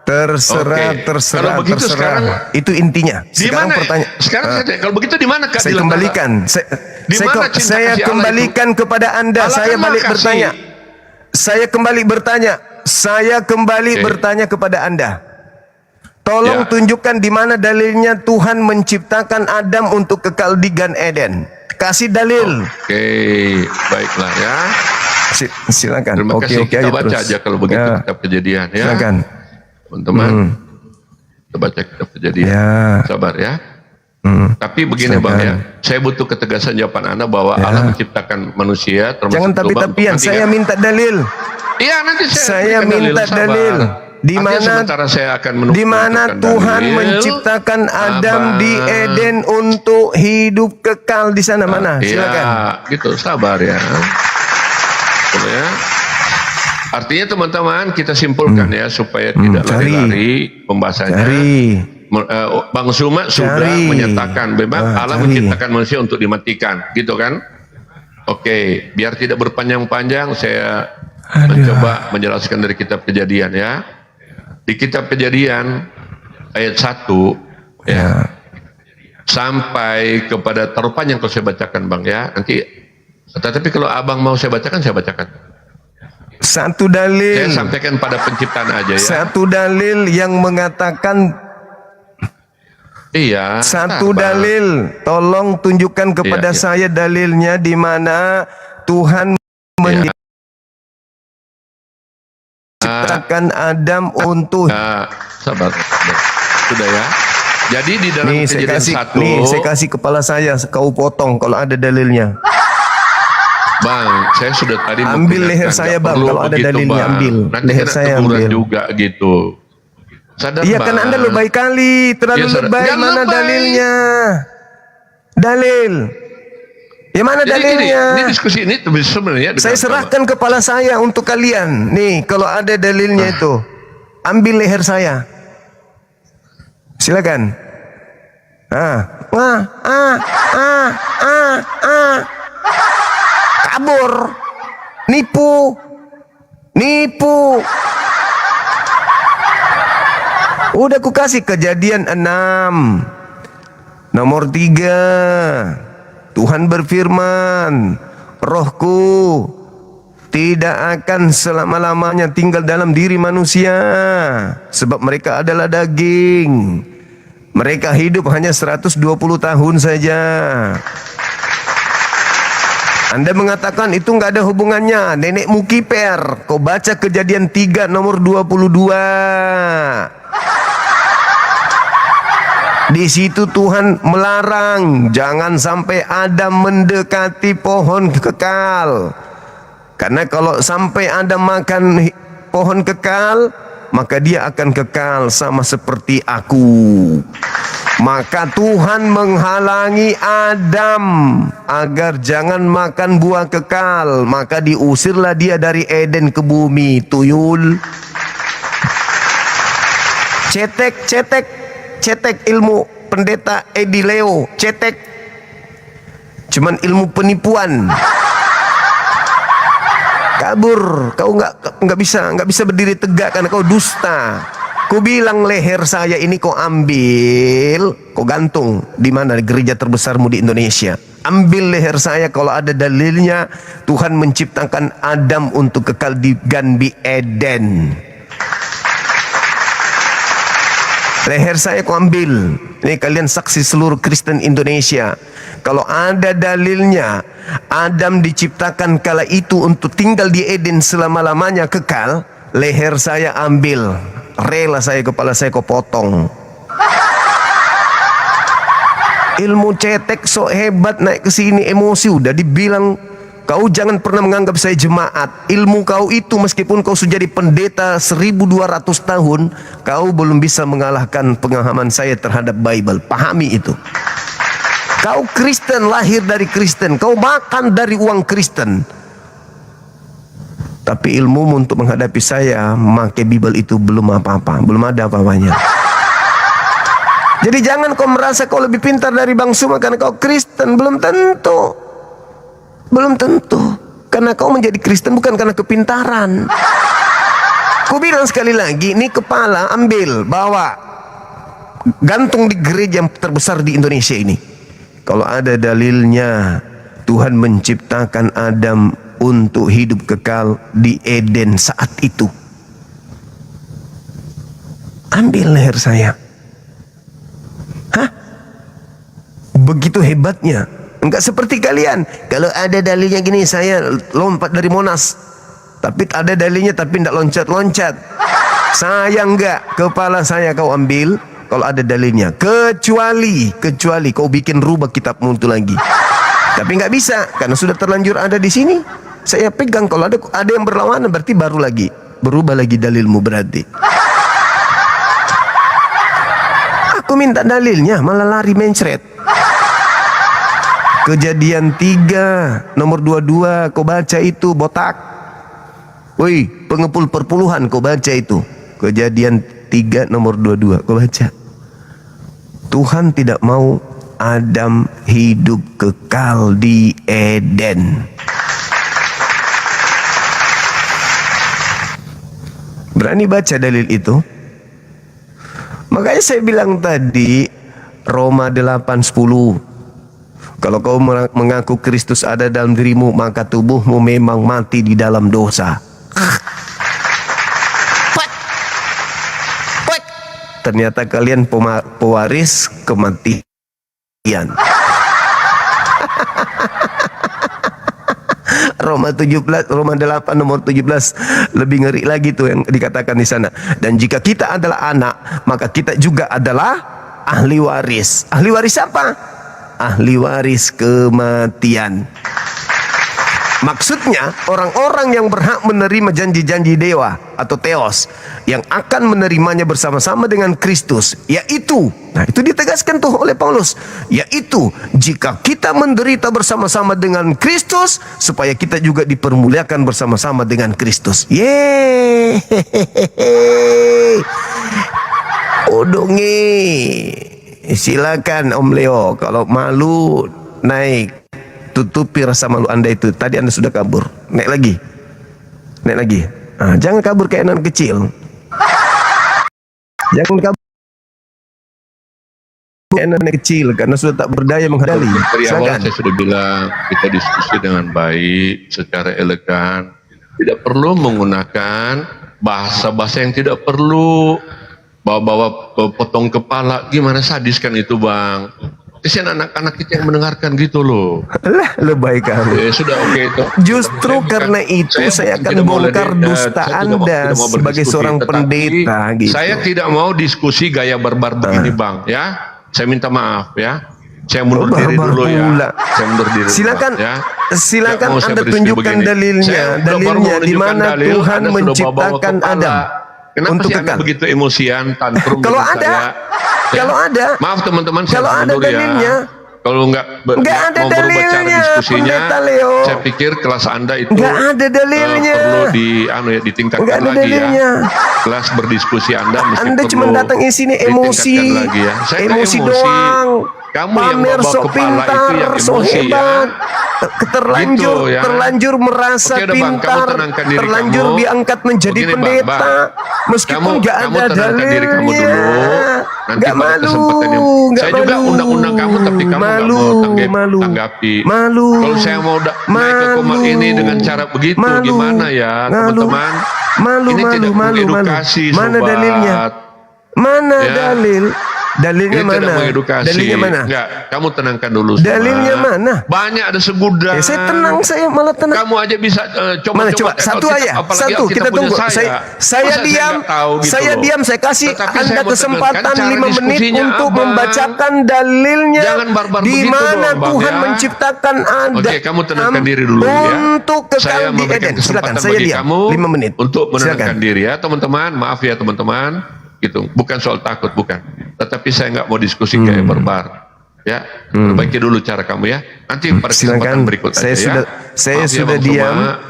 Kalau begitu sekarang itu intinya. Sekarang pertanyaan. Sekarang kalau begitu di mana keadilan? Saya kembalikan. Saya kembalikan kepada Anda. Saya balik bertanya. Saya kembali bertanya. Saya kembali bertanya kepada Anda. Tolong tunjukkan di mana dalilnya Tuhan menciptakan Adam untuk kekal di Gan Eden. Kasih dalil. Oke, baiklah ya. Silakan. Terima kasih. Kita baca aja kalau begitu kitab Kejadian ya. Silakan. Teman-teman. Kita baca kitab Kejadian. Sabar ya. Tapi begini Bang ya, saya butuh ketegasan jawaban Anda bahwa Allah menciptakan manusia termasuk jangan tapi-tapian, saya minta dalil. Iya nanti saya minta dalil. Di mana Tuhan menciptakan Adam di Eden untuk hidup kekal di sana mana? Silakan. Iya, gitu, sabar ya. Ya. Artinya teman-teman kita simpulkan ya supaya tidak lari-lari pembahasannya. Bang Suma sudah menyatakan memang Allah menciptakan manusia untuk dimatikan, gitu kan? Oke, biar tidak berpanjang-panjang saya mencoba menjelaskan dari kitab Kejadian ya. Di kitab Kejadian ayat 1 ya sampai kepada terlalu panjang kalau saya bacakan Bang ya. Nanti tetapi kalau Abang mau saya bacakan, saya bacakan. Satu dalil. Saya sampaikan pada penciptaan aja ya. Satu dalil yang mengatakan satu dalil, tolong tunjukkan kepada saya dalilnya di mana Tuhan menciptakan Adam untuk sabar. Sudah ya. Jadi di dalam Kejadian 1 saya kasih kepala saya, kau potong kalau ada dalilnya. Bang, saya sudah tadi ambil leher saya Bang, kalau ada dalilnya ambil. Nanti leher saya ambil juga gitu. Iya kan Anda lebay kali, terlalu lebay. Mana dalilnya? Dalil. Ya mana dalilnya? Ini diskusi ini sebenarnya. Saya serahkan kepala saya untuk kalian. Nih, kalau ada dalilnya itu, ambil leher saya. Silakan. Kabur. Nipu. Udah ku kasih Kejadian 6 nomor 3. Tuhan berfirman, Rohku tidak akan selama-lamanya tinggal dalam diri manusia, sebab mereka adalah daging. Mereka hidup hanya 120 tahun saja. Anda mengatakan itu nggak ada hubungannya, nenekmu kiper. Kau baca Kejadian 3 nomor 22. Di situ Tuhan melarang jangan sampai Adam mendekati pohon kekal. Karena kalau sampai Adam makan pohon kekal, maka dia akan kekal sama seperti aku. Maka Tuhan menghalangi Adam agar jangan makan buah kekal. Maka diusirlah dia dari Eden ke bumi. Tuyul. Cetek ilmu pendeta Edi Leo. Cetek. Cuman ilmu penipuan. Kabur. Kau nggak bisa berdiri tegak karena kau dusta. Ku bilang leher saya ini kau ambil, kau gantung di mana gereja terbesarmu di Indonesia. Ambil leher saya kalau ada dalilnya Tuhan menciptakan Adam untuk kekal di Ganbi Eden. Leher saya kau ambil. Ini kalian saksi seluruh Kristen Indonesia. Kalau ada dalilnya Adam diciptakan kala itu untuk tinggal di Eden selama-lamanya kekal, leher saya ambil. Rela saya, kepala saya kau potong. Ilmu cetek sok hebat, naik ke sini emosi udah dibilang kau jangan pernah menganggap saya jemaat. Ilmu kau itu meskipun kau sudah jadi pendeta 1200 tahun, kau belum bisa mengalahkan pemahaman saya terhadap Bible. Pahami itu. Kau Kristen, lahir dari Kristen, kau makan dari uang Kristen. Tapi ilmu untuk menghadapi saya memakai Bible itu belum apa-apa, belum ada apa-apanya. Jadi jangan kau merasa kau lebih pintar dari Bang Suma karena kau Kristen, belum tentu. Belum tentu. Karena kau menjadi Kristen bukan karena kepintaran. Ku bilang sekali lagi, ini kepala ambil, bawa, gantung di gereja yang terbesar di Indonesia ini. Kalau ada dalilnya Tuhan menciptakan Adam untuk hidup kekal di Eden saat itu, ambil leher saya. Hah? Begitu hebatnya. Enggak seperti kalian. Kalau ada dalilnya gini, saya lompat dari Monas. Tapi ada dalilnya tapi tidak loncat-loncat. Saya enggak. Kepala saya kau ambil kalau ada dalilnya. Kecuali kau bikin rubah kitabmu itu lagi. Tapi nggak bisa karena sudah terlanjur ada di sini. Saya pegang. Kalau ada yang berlawanan berarti baru lagi berubah lagi dalilmu berarti. Aku minta dalilnya malah lari mencret. Kejadian 3 nomor 22 kau baca itu botak. Woi, pengepul perpuluhan kau baca itu. Kejadian 3 nomor 22 kau baca. Tuhan tidak mau Adam hidup kekal di Eden. Berani baca dalil itu? Makanya saya bilang tadi Roma 8:10. Kalau kau mengaku Kristus ada dalam dirimu, maka tubuhmu memang mati di dalam dosa. Ternyata kalian pewaris kematian. Roma 8 nomor 17 lebih ngeri lagi tuh yang dikatakan di sana. Dan jika kita adalah anak, maka kita juga adalah ahli waris. Ahli waris apa? Ahli waris kematian. Maksudnya orang-orang yang berhak menerima janji-janji dewa atau theos yang akan menerimanya bersama-sama dengan Kristus, yaitu, nah itu ditegaskan tuh oleh Paulus, yaitu jika kita menderita bersama-sama dengan Kristus supaya kita juga dipermuliakan bersama-sama dengan Kristus. Yeay. Odongi. Silakan Om Leo, kalau malu naik. Tutupi rasa malu Anda itu. Tadi Anda sudah kabur. Naik lagi. Naik lagi. Nah, jangan kabur kayak anak kecil. Jangan kabur kayak anak kecil karena sudah tak berdaya menghadapi. Dari awal saya sudah bilang kita diskusi dengan baik, secara elegan. Tidak perlu menggunakan bahasa-bahasa yang tidak perlu. bawa-bawa potong kepala, gimana sadis kan itu bang. Kesian anak-anak kita yang mendengarkan gitu loh. Lah, lebay kamu. Sudah oke itu. Justru karena itu saya akan bongkar dusta Anda sebagai seorang pendeta gitu. Saya tidak mau diskusi gaya barbar begini bang, ya. Saya minta maaf ya. Saya mundur diri dulu ya. Saya mundur diri. Silakan, ya. silakan Anda tunjukkan dalilnya. Dalilnya di mana Tuhan menciptakan Adam. Kenapa sih Anda begitu emosian, tantrum? Kalau ada, kalau ada. Maaf teman-teman, kalau ada dalilnya. Kalau nggak ada mau berubah cara diskusinya, saya pikir kelas Anda itu nggak ada dalilnya. Perlu ditingkatkan lagi ya. Kelas berdiskusi Anda mesti Anda perlu cuma datang di sini emosi, lagi ya. Saya emosi doang. Kamu pamer yang sok pintar, sok hebat, terlanjur, gitu, ya. Terlanjur merasa pintar, terlanjur diangkat menjadi pendeta, meskipun nggak ada dalilnya. Nggak malu, saya juga undang-undang kamu, tapi kamu nggak mau tanggapi. Malu. Kalau saya mau naik ke Komal ini dengan cara begitu, gimana ya teman-teman? Ini tidak mengedukasi, Mana sobat. dalilnya? Mana dalil? Dalilnya Ini mana? tidak mengedukasi. Dalilnya mana? Enggak, kamu tenangkan dulu. Sobat. Dalilnya mana? Banyak ada segudang. Saya tenang, saya malah tenang. Kamu aja bisa coba. Mana coba? Satu aja, satu kita tunggu. Saya diam, gitu saya loh. diam. Saya kasih Tetapi Anda saya mau kesempatan tekankan 5 menit diskusinya, untuk Abang. membacakan dalilnya. Jangan barbar di begitu mana dong, Bang, Tuhan ya. menciptakan Anda. Oke, kamu tenangkan diri dulu ya. Untuk Saya kekal di memberikan Eden. Silakan, kesempatan saya bagi diam. kamu 5 menit. untuk menenangkan Silakan. diri ya teman-teman. Maaf ya teman-teman. Gitu. Bukan soal takut, bukan. Tetapi saya nggak mau diskusi kayak barbar. Ya, perbaiki dulu cara kamu ya. Nanti pada kesempatan berikut Saya aja sudah, ya. saya Maaf ya, sudah Bang diam. Soma.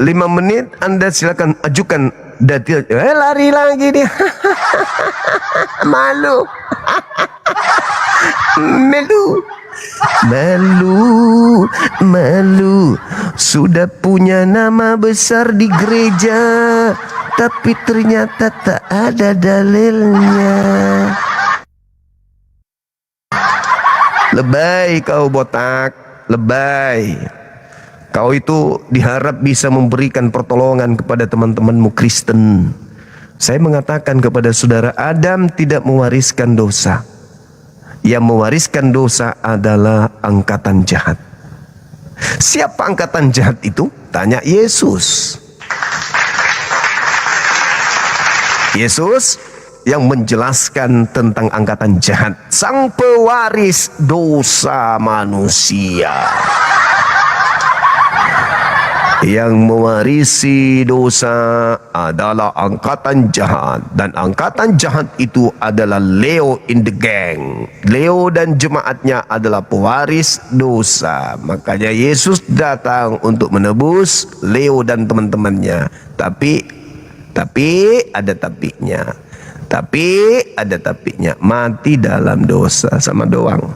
5 menit Anda silakan ajukan dalil. Lari lagi dia. Malu. Malu. Sudah punya nama besar di gereja, tapi ternyata tak ada dalilnya. Lebay kau botak, lebay. Kau itu diharap bisa memberikan pertolongan kepada teman-temanmu Kristen. Saya mengatakan kepada saudara, Adam tidak mewariskan dosa. Yang mewariskan dosa adalah angkatan jahat. Siapa angkatan jahat itu? Tanya Yesus. Yesus yang menjelaskan tentang angkatan jahat, sang pewaris dosa manusia. Yang mewarisi dosa adalah angkatan jahat, dan angkatan jahat itu adalah Leo in the gang. Leo dan jemaatnya adalah pewaris dosa. Makanya Yesus datang untuk menebus Leo dan teman-temannya. Tapi ada tapinya. Mati dalam dosa sama doang.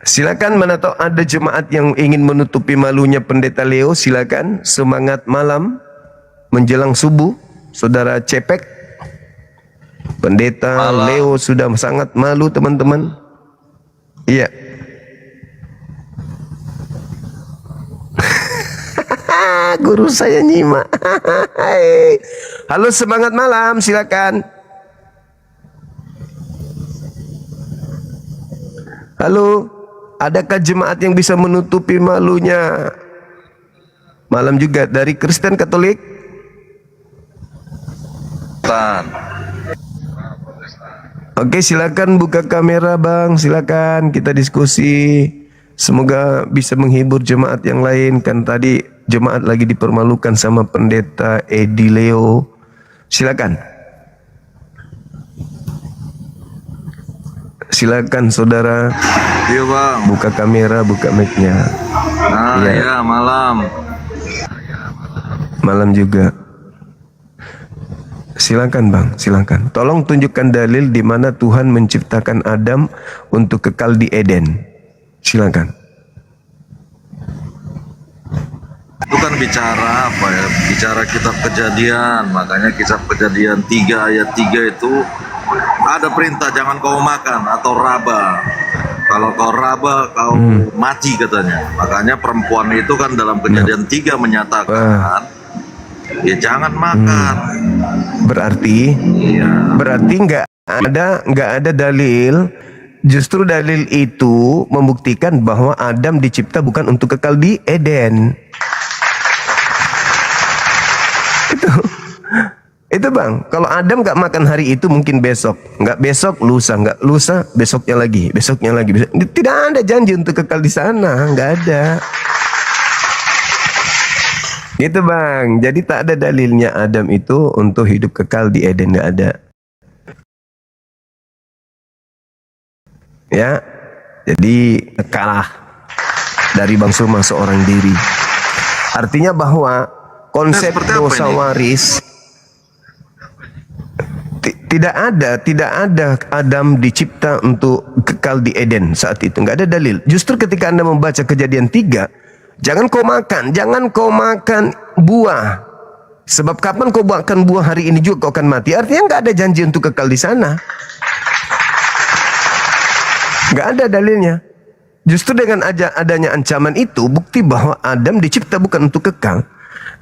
Silakan, mana tahu ada jemaat yang ingin menutupi malunya pendeta Leo, silakan. Semangat malam menjelang subuh, saudara Cepek. Pendeta Leo sudah sangat malu, teman-teman. Iya. Guru saya nyimak. Halo, semangat malam, silakan. Halo, adakah jemaat yang bisa menutupi malunya? Malam juga dari Kristen Katolik. Oke, silakan buka kamera bang, silakan kita diskusi. Semoga bisa menghibur jemaat yang lain. Kan tadi jemaat lagi dipermalukan sama pendeta Edi Leo. Silakan. Silakan saudara. Iya bang. Buka kamera, buka mic-nya. Nah ya malam. Malam juga. Silakan bang, silakan. Tolong tunjukkan dalil di mana Tuhan menciptakan Adam untuk kekal di Eden. Silakan. Itu kan bicara apa ya? Bicara kitab Kejadian. Makanya kitab Kejadian 3 ayat 3 itu ada perintah jangan kau makan atau raba. Kalau kau raba, kau mati katanya. Makanya perempuan itu kan dalam Kejadian 3 menyatakan, ya jangan makan. Berarti, berarti nggak ada dalil. Justru dalil itu membuktikan bahwa Adam dicipta bukan untuk kekal di Eden. Itu bang, kalau Adam nggak makan hari itu mungkin besok, nggak besok lusa, nggak lusa besoknya lagi, tidak ada janji untuk kekal di sana, nggak ada. Gitu bang, jadi tak ada dalilnya Adam itu untuk hidup kekal di Eden, nggak ada. Ya, jadi kalah dari bangsa seorang diri. Artinya bahwa konsep dosa waris tidak ada Adam dicipta untuk kekal di Eden saat itu, nggak ada dalil. Justru ketika Anda membaca Kejadian 3, jangan kau makan buah, sebab kapan kau makan buah hari ini juga kau akan mati. Artinya nggak ada janji untuk kekal di sana, nggak ada dalilnya. Justru dengan adanya ancaman itu bukti bahwa Adam dicipta bukan untuk kekal.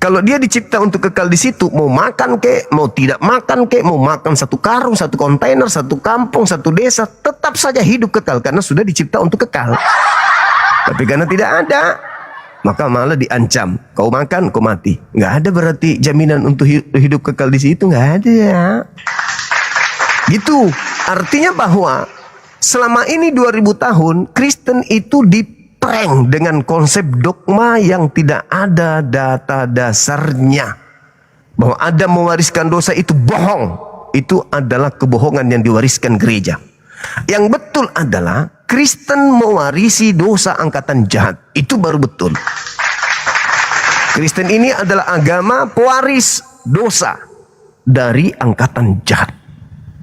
Kalau dia dicipta untuk kekal di situ, mau makan kek, mau tidak makan kek, mau makan satu karung, satu kontainer, satu kampung, satu desa, tetap saja hidup kekal karena sudah dicipta untuk kekal. Tapi karena tidak ada, maka malah diancam. Kau makan, kau mati. Nggak ada berarti jaminan untuk hidup kekal di situ, nggak ada. Gitu. Artinya bahwa selama ini 2000 tahun Kristen itu diprank dengan konsep dogma yang tidak ada data dasarnya. Bahwa Adam mewariskan dosa itu bohong. Itu adalah kebohongan yang diwariskan gereja. Yang betul adalah Kristen mewarisi dosa angkatan jahat. Itu baru betul. Kristen ini adalah agama pewaris dosa dari angkatan jahat.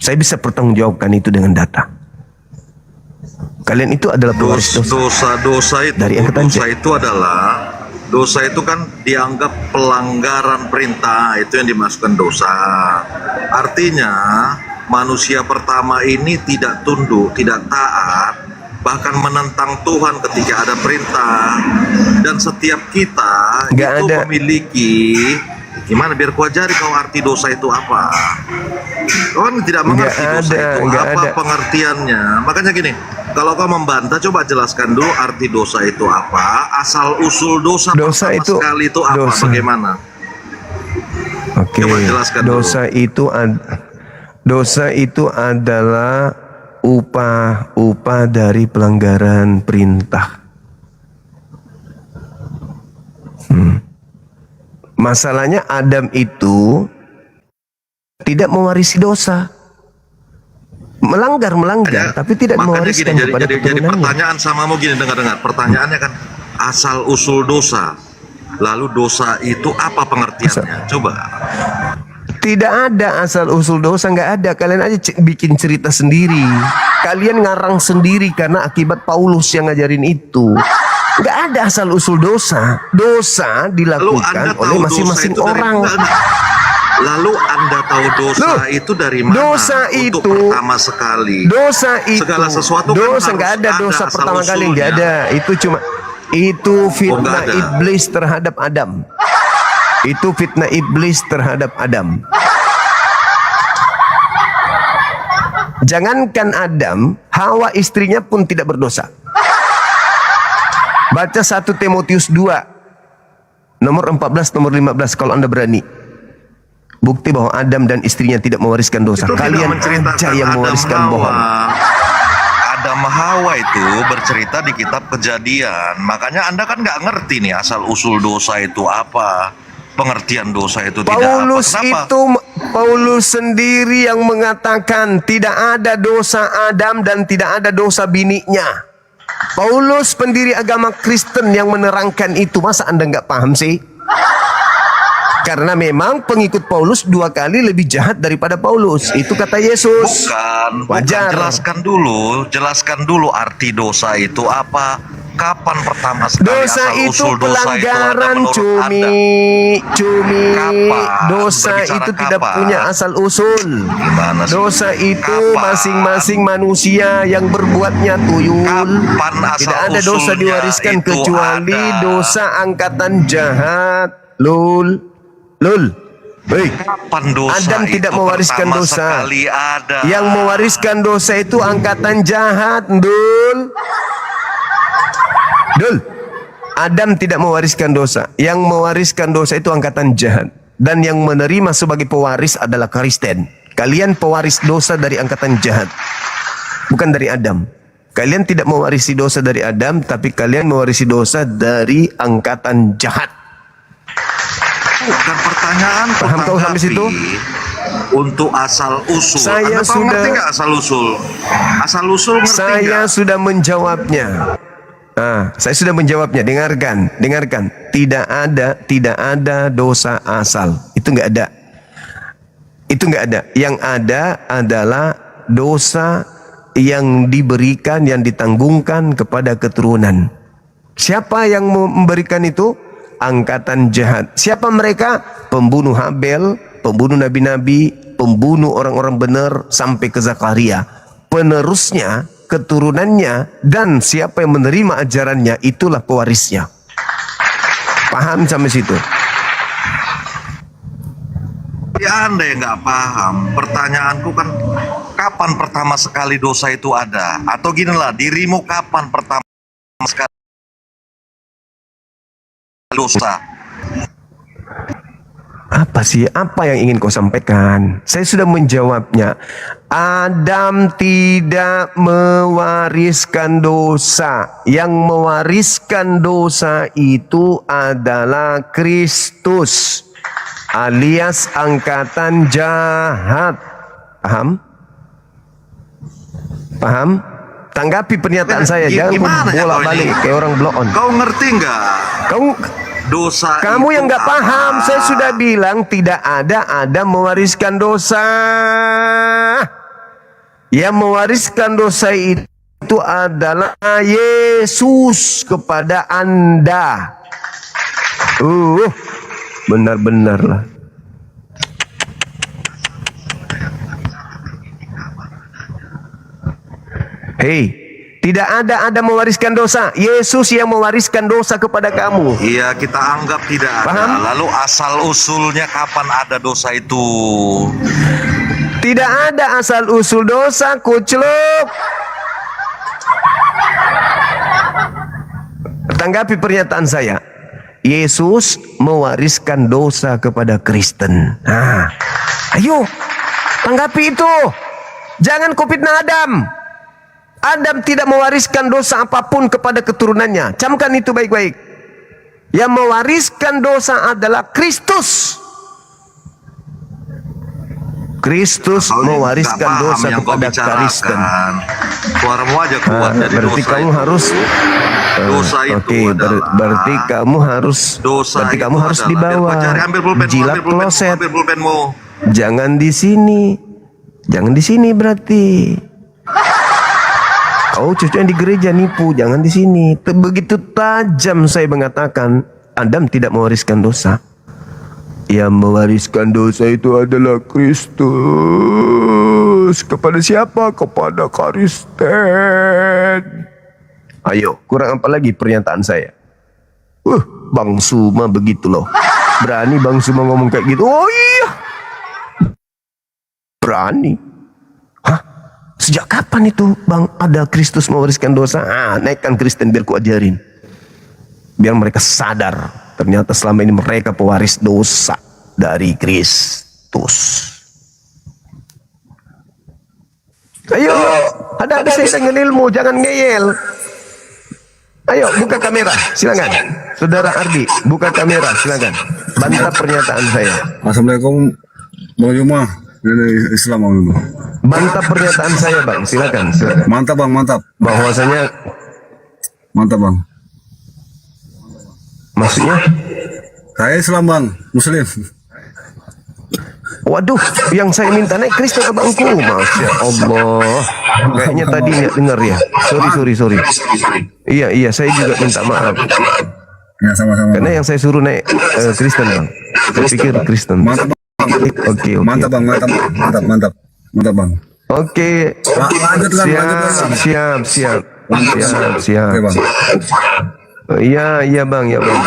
Saya bisa pertanggungjawabkan itu dengan data. Kalian itu adalah pewaris dosa. Dosa itu kan dianggap pelanggaran perintah, itu yang dimasukkan dosa. Artinya manusia pertama ini tidak tunduk, tidak taat, bahkan menentang Tuhan ketika ada perintah. Dan setiap kita memiliki, gimana biar ku ajari kau arti dosa itu apa. Kau kan tidak mengerti dosa itu apa pengertiannya. Makanya gini, kalau kau membantah, coba jelaskan dulu arti dosa itu apa, asal usul dosa itu sekali itu apa, bagaimana? Oke. Coba jelaskan dosa itu adalah upah dari pelanggaran perintah. Masalahnya Adam itu tidak mewarisi dosa. Melanggar, tapi tidak mewariskan kepada keturunannya. Jadi pertanyaan samamu gini, dengar. Pertanyaannya kan asal usul dosa. Lalu dosa itu apa pengertiannya? Coba. Tidak ada asal usul dosa, nggak ada. Kalian aja bikin cerita sendiri. Kalian ngarang sendiri karena akibat Paulus yang ngajarin itu. Nggak ada asal usul dosa. Dosa dilakukan oleh masing-masing orang. Lalu Anda tahu dosa itu dari mana? Dosa itu pertama sekali. Dosa itu segala sesuatu dosa, nggak ada dosa pertama kali, nggak ada. Itu fitnah iblis terhadap Adam. Itu fitnah iblis terhadap Adam. Jangankan Adam, Hawa istrinya pun tidak berdosa. Baca 1 Timotius 2 nomor 14, nomor 15 kalau Anda berani. Bukti bahwa Adam dan istrinya tidak mewariskan dosa. Itu kalian aja yang mewariskan bohong. Adam Hawa itu bercerita di kitab Kejadian. Makanya Anda kan nggak ngerti nih asal usul dosa itu apa, pengertian dosa itu Paulus Paulus sendiri yang mengatakan tidak ada dosa Adam dan tidak ada dosa bininya. Paulus pendiri agama Kristen yang menerangkan itu. Masa Anda nggak paham sih? Karena memang pengikut Paulus 2 kali lebih jahat daripada Paulus. Itu kata Yesus. Bukan. Wajar. Jelaskan dulu arti dosa itu apa, Kapan pertama sekali Dosa asal itu usul dosa itu ada pelanggaran, menurut cumi. Kapan? Dosa Berbicara itu tidak kapan? punya asal usul. Gimana sih? Dosa itu Kapan? masing-masing manusia yang berbuatnya tuyul. Kapan asal Tidak ada dosa usulnya diwariskan itu kecuali ada? dosa angkatan jahat. Lul. Hei. Kapan dosa Adam itu tidak mewariskan pertama dosa. sekali ada? Yang mewariskan dosa itu angkatan jahat, Dul. Adam tidak mewariskan dosa. Yang mewariskan dosa itu angkatan jahat. Dan yang menerima sebagai pewaris adalah Kristen. Kalian pewaris dosa dari angkatan jahat, bukan dari Adam. Kalian tidak mewarisi dosa dari Adam, tapi kalian mewarisi dosa dari angkatan jahat. Bukan pertanyaan. Paham kau sampai situ? Untuk asal usul. Saya Anda tahu sudah- ngerti nggak asal usul? Asal usul ngerti Saya nggak? sudah menjawabnya. Saya sudah menjawabnya. Dengarkan. Tidak ada dosa asal. Itu nggak ada. Yang ada adalah dosa yang diberikan, yang ditanggungkan kepada keturunan. Siapa yang memberikan itu? Angkatan jahat. Siapa mereka? Pembunuh Habel, pembunuh nabi-nabi, pembunuh orang-orang benar sampai ke Zakaria. Penerusnya, keturunannya, dan siapa yang menerima ajarannya, itulah pewarisnya. Paham sampai situ? Ya Anda yang nggak paham. Pertanyaanku kan, kapan pertama sekali dosa itu ada? Atau gini lah, dirimu kapan pertama sekali dosa? Apa yang ingin kau sampaikan? Saya sudah menjawabnya. Adam tidak mewariskan dosa. Yang mewariskan dosa itu adalah Kristus, alias angkatan jahat. Paham? Tanggapi pernyataan saya. Jangan Gimana ya bolak kau balik ini? kayak orang blow on. Kau ngerti nggak? Dosa Kamu itu yang nggak apa? paham. Saya sudah bilang tidak ada Adam mewariskan dosa. Yang mewariskan dosa itu adalah Yesus kepada Anda. Benar-benar lah. Hei. Tidak ada Adam mewariskan dosa. Yesus yang mewariskan dosa kepada kamu. Iya, kita anggap tidak ada. Paham? Lalu asal usulnya kapan ada dosa itu? Tidak ada asal usul dosa, kucluk. Tanggapi pernyataan saya. Yesus mewariskan dosa kepada Kristen. Ayo, tanggapi itu. Jangan kau fitnah Adam. Adam tidak mewariskan dosa apapun kepada keturunannya. Camkan itu baik-baik. Yang mewariskan dosa adalah Kristus. Kristus mewariskan dosa kepada Kristen. Suaramu aja kuat jadi Berarti dosa kamu itu. harus Dosa itu berarti kamu harus dibawa. Ambil pulpen, jilat kloset. ambil pulpenmu. Jangan di sini. Jangan di sini berarti. Kau cucunya di gereja nipu, jangan di sini. Begitu tajam saya mengatakan Adam tidak mewariskan dosa. Yang mewariskan dosa itu adalah Kristus. Kepada siapa? Kepada Kristen. Ayo, kurang apa lagi pernyataan saya? Bang Suma begitu loh. Berani Bang Suma ngomong kayak gitu? Oh iya. Berani. Sejak kapan itu Bang ada Kristus mewariskan dosa? Naikkan Kristen biar ku ajarin. Biar mereka sadar. Ternyata selama ini mereka pewaris dosa dari Kristus. Ayo, ada saya ilmu, jangan ngeyel. Ayo, buka kamera, silakan. Saudara Ardi, buka kamera, silakan. Bantah pernyataan saya. Assalamualaikum, Bang Juma. Dari Islam dulu. Bantah pernyataan saya, Bang. Silakan. Mantap, Bang, mantap. Bahwasanya mantap, Bang. Maksudnya? Saya Islam, Bang, Muslim. Waduh, yang saya minta naik Kristen abangku. Masya Allah. Kayaknya tadi nggak dengar ya. Sorry. Iya, saya juga minta maaf. Ya, sama-sama. Karena yang saya suruh naik Kristen bang. Saya pikir Kristen. Mantap bang. Oke. Mantap bang, mantap bang. Oke. Siap. Oke bang. Iya bang. Iya bang.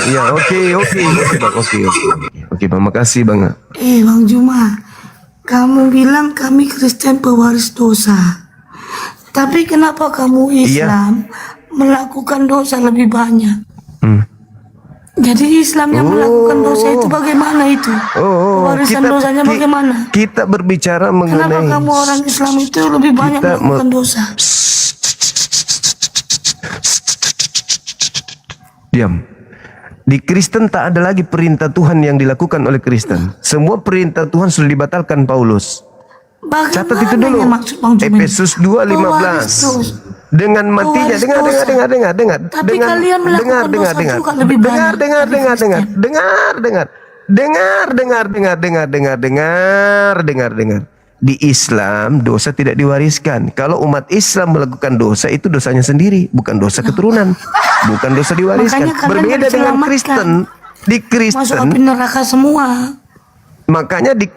Iya. Oke bang, makasih bang. Bang Juma, kamu bilang kami Kristen pewaris dosa. Tapi kenapa kamu Islam melakukan dosa lebih banyak? Jadi Islam yang melakukan dosa itu bagaimana itu? Pewarisan dosanya bagaimana? Kita berbicara mengenai. Kenapa kamu orang Islam itu lebih banyak melakukan dosa? Diam. Di Kristen tak ada lagi perintah Tuhan yang dilakukan oleh Kristen. Semua perintah Tuhan sudah dibatalkan Paulus. Catat itu dulu. Efesus 2:15. Dengan matinya, dengar. Tapi kalian melakukan dosa juga lebih banyak. Dengar. Di Islam dosa tidak diwariskan. Kalau umat Islam melakukan dosa itu dosanya sendiri, bukan dosa keturunan, bukan dosa diwariskan. Berbeda dengan Kristen. Di Kristen masuk api neraka semua. Makanya di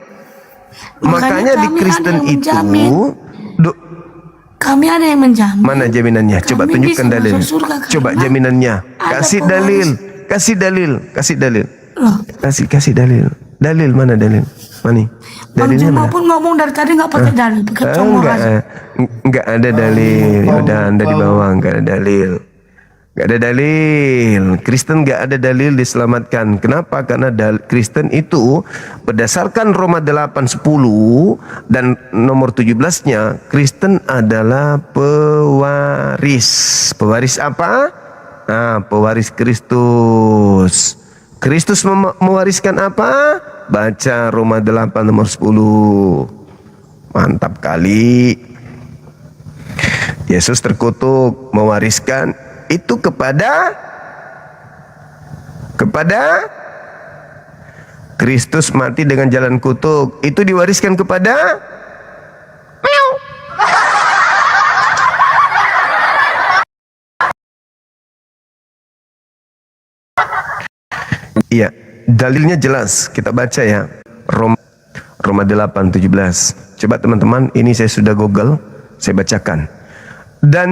Kristen itu kami ada yang menjamin. Mana jaminannya? Coba tunjukkan dalil. Coba jaminannya. Kasih dalil. Kasih dalil. Kasih dalil. Dalil mana dalil? Mana? Dalilnya mana? Pun ngomong dari tadi nggak pakai dalil. Enggak ada dalil. Udah Anda di bawah enggak ada dalil. Enggak ada dalil. Kristen enggak ada dalil diselamatkan. Kenapa? Karena Kristen itu berdasarkan Roma 8:10 dan nomor 17-nya, Kristen adalah pewaris. Pewaris apa? Nah, pewaris Kristus. Kristus mewariskan apa? Baca Roma 8 nomor 10. Mantap kali. Yesus terkutuk mewariskan itu kepada Kristus mati dengan jalan kutuk. Itu diwariskan kepada Iya, dalilnya jelas. Kita baca ya. Roma 8:17. Coba teman-teman, ini saya sudah Google, saya bacakan. Dan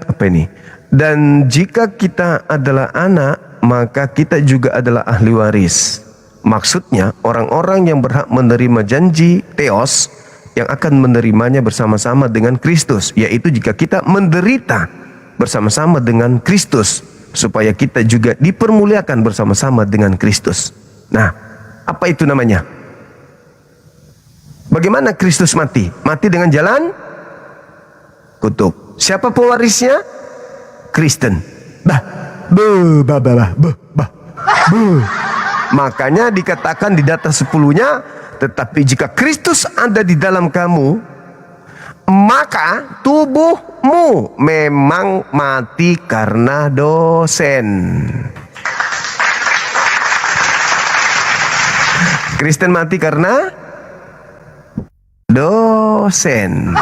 apa ini? Dan jika kita adalah anak, maka kita juga adalah ahli waris. Maksudnya orang-orang yang berhak menerima janji Theos yang akan menerimanya bersama-sama dengan Kristus, yaitu jika kita menderita bersama-sama dengan Kristus, supaya kita juga dipermuliakan bersama-sama dengan Kristus. Nah, apa itu namanya? Bagaimana Kristus mati? Mati dengan jalan kutuk. Siapa pewarisnya? Kristen. Makanya dikatakan di data 10-nya, tetapi jika Kristus ada di dalam kamu, maka tubuhmu memang mati karena dosen. Kristen mati karena dosen.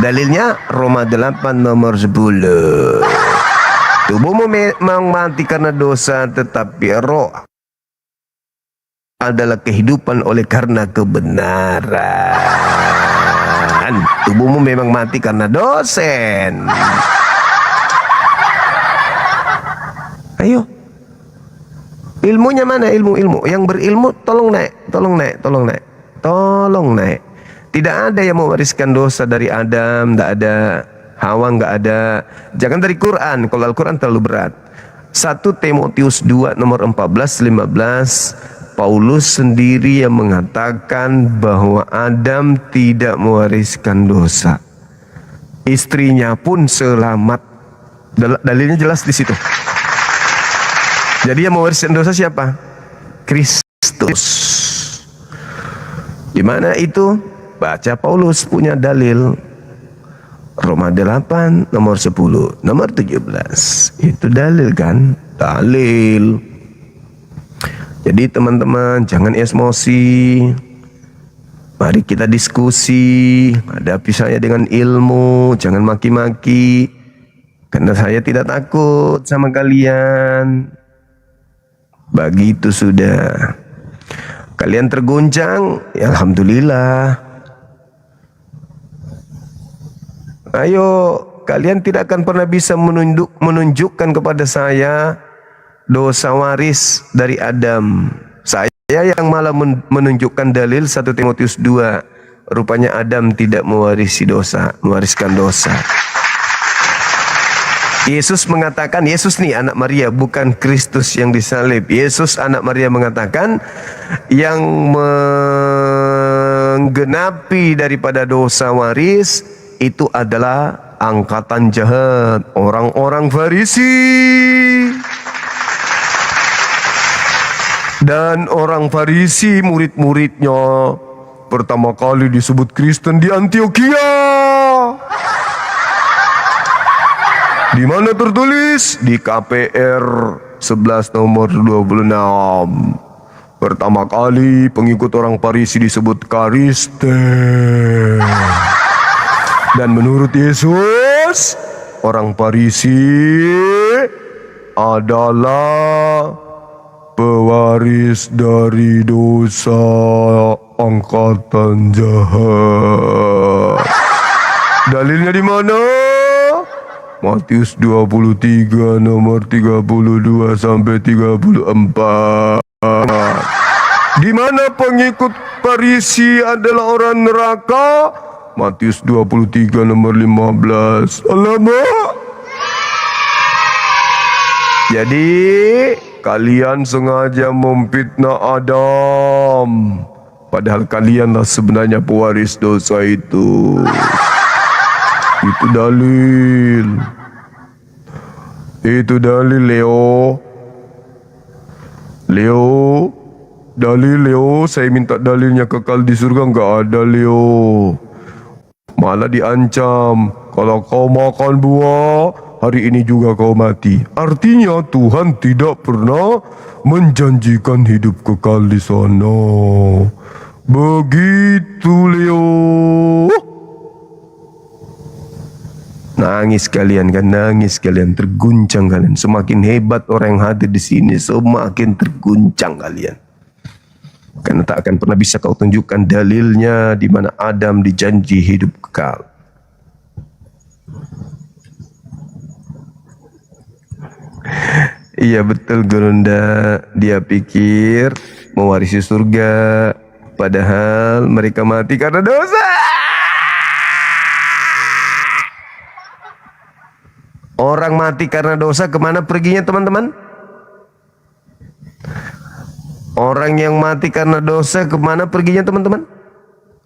Dalilnya Roma 8 nomor 10. Tubuhmu memang mati karena dosa, tetapi roh adalah kehidupan oleh karena kebenaran. Tubuhmu memang mati karena dosen. Ayo. Ilmunya mana? Ilmu. Yang berilmu tolong naik. Tidak ada yang mewariskan dosa dari Adam, tidak ada. Hawa nggak ada. Jangan dari Quran. Kalau Al-Quran terlalu berat. 1 Timotius 2 nomor 14-15. Paulus sendiri yang mengatakan bahwa Adam tidak mewariskan dosa. Istrinya pun selamat. Dalilnya jelas di situ. Jadi yang mewariskan dosa siapa? Kristus. Di mana itu? Baca Paulus punya dalil. Roma 8 nomor 10 nomor 17. Itu dalil kan? Dalil. Jadi teman-teman jangan emosi. Mari kita diskusi, hadapi saya dengan ilmu, jangan maki-maki. Karena saya tidak takut sama kalian. Begitu sudah. Kalian terguncang, ya alhamdulillah. Ayo, kalian tidak akan pernah bisa menunjukkan kepada saya dosa waris dari Adam. Saya yang malah menunjukkan dalil 1 Timotius 2. Rupanya Adam tidak mewariskan dosa. Yesus mengatakan, Yesus nih anak Maria, bukan Kristus yang disalib. Yesus anak Maria mengatakan, yang menggenapi daripada dosa waris itu adalah angkatan jahat, orang-orang Farisi. Dan orang Farisi murid-muridnya pertama kali disebut Kristen di Antioquia. Di mana tertulis? Di KPR 11 nomor 26. Pertama kali pengikut orang Farisi disebut Kristen. Dan menurut Yesus, orang Farisi adalah pewaris dari dosa angkatan jahat. Dalilnya di mana? Matius 23 nomor 32 sampai 34. Di mana pengikut Farisi adalah orang neraka? Matius 23 nomor 15. Alamak. Jadi kalian sengaja memfitnah Adam, padahal kalianlah sebenarnya pewaris dosa itu. Itu dalil. Itu dalil, Leo. Leo, dalil Leo. Saya minta dalilnya kekal di surga, enggak ada Leo. Malah diancam, kalau kau makan buah, hari ini juga kau mati. Artinya Tuhan tidak pernah menjanjikan hidup kekal di sana. Begitu, Leo. Nangis kalian kan, nangis kalian, terguncang kalian. Semakin hebat orang yang hadir di sini, semakin terguncang kalian. Karena tak akan pernah bisa kau tunjukkan dalilnya di mana Adam dijanji hidup kekal. Iya betul Gurunda, dia pikir mewarisi surga, padahal mereka mati karena dosa. Orang mati karena dosa kemana perginya teman-teman? Orang yang mati karena dosa kemana perginya teman-teman?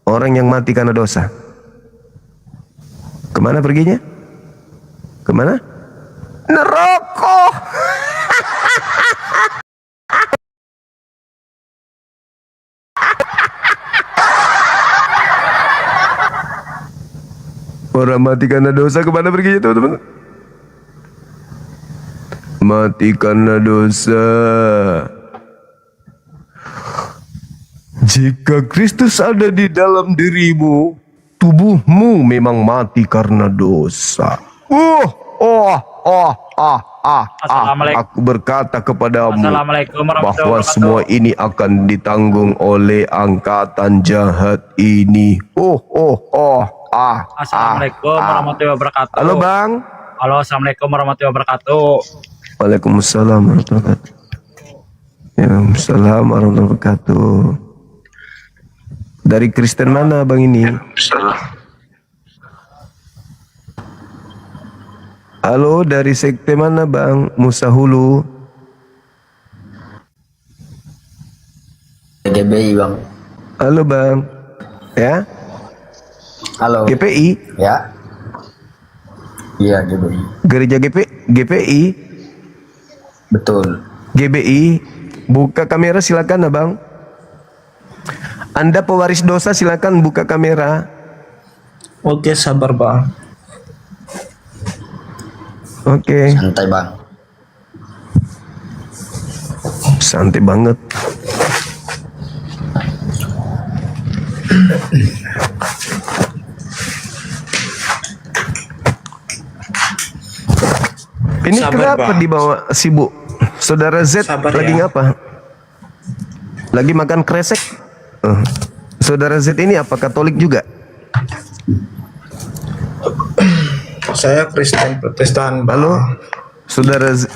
Orang yang mati karena dosa kemana perginya? Kemana? Neraka. Orang mati karena dosa kemana perginya teman-teman? Mati karena dosa. Jika Kristus ada di dalam dirimu, tubuhmu memang mati karena dosa. Aku berkata kepadamu bahwa semua ini akan ditanggung oleh angkatan jahat ini. Assalamualaikum warahmatullahi wabarakatuh. Halo Bang. Halo, assalamualaikum warahmatullahi wabarakatuh. Waalaikumsalam warahmatullahi wabarakatuh. Waalaikumsalam warahmatullahi wabarakatuh. Dari Kristen mana Bang ini? Halo, dari sekte mana Bang? Musa Hulu. GBI Bang. Halo Bang. Ya? Halo. GPI? Ya. Iya, GBI. Gereja GPI? Betul. GBI. Buka kamera silakan Abang. Anda pewaris dosa silakan buka kamera. Oke, sabar Bang. Oke. Santai bang. Santai banget. Ini Sabar, kenapa Bang. dibawa sibuk? Saudara Z Sabar lagi ya. ngapa? Lagi makan kresek? Saudara Z ini apa Katolik juga? Saya Kristen Protestan. Halo, Saudara Z.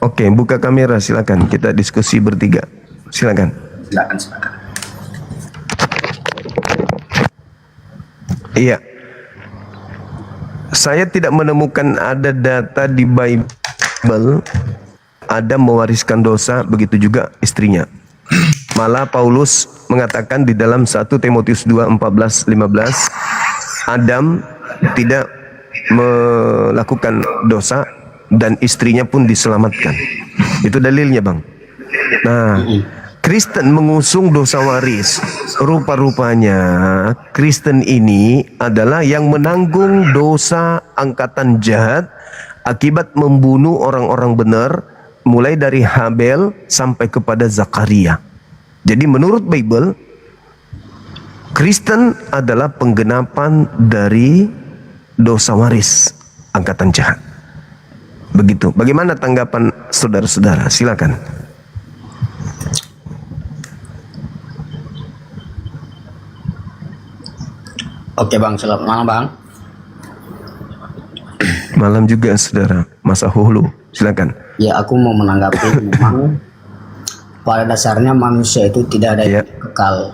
Oke, buka kamera silakan. Kita diskusi bertiga. Silakan. Silakan. Iya. Saya tidak menemukan ada data di Bible Adam mewariskan dosa, begitu juga istrinya. Malah Paulus mengatakan di dalam 1 Timotius 2:14-15, Adam tidak melakukan dosa dan istrinya pun diselamatkan. Itu dalilnya, Bang. Nah, Kristen mengusung dosa waris. Rupa-rupanya Kristen ini adalah yang menanggung dosa angkatan jahat akibat membunuh orang-orang benar, mulai dari Habel sampai kepada Zakaria. Jadi menurut Bible, Kristen adalah penggenapan dari dosa waris angkatan jahat. Begitu. Bagaimana tanggapan saudara-saudara? Silakan. Oke bang, selamat malam bang. Malam juga saudara, masa hulu. Silakan. Ya aku mau menanggapi memang pada dasarnya manusia itu tidak ada yang kekal.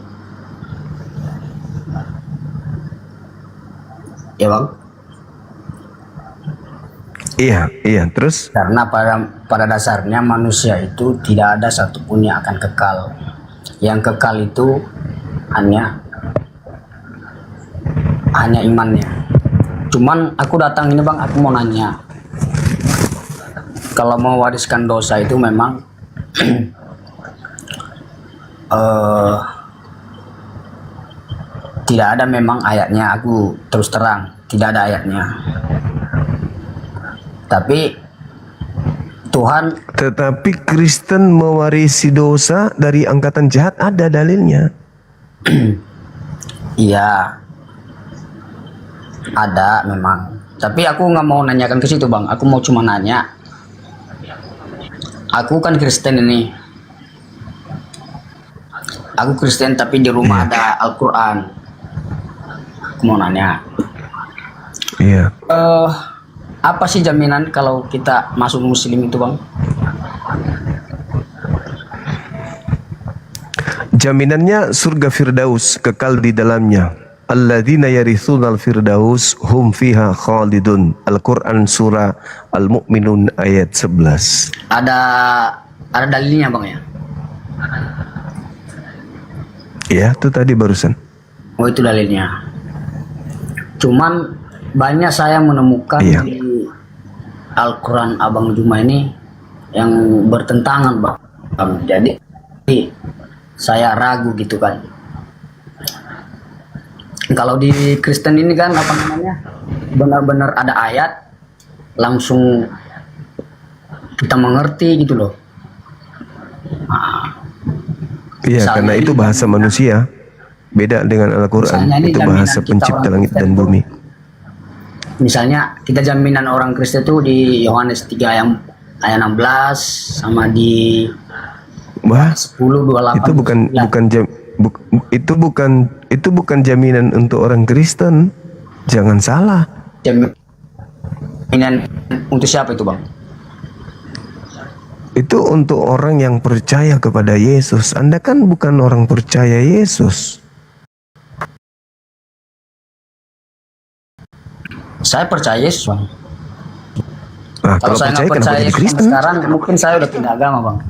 Ya bang. Iya. Terus? Karena pada dasarnya manusia itu tidak ada satupun yang akan kekal. Yang kekal itu hanya imannya. Cuman aku datang ini bang, aku mau nanya, kalau mau wariskan dosa itu memang tidak ada memang ayatnya. Aku terus terang tidak ada ayatnya. Tapi Tuhan. Tetapi Kristen mewarisi dosa dari angkatan jahat, ada dalilnya. Iya. Ada memang, tapi aku nggak mau nanyakan ke situ bang. Aku mau cuma nanya. Aku kan Kristen ini. Aku Kristen tapi di rumah ada Al-Quran. Aku mau nanya. Iya. Apa sih jaminan kalau kita masuk Muslim itu bang? Jaminannya surga Firdaus, kekal di dalamnya. Alladzina yarithunal firdaus hum fiha khalidun. Al-Quran surah Al-Mu'minun ayat 11. Ada dalilnya bang ya? Ya, itu tadi barusan. Oh itu dalilnya. Cuman banyak saya menemukan di Al-Quran Abang Juma ini yang bertentangan bang. Jadi saya ragu gitu kan. Kalau di Kristen ini kan apa namanya, benar-benar ada ayat langsung kita mengerti gitu loh. Iya, karena itu bahasa manusia, beda dengan Al-Quran. Itu bahasa pencipta langit dan bumi. Misalnya kita jaminan orang Kristen itu di Yohanes 3 ayat 16 sama di 10:28. Itu bukan jaminan untuk orang Kristen. Jangan salah. Jaminan untuk siapa itu, Bang? Itu untuk orang yang percaya kepada Yesus. Anda kan bukan orang percaya Yesus. Saya percaya Yesus, Bang. Nah, kalau saya nggak percaya Yesus sekarang, mungkin saya udah pindah agama, Bang.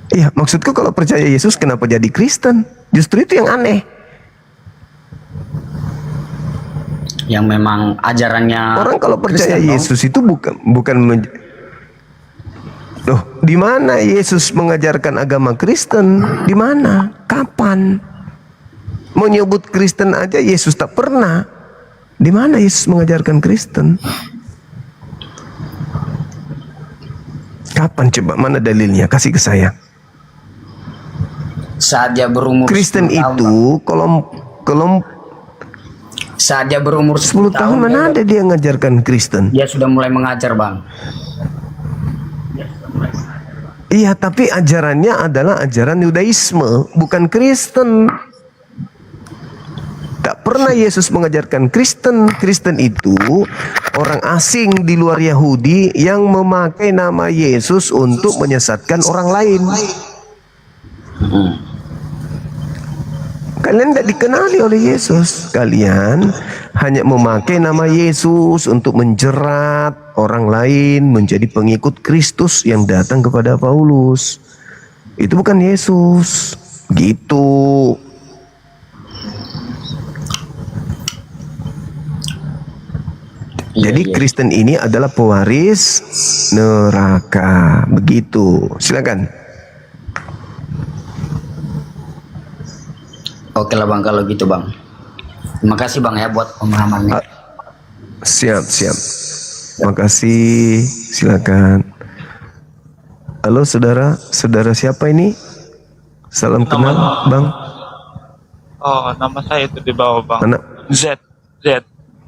Iya, maksudku kalau percaya Yesus kenapa jadi Kristen? Justru itu yang aneh. Yang memang ajarannya orang kalau percaya Kristen, Yesus itu bukan loh, di mana Yesus mengajarkan agama Kristen? Di mana? Kapan? Menyebut Kristen aja Yesus tak pernah. Di mana Yesus mengajarkan Kristen? Kapan coba? Mana dalilnya? Kasih ke saya. Saat dia berumur Kristen 10 tahun, itu kalau saat dia berumur 10 tahun mana ada dia mengajarkan Kristen? dia sudah mulai mengajar, Bang. Iya, tapi ajarannya adalah ajaran Yudaisme, bukan Kristen. Tak pernah Yesus mengajarkan Kristen. Kristen itu orang asing di luar Yahudi yang memakai nama Yesus untuk menyesatkan orang lain. Kalian tidak dikenali oleh Yesus. Kalian hanya memakai nama Yesus untuk menjerat orang lain menjadi pengikut Kristus yang datang kepada Paulus. Itu bukan Yesus. Gitu. Jadi Kristen ini adalah pewaris neraka. Begitu. Silakan. Oke lah Bang, kalau gitu Bang. Terima kasih Bang ya buat pemahamannya. Siap. Makasih. Silakan. Halo saudara siapa ini? Salam kenal Bang. Oh, nama saya itu di bawah Bang. Mana? Z.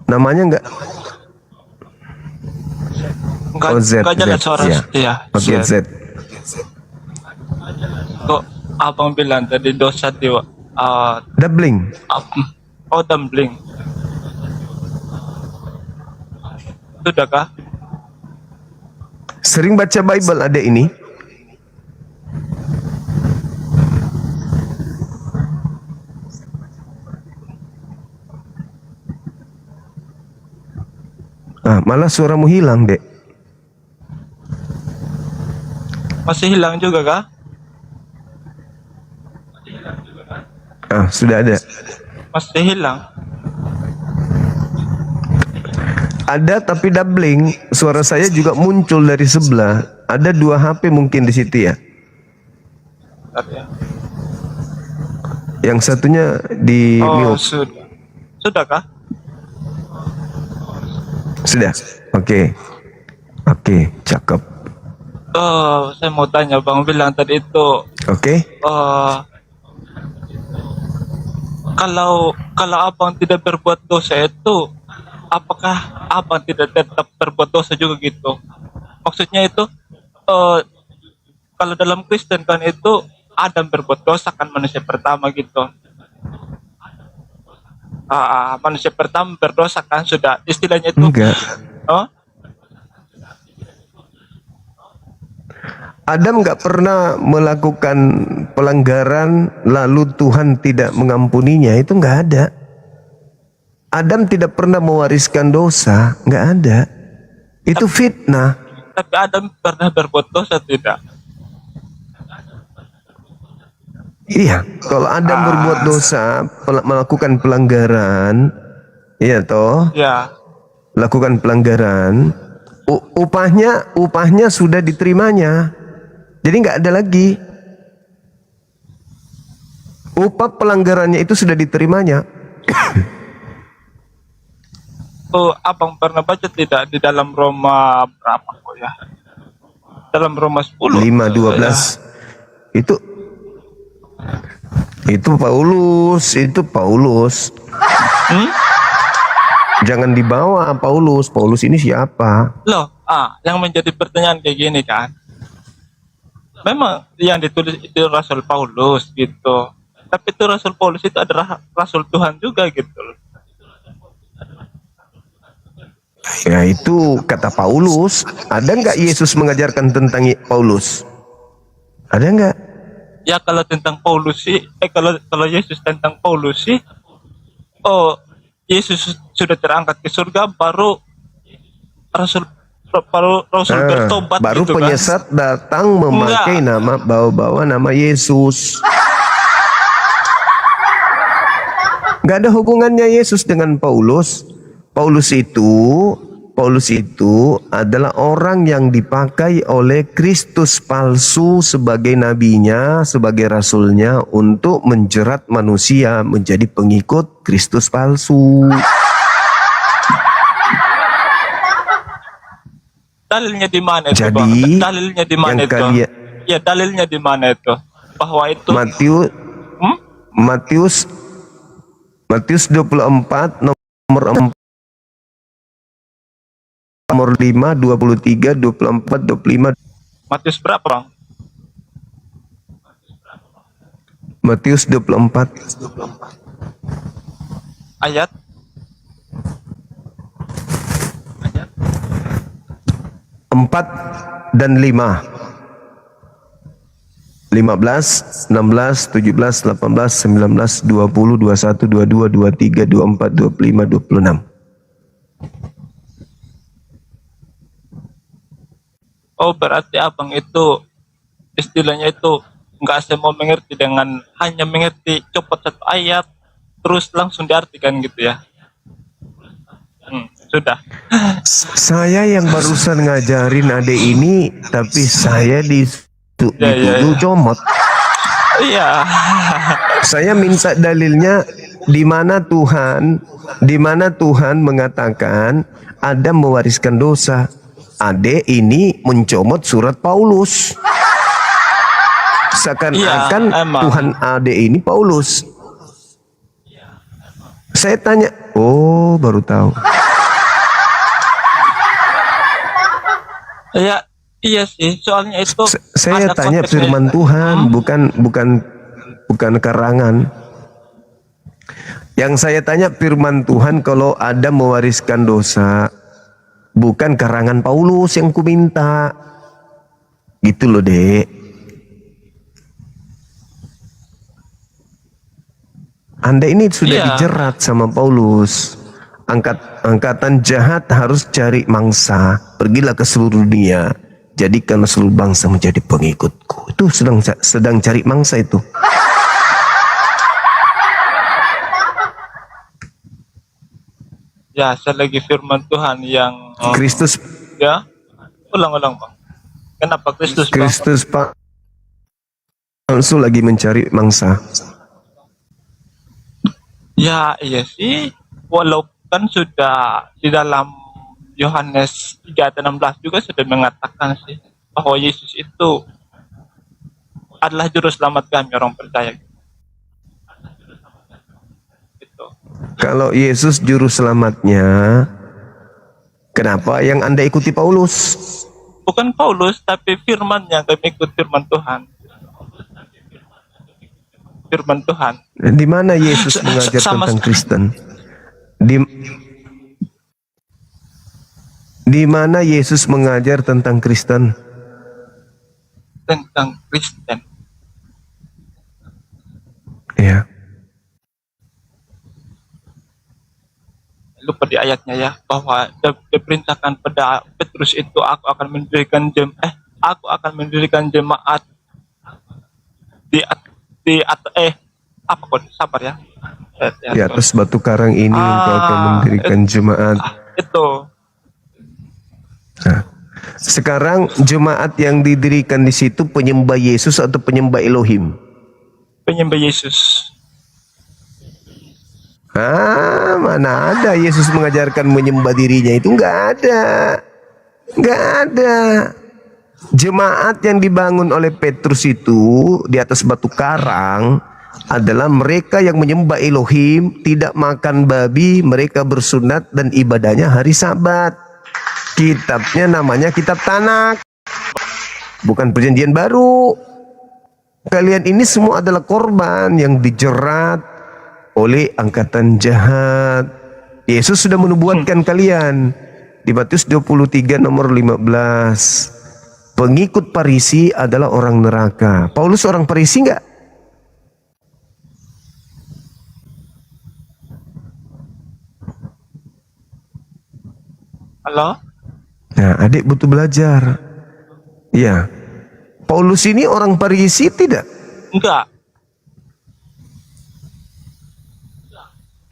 Namanya enggak? Enggak jelas suara. Ya. Iya. Oke, Z. Kok abang bilang tadi dosa dewa? Doubling. Oh, dumpling. Sudahkah? Sering baca Bible ada ini? Malah suaramu hilang, Dek. Masih hilang juga kah? Sudah ada. Masih hilang. Ada tapi doubling. Suara saya juga muncul dari sebelah. Ada 2 HP mungkin di situ ya. Yang satunya di mute. Sudahkah? Sudah. Oke, cakep. Saya mau tanya Bang bilang tadi itu. Oke. Kalau abang tidak berbuat dosa itu, apakah abang tidak tetap berbuat dosa juga gitu? Maksudnya itu, kalau dalam Kristen kan itu Adam berbuat dosa kan manusia pertama gitu. Manusia pertama berdosa kan sudah istilahnya itu. Enggak. Adam nggak pernah melakukan pelanggaran lalu Tuhan tidak mengampuninya, itu nggak ada. Adam tidak pernah mewariskan dosa, nggak ada. Itu fitnah. Tapi Adam pernah berbuat dosa tidak? Iya, kalau Adam berbuat dosa, melakukan pelanggaran, iya toh? Ya. Lakukan pelanggaran, upahnya sudah diterimanya. Jadi nggak ada lagi. Upah pelanggarannya itu sudah diterimanya. Abang pernah baca tidak di dalam Roma berapa kok ya? Dalam Roma 10. 5:12. Itu Paulus. Jangan dibawa Paulus. Paulus ini siapa? Loh, yang menjadi pertanyaan kayak gini kan. Memang yang ditulis itu Rasul Paulus gitu. Tapi itu Rasul Paulus itu adalah Rasul Tuhan juga gitu. Ya itu kata Paulus. Ada nggak Yesus mengajarkan tentang Paulus? Ada nggak? Ya kalau tentang Paulus sih, kalau Yesus tentang Paulus sih, Yesus sudah terangkat ke surga, baru Rasul bertobat baru gitu penyesat kan? Datang memakai bawa nama Yesus. Nggak ada hubungannya Yesus dengan Paulus. Paulus itu adalah orang yang dipakai oleh Kristus palsu sebagai nabinya, sebagai rasulnya untuk menjerat manusia menjadi pengikut Kristus palsu. Dalilnya di mana itu, Jadi, Bang? Dalilnya di mana yang itu? kalian- Ya, dalilnya di mana itu? Bahwa itu Matius 24 nomor 4, nomor 5, 23, 24, 25. Matius berapa, Bang? Matius 24 Ayat 4 dan 5. 15, 16, 17, 18, 19, 20, 21, 22, 23, 24, 25, 26. Oh, berarti abang itu istilahnya itu nggak semua mengerti dengan hanya mengerti copot satu ayat terus langsung diartikan gitu ya. Sudah. Saya yang barusan ngajarin adek ini, tapi saya dituduh comot. Iya. Saya minta dalilnya di mana Tuhan mengatakan Adam mewariskan dosa. Adek ini mencomot surat Paulus. Seakan-akan Tuhan adek ini Paulus. Saya tanya, oh baru tahu. Ya, iya sih. Soalnya itu Saya ada tanya konteksnya. firman Tuhan, bukan karangan. Yang saya tanya firman Tuhan, kalau Adam mewariskan dosa, bukan karangan Paulus yang ku minta. Gitu loh, Dek. Anda ini sudah dijerat sama Paulus. Angkatan jahat harus cari mangsa. Pergilah ke seluruh dunia. Jadikanlah seluruh bangsa menjadi pengikutku. Itu sedang cari mangsa itu. Ya, selagi firman Tuhan yang Kristus. Ya, ulang-ulang, Bang. Kenapa Kristus, Bang? Kristus Pak palsu lagi mencari mangsa. Ya, iya sih. Walaupun sudah di dalam Yohanes 3:16 juga sudah mengatakan sih bahwa Yesus itu adalah juru selamat kami orang percaya. Kalau Yesus juru selamatnya, kenapa yang Anda ikuti Paulus? Bukan Paulus, tapi firman-Nya, kami ikut firman Tuhan. Firman Tuhan. Di mana Yesus mengajar tentang Kristen? Di mana Yesus mengajar tentang Kristen? Tentang Kristen. Ya. Lupa di ayatnya ya, bahwa diperintahkan pada Petrus itu, aku akan mendirikan jemaat sabar ya. Di atas batu karang ini engkau akan mendirikan jemaat. Itu. Nah, sekarang jemaat yang didirikan di situ penyembah Yesus atau penyembah Elohim? Penyembah Yesus. Mana ada Yesus mengajarkan menyembah dirinya, itu nggak ada. Nggak ada. Jemaat yang dibangun oleh Petrus itu di atas batu karang adalah mereka yang menyembah Elohim, tidak makan babi, mereka bersunat dan ibadahnya hari Sabat. Kitabnya namanya kitab Tanak, bukan perjanjian baru. Kalian ini semua adalah korban yang dijerat oleh angkatan jahat. Yesus sudah menubuatkan kalian di Matius 23 nomor 15. Pengikut Farisi adalah orang neraka. Paulus orang Farisi enggak? Halo? Nah, adik butuh belajar. Iya. Paulus ini orang Farisi tidak? Enggak.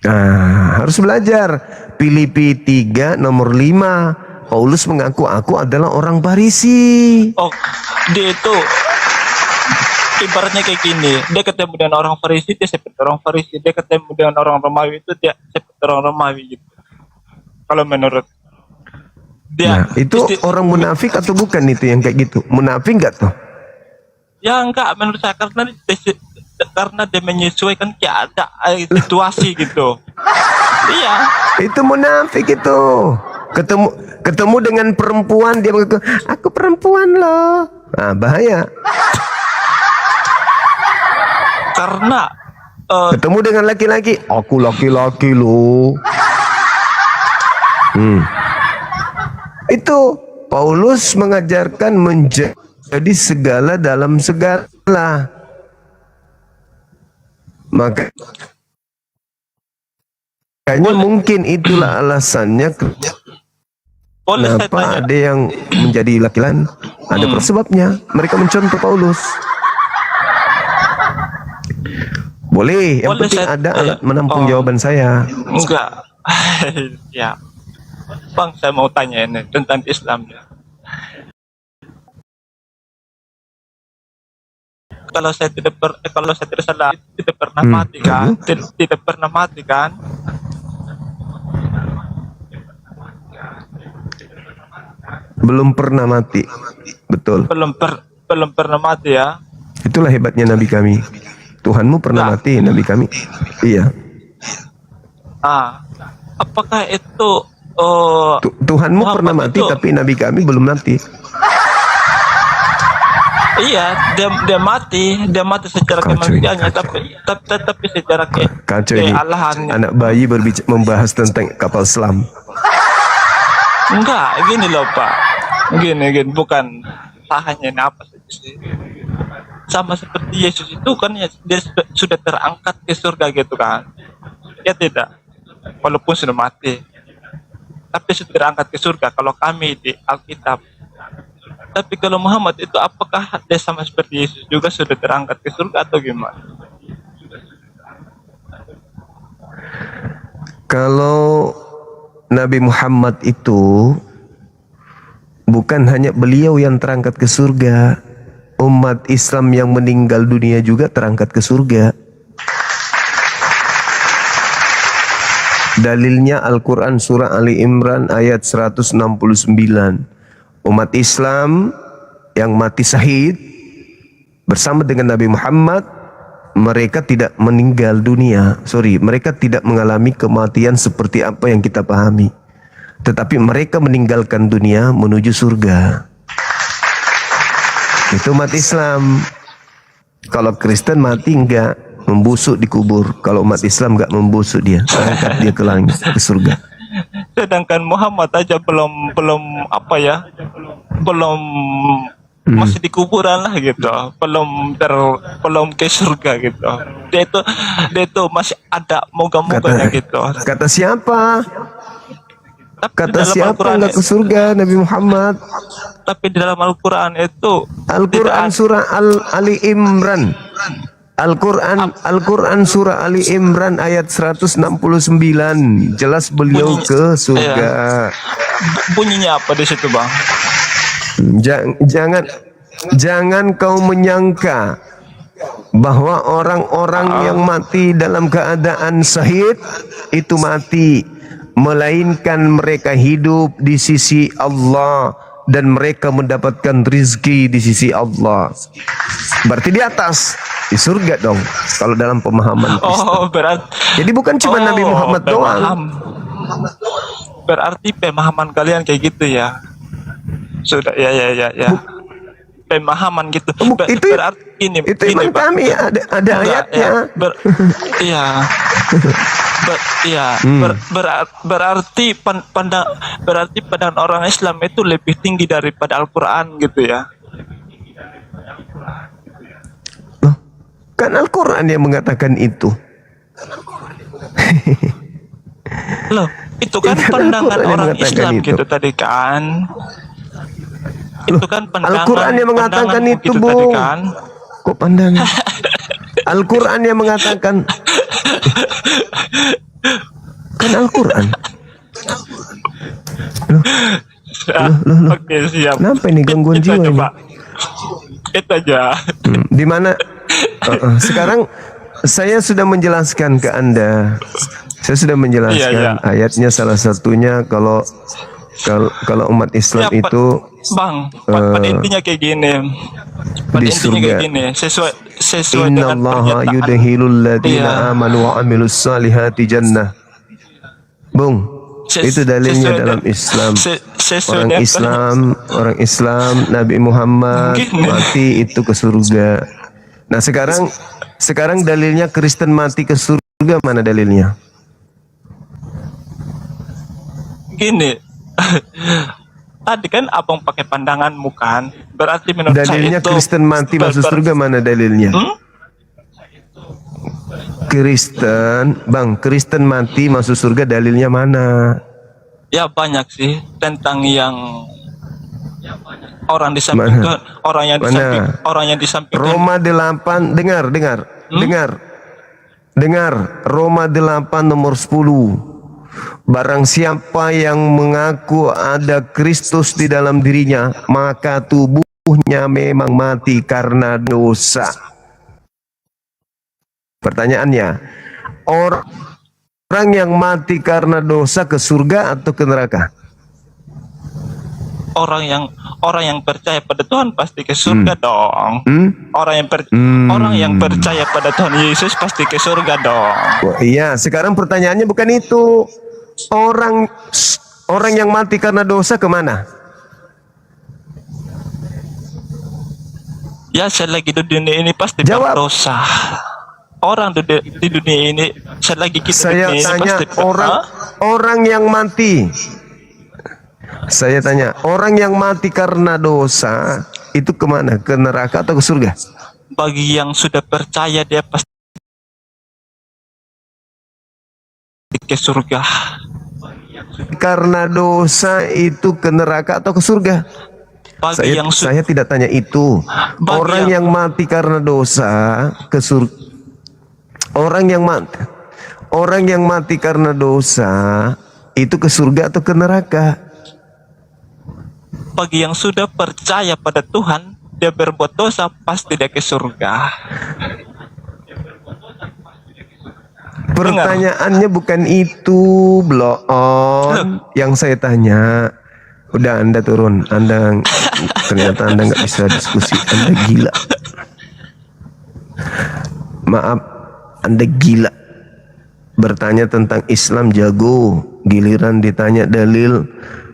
Nah, harus belajar. Filipi 3 nomor 5. Paulus mengaku aku adalah orang Farisi. Oh, dia itu ibaratnya kayak gini. Dia ketemu dengan orang Farisi, dia seperti orang Farisi. Dia ketemu dengan orang Romawi itu dia seperti orang Romawi gitu. Kalau menurut Nah, itu orang munafik atau bukan itu yang kayak gitu? Munafik nggak tuh? Ya enggak, menurut saya karena dia menyesuaikan keadaan situasi gitu. Iya. Itu munafik itu. Ketemu dengan perempuan dia mengaku, aku perempuan loh. Nah, bahaya. Karena ketemu dengan laki-laki, aku laki-laki loh. Itu Paulus mengajarkan menjadi segala dalam segala. Makanya mungkin itulah alasannya kenapa ada yang menjadi laki-laki. Ada sebabnya. Mereka mencontoh Paulus. Boleh, yang penting ada alat menampung jawaban saya. Enggak. Ya. Bang, saya mau tanya ini tentang Islam ya. Kalau saya tidak salah tidak pernah mati kan? Tidak pernah mati kan? Belum pernah mati. Betul. Belum pernah mati ya. Itulah hebatnya Nabi kami. Tuhanmu pernah mati, Nabi kami. Iya. Apakah itu Tuhanmu pernah mati, tapi Nabi kami belum mati. Iya, dia mati secara kemanusiaannya, tapi secara kealahan. Anak bayi membahas tentang kapal selam. Enggak, gini loh Pak. Gini, bukan hanya apa sih. Sama seperti Yesus itu kan ya, dia sudah terangkat ke surga gitu kan. Ya tidak. Walaupun sudah mati. Tapi sudah terangkat ke surga kalau kami di Alkitab. Tapi kalau Muhammad itu apakah dia sama seperti Yesus juga sudah terangkat ke surga atau gimana? Kalau Nabi Muhammad itu bukan hanya beliau yang terangkat ke surga, umat Islam yang meninggal dunia juga terangkat ke surga. Dalilnya Al-Quran surah Ali Imran ayat 169. Umat Islam yang mati syahid bersama dengan Nabi Muhammad, mereka tidak meninggal dunia. Mereka tidak mengalami kematian seperti apa yang kita pahami. Tetapi mereka meninggalkan dunia menuju surga. Itu umat Islam. Kalau Kristen mati enggak, membusuk di kubur. Kalau umat Islam enggak membusuk, dia angkat dia ke langit, ke surga. Sedangkan Muhammad aja belum masih di kuburan lah gitu, belum ke surga gitu. Dia itu masih ada moga-moganya gitu. Kata siapa? Kata siapa enggak ke surga? Nabi Muhammad. Tapi di dalam Al-Quran itu Al-Quran surah Ali Imran. Al-Quran surah Ali Imran ayat 169 jelas beliau ke surga. Bunyinya apa di situ, Bang? Jangan kau menyangka bahwa orang-orang yang mati dalam keadaan syahid itu mati, melainkan mereka hidup di sisi Allah dan mereka mendapatkan rizki di sisi Allah. Berarti di atas, di surga dong kalau dalam pemahaman Kristen. Jadi bukan cuma Nabi Muhammad doang. Berarti pemahaman kalian kayak gitu ya. Sudah ya. Pemahaman gitu. Itu iman kami, ada ayatnya. Berarti pandangan orang Islam itu lebih tinggi daripada Al-Quran gitu ya. Kan Al-Quran yang mengatakan itu. Loh, itu kan pandangan orang Islam gitu tadi kan. Itu kan pandangan Al-Quran yang mengatakan itu, gitu Bu. Tadi kan. Kok pandangan? Al-Quran yang mengatakan. Kan Al-Quran. Loh. Oke, siap. Kenapa ini gangguan jiwa ini? Itu aja. Di mana? Sekarang saya sudah menjelaskan ke Anda. Saya sudah menjelaskan ayatnya, salah satunya kalau kalau umat Islam Ya, itu Bang, pada intinya kayak gini. Pada di intinya kayak surga. gini, sesuai dengan Innallaha pernyataan. yudhilul ladina Iya. amanu wa amilus salihati jannah. Bung, itu dalilnya sesuai dalam dengan- Islam. sesuai Orang dengan Islam, Nabi Muhammad Gini. mati itu ke surga. Nah, sekarang dalilnya Kristen mati ke surga, mana dalilnya? Gini. Tadi kan abang pakai pandanganmu kan, berarti menurut Dalilnya saya itu Kristen mati masuk surga, mana dalilnya? Kristen mati masuk surga, dalilnya mana? ya banyak sih tentang yang orang di samping Mana? Tuhan, orang yang di samping Tuhan. Roma 8, dengar. Roma 8 nomor 10. Barang siapa yang mengaku ada Kristus di dalam dirinya, maka tubuhnya memang mati karena dosa. Pertanyaannya, orang yang mati karena dosa ke surga atau ke neraka? Orang yang percaya pada Tuhan pasti ke surga dong. Orang yang percaya pada Tuhan Yesus pasti ke surga dong. Oh, iya, sekarang pertanyaannya bukan itu. Orang yang mati karena dosa kemana? Ya, selagi di dunia ini pasti berdosa. Orang di dunia ini, selagi kita Saya di dunia tanya ini pasti orang yang mati. Saya tanya, orang yang mati karena dosa itu kemana? Ke neraka atau ke surga? bagi yang sudah percaya dia pasti ke surga. Karena dosa itu ke neraka atau ke surga? Saya tidak tanya itu. Orang yang mati karena dosa ke surga. Orang yang mati karena dosa itu ke surga atau ke neraka? Bagi yang sudah percaya pada Tuhan, dia berbuat dosa pasti dia ke surga. Pertanyaannya bukan itu, bloon. Yang saya tanya, udah Anda turun. Ternyata Anda nggak bisa diskusi. Anda gila. Maaf, Anda gila. Bertanya tentang Islam jago, giliran ditanya dalil,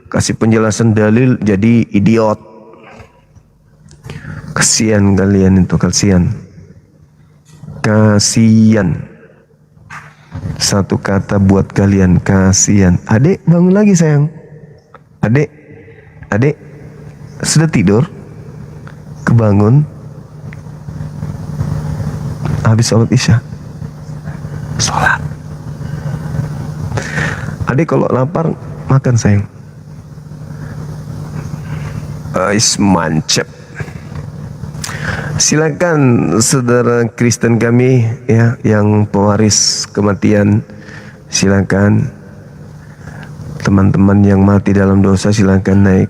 kasih penjelasan dalil jadi idiot. Kasian kalian itu, kasian. Satu kata buat kalian, kasian. Adek, bangun lagi sayang. Adek, sudah tidur? Kebangun? Habis sholat isya? Sholat. Adek kalau lapar, makan sayang. Mantap. Silakan saudara Kristen kami ya yang pewaris kematian, silakan. Teman-teman yang mati dalam dosa silakan naik.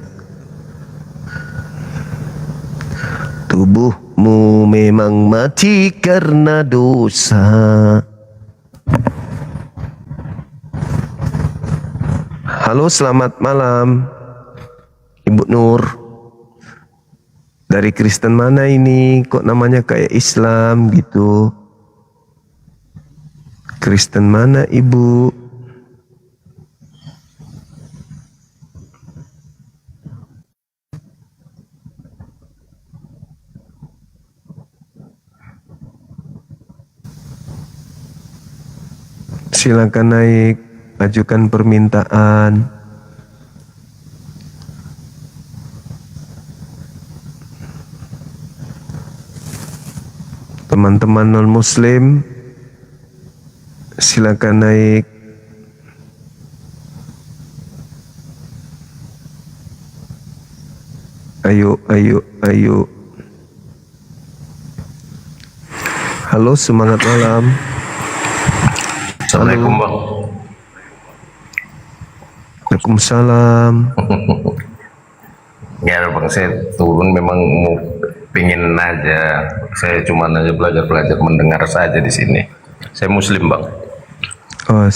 Tubuhmu memang mati karena dosa. Halo, selamat malam Ibu Nur. Dari Kristen mana ini? Kok namanya kayak Islam gitu? Kristen mana Ibu? Silakan naik, ajukan permintaan. Teman-teman non-muslim, silakan naik. Ayo. Halo, semangat malam. Assalamualaikum Bang. Waalaikumsalam. Ya Bang, saya turun memang mau pingin aja. Saya cuma aja belajar mendengar saja di sini. Saya Muslim Bang. Oh,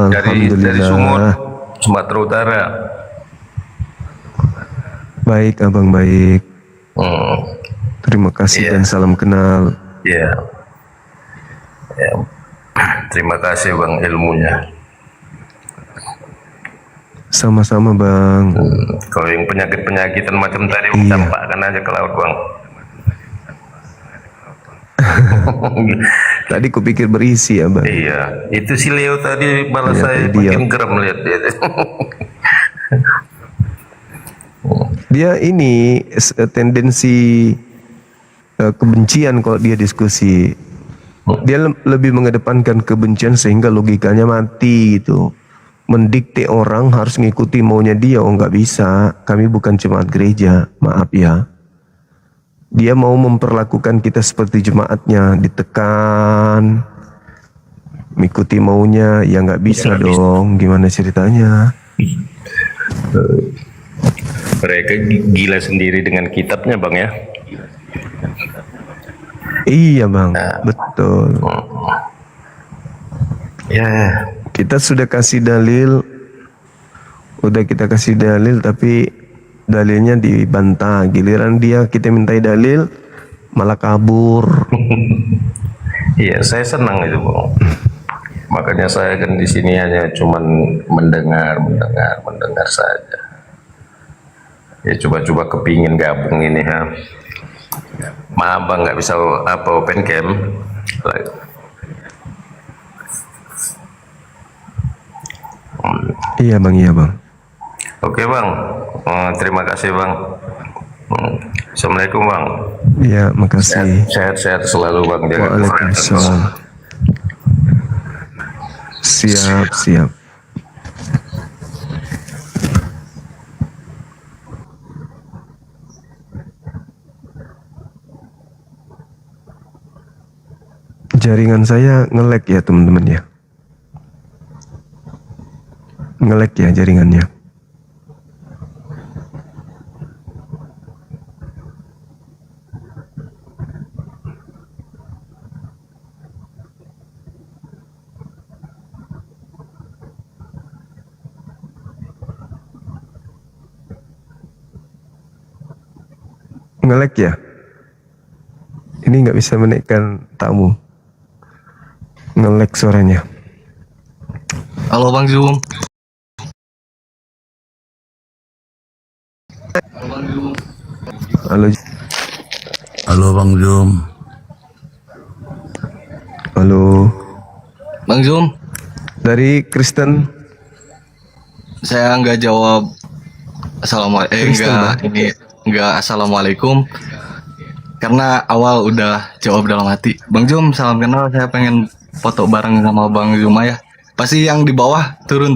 Dari Sumut, Sumatera Utara. Baik abang, baik. Terima kasih dan salam kenal. Iya. Ya. Terima kasih bang ilmunya. Sama-sama bang. Kalau yang penyakit-penyakitan macam tadi, campakkan aja ke laut bang. Tadi kupikir berisi ya bang. Iya, itu si Leo tadi balas Ternyata saya dia. makin geram lihat dia. Dia ini tendensi kebencian kalau dia diskusi. Dia lebih mengedepankan kebencian sehingga logikanya mati gitu. Mendikte orang harus ngikuti maunya dia. Oh nggak bisa, kami bukan jemaat gereja, maaf ya. Dia mau memperlakukan kita seperti jemaatnya, ditekan, mengikuti maunya, ya nggak bisa dong. Gimana ceritanya? Mereka gila sendiri dengan kitabnya bang ya. Iya bang, betul. Ya. Kita sudah kasih dalil, tapi dalilnya dibantah. Giliran dia kita mintai dalil, malah kabur. Iya, saya senang itu bang. Makanya saya kan di sini hanya cuman mendengar saja. Ya coba-coba kepingin gabung ini ha. Maaf bang nggak bisa open cam. Iya bang, iya bang. Oke bang, terima kasih bang. Assalamualaikum bang. Iya, makasih. Sehat-sehat selalu bang. Jaga Waalaikumsalam. Siap. Jaringan saya nge-lag ya teman-teman ya. Nge-lag ya jaringannya. Nge-lag ya. Ini nggak bisa menaikkan tamu. Nge-lag suaranya. Halo Bang Zoom. Halo. Halo Bang Zoom. Halo. Bang Zoom. Dari Kristen. Saya nggak jawab assalamualaikum karena awal udah jawab dalam hati. Bang Zoom, salam kenal. Saya pengen foto bareng sama Bang Zuma ya. Pasti yang di bawah turun.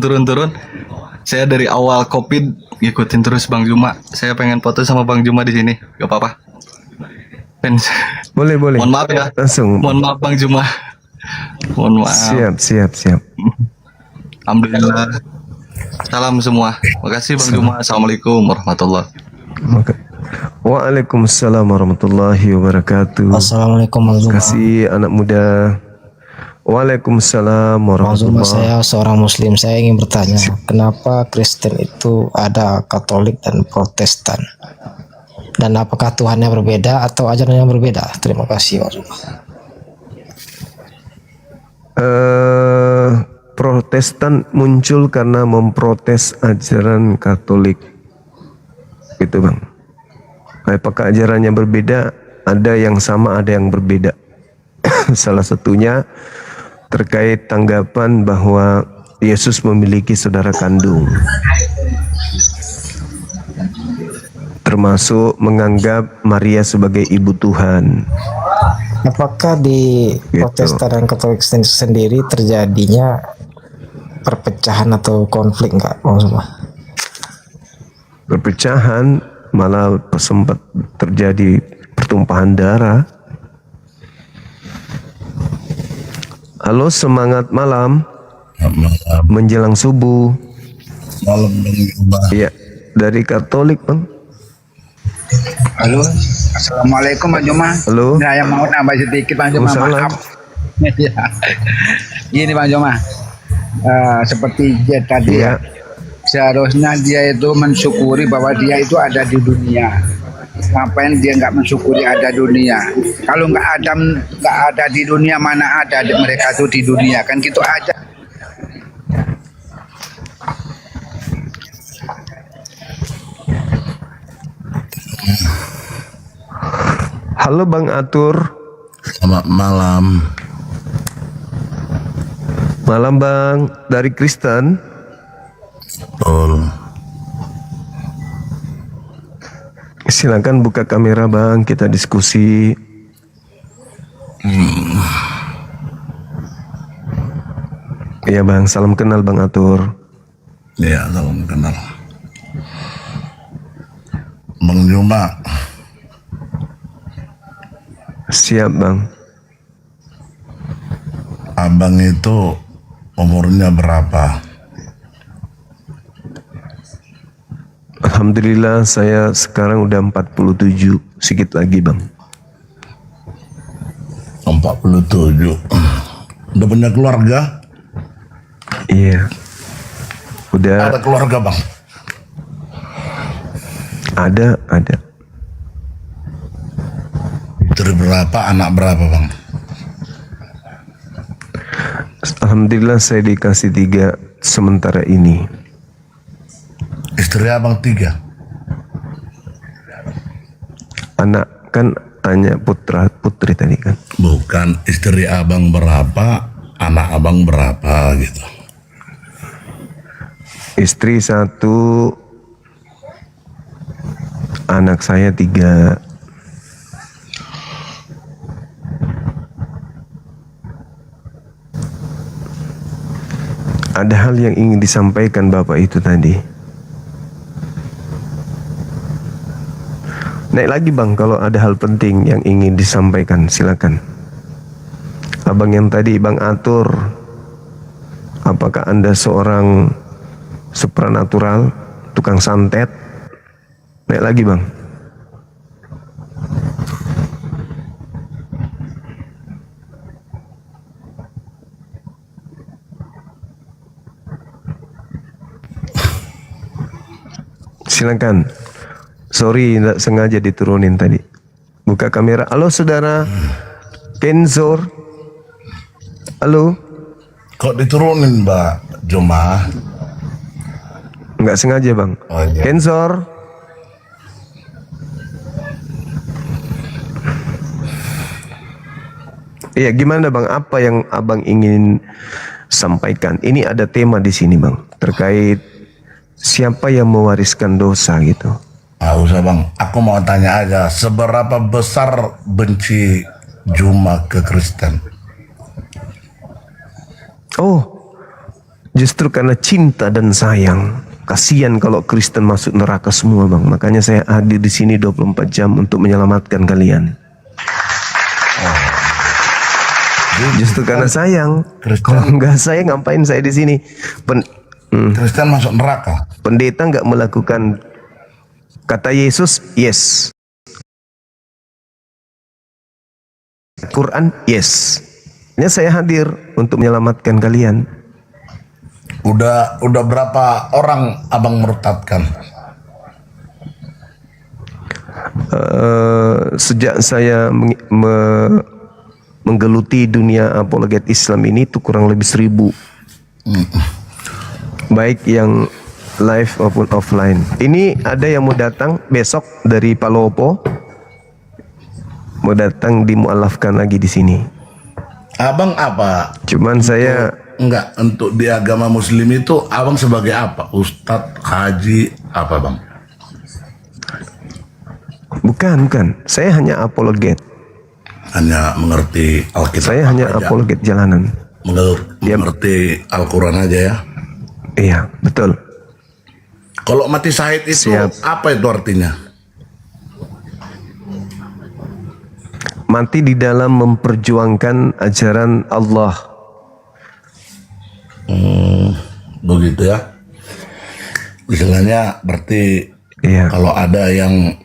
Saya dari awal COVID ngikutin terus Bang Zuma. Saya pengen foto sama Bang Zuma di sini. Gak apa-apa. Boleh. Mohon maaf ya. Langsung. Mohon maaf Bang Zuma. Mohon maaf. Siap. Alhamdulillah. Salam semua. Makasih Bang Zuma. Assalamualaikum warahmatullahi wabarakatuh. Waalaikumsalam warahmatullahi wabarakatuh. Assalamualaikum Bang Zuma. Kasih anak muda. Waalaikumsalam warahmatullahi wabarakatuh. Saya seorang muslim. Saya ingin bertanya, kenapa Kristen itu ada Katolik dan Protestan? Dan apakah Tuhannya berbeda atau ajarannya berbeda? Terima kasih Bang Zuma. Protestan muncul karena memprotes ajaran Katolik. Gitu Bang. Apakah ajarannya berbeda? Ada yang sama, ada yang berbeda. Salah satunya terkait tanggapan bahwa Yesus memiliki saudara kandung, termasuk menganggap Maria sebagai ibu Tuhan. Apakah di Protestan dan Katolik sendiri terjadinya perpecahan atau konflik enggak Bang Zuma? Perpecahan, malah sempat terjadi pertumpahan darah. Halo, semangat malam. Menjelang subuh. Malam Iya, dari Katolik Bang. Halo, assalamualaikum Bang Juma. Halo. Saya mau nambah sedikit Bang Juma. Maaf. Gini Bang Juma, seperti Jet tadi ya. Seharusnya dia itu mensyukuri bahwa dia itu ada di dunia. Ngapain dia nggak mensyukuri ada dunia? Kalau nggak ada di dunia, mana ada mereka tuh di dunia, kan gitu aja. Halo Bang Atur. Selamat malam. Malam Bang, dari Kristen. Betul. Silakan buka kamera Bang, kita diskusi. Iya Bang, salam kenal Bang Atur. Ya, salam kenal. Bang Juma. Siap Bang. Abang itu umurnya berapa? Alhamdulillah saya sekarang udah 47, sedikit lagi Bang. 47. Udah punya keluarga? Iya. Udah. Ada keluarga Bang? Ada. Istri berapa, anak berapa Bang? Alhamdulillah saya dikasih 3 sementara ini. Istri Abang 3? Anak kan tanya putri tadi kan. Bukan, istri Abang berapa, anak Abang berapa gitu. Istri 1, anak saya 3. Ada hal yang ingin disampaikan Bapak itu tadi. Naik lagi Bang, kalau ada hal penting yang ingin disampaikan, silakan. Abang yang tadi Bang Atur, apakah Anda seorang supranatural, tukang santet? Naik lagi Bang. Silakan. Sorry, tidak sengaja diturunin tadi. Buka kamera. Halo saudara Kenzor. Halo. Kok diturunin Mbak Juma? Enggak sengaja Bang. Oh, iya. Kenzor. Iya, gimana Bang? Apa yang Abang ingin sampaikan? Ini ada tema di sini Bang, terkait siapa yang mewariskan dosa gitu. Nggak usah Bang, aku mau tanya aja, seberapa besar benci Juma ke Kristen? Oh, justru karena cinta dan sayang. Kasihan kalau Kristen masuk neraka semua Bang. Makanya saya hadir di sini 24 jam untuk menyelamatkan kalian. Justru karena sayang. Kalau enggak sayang, ngapain saya di sini? Kristen masuk neraka. Pendeta enggak melakukan kata Yesus, yes. Quran, yes. Ini saya hadir untuk menyelamatkan kalian. Udah berapa orang Abang murtadkan? Sejak saya menggeluti dunia apologet Islam ini itu kurang lebih 1000. Baik yang live maupun offline. Ini ada yang mau datang besok dari Palopo. Mau datang dimualafkan lagi di sini. Abang apa? Cuman saya enggak, untuk di agama Muslim itu Abang sebagai apa? Ustadz, haji, apa Bang? Bukan. Saya hanya apologet. Hanya mengerti Alkitab. Saya hanya aja. apologet jalanan. Mengerti Al-Quran aja ya? Iya, betul. Kalau mati syahid itu apa itu artinya? Mati di dalam memperjuangkan ajaran Allah. Begitu ya. Istilahnya berarti kalau ada yang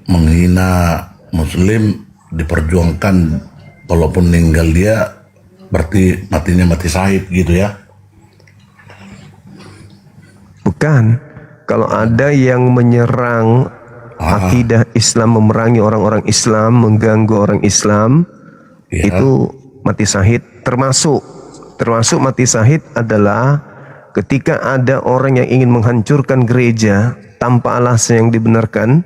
menghina Muslim diperjuangkan, walaupun meninggal dia, berarti matinya mati syahid gitu ya. Bukan. Kalau ada yang menyerang akidah Islam, memerangi orang-orang Islam, mengganggu orang Islam, itu mati syahid. Termasuk mati syahid adalah ketika ada orang yang ingin menghancurkan gereja tanpa alasan yang dibenarkan,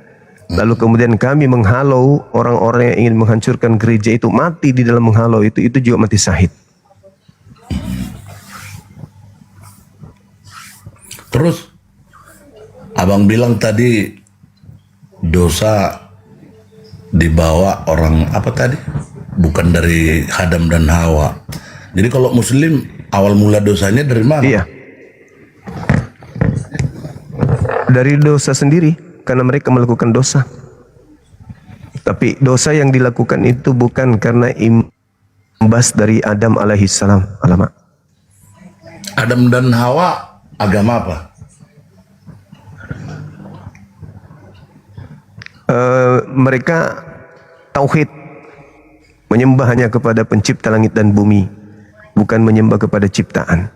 lalu kemudian kami menghalau orang-orang yang ingin menghancurkan gereja itu, mati di dalam menghalau itu juga mati syahid. Terus abang bilang tadi dosa dibawa orang apa tadi? Bukan dari Adam dan Hawa. Jadi kalau Muslim awal mula dosanya dari mana? Iya. Dari dosa sendiri, karena mereka melakukan dosa. Tapi dosa yang dilakukan itu bukan karena imbas dari Adam alaihissalam. Alamak. Adam dan Hawa agama apa? Mereka tauhid, menyembah hanya kepada pencipta langit dan bumi, bukan menyembah kepada ciptaan.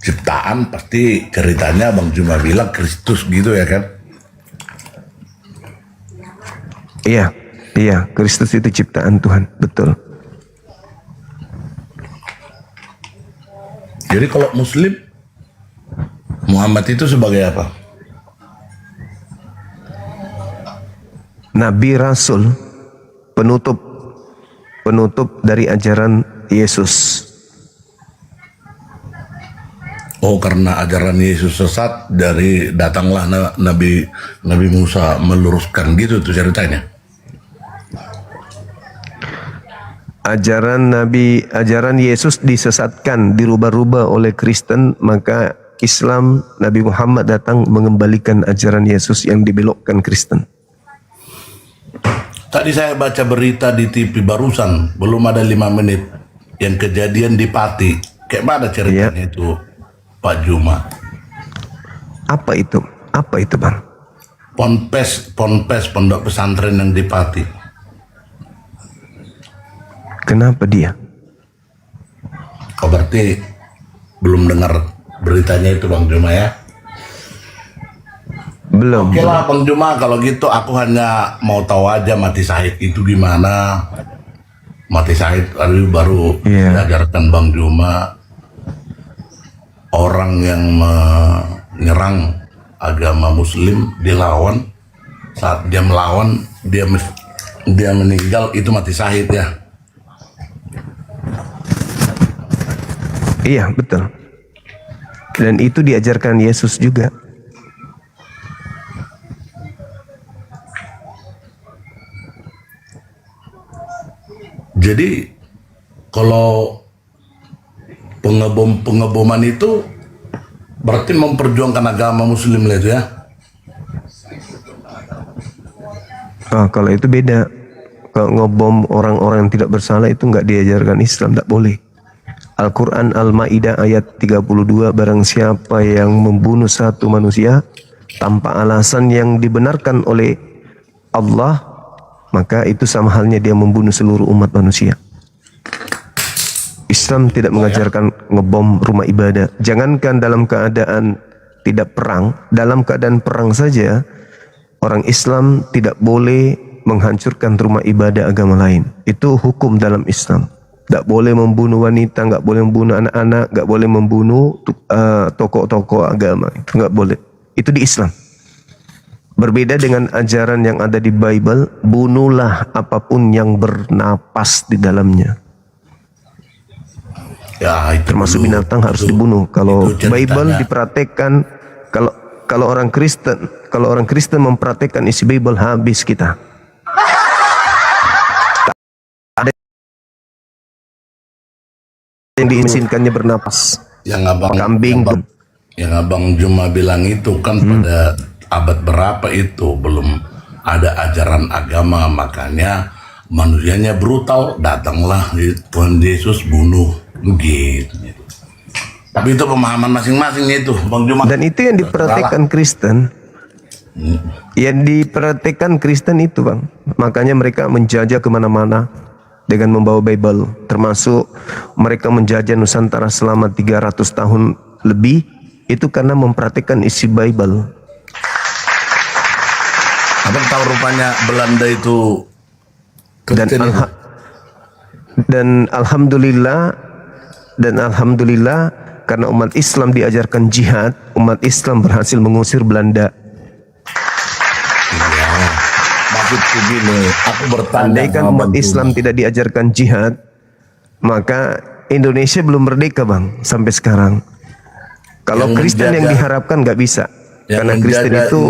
Ciptaan pasti ceritanya Bang Juma bilang Kristus gitu ya kan? Iya, Kristus itu ciptaan Tuhan, betul. Jadi kalau Muslim, Muhammad itu sebagai apa? Nabi Rasul, penutup dari ajaran Yesus. Oh, karena ajaran Yesus sesat, dari datanglah Nabi Musa meluruskan gitu tuh ceritanya. Ajaran Yesus disesatkan, dirubah-rubah oleh Kristen, maka Islam, Nabi Muhammad datang mengembalikan ajaran Yesus yang dibelokkan Kristen. Tadi saya baca berita di TV barusan, belum ada 5 menit, yang kejadian di Pati. Kayak mana ceritanya itu, Pak Juma? Apa itu Bang? Ponpes, pondok pesantren yang di Pati. Kenapa dia? Oh, berarti belum dengar beritanya itu Bang Juma ya? Belum. Oke lah Bang Juma, kalau gitu aku hanya mau tahu aja mati syahid itu gimana. Mati syahid baru diajarkan Bang Juma. Orang yang menyerang agama Muslim dilawan, saat dia melawan dia meninggal, itu mati syahid ya. Iya, betul. Dan itu diajarkan Yesus juga. Jadi kalau pengeboman itu berarti memperjuangkan agama Muslim lah itu ya? Kalau itu beda. Kalau ngebom orang-orang yang tidak bersalah itu nggak diajarkan Islam, tidak boleh. Al-Quran Al-Ma'idah ayat 32, barang siapa yang membunuh satu manusia tanpa alasan yang dibenarkan oleh Allah, maka itu sama halnya dia membunuh seluruh umat manusia. Islam tidak mengajarkan ngebom rumah ibadah. Jangankan dalam keadaan tidak perang, dalam keadaan perang saja orang Islam tidak boleh menghancurkan rumah ibadah agama lain. Itu hukum dalam Islam. Tidak boleh membunuh wanita, nggak boleh membunuh anak-anak, nggak boleh membunuh tokoh-tokoh agama. Itu nggak boleh. Itu di Islam. Berbeda dengan ajaran yang ada di Bible, bunuhlah apapun yang bernapas di dalamnya. Ya, itu termasuk binatang harus dibunuh. Kalau Bible diperhatikan, kalau orang Kristen mempraktekkan isi Bible, habis kita. Ada yang diizinkannya bernapas. Yang Abang Juma bilang itu kan pada abad berapa itu belum ada ajaran agama, makanya manusianya brutal, datanglah Tuhan Yesus bunuh gitu. Tapi itu pemahaman masing-masing itu Bang Juma. Dan itu yang diperhatikan Kristen. Yang diperhatikan Kristen itu Bang. Makanya mereka menjajah kemana-mana, dengan membawa Bible, termasuk mereka menjajah Nusantara selama 300 tahun lebih, itu karena mempraktikkan isi Bible. Abang tahu rupanya Belanda itu dan alhamdulillah karena umat Islam diajarkan jihad, umat Islam berhasil mengusir Belanda. Maksudku gini, aku bertanya, andaikan umat Islam tidak diajarkan jihad, maka Indonesia belum merdeka, Bang, sampai sekarang. Kalau Kristen yang diharapkan nggak bisa, karena Kristen itu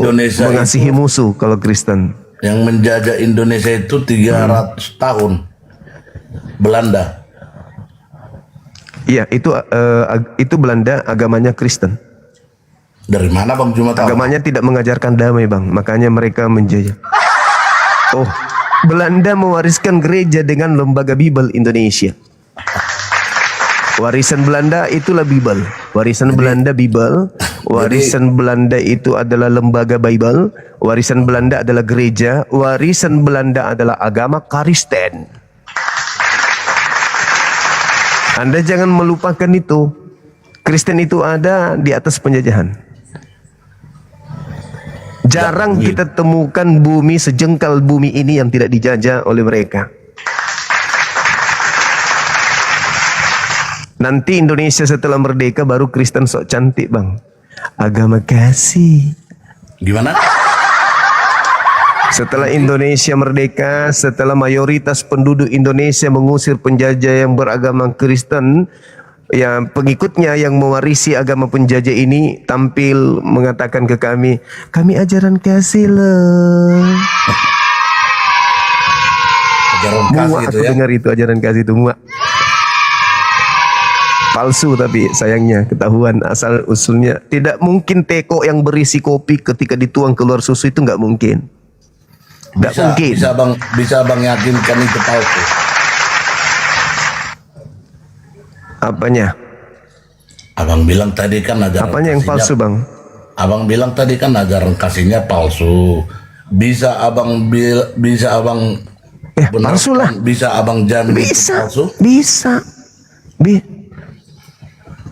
mengasihi musuh. Kalau Kristen yang menjajah Indonesia itu 300 tahun Belanda. Iya, itu Belanda agamanya Kristen. Dari mana Bang Juma tahu? Agamanya tidak mengajarkan damai, Bang, makanya mereka menjajah. Oh, Belanda mewariskan gereja dengan lembaga Bible Indonesia. Warisan Belanda itulah Bible. Warisan Belanda Bible. Warisan Belanda itu adalah lembaga Bible. Warisan Belanda adalah gereja. Warisan Belanda adalah agama Kristen. Anda jangan melupakan itu. Kristen itu ada di atas penjajahan. Jarang kita temukan bumi sejengkal bumi ini yang tidak dijajah oleh mereka. Nanti Indonesia setelah merdeka baru Kristen sok cantik, Bang. Agama kasih. Gimana? Setelah Indonesia merdeka, setelah mayoritas penduduk Indonesia mengusir penjajah yang beragama Kristen, ya pengikutnya yang mewarisi agama penjajah ini tampil mengatakan ke kami ajaran kasih loh. Ajaran kasih muak itu aku ya? dengar itu ajaran kasih itu muak. Palsu, tapi sayangnya ketahuan asal usulnya. Tidak mungkin teko yang berisi kopi ketika dituang keluar susu itu nggak mungkin. Nggak mungkin. Bisa bang yakinkan itu palsu. Apanya? Abang bilang tadi kan ajaran apanya yang palsu, Bang? Abang bilang tadi kan ajaran kasihnya palsu. Bisa abang palsu lah. Bisa abang jamin itu palsu? Bisa.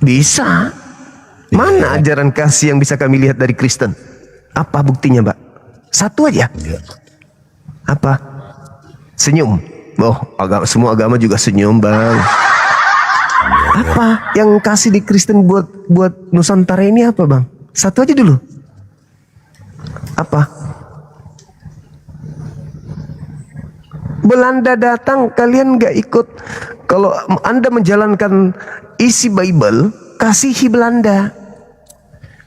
Bisa. Mana ajaran kasih yang bisa kami lihat dari Kristen? Apa buktinya, Mbak? Satu aja. Apa? Senyum. Oh, semua agama juga senyum, Bang. Apa yang kasih di Kristen buat Nusantara ini apa, Bang? Satu aja dulu. Apa? Belanda datang, kalian gak ikut. Kalau Anda menjalankan isi Bible, kasihi Belanda.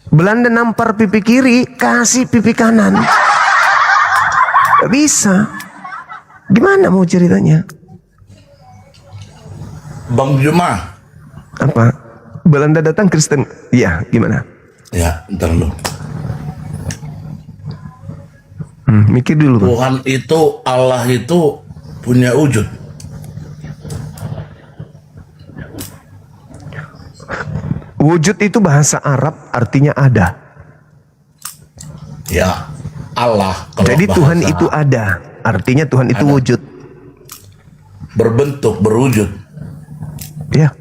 Belanda nampar pipi kiri, kasih pipi kanan. Gak bisa. Gimana mau ceritanya? Bang Juma. Apa? Belanda datang Kristen. Iya, gimana? Ya, ntar lu. Mikir dulu, Bang. Tuhan itu, Allah itu punya wujud. Wujud itu bahasa Arab artinya ada. Ya, Allah. Jadi Tuhan itu ada, artinya Tuhan itu wujud. Berbentuk, berwujud. Ya.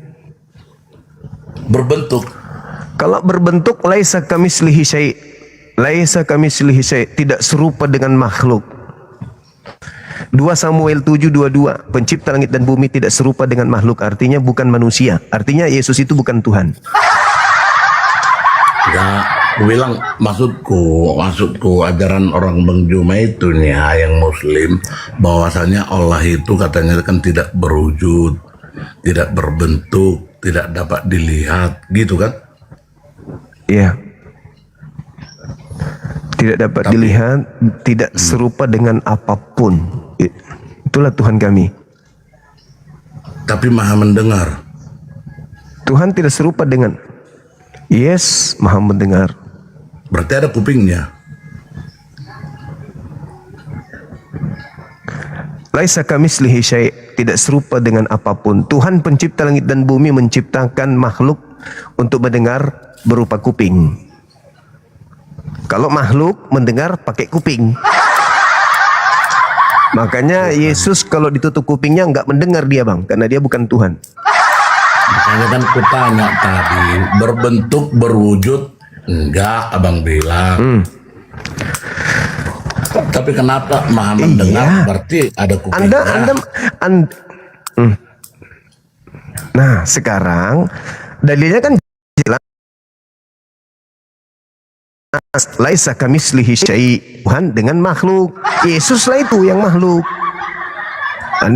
Berbentuk. Kalau berbentuk laisa kamitslihi syai'. Laisa kamitslihi syai', tidak serupa dengan makhluk. 2 Samuel 7:22, pencipta langit dan bumi tidak serupa dengan makhluk, artinya bukan manusia. Artinya Yesus itu bukan Tuhan. Ya, aku bilang maksudku ajaran orang Bang Juma itu nih yang Muslim, bahwasanya Allah itu katanya kan tidak berwujud, tidak berbentuk, tidak dapat dilihat, gitu kan? Iya. Tidak dapat dilihat, tidak serupa dengan apapun. Itulah Tuhan kami. Tapi maha mendengar. Tuhan tidak serupa dengan. Yes, maha mendengar. Berarti ada kupingnya. Laisa kamitslihi syai', tidak serupa dengan apapun. Tuhan pencipta langit dan bumi menciptakan makhluk untuk mendengar berupa kuping. Kalau makhluk mendengar pakai kuping. Makanya Yesus kalau ditutup kupingnya nggak mendengar dia bang, karena dia bukan Tuhan. Makanya kan kutanya tadi, berbentuk berwujud enggak, abang bilang. Tapi kenapa maha mendengar? Berarti ada kupingnya. Nah sekarang dalilnya kan jelas. Laisa kamislihi syai', Tuhan dengan makhluk. Yesus lah itu yang makhluk.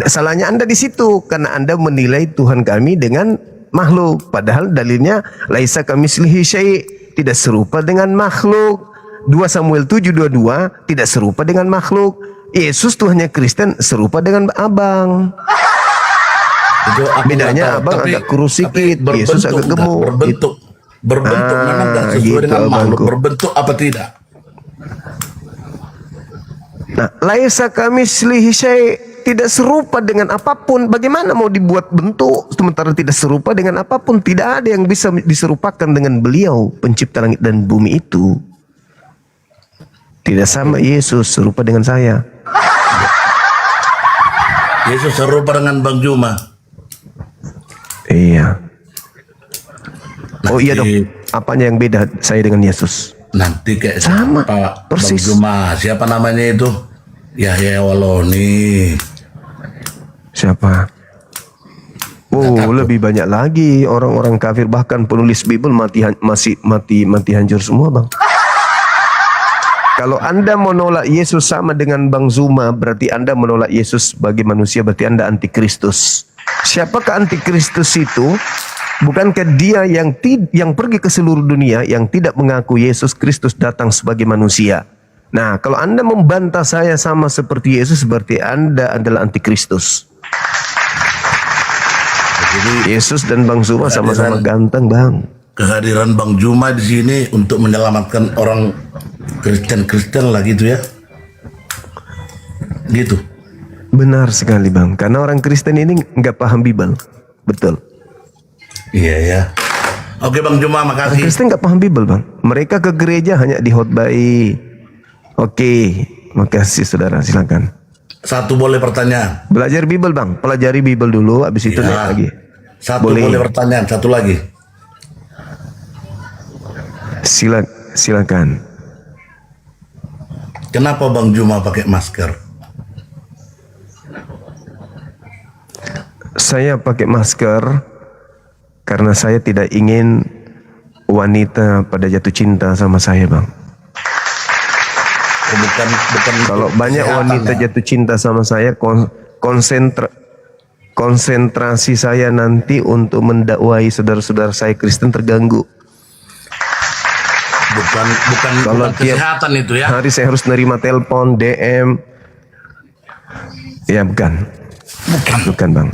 Salahnya Anda di situ karena Anda menilai Tuhan kami dengan makhluk, padahal dalilnya laisa kamislihi syai', tidak serupa dengan makhluk. 2 Samuel 7:22 tidak serupa dengan makhluk. Yesus Tuhannya Kristen serupa dengan abang. Itu bedanya abang agak kurus sedikit, Yesus agak gemuk. Berbentuk memang tidak sesuai gitu, dengan makhluk. abangku. Berbentuk apa tidak? Nah, laisa kamislihi syai', tidak serupa dengan apapun. Bagaimana mau dibuat bentuk sementara tidak serupa dengan apapun? Tidak ada yang bisa diserupakan dengan beliau, pencipta langit dan bumi itu. Tidak sama Yesus serupa dengan saya. Yesus serupa dengan Bang Juma. Iya. Oh iya dong. Apanya yang beda saya dengan Yesus? Nanti kayak sama persis. Bang Juma, siapa namanya itu? Yahya Waloni. Siapa? Oh, lebih banyak lagi orang-orang kafir, bahkan penulis Bible masih mati hancur semua, Bang. Kalau Anda menolak Yesus sama dengan Bang Zuma, berarti Anda menolak Yesus sebagai manusia, berarti Anda antikristus. Siapakah antikristus itu? Bukankah dia yang pergi ke seluruh dunia yang tidak mengaku Yesus Kristus datang sebagai manusia? Nah, kalau Anda membantah saya sama seperti Yesus, berarti Anda adalah antikristus. Jadi Yesus dan Bang Zuma sama-sama ganteng, Bang. Kehadiran Bang Juma di sini untuk menyelamatkan orang Kristen lah gitu ya. Gitu. Benar sekali, Bang. Karena orang Kristen ini nggak paham Bible. Betul. Iya ya. Oke Bang Juma, makasih. Orang Kristen nggak paham Bible, Bang. Mereka ke gereja hanya dihotbai. Oke, makasih saudara. Silakan. Satu boleh pertanyaan. Belajar Bible, Bang. Pelajari Bible dulu, habis itu naik lagi. Satu boleh pertanyaan. Satu lagi. Silakan. Kenapa Bang Juma pakai masker? Saya pakai masker karena saya tidak ingin wanita pada jatuh cinta sama saya, Bang. Bukan kalau banyak wanita jatuh cinta sama saya, konsentrasi saya nanti untuk mendakwai saudara-saudara saya Kristen terganggu. Bukan kesehatan itu ya. Hari saya harus nerima telepon, DM. Ya bukan, Bang.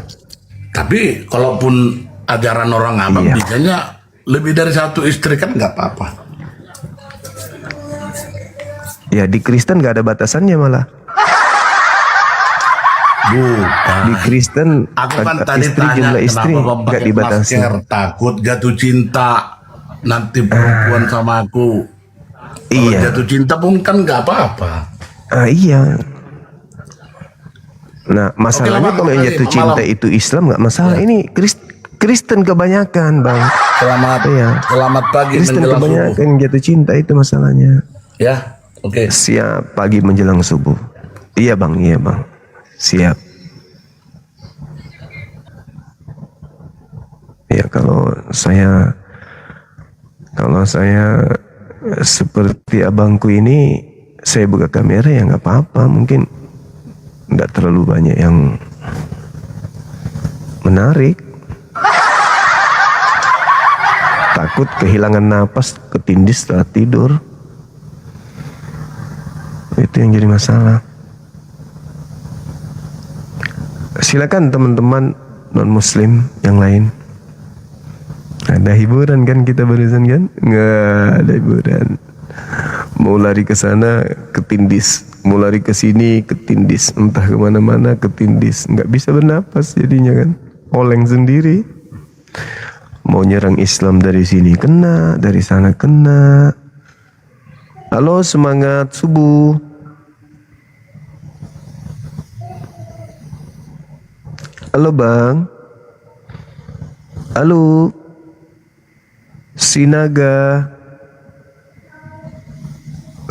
Tapi kalaupun ajaran orang abang biasanya lebih dari satu istri kan nggak apa-apa. Ya di Kristen nggak ada batasannya malah. Bukan. Di Kristen Aku kan tadi jumlah istri nggak dibatasi. Masker, takut jatuh cinta nanti perempuan sama aku. Kalau jatuh cinta pun kan nggak apa-apa. Iya. Nah masalahnya kalau yang jatuh cinta itu Islam nggak masalah. Ini Kristen kebanyakan, Bang. Selamat pagi Kristen menjelang kebanyakan subuh. yang jatuh cinta itu masalahnya. Ya, oke. Siap pagi menjelang subuh. Iya Bang. Siap. Ya kalau saya seperti abangku ini, saya buka kamera ya nggak apa-apa, mungkin nggak terlalu banyak yang menarik. Takut kehilangan napas, ketindis setelah tidur. Itu yang jadi masalah. Silakan teman-teman non-muslim yang lain. Ada hiburan kan kita barusan kan? Nggak ada hiburan. Mau lari ke sana ketindis, mau lari ke sini ketindis, entah kemana-mana ketindis, nggak bisa bernapas jadinya kan, oleng sendiri. Mau nyerang Islam dari sini kena, dari sana kena. Halo, semangat subuh. Halo Bang. Halo. Sinaga.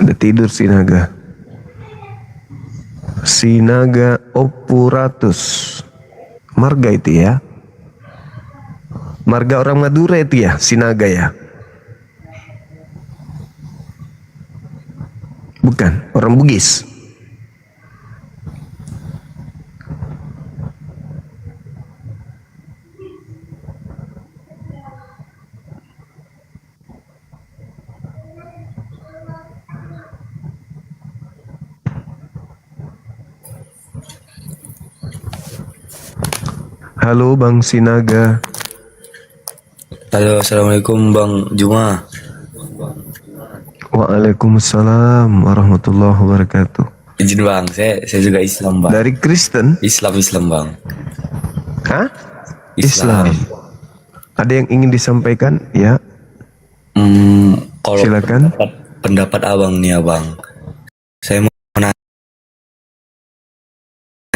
Udah tidur Sinaga. Sinaga Opuratus. Marga itu ya. Marga orang Madura itu ya, Sinaga ya. Bukan, orang Bugis. Halo Bang Sinaga. Halo, assalamualaikum Bang Juma. Waalaikumsalam warahmatullahi wabarakatuh. Izin Bang, saya juga Islam Bang. Dari Kristen? Islam Bang. Hah? Islam. Ada yang ingin disampaikan? Ya. Kalau Silakan. pendapat abang nih abang, saya mau nanya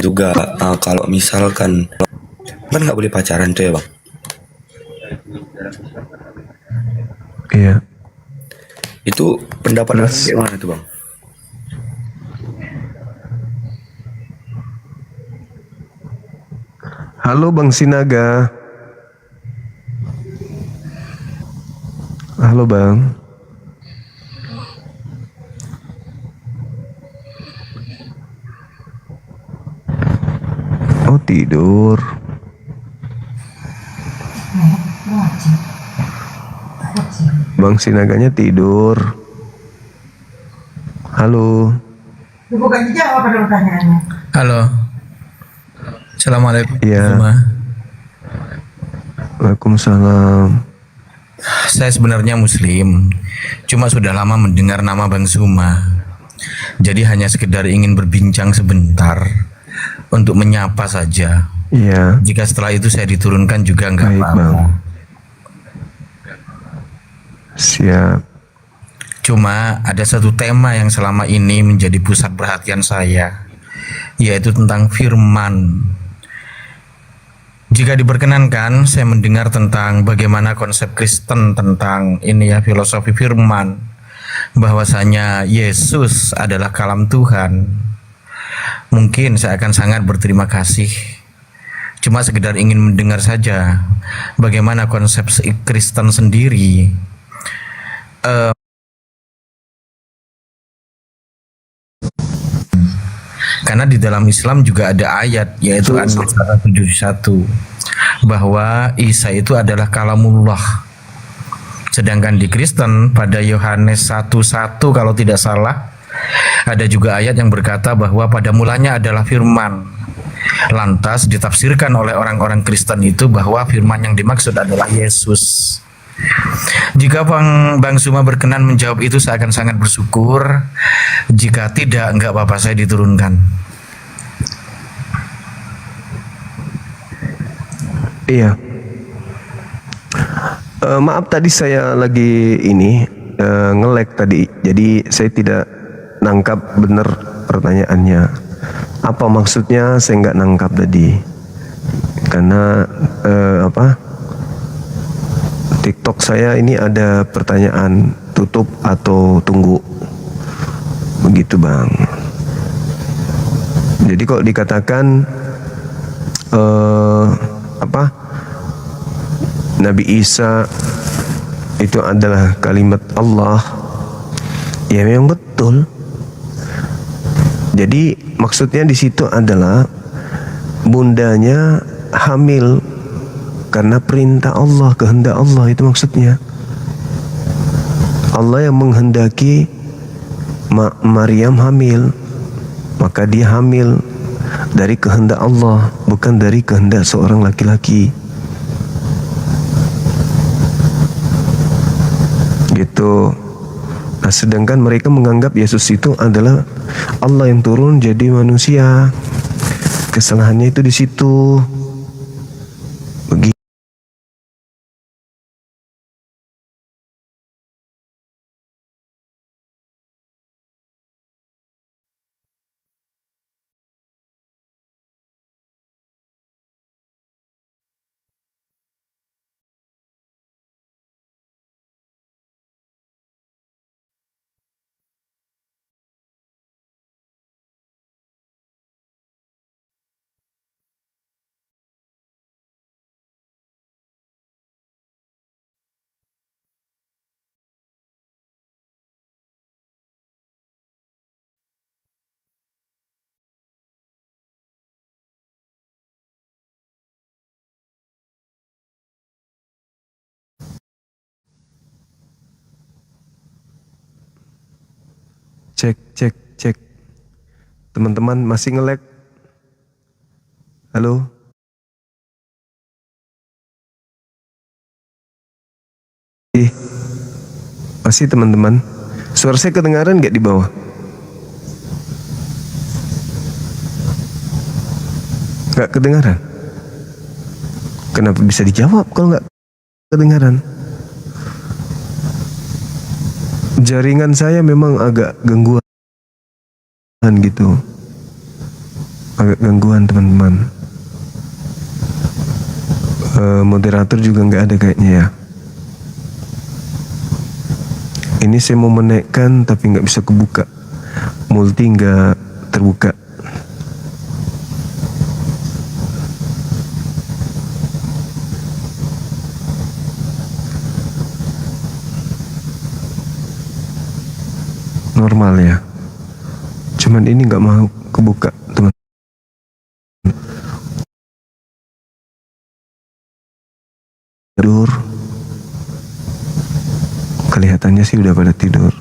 juga kalau misalkan kan nggak boleh pacaran tuh ya bang. Iya. Itu pendapat abang gimana tuh bang? Halo Bang Sinaga. Halo Bang. Oh tidur. Bang Sinaganya tidur. Halo. Bukan dijawab pada pertanyaannya. Halo. Assalamualaikum. Iya. Waalaikumsalam. Saya sebenarnya Muslim, cuma sudah lama mendengar nama Bang Zuma. Jadi hanya sekedar ingin berbincang sebentar untuk menyapa saja. Iya. Jika setelah itu saya diturunkan juga nggak apa-apa. Siap. Cuma ada satu tema yang selama ini menjadi pusat perhatian saya, yaitu tentang firman. Jika diperkenankan, saya mendengar tentang bagaimana konsep Kristen tentang ini ya, filosofi firman, bahwasanya Yesus adalah kalam Tuhan. Mungkin saya akan sangat berterima kasih. Cuma sekedar ingin mendengar saja bagaimana konsep Kristen sendiri. Karena di dalam Islam juga ada ayat, yaitu An-Nisa 71, bahwa Isa itu adalah kalamullah. Sedangkan di Kristen pada Yohanes 1:1 kalau tidak salah, ada juga ayat yang berkata bahwa pada mulanya adalah firman. Lantas ditafsirkan oleh orang-orang Kristen itu bahwa firman yang dimaksud adalah Yesus. Jika Bang Zuma berkenan menjawab itu, saya akan sangat bersyukur. Jika tidak, enggak apa-apa, saya diturunkan. Iya. Maaf tadi saya lagi ini nge-lag tadi, jadi saya tidak nangkap benar pertanyaannya. Apa maksudnya saya nggak nangkap tadi? Karena TikTok saya ini ada pertanyaan tutup atau tunggu, begitu Bang. Jadi kalau dikatakan Nabi Isa itu adalah kalimat Allah, ya memang betul. Jadi maksudnya di situ adalah bundanya hamil karena perintah Allah, kehendak Allah, itu maksudnya. Allah yang menghendaki Maryam hamil, maka dia hamil dari kehendak Allah, bukan dari kehendak seorang laki-laki. Gitu. Nah, sedangkan mereka menganggap Yesus itu adalah Allah yang turun jadi manusia. Kesalahannya itu di situ. Cek. Teman-teman masih nge-lag? Halo? Masih teman-teman? Suara saya kedengaran nggak di bawah? Nggak kedengaran? Kenapa bisa dijawab kalau nggak kedengaran? Jaringan saya memang agak gangguan gitu. Agak gangguan teman-teman. Moderator juga nggak ada kayaknya ya. Ini saya mau menaikkan tapi nggak bisa kebuka. Multi nggak terbuka. Normal ya. Cuman ini nggak mau kebuka teman. Tidur. Kelihatannya sih udah pada tidur.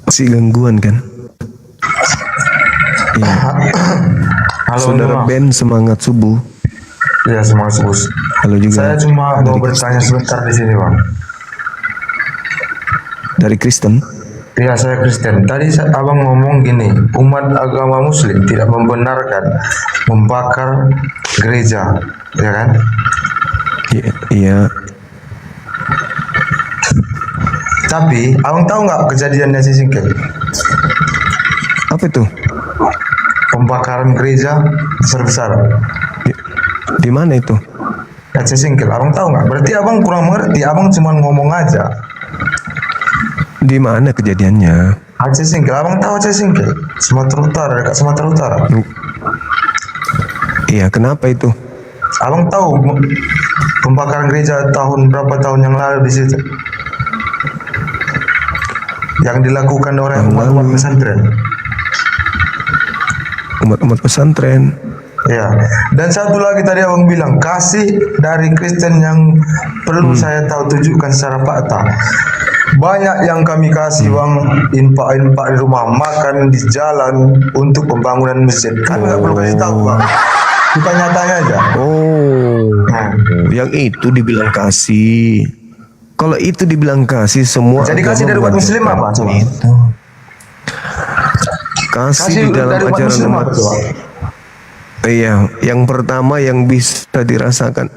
Masih gangguan kan? Iya. Halo, Saudara Bang. Ben, semangat subuh. Ya, semangat subuh. Halo juga. Saya cuma mau bertanya sebentar di sini, Bang. Dari Kristen? Iya, saya Kristen. Tadi abang ngomong gini, umat agama Muslim tidak membenarkan membakar gereja, ya kan? Iya. Tapi, abang tahu nggak kejadiannya si Singkil? Apa itu? Pembakaran gereja besar-besar. Di mana itu? Aceh Singkil, abang tahu nggak? Berarti abang kurang mengerti, abang cuma ngomong aja. Di mana kejadiannya? Aceh Singkil, abang tahu Aceh Singkil? Sumatera Utara, dekat Sumatera Utara. Iya, kenapa itu? Abang tahu pembakaran gereja berapa tahun yang lalu di situ? Yang dilakukan oleh umat-umat pesantren. Umat-umat pesantren. Ya. Dan satu lagi tadi abang bilang, kasih dari Kristen yang perlu saya tahu tunjukkan secara fakta. Banyak yang kami kasih bang, infak di rumah makan, di jalan untuk pembangunan masjid. Kami nggak perlu kasih tahu bang. Kita nyatanya aja. Yang itu dibilang kasih. Kalau itu dibilang kasih semua. Jadi kasih dari umat Muslim apa? Coba. Kasih di dalam dari umat ajaran Muslim umat. apa coba? Iya, yang pertama yang bisa dirasakan,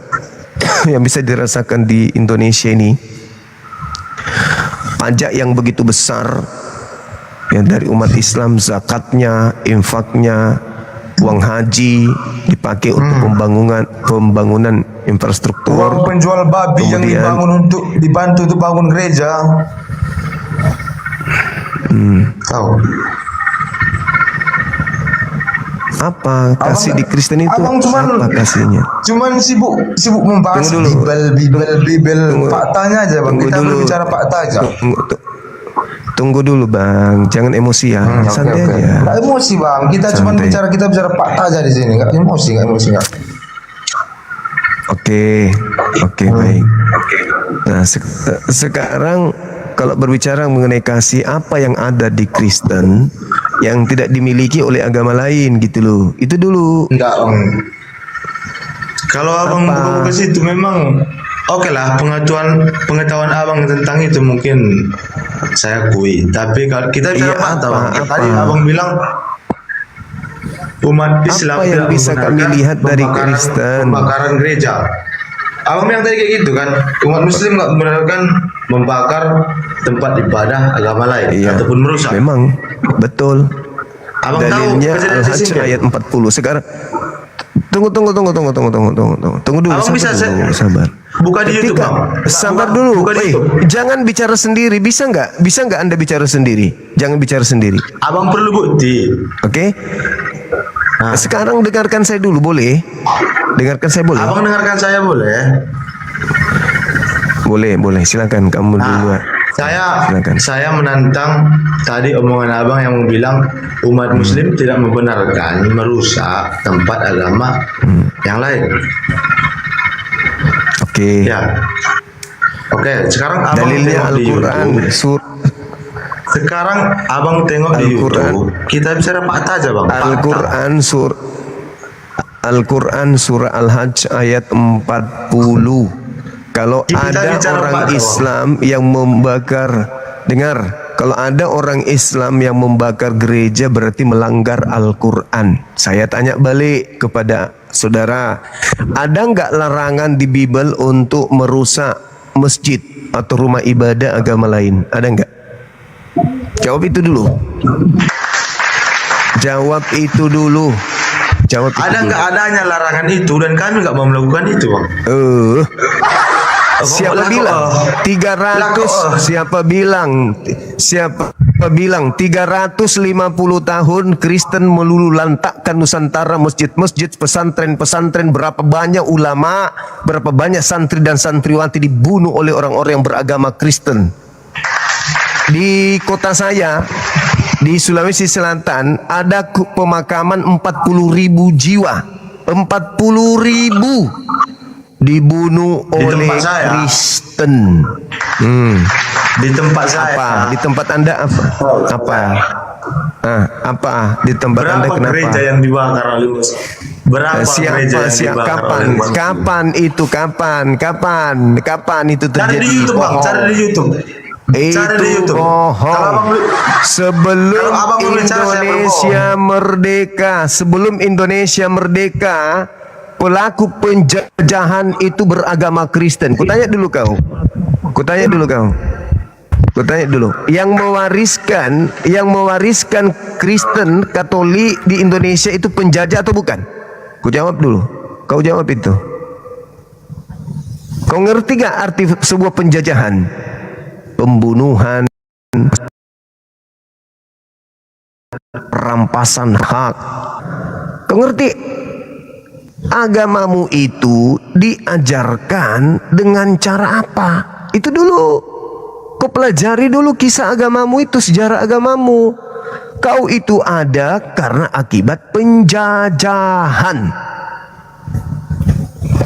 yang bisa dirasakan di Indonesia ini, pajak yang begitu besar, ya dari umat Islam, zakatnya, infaknya, uang haji dipakai untuk pembangunan infrastruktur. Uang penjual babi yang dibangun untuk dibantu untuk bangun gereja. Tahu? Apa kasih di Kristen itu? Abang Apa kasihnya? Cuman sibuk membahas Bibel, faktanya aja bang. Kita berbicara fakta aja. Tunggu dulu bang, jangan emosi ya, santai aja. Nggak emosi bang, kita cuma bicara fakta aja di sini, nggak emosi. Oke, baik. Nah sekarang kalau berbicara mengenai kasih, apa yang ada di Kristen yang tidak dimiliki oleh agama lain gitu loh, itu dulu. Enggak bang. Kalau abang ke situ memang oke lah, pengetahuan abang tentang itu mungkin saya akui. Tapi kalau kita bicara fakta bang, tadi abang bilang umat Islam apa yang bisa kami lihat dari Kristen? Pembakaran gereja. Abang bilang tadi kayak gitu kan, umat Muslim nggak membenarkan membakar tempat ibadah agama lain ataupun merusak. Memang betul. Abang Dalilnya tahu Al-Hajj ayat 40. Sekarang tunggu dulu, abang bisa sabar. Buka di YouTube bang. Sabar dulu. Jangan bicara sendiri, bisa nggak? Bisa nggak Anda bicara sendiri? Jangan bicara sendiri. Abang perlu bukti. Oke? Sekarang dengarkan saya dulu, boleh? Dengarkan saya boleh? Abang dengarkan saya boleh? Boleh, silakan kamu dulu. Saya menantang tadi omongan abang yang bilang umat Muslim tidak membenarkan merusak tempat agama yang lain. Oke. Ya. Oke, sekarang abang Dalilnya tengok di Al-Quran YouTube. Sekarang abang tengok di YouTube. Kita bicara fakta aja bang. Fakta. Al-Quran surah Al-Hajj ayat 40. Kalau ada orang Islam yang membakar, dengar, kalau ada orang Islam yang membakar gereja berarti melanggar Al-Quran. Saya tanya balik kepada saudara, ada nggak larangan di Bible untuk merusak masjid atau rumah ibadah agama lain? Ada nggak? Jawab itu dulu. Jawab itu dulu. Jawab itu ada nggak adanya larangan itu dan kami nggak mau melakukan itu bang. Siapa bilang 300? Siapa bilang 350 tahun Kristen melulu lantakkan Nusantara, masjid-masjid, pesantren-pesantren, berapa banyak ulama, berapa banyak santri dan santriwati dibunuh oleh orang-orang yang beragama Kristen. Di kota saya di Sulawesi Selatan ada pemakaman 40.000 jiwa. 40.000 dibunuh oleh Kristen. Di tempat saya. Apa? Di tempat Anda apa? Apa? Di tempat Anda kenapa? Berapa gereja yang dibakar oleh Muslim? Berapa gereja yang dibakar oleh Muslim? Kapan itu? Kapan itu terjadi? Cari di YouTube, bang. Cari di YouTube. Itu bohong. Sebelum Indonesia merdeka, pelaku penjajahan itu beragama Kristen. Kutanya dulu kau. Yang mewariskan Kristen Katolik di Indonesia itu penjajah atau bukan? Ku jawab dulu. Kau jawab itu. Kau ngerti gak arti sebuah penjajahan? Pembunuhan, perampasan hak. Kau ngerti? Agamamu itu diajarkan dengan cara apa? Itu dulu. Kau pelajari dulu kisah agamamu itu, sejarah agamamu. Kau itu ada karena akibat penjajahan.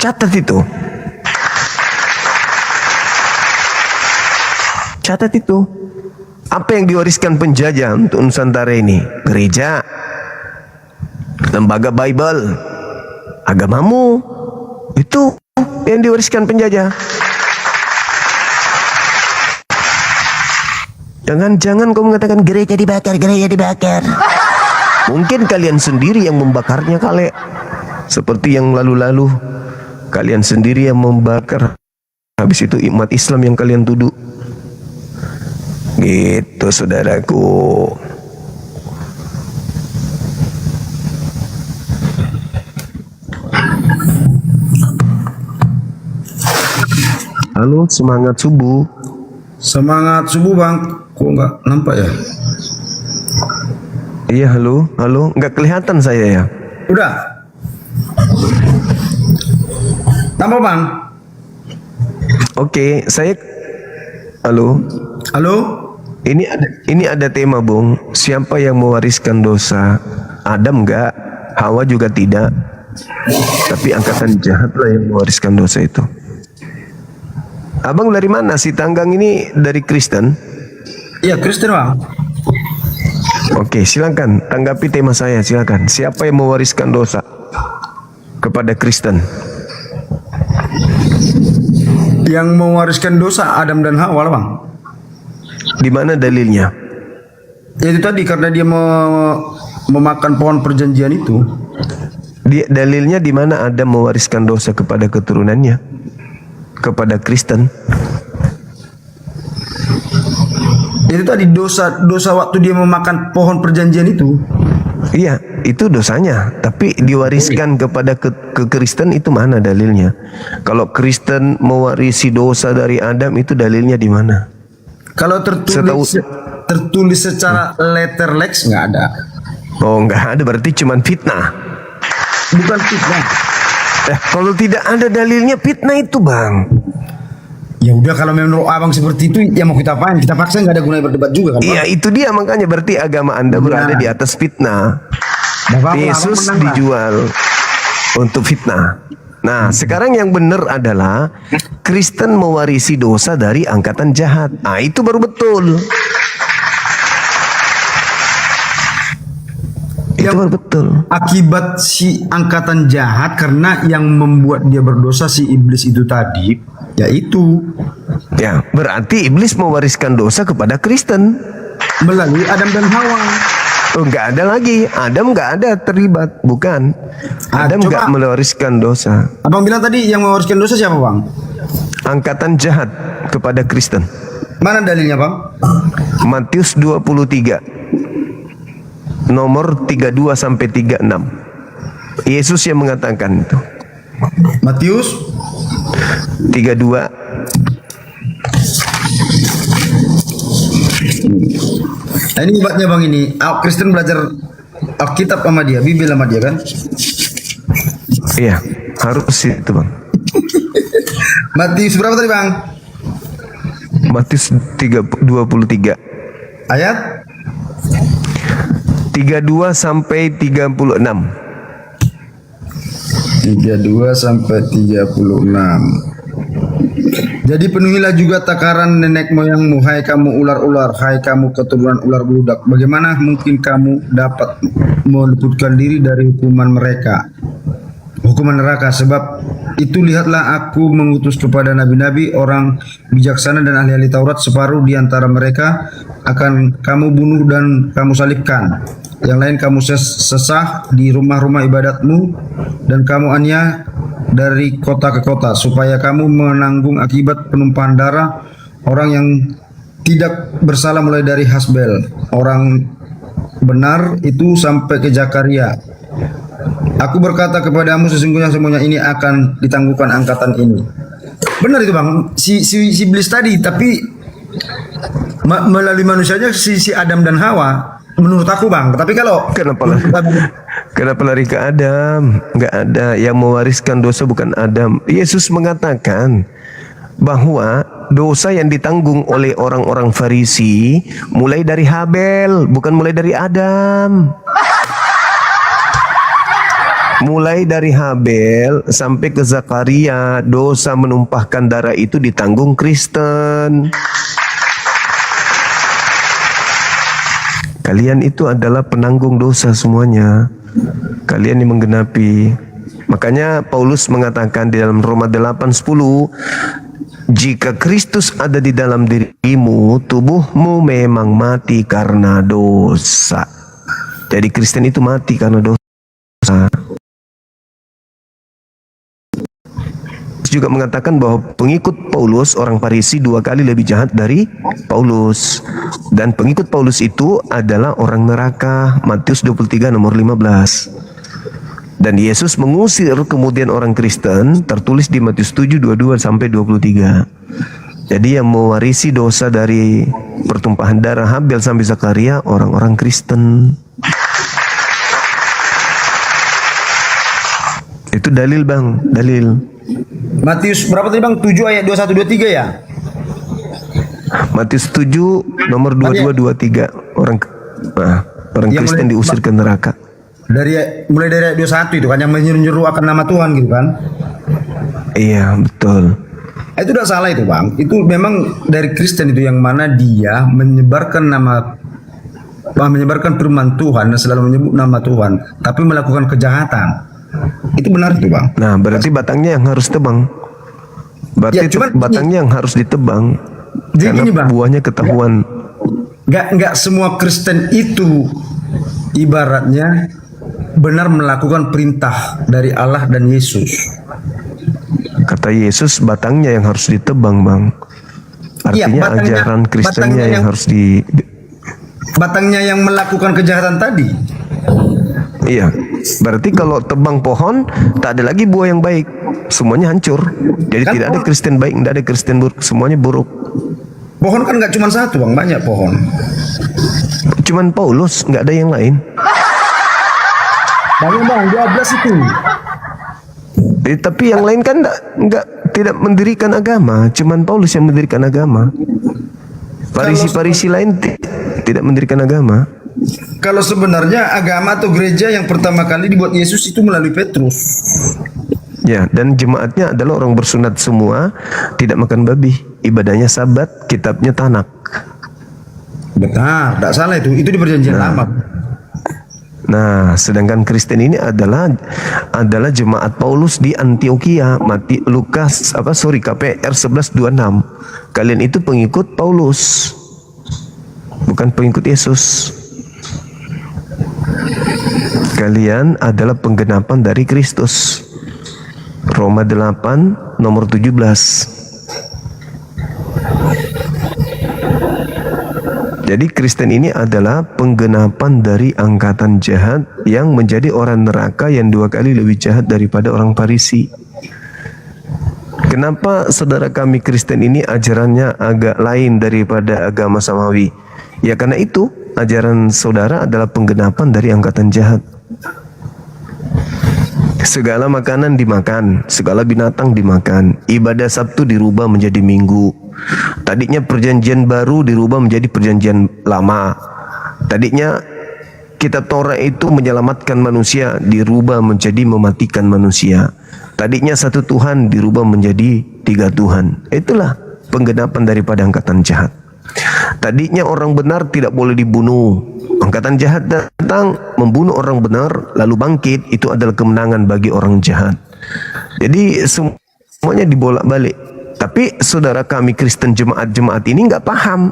Catat itu. Catat itu. Apa yang diwariskan penjajah untuk Nusantara ini? Gereja, lembaga Bible, agamamu. Itu yang diwariskan penjajah. Jangan-jangan kau mengatakan gereja dibakar. Mungkin kalian sendiri yang membakarnya kali. Seperti yang lalu-lalu, kalian sendiri yang membakar. Habis itu umat Islam yang kalian tuduh. Gitu saudaraku. Halo, semangat subuh. Semangat subuh bang. Kok nggak nampak ya? Iya, halo, nggak kelihatan saya ya. Udah. Tambah bang. Oke, saya. Halo. Ini ada tema, Bung. Siapa yang mewariskan dosa? Adam enggak, Hawa juga tidak. Tapi angkatan jahat lah yang mewariskan dosa itu. Abang dari mana? Si Tanggang ini dari Kristen? Iya, Kristen, Bang. Oke, silakan tanggapi tema saya, silakan. Siapa yang mewariskan dosa kepada Kristen? Yang mewariskan dosa Adam dan Hawa, Bang. Di mana dalilnya? Ya itu tadi karena dia memakan pohon perjanjian itu. Dalilnya di mana Adam mewariskan dosa kepada keturunannya, kepada Kristen? Itu tadi dosa waktu dia memakan pohon perjanjian itu. Iya, itu dosanya. Tapi diwariskan kepada ke Kristen itu mana dalilnya? Kalau Kristen mewarisi dosa dari Adam itu dalilnya di mana? Kalau tertulis secara letter lex nggak ada. Oh, nggak ada, berarti cuman fitnah. Bukan fitnah. Kalau tidak ada dalilnya fitnah itu, Bang. Ya udah, kalau menurut abang seperti itu, ya mau kita apain? Kita paksa, nggak ada gunanya berdebat juga kan? Iya, itu dia, makanya berarti agama Anda berada di atas fitnah. Yesus dijual untuk fitnah. Nah, sekarang yang benar adalah Kristen mewarisi dosa dari angkatan jahat. Nah, itu baru betul. Itu baru betul. Akibat si angkatan jahat, karena yang membuat dia berdosa si iblis itu tadi, yaitu, ya, berarti iblis mewariskan dosa kepada Kristen melalui Adam dan Hawa. Oh, nggak ada lagi. Adam nggak ada terlibat, bukan? Adam nggak mewariskan dosa. Abang bilang tadi yang mewariskan dosa siapa, Bang? Angkatan jahat kepada Kristen. Mana dalilnya, Bang? Matius 23 nomor 32 sampai 36. Yesus yang mengatakan itu. Matius 32. Nah, ini hebatnya Bang, ini Kristen belajar Alkitab sama dia, Bibel sama dia kan? Iya, harus itu Bang. Matius berapa tadi Bang? Matius 23. Ayat 32 sampai 36. 32 sampai 36. Jadi penuhilah juga takaran nenek moyangmu, hai kamu ular-ular, hai kamu keturunan ular beludak. Bagaimana mungkin kamu dapat meluputkan diri dari hukuman mereka, hukuman neraka? Sebab itu lihatlah aku mengutus kepada nabi-nabi, orang bijaksana dan ahli-ahli Taurat. Separuh di antara mereka akan kamu bunuh dan kamu salibkan. Yang lain kamu sesah di rumah-rumah ibadatmu, dan kamu aniaya dari kota ke kota, supaya kamu menanggung akibat penumpahan darah orang yang tidak bersalah, mulai dari Hasbel orang benar itu sampai ke Zakaria. Aku berkata kepadamu, sesungguhnya semuanya ini akan ditangguhkan angkatan ini. Benar itu Bang, si iblis tadi, tapi melalui manusianya si Adam dan Hawa. Menurut aku Bang, tapi kalau kenapa lari ke Adam? Nggak ada yang mewariskan dosa, bukan Adam. Yesus mengatakan bahwa dosa yang ditanggung oleh orang-orang Farisi mulai dari Habel, bukan mulai dari Adam. Mulai dari Habel sampai ke Zakaria, dosa menumpahkan darah itu ditanggung Kristen. Kalian itu adalah penanggung dosa semuanya. Kalian yang menggenapi. Makanya Paulus mengatakan di dalam Roma 8:10, jika Kristus ada di dalam dirimu, tubuhmu memang mati karena dosa. Jadi Kristen itu mati karena dosa. Juga mengatakan bahwa pengikut Paulus, orang Farisi, 2 kali lebih jahat dari Paulus, dan pengikut Paulus itu adalah orang neraka. Matius 23 nomor 15. Dan Yesus mengusir kemudian orang Kristen, tertulis di Matius 7:22 sampai 23. Jadi yang mewarisi dosa dari pertumpahan darah Habel sampai Zakaria orang-orang Kristen. Itu dalil Bang, dalil. Matius berapa tadi Bang? 7 ayat 21 23 ya? Matius 7 nomor 22 23. Orang Kristen diusir ke neraka. Mulai dari ayat 21 itu kan, yang menyeru-nyeru akan nama Tuhan gitu kan? Iya, betul. Itu udah salah itu Bang. Itu memang dari Kristen itu, yang mana dia menyebarkan firman Tuhan dan selalu menyebut nama Tuhan, tapi melakukan kejahatan. Itu benar itu Bang. Nah, berarti batangnya yang harus tebang. Berarti ya, batangnya yang harus ditebang. Jadi karena gini, Bang, buahnya ketahuan. Enggak semua Kristen itu ibaratnya benar melakukan perintah dari Allah dan Yesus. Kata Yesus, batangnya yang harus ditebang Bang. Artinya ajaran Kristennya yang harus batangnya yang melakukan kejahatan tadi. Iya, berarti kalau tebang pohon tak ada lagi buah yang baik, semuanya hancur. Jadi kan tidak ada Kristen baik, tidak ada Kristen buruk, semuanya buruk. Pohon kan nggak cuma satu Bang, banyak pohon. Cuman Paulus, nggak ada yang lain. Banyak Bang, 12 itu. Tapi yang lain kan tidak mendirikan agama, cuman Paulus yang mendirikan agama. Farisi-farisi lain tidak mendirikan agama. Kalau sebenarnya agama atau gereja yang pertama kali dibuat Yesus itu melalui Petrus. Ya, dan jemaatnya adalah orang bersunat semua, tidak makan babi, ibadahnya Sabat, kitabnya Tanak. Benar, tidak salah itu di perjanjian lama. Nah, sedangkan Kristen ini adalah jemaat Paulus di Antioquia, KPR 1126. Kalian itu pengikut Paulus, bukan pengikut Yesus. Kalian adalah penggenapan dari Kristus. Roma 8 nomor 17. Jadi Kristen ini adalah penggenapan dari angkatan jahat yang menjadi orang neraka yang 2 kali lebih jahat daripada orang Farisi. Kenapa saudara kami Kristen ini ajarannya agak lain daripada agama samawi? Ya karena itu ajaran saudara adalah penggenapan dari angkatan jahat. Segala makanan dimakan, segala binatang dimakan. Ibadah Sabtu dirubah menjadi Minggu. Tadinya perjanjian baru dirubah menjadi perjanjian lama. Tadinya kitab Taurat itu menyelamatkan manusia, dirubah menjadi mematikan manusia. Tadinya satu Tuhan dirubah menjadi 3 Tuhan. Itulah penggenapan daripada angkatan jahat. Tadinya orang benar tidak boleh dibunuh. Angkatan jahat datang membunuh orang benar lalu bangkit. Itu adalah kemenangan bagi orang jahat. Jadi semuanya dibolak-balik. Tapi saudara kami Kristen jemaat-jemaat ini nggak paham.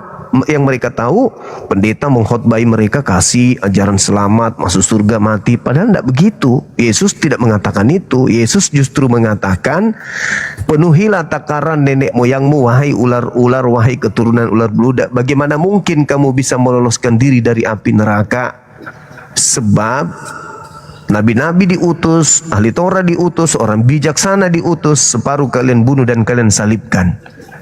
Yang mereka tahu pendeta mengkhotbahi mereka kasih ajaran selamat, masuk surga, mati. Padahal tidak begitu. Yesus tidak mengatakan itu. Yesus justru mengatakan, penuhilah takaran nenek moyangmu, wahai ular-ular, wahai keturunan ular beludak. Bagaimana mungkin kamu bisa meloloskan diri dari api neraka? Sebab nabi-nabi diutus, ahli Taurat diutus, orang bijaksana diutus, separuh kalian bunuh dan kalian salibkan.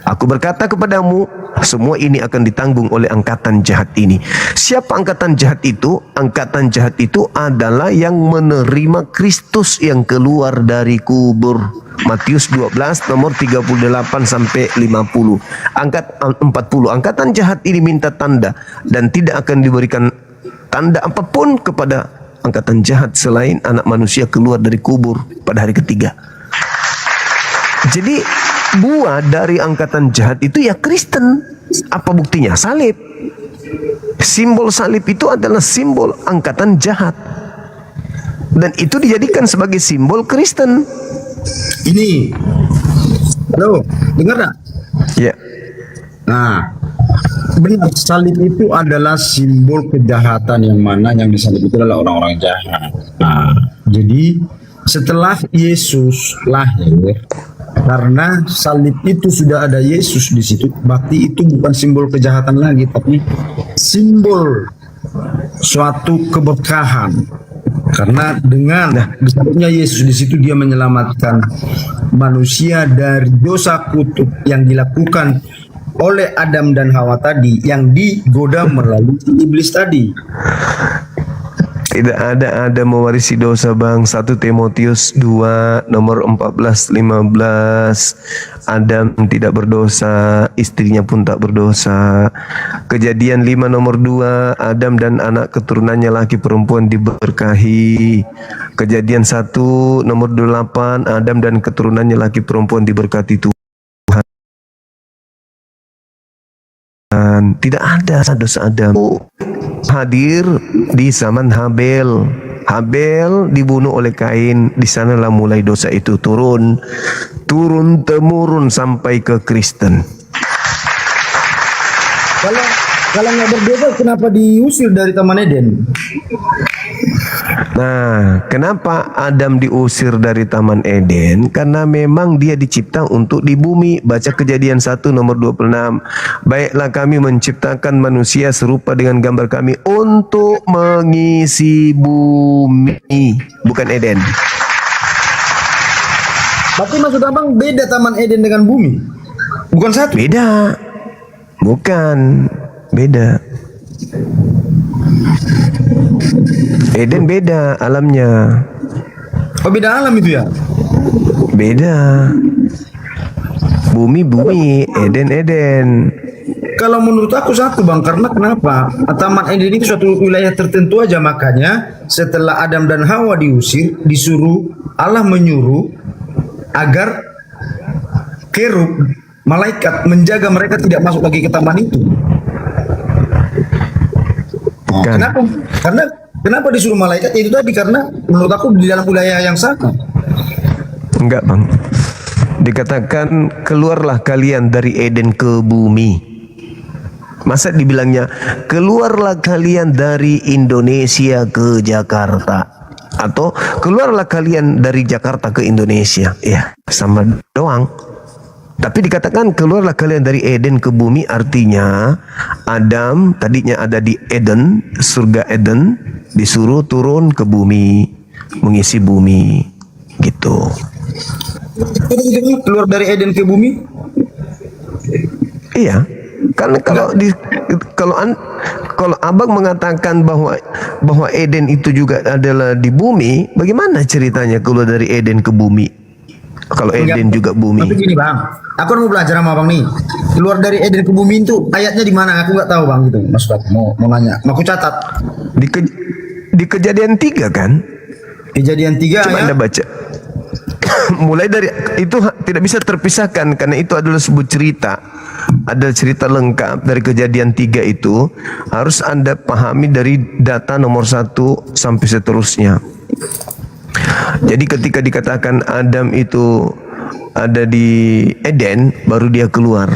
Aku berkata kepadamu, semua ini akan ditanggung oleh angkatan jahat ini. Siapa angkatan jahat itu? Angkatan jahat itu adalah yang menerima Kristus yang keluar dari kubur. Matius 12 nomor 38 sampai 50. 40. Angkatan jahat ini minta tanda dan tidak akan diberikan tanda apapun kepada angkatan jahat selain anak manusia keluar dari kubur pada hari ketiga. Jadi buah dari angkatan jahat itu ya Kristen. Apa buktinya? Salib. Simbol salib itu adalah simbol angkatan jahat. Dan itu dijadikan sebagai simbol Kristen. Ini, halo, dengar tak? Ya. Nah, benar, salib itu adalah simbol kejahatan yang mana yang disalib itu adalah orang-orang jahat. Nah, jadi setelah Yesus lahir, karena salib itu sudah ada Yesus di situ, berarti itu bukan simbol kejahatan lagi, tapi simbol suatu keberkahan. Karena dengan disalibnya Yesus di situ dia menyelamatkan manusia dari dosa kutuk yang dilakukan oleh Adam dan Hawa tadi, yang digoda melalui iblis tadi. Tidak ada mewarisi dosa bang. 1 Timotius 2 nomor 14-15. Adam tidak berdosa, istrinya pun tak berdosa. Kejadian 5 nomor 2, Adam dan anak keturunannya laki perempuan diberkahi. Kejadian 1 nomor 8, Adam dan keturunannya laki perempuan diberkati Tuhan. Tidak ada dosa Adam. Hadir di zaman Habel. Habel dibunuh oleh Kain. Di sanalah mulai dosa itu turun temurun sampai ke Kristen. Kalau nggak berdosa, kenapa diusir dari Taman Eden? Nah, kenapa Adam diusir dari Taman Eden? Karena memang dia dicipta untuk di bumi. Baca Kejadian 1 nomor 26. Baiklah kami menciptakan manusia serupa dengan gambar kami untuk mengisi bumi. Bukan Eden. Tapi maksud abang beda Taman Eden dengan bumi? Bukan satu? Beda. Bukan. Beda. Eden beda alamnya. Oh, beda alam itu ya? Beda. Bumi, Eden. Kalau menurut aku satu bang, karena kenapa? Taman Eden itu suatu wilayah tertentu aja, makanya setelah Adam dan Hawa diusir, Allah menyuruh agar kerub malaikat menjaga mereka tidak masuk lagi ke taman itu. Kenapa disuruh malaikat? Itu tadi karena menurut aku di dalam wilayah yang sama. Enggak bang, dikatakan keluarlah kalian dari Eden ke bumi. Masa dibilangnya keluarlah kalian dari Indonesia ke Jakarta, atau keluarlah kalian dari Jakarta ke Indonesia? Ya sama doang. Tapi dikatakan keluarlah kalian dari Eden ke bumi, artinya Adam tadinya ada di Eden, surga Eden, disuruh turun ke bumi, mengisi bumi, gitu. Keluar dari Eden ke bumi? Iya, karena kalau abang mengatakan bahwa Eden itu juga adalah di bumi, bagaimana ceritanya keluar dari Eden ke bumi? Kalau Eden juga bumi. Tapi gini bang, aku mau belajar sama bang nih. Keluar dari Eden ke bumi itu ayatnya di mana? Aku nggak tahu bang gitu. Maksud aku mau nanya. Mau aku catat. Di Kejadian 3 kan? Kejadian 3 coba Anda baca. Mulai dari itu tidak bisa terpisahkan karena itu adalah sebuah cerita. Ada cerita lengkap dari Kejadian 3 itu harus Anda pahami dari data nomor 1 sampai seterusnya. Jadi ketika dikatakan Adam itu ada di Eden, baru dia keluar.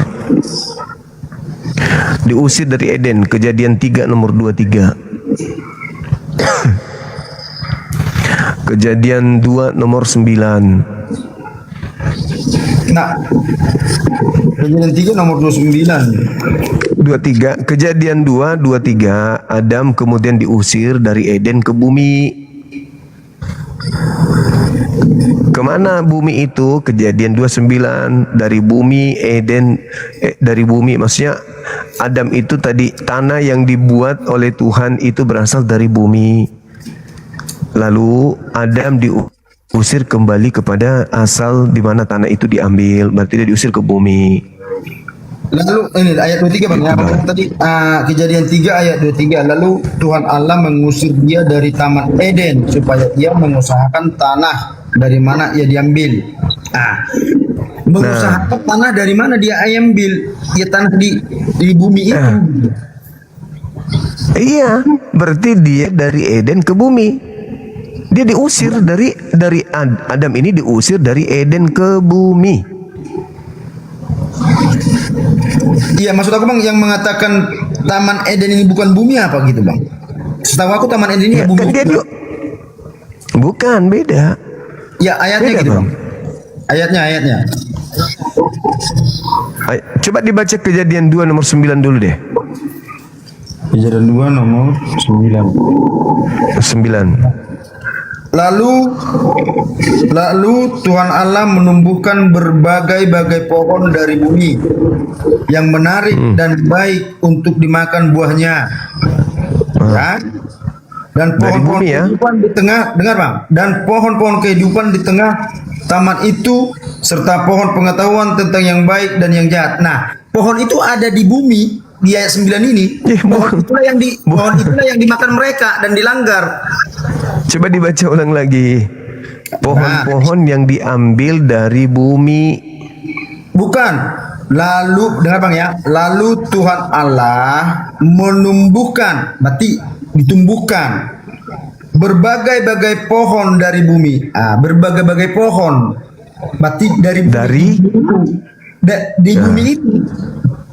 Diusir dari Eden, Kejadian 3 nomor 23. Kejadian 2 nomor 9. Nah, Kejadian 3 nomor 29. 23, Kejadian 2 23, Adam kemudian diusir dari Eden ke bumi. Kemana bumi itu? Kejadian 29, dari bumi Eden, dari bumi maksudnya Adam itu tadi tanah yang dibuat oleh Tuhan itu berasal dari bumi. Lalu Adam diusir kembali kepada asal di mana tanah itu diambil, berarti dia diusir ke bumi. Lalu ini ayat 23 bang, tadi Kejadian 3 ayat 23. Lalu Tuhan Allah mengusir dia dari taman Eden supaya ia mengusahakan tanah dari mana ia diambil. Mengusahakan tanah dari mana dia ambil? Ya tanah di bumi itu. Iya, berarti dia dari Eden ke bumi. Dia diusir dari Adam ini diusir dari Eden ke bumi. Iya, maksud aku bang yang mengatakan Taman Eden ini bukan bumi apa gitu bang? Setahu aku Taman Eden ini bumi. Kan bukan, beda. Ya ayatnya beda, gitu bang. Ayatnya. Coba dibaca Kejadian 2 nomor 9 dulu deh. Kejadian 2 nomor 9. Lalu Tuhan Allah menumbuhkan berbagai-bagai pohon dari bumi yang menarik dan baik untuk dimakan buahnya. Ya. Dan pohon-pohon kehidupan di tengah, dengar bang, dan pohon-pohon kehidupan di tengah taman itu serta pohon pengetahuan tentang yang baik dan yang jahat. Nah, pohon itu ada di bumi di ayat 9 ini. Pohon itulah yang dimakan mereka dan dilanggar. Coba dibaca ulang lagi. Pohon-pohon yang diambil dari bumi. Bukan. Lalu dengar bang ya. Lalu Tuhan Allah menumbuhkan, berarti ditumbuhkan berbagai-bagai pohon dari bumi. Berbagai-bagai pohon. Berarti di bumi itu.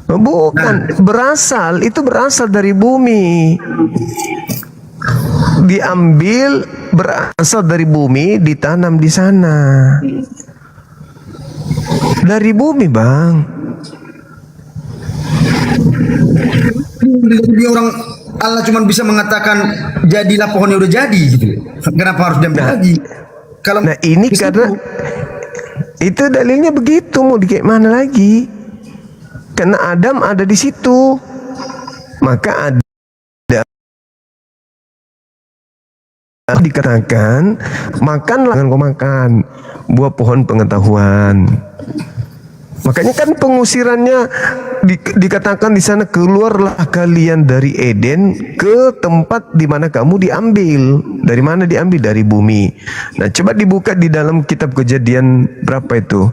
Bukan, itu berasal dari bumi. Diambil berasal dari bumi, ditanam di sana. Dari bumi, bang. Dia orang Allah cuma bisa mengatakan jadilah pohonnya udah jadi gitu. Kenapa harus diambil lagi? Kalau ini karena itu dalilnya begitu, mau di kayak mana lagi? Karena Adam ada di situ, maka ada dikatakan makanlah, jangan kau makan buah pohon pengetahuan. Makanya kan pengusirannya dikatakan di sana, keluarlah kalian dari Eden ke tempat di mana kamu diambil. Dari mana diambil? Dari bumi. Nah, coba dibuka di dalam kitab Kejadian berapa itu?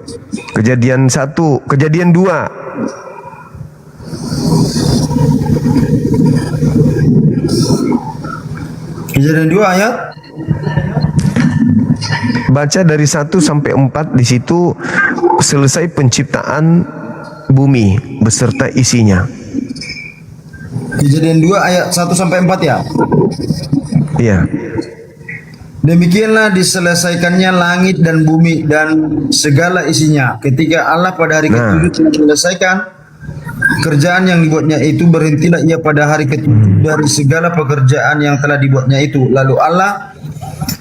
Kejadian 1, Kejadian 2. Kejadian 2 ayat. Baca dari 1 sampai 4, di situ selesai penciptaan bumi beserta isinya. Kejadian 2 ayat 1 sampai 4 ya. Iya. Demikianlah diselesaikannya langit dan bumi dan segala isinya. Ketika Allah pada hari ketujuh telah menyelesaikan kerjaan yang dibuatnya itu, berhentilah ia pada hari ketujuh dari segala pekerjaan yang telah dibuatnya itu. Lalu Allah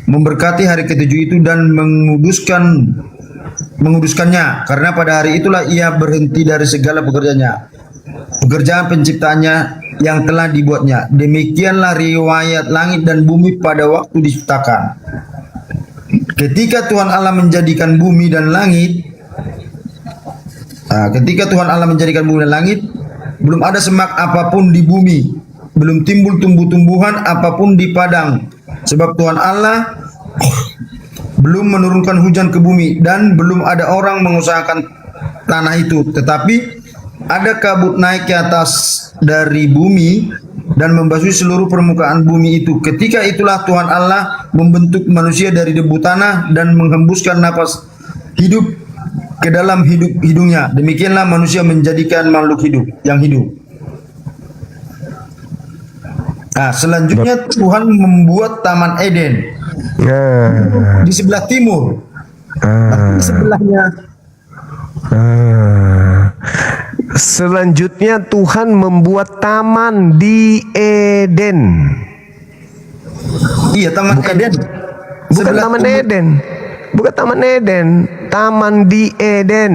memberkati hari ketujuh itu dan menguduskannya, karena pada hari itulah ia berhenti dari segala pekerjaan penciptaannya yang telah dibuatnya. Demikianlah riwayat langit dan bumi pada waktu diciptakan. Ketika Tuhan Allah menjadikan bumi dan langit, belum ada semak apapun di bumi, belum timbul tumbuh-tumbuhan apapun di padang, sebab Tuhan Allah belum menurunkan hujan ke bumi dan belum ada orang mengusahakan tanah itu. Tetapi ada kabut naik ke atas dari bumi dan membasui seluruh permukaan bumi itu. Ketika itulah Tuhan Allah membentuk manusia dari debu tanah dan menghembuskan napas hidup ke dalam hidungnya. Demikianlah manusia menjadikan makhluk hidup yang hidup. Nah, selanjutnya Tuhan membuat Taman Eden di sebelah timur. Di sebelahnya. Selanjutnya Tuhan membuat taman di Eden. Iya, Taman Eden. Bukan Taman Eden. Bukan Taman Eden. Taman di Eden.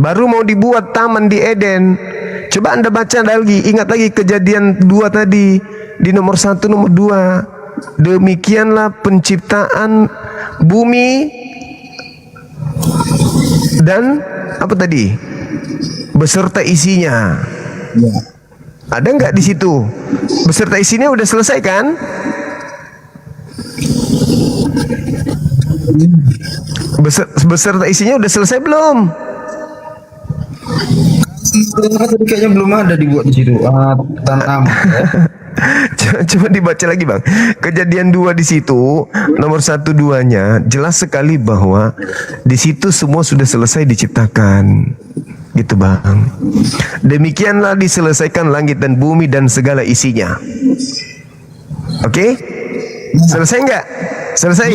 Baru mau dibuat taman di Eden. Coba Anda baca lagi, ingat lagi Kejadian 2 tadi, di nomor 1, nomor 2. Demikianlah penciptaan bumi dan apa tadi? Beserta isinya. Ya. Ada nggak di situ? Beserta isinya udah selesai kan? Beserta isinya udah selesai belum? Tadi kayaknya belum ada dibuat di situ. Tanam. Coba dibaca lagi bang. Kejadian 2 di situ nomor 1, 2-nya jelas sekali bahwa di situ semua sudah selesai diciptakan. Gitu bang. Demikianlah diselesaikan langit dan bumi dan segala isinya. Oke? Selesai nggak? Selesai.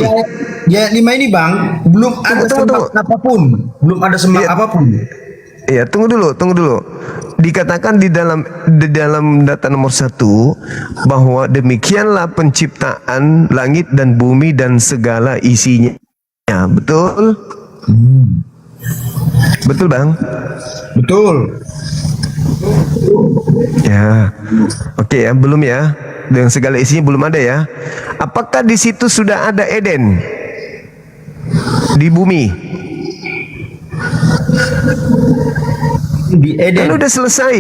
Ya 5 ini bang, belum ada semak apapun. Belum ada semak apapun. Iya, tunggu dulu. Dikatakan di dalam data nomor 1 bahwa demikianlah penciptaan langit dan bumi dan segala isinya. Ya, betul? Betul, Bang? Betul. Ya. Oke ya, belum ya. Dengan segala isinya belum ada ya. Apakah di situ sudah ada Eden? Di bumi? Di Eden. Kan udah selesai.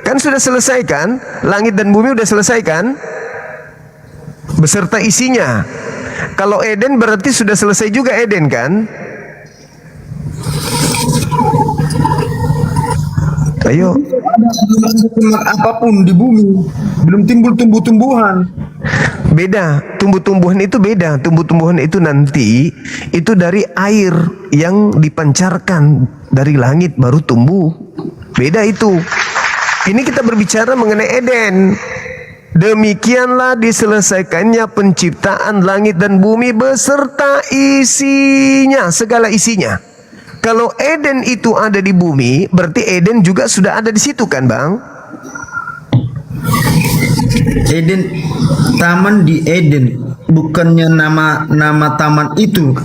Kan sudah selesai kan? Langit dan bumi udah selesai kan? Beserta isinya. Kalau Eden berarti sudah selesai juga Eden kan? Ayo. Apapun di bumi, belum timbul tumbuh-tumbuhan. Beda, tumbuh-tumbuhan itu beda. Tumbuh-tumbuhan itu nanti itu dari air yang dipancarkan dari langit baru tumbuh. Beda itu. Ini kita berbicara mengenai Eden. Demikianlah diselesaikannya penciptaan langit dan bumi beserta isinya, segala isinya. Kalau Eden itu ada di bumi, berarti Eden juga sudah ada di situ kan, Bang? Eden, taman di Eden, bukannya nama taman itu.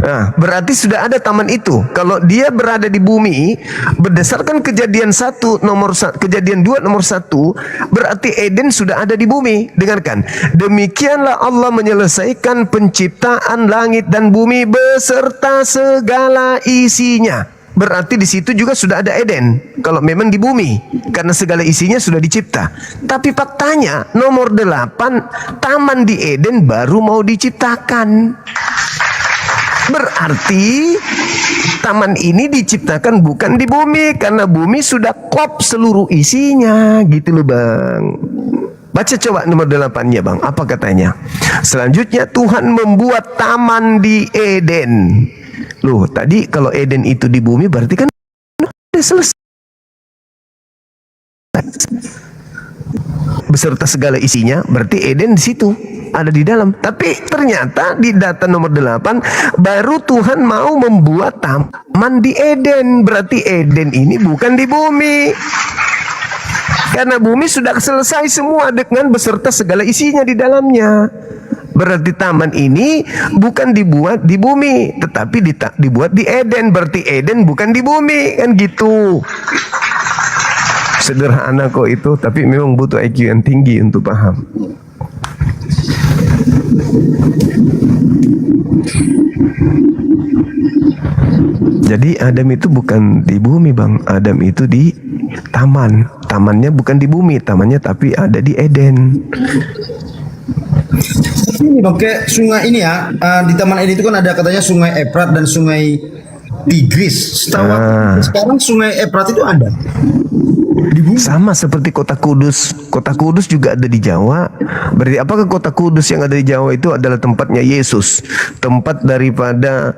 Nah, berarti sudah ada taman itu. Kalau dia berada di bumi, berdasarkan kejadian 2 nomor 1, berarti Eden sudah ada di bumi. Dengarkan. Demikianlah Allah menyelesaikan penciptaan langit dan bumi beserta segala isinya. Berarti di situ juga sudah ada Eden. Kalau memang di bumi, karena segala isinya sudah dicipta. Tapi faktanya nomor 8, taman di Eden baru mau diciptakan. Berarti taman ini diciptakan bukan di bumi, karena bumi sudah klop seluruh isinya, gitu loh Bang. Baca coba nomor 8-nya Bang, apa katanya? Selanjutnya Tuhan membuat taman di Eden. Loh, tadi kalau Eden itu di bumi berarti kan udah selesai. Beserta segala isinya, berarti Eden di situ, ada di dalam. Tapi ternyata di data nomor 8 baru Tuhan mau membuat taman di Eden. Berarti Eden ini bukan di bumi, karena bumi sudah selesai semua dengan beserta segala isinya di dalamnya. Berarti taman ini bukan dibuat di bumi, tetapi dibuat di Eden. Berarti Eden bukan di bumi, kan gitu. Sederhana kok itu, tapi memang butuh IQ yang tinggi untuk paham. Jadi Adam itu bukan di bumi Bang, Adam itu di taman. Tamannya bukan di bumi, tamannya tapi ada di Eden. Ini Bang, kayak sungai ini ya, di Taman Eden itu kan ada katanya sungai Efrat dan sungai Tigris. Setahu aku, sekarang sungai Efrat itu ada. Sama seperti kota Kudus. Kota Kudus juga ada di Jawa. Berarti apakah kota Kudus yang ada di Jawa itu adalah tempatnya Yesus, tempat daripada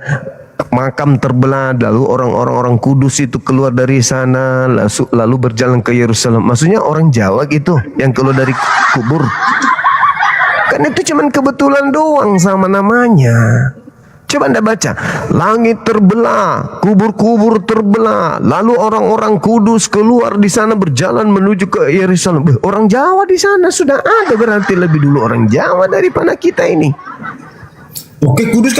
makam terbelah, lalu orang Kudus itu keluar dari sana lalu berjalan ke Yerusalem. Maksudnya orang Jawa gitu yang keluar dari kubur. Kan itu cuman kebetulan doang sama namanya. Coba Anda baca, langit terbelah, kubur-kubur terbelah, lalu orang-orang Kudus keluar di sana berjalan menuju ke Yerusalem. Orang Jawa di sana sudah ada, berarti lebih dulu orang Jawa daripada kita ini. Oke, Kudus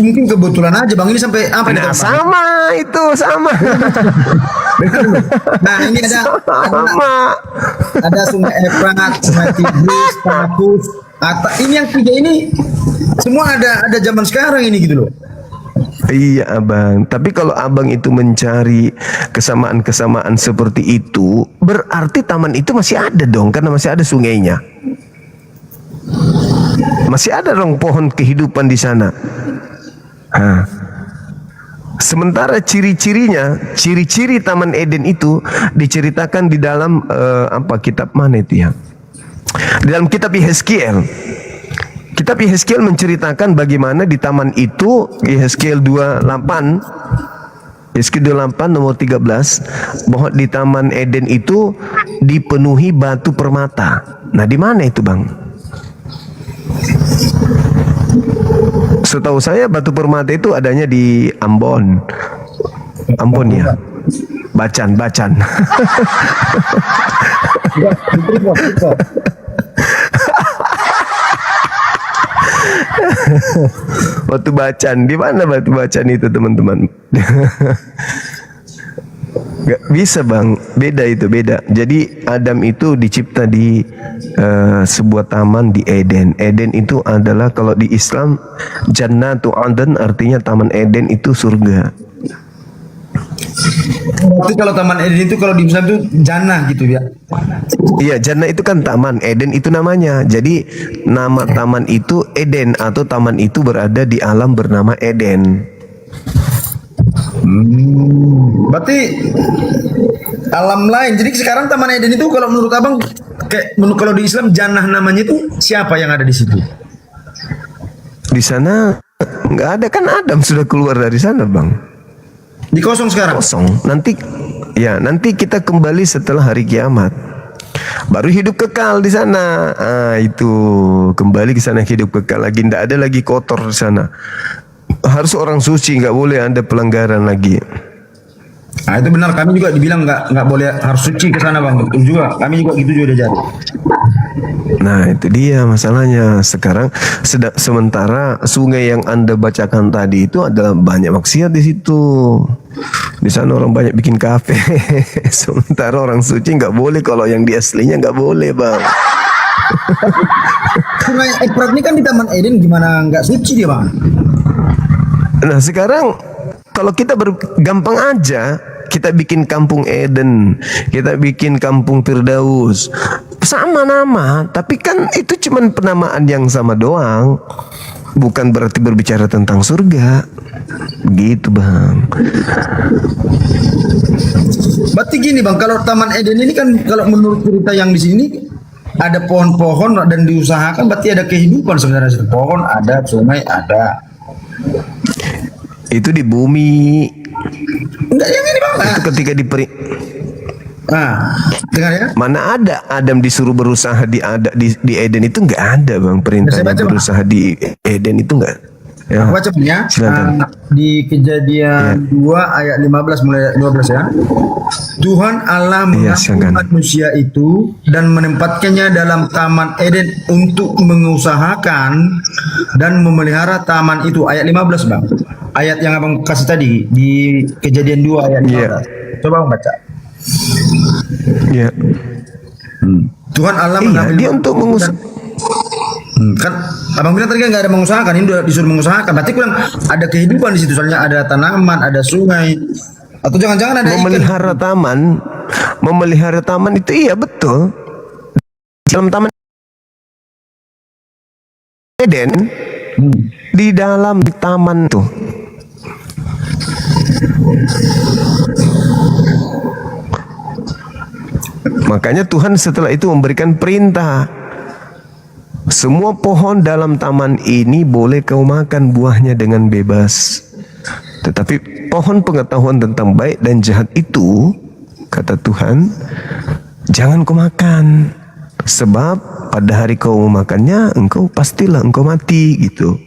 mungkin kebetulan aja Bang, ini sampai apa? Nah, sama itu, sama. Nah, ini ada sungai Efrat, sungai Tigris, Takus, ini yang 3 ini semua ada zaman sekarang ini gitu loh. Iya Abang, tapi kalau Abang itu mencari kesamaan-kesamaan seperti itu, berarti taman itu masih ada dong, karena masih ada sungainya. Masih ada dong pohon kehidupan di sana. Sementara ciri-ciri Taman Eden itu diceritakan di dalam kitab mana itu ya? Di dalam kitab Yehezkiel. Kitab Yehezkiel menceritakan bagaimana di taman itu, Yehezkiel 28 nomor 13, bahwa di Taman Eden itu dipenuhi batu permata. Nah, di mana itu Bang? Setahu saya batu permata itu adanya di Ambon. Ambon ya. Bacan. Batu Bacan, di mana Batu Bacan itu teman-teman? Gak bisa Bang, beda itu, beda. Jadi Adam itu dicipta di sebuah taman di Eden. Eden itu adalah kalau di Islam Jannatu Aden, artinya Taman Eden itu surga. Berarti kalau Taman Eden itu kalau di Islam itu jannah gitu ya? Iya, jannah itu kan taman, Eden itu namanya. Jadi nama taman itu Eden, atau taman itu berada di alam bernama Eden. Berarti alam lain. Jadi sekarang Taman Eden itu kalau menurut Abang, kalau di Islam jannah namanya itu siapa yang ada di situ? Di sana nggak ada, kan Adam sudah keluar dari sana Bang. Di kosong sekarang? Kosong. Nanti kita kembali setelah hari kiamat. Baru hidup kekal di sana. Itu kembali ke sana hidup kekal lagi. Tidak ada lagi kotor di sana. Harus orang suci, nggak boleh ada pelanggaran lagi. Nah itu benar, kami juga dibilang nggak boleh, harus suci ke sana Bang. Betul juga, kami juga gitu juga udah jadi. Nah itu dia masalahnya sekarang. Sementara sungai yang Anda bacakan tadi itu adalah banyak maksiat di situ. Di sana orang banyak bikin kafe. Sementara orang suci nggak boleh, kalau yang di aslinya nggak boleh, Bang. Sungai Efrat ini kan di Taman Eden, gimana nggak suci dia, Bang? Nah sekarang kalau kita gampang aja, kita bikin kampung Eden, kita bikin kampung Firdaus, sama nama, tapi kan itu cuman penamaan yang sama doang, bukan berarti berbicara tentang surga. Begitu, Bang. Berarti gini, Bang, kalau Taman Eden ini kan kalau menurut cerita yang di sini ada pohon-pohon dan diusahakan, berarti ada kehidupan sebenarnya. Pohon ada, sungai ada. Itu di bumi. Enggak, yang ini, Bang. Itu ketika dengar ya. Mana ada Adam disuruh berusaha di Eden, itu nggak ada, Bang, perintahnya berusaha di Eden itu nggak. Ya. Aku baca ya. Di Kejadian 2 ayat 15 mulai 12 ya. Tuhan Allah mengatur manusia itu dan menempatkannya dalam Taman Eden untuk mengusahakan dan memelihara taman itu. Ayat 15, Bang. Ayat yang Abang kasih tadi di Kejadian 2 ayat 15. Coba Abang baca. Ya. Tuhan Allah mengambil dia untuk mengusahakan. Kan Abang bilang tadi kan nggak ada mengusahakan, ini udah disuruh mengusahakan. Berarti kurang ada kehidupan di situ, soalnya ada tanaman, ada sungai, atau jangan-jangan ada memelihara taman. Memelihara taman itu iya betul. Dalam Taman Eden, di dalam taman tuh. Makanya Tuhan setelah itu memberikan perintah, semua pohon dalam taman ini boleh kau makan buahnya dengan bebas. Tetapi pohon pengetahuan tentang baik dan jahat itu, kata Tuhan, jangan kau makan. Sebab pada hari kau memakannya, pastilah engkau mati, gitu.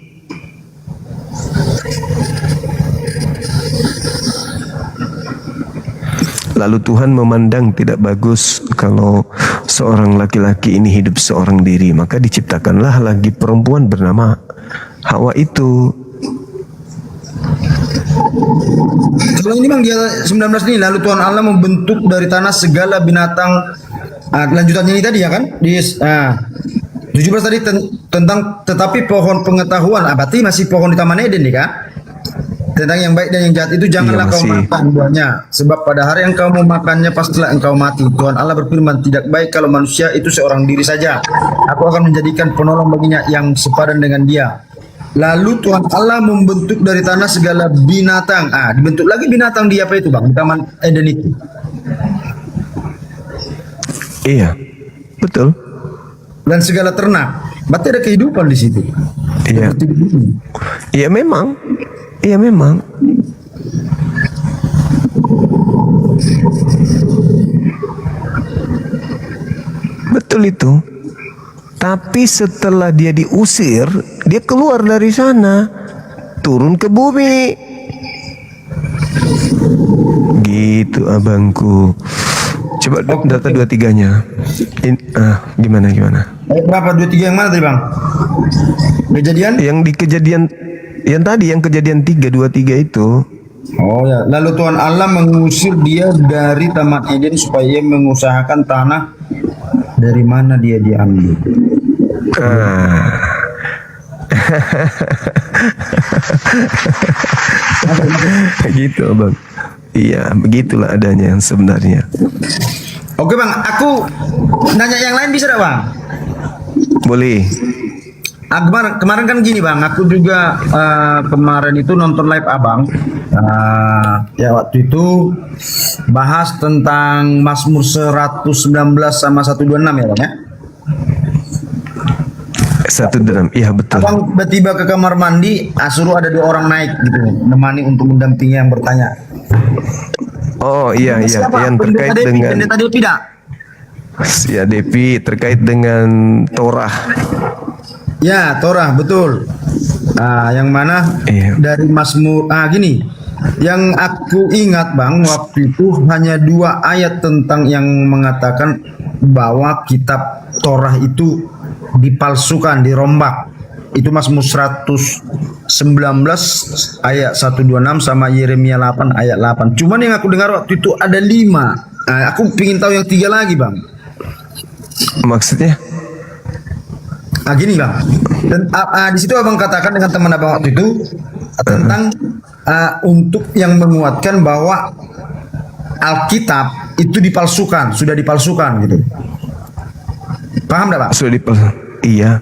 Lalu Tuhan memandang tidak bagus kalau seorang laki-laki ini hidup seorang diri, maka diciptakanlah lagi perempuan bernama Hawa itu. Kalau ini Bang, dia 19 ini, lalu Tuhan Allah membentuk dari tanah segala binatang. Lanjutannya ini tadi ya kan? Di 17 tadi tentang tetapi pohon pengetahuan, berarti masih pohon di Taman Eden nih kan? Tentang yang baik dan yang jahat itu janganlah kau makan buahnya, sebab pada hari yang kau memakannya pastilah engkau mati. Tuhan Allah berfirman, tidak baik kalau manusia itu seorang diri saja. Aku akan menjadikan penolong baginya yang sepadan dengan dia. Lalu Tuhan Allah membentuk dari tanah segala binatang. Dibentuk lagi binatang di apa itu, Bang? Di Taman Eden itu. Iya, betul. Dan segala ternak. Berarti ada kehidupan di situ. Iya. Iya memang. Iya memang. Betul itu. Tapi setelah dia diusir, dia keluar dari sana, turun ke bumi. Gitu abangku. Coba data 23-nya. Gimana? Berapa 23 yang mana tadi, Bang? Kejadian? Yang di kejadian yang tadi, yang kejadian 3:23 itu. Oh ya, lalu Tuhan Allah mengusir dia dari Taman Eden supaya ia mengusahakan tanah dari mana dia diambil. Gitu, Bang. Iya, begitulah adanya yang sebenarnya. Oke, Bang, aku nanya yang lain bisa enggak, Bang? Boleh. Kemarin kan gini, Bang, aku juga kemarin itu nonton live Abang. Ya waktu itu bahas tentang Mazmur 119 sama 126 ya, Bang ya. 126, iya betul. Abang tiba ke kamar mandi, suruh ada 2 orang naik gitu, nemani untuk mendampingi yang bertanya. Oh iya, yang terkait dengan ya Devi, terkait dengan Torah. Ya, Torah, betul. Yang mana dari Mazmur, gini, yang aku ingat, Bang, waktu itu hanya 2 ayat tentang yang mengatakan bahwa kitab Torah itu dipalsukan, dirombak. Itu Mazmur 119 ayat 126 sama Yeremia 8 ayat 8. Cuman yang aku dengar waktu itu ada 5. Aku ingin tahu yang 3 lagi, Bang. Maksudnya? Gini, Bang. Dan di situ Abang katakan dengan teman Abang waktu itu tentang untuk yang menguatkan bahwa Alkitab itu dipalsukan, sudah dipalsukan gitu. Paham enggak, Pak? Sudah dipalsukan. Iya.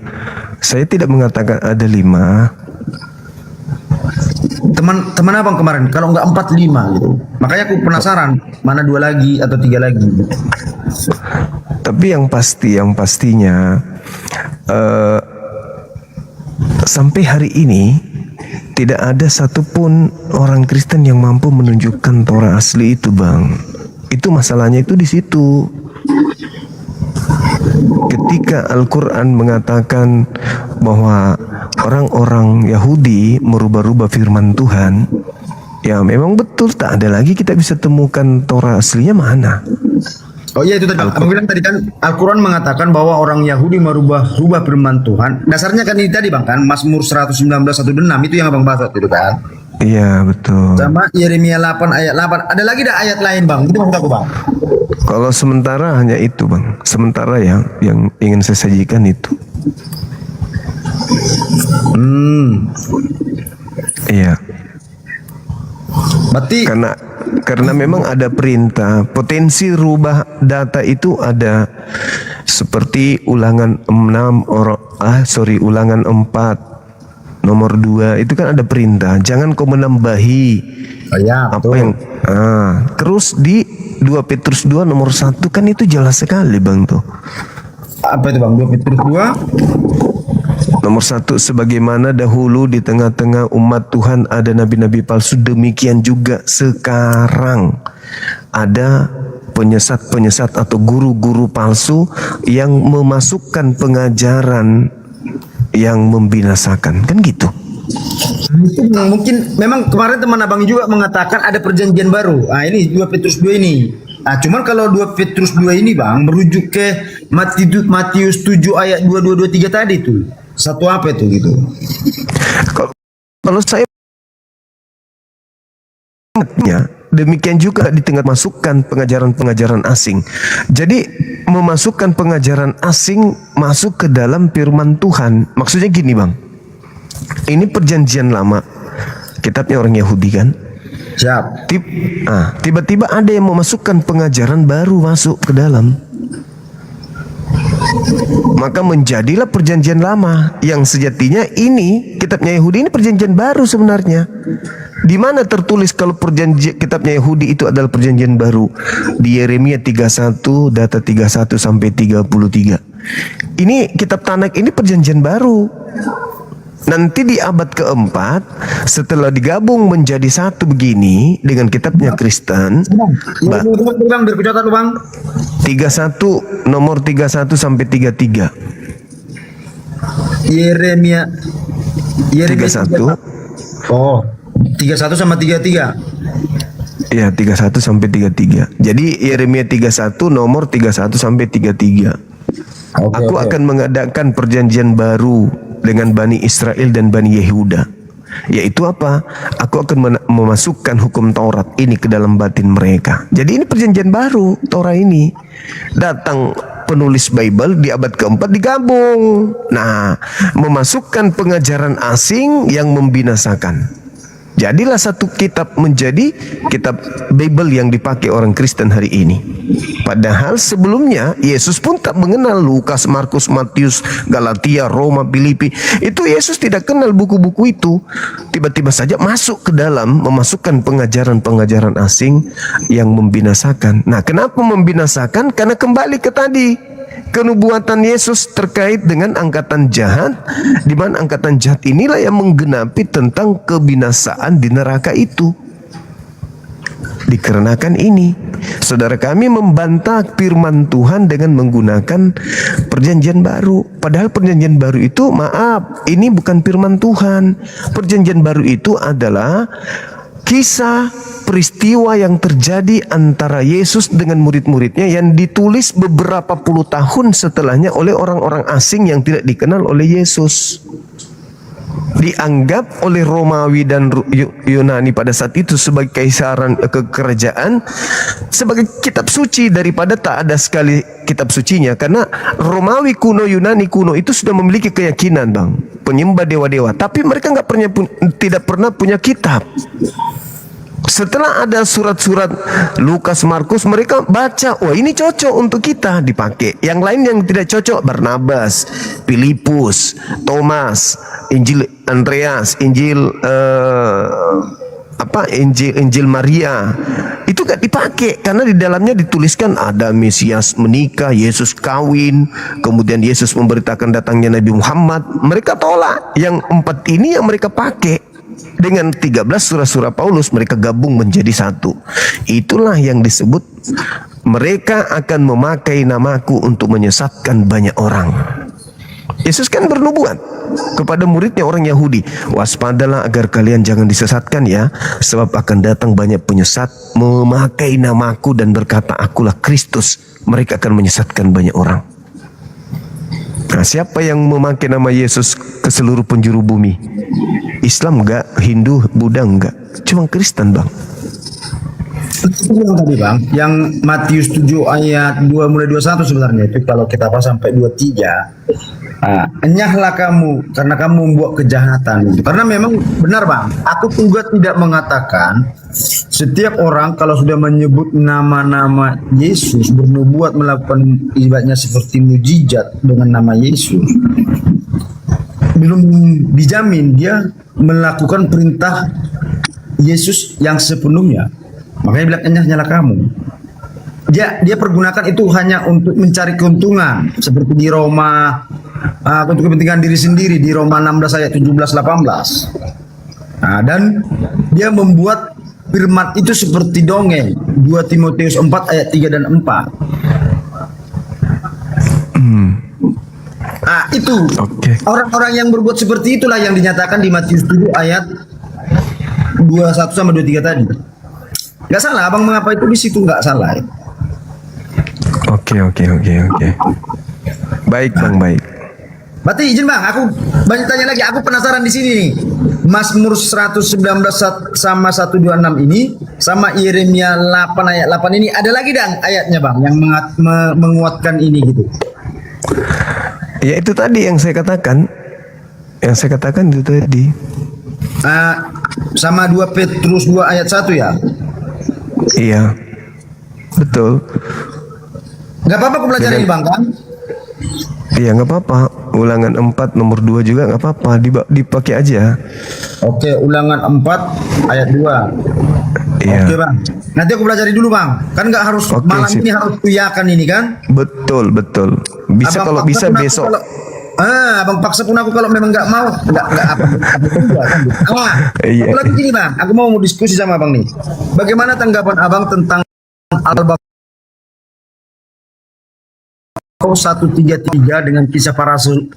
Saya tidak mengatakan ada 5. Teman Abang kemarin kalau enggak 4 5 gitu. Makanya aku penasaran mana 2 lagi atau 3 lagi. Tapi yang pastinya sampai hari ini tidak ada satupun orang Kristen yang mampu menunjukkan Torah asli itu, Bang. Itu masalahnya itu di situ. Ketika Al-Quran mengatakan bahwa orang-orang Yahudi merubah-rubah firman Tuhan, ya memang betul, tak ada lagi kita bisa temukan Torah aslinya mana. Oh iya, itu tadi Abang bilang tadi kan Al-Quran mengatakan bahwa orang Yahudi merubah-rubah firman Tuhan. Dasarnya kan ini tadi, Bang, kan Mazmur 119 126 itu yang Abang bahas waktu itu kan. Iya, betul. Sama Yeremia 8 ayat 8. Ada lagi dah ayat lain, Bang. Itu maksud aku, Bang. Kalau sementara hanya itu, Bang. Sementara yang ingin saya sajikan itu. Iya. Berarti karena memang ada perintah, potensi rubah data itu ada, seperti Ulangan 4 nomor 2 itu kan ada perintah, jangan kau menambahi apa yang terus di 2 Petrus 2 nomor 1 kan itu jelas sekali, Bang, tuh. Apa itu, Bang? 2 Petrus 2 nomor 1, sebagaimana dahulu di tengah-tengah umat Tuhan ada nabi-nabi palsu, demikian juga sekarang ada penyesat-penyesat atau guru-guru palsu yang memasukkan pengajaran yang membinasakan, kan gitu. Itu mungkin memang kemarin teman Abang juga mengatakan ada perjanjian baru. Ini 2 Petrus 2 ini. Cuman kalau 2 Petrus 2 ini, Bang, merujuk ke Matius 7 ayat 2223 tadi tuh. Satu apa itu gitu? Kalau saya demikian juga di tengah masukkan pengajaran-pengajaran asing. Jadi memasukkan pengajaran asing masuk ke dalam firman Tuhan. Maksudnya gini, Bang. Ini perjanjian lama. Kitabnya orang Yahudi kan? Siap. Tiba-tiba ada yang memasukkan pengajaran baru masuk ke dalam. Maka menjadilah perjanjian lama yang sejatinya ini kitabnya Yahudi ini perjanjian baru sebenarnya. Di mana tertulis kalau kitabnya Yahudi itu adalah perjanjian baru? Di Yeremia 31 data 31 sampai 33. Ini kitab Tanak ini perjanjian baru. Nanti di abad keempat setelah digabung menjadi satu begini dengan kitabnya Kristen, Bang, biar kucatat lu, Bang. 31 nomor 31 sampai 33. Yeremia 31. Oh, 31 sama 33. Ya, 31 sampai 33. Jadi Yeremia 31 nomor 31 sampai 33. Aku akan mengadakan perjanjian baru dengan Bani Israel dan Bani Yehuda, yaitu apa? Aku akan memasukkan hukum Taurat ini ke dalam batin mereka. Jadi ini perjanjian baru, Torah ini. Datang penulis Bible di abad keempat digabung. Nah, memasukkan pengajaran asing yang membinasakan. Jadilah satu kitab menjadi kitab Bible yang dipakai orang Kristen hari ini. Padahal sebelumnya Yesus pun tak mengenal Lukas, Markus, Matius, Galatia, Roma, Filipi. Itu Yesus tidak kenal buku-buku itu. Tiba-tiba saja masuk ke dalam, memasukkan pengajaran-pengajaran asing yang membinasakan. Nah, kenapa membinasakan? Karena kembali ke tadi, kenubuatan Yesus terkait dengan angkatan jahat, di mana angkatan jahat inilah yang menggenapi tentang kebinasaan di neraka itu. Dikarenakan ini, saudara kami membantah firman Tuhan dengan menggunakan perjanjian baru. Padahal perjanjian baru itu, maaf, ini bukan firman Tuhan. Perjanjian baru itu adalah kisah peristiwa yang terjadi antara Yesus dengan murid-muridnya yang ditulis beberapa puluh tahun setelahnya oleh orang-orang asing yang tidak dikenal oleh Yesus. Dianggap oleh Romawi dan Yunani pada saat itu sebagai keisaran kerajaan, sebagai kitab suci, daripada tak ada sekali kitab sucinya. Karena Romawi kuno, Yunani kuno itu sudah memiliki keyakinan, Bang, penyembah dewa-dewa, tapi mereka tidak pernah punya kitab. Setelah ada surat-surat Lukas, Markus, mereka baca, wah ini cocok untuk kita, dipakai. Yang lain yang tidak cocok, Barnabas, Filipus, Thomas, Injil Andreas, Injil Injil Maria, itu gak dipakai karena di dalamnya dituliskan ada Mesias menikah, Yesus kawin, kemudian Yesus memberitakan datangnya Nabi Muhammad. Mereka tolak. Yang 4 ini yang mereka pakai. Dengan 13 surah-surah Paulus mereka gabung menjadi satu. Itulah yang disebut mereka akan memakai namaku untuk menyesatkan banyak orang. Yesus kan bernubuat kepada muridnya orang Yahudi, waspadalah agar kalian jangan disesatkan ya, sebab akan datang banyak penyesat memakai namaku dan berkata akulah Kristus. Mereka akan menyesatkan banyak orang. Nah, siapa yang memakai nama Yesus ke seluruh penjuru bumi? Islam enggak, Hindu, Buddha enggak, cuma Kristen, Bang. Itu yang tadi, Bang, yang Matius 7 ayat 2 mulai 21 sebenarnya itu kalau kita pas sampai 23. Enyahlah kamu karena kamu membuat kejahatan. Karena memang benar, Bang, aku juga tidak mengatakan setiap orang kalau sudah menyebut nama-nama Yesus, bernubuat melakukan ibadatnya seperti mujizat dengan nama Yesus, belum dijamin dia melakukan perintah Yesus yang sepenuhnya. Makanya bilang enyah-nyala kamu. Dia pergunakan itu hanya untuk mencari keuntungan, seperti di Roma, untuk kepentingan diri sendiri di Roma 16 ayat 17-18. Dan dia membuat firman itu seperti dongeng, 2 Timotius 4 ayat 3 dan 4. Itu orang-orang yang berbuat seperti itulah yang dinyatakan di Matius 7 ayat 21 sama 23 tadi. Gak salah, Abang mengapa itu di situ nggak salah. Oke. Baik, Bang, baik. Berarti izin, Bang, aku banyak tanya lagi. Aku penasaran di sini nih. Mazmur 119 sama 126 ini sama Yeremia 8 ayat 8 ini ada lagi dan ayatnya, Bang, yang menguatkan ini gitu. Ya itu tadi yang saya katakan. Yang saya katakan itu tadi. Sama 2 Petrus 2 ayat 1 ya? Iya. Betul. Gak apa-apa aku belajar ini, Bang, kan? Iya, gak apa-apa. Ulangan 4 nomor 2 juga gak apa-apa. Dipakai aja. Oke, ulangan 4 ayat 2. Iya. Oke, Bang. Nanti aku belajar dulu, Bang. Kan gak harus malam ini harus kuyakan ini kan? Betul. Bisa Abang kalau bisa besok. Abang paksa pun aku kalau memang nggak mau, nggak apa juga kan. Aku lagi gini, Bang, aku mau diskusi sama Abang nih. Bagaimana tanggapan Abang tentang Al-Baqarah 133 dengan kisah para rasul?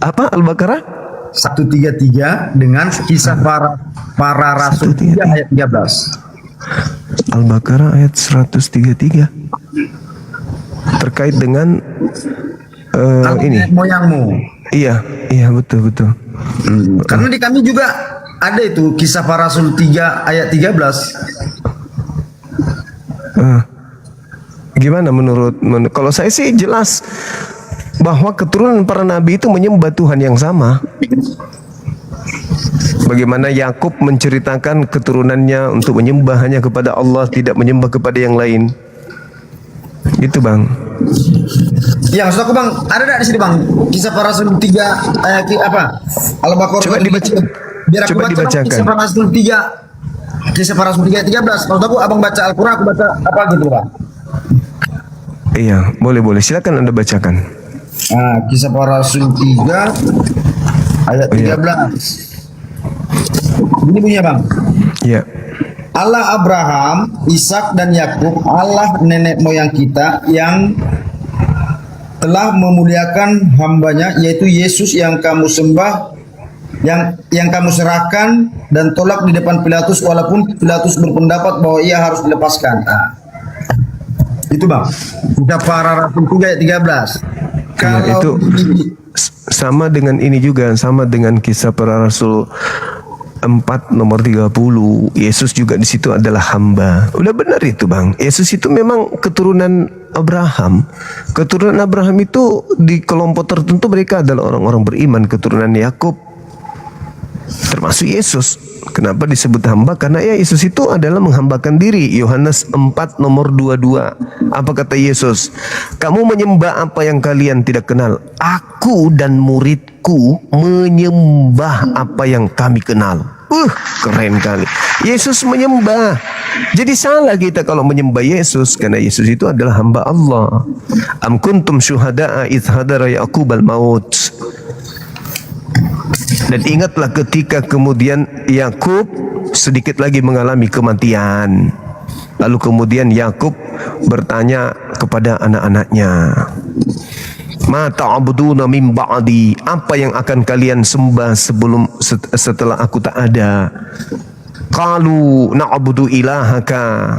Apa Al-Baqarah 133 dengan kisah para rasul 3 ayat 13. Al-Baqarah ayat 133 terkait dengan ini moyangmu. Iya betul. Karena di kami juga ada itu kisah para rasul 3 ayat 13. Gimana menurut kalau saya sih jelas bahwa keturunan para nabi itu menyembah Tuhan yang sama. Bagaimana Yakub menceritakan keturunannya untuk menyembah hanya kepada Allah, tidak menyembah kepada yang lain. Itu, Bang. Ya, maksud aku, Bang, ada enggak di sini, Bang? Kisah para rasul 3 ayat apa? Al-Baqarah. Coba dibaca. Biar aku baca dibacakan. Kisah para rasul 3. Kisah para rasul 3 ayat 13. Maksud aku Abang baca Al-Qur'an, aku baca apa gitu, Bang? Iya, boleh. Silakan Anda bacakan. Kisah para rasul 3 ayat 13. Ini bunyinya, Bang. Iya. Allah Abraham, Ishak dan Yakub, Allah nenek moyang kita yang telah memuliakan hambanya yaitu Yesus yang kamu sembah yang kamu serahkan dan tolak di depan Pilatus walaupun Pilatus berpendapat bahwa ia harus dilepaskan. Nah, itu Bang. Kisah Para Rasul 3 ayat 13. Kalau itu sama dengan ini juga, sama dengan Kisah Para Rasul 4 nomor 30. Yesus juga di situ adalah hamba. Udah benar itu Bang. Yesus itu memang keturunan Abraham. Keturunan Abraham itu di kelompok tertentu mereka adalah orang-orang beriman, keturunan Yakub. Termasuk Yesus. Kenapa disebut hamba? Karena ya Yesus itu adalah menghambakan diri. Yohanes 4 nomor 22. Apa kata Yesus? Kamu menyembah apa yang kalian tidak kenal. Aku dan muridku menyembah apa yang kami kenal. Keren kali. Yesus menyembah. Jadi salah kita kalau menyembah Yesus, karena Yesus itu adalah hamba Allah. Am kuntum syuhada'a idh hadara Ya'qub al-maut. Dan ingatlah ketika kemudian Yakub sedikit lagi mengalami kematian. Lalu kemudian Yakub bertanya kepada anak-anaknya, "Ma ta'buduna min ba'di?" Apa yang akan kalian sembah setelah aku tak ada? Qalu na'budu ilahaka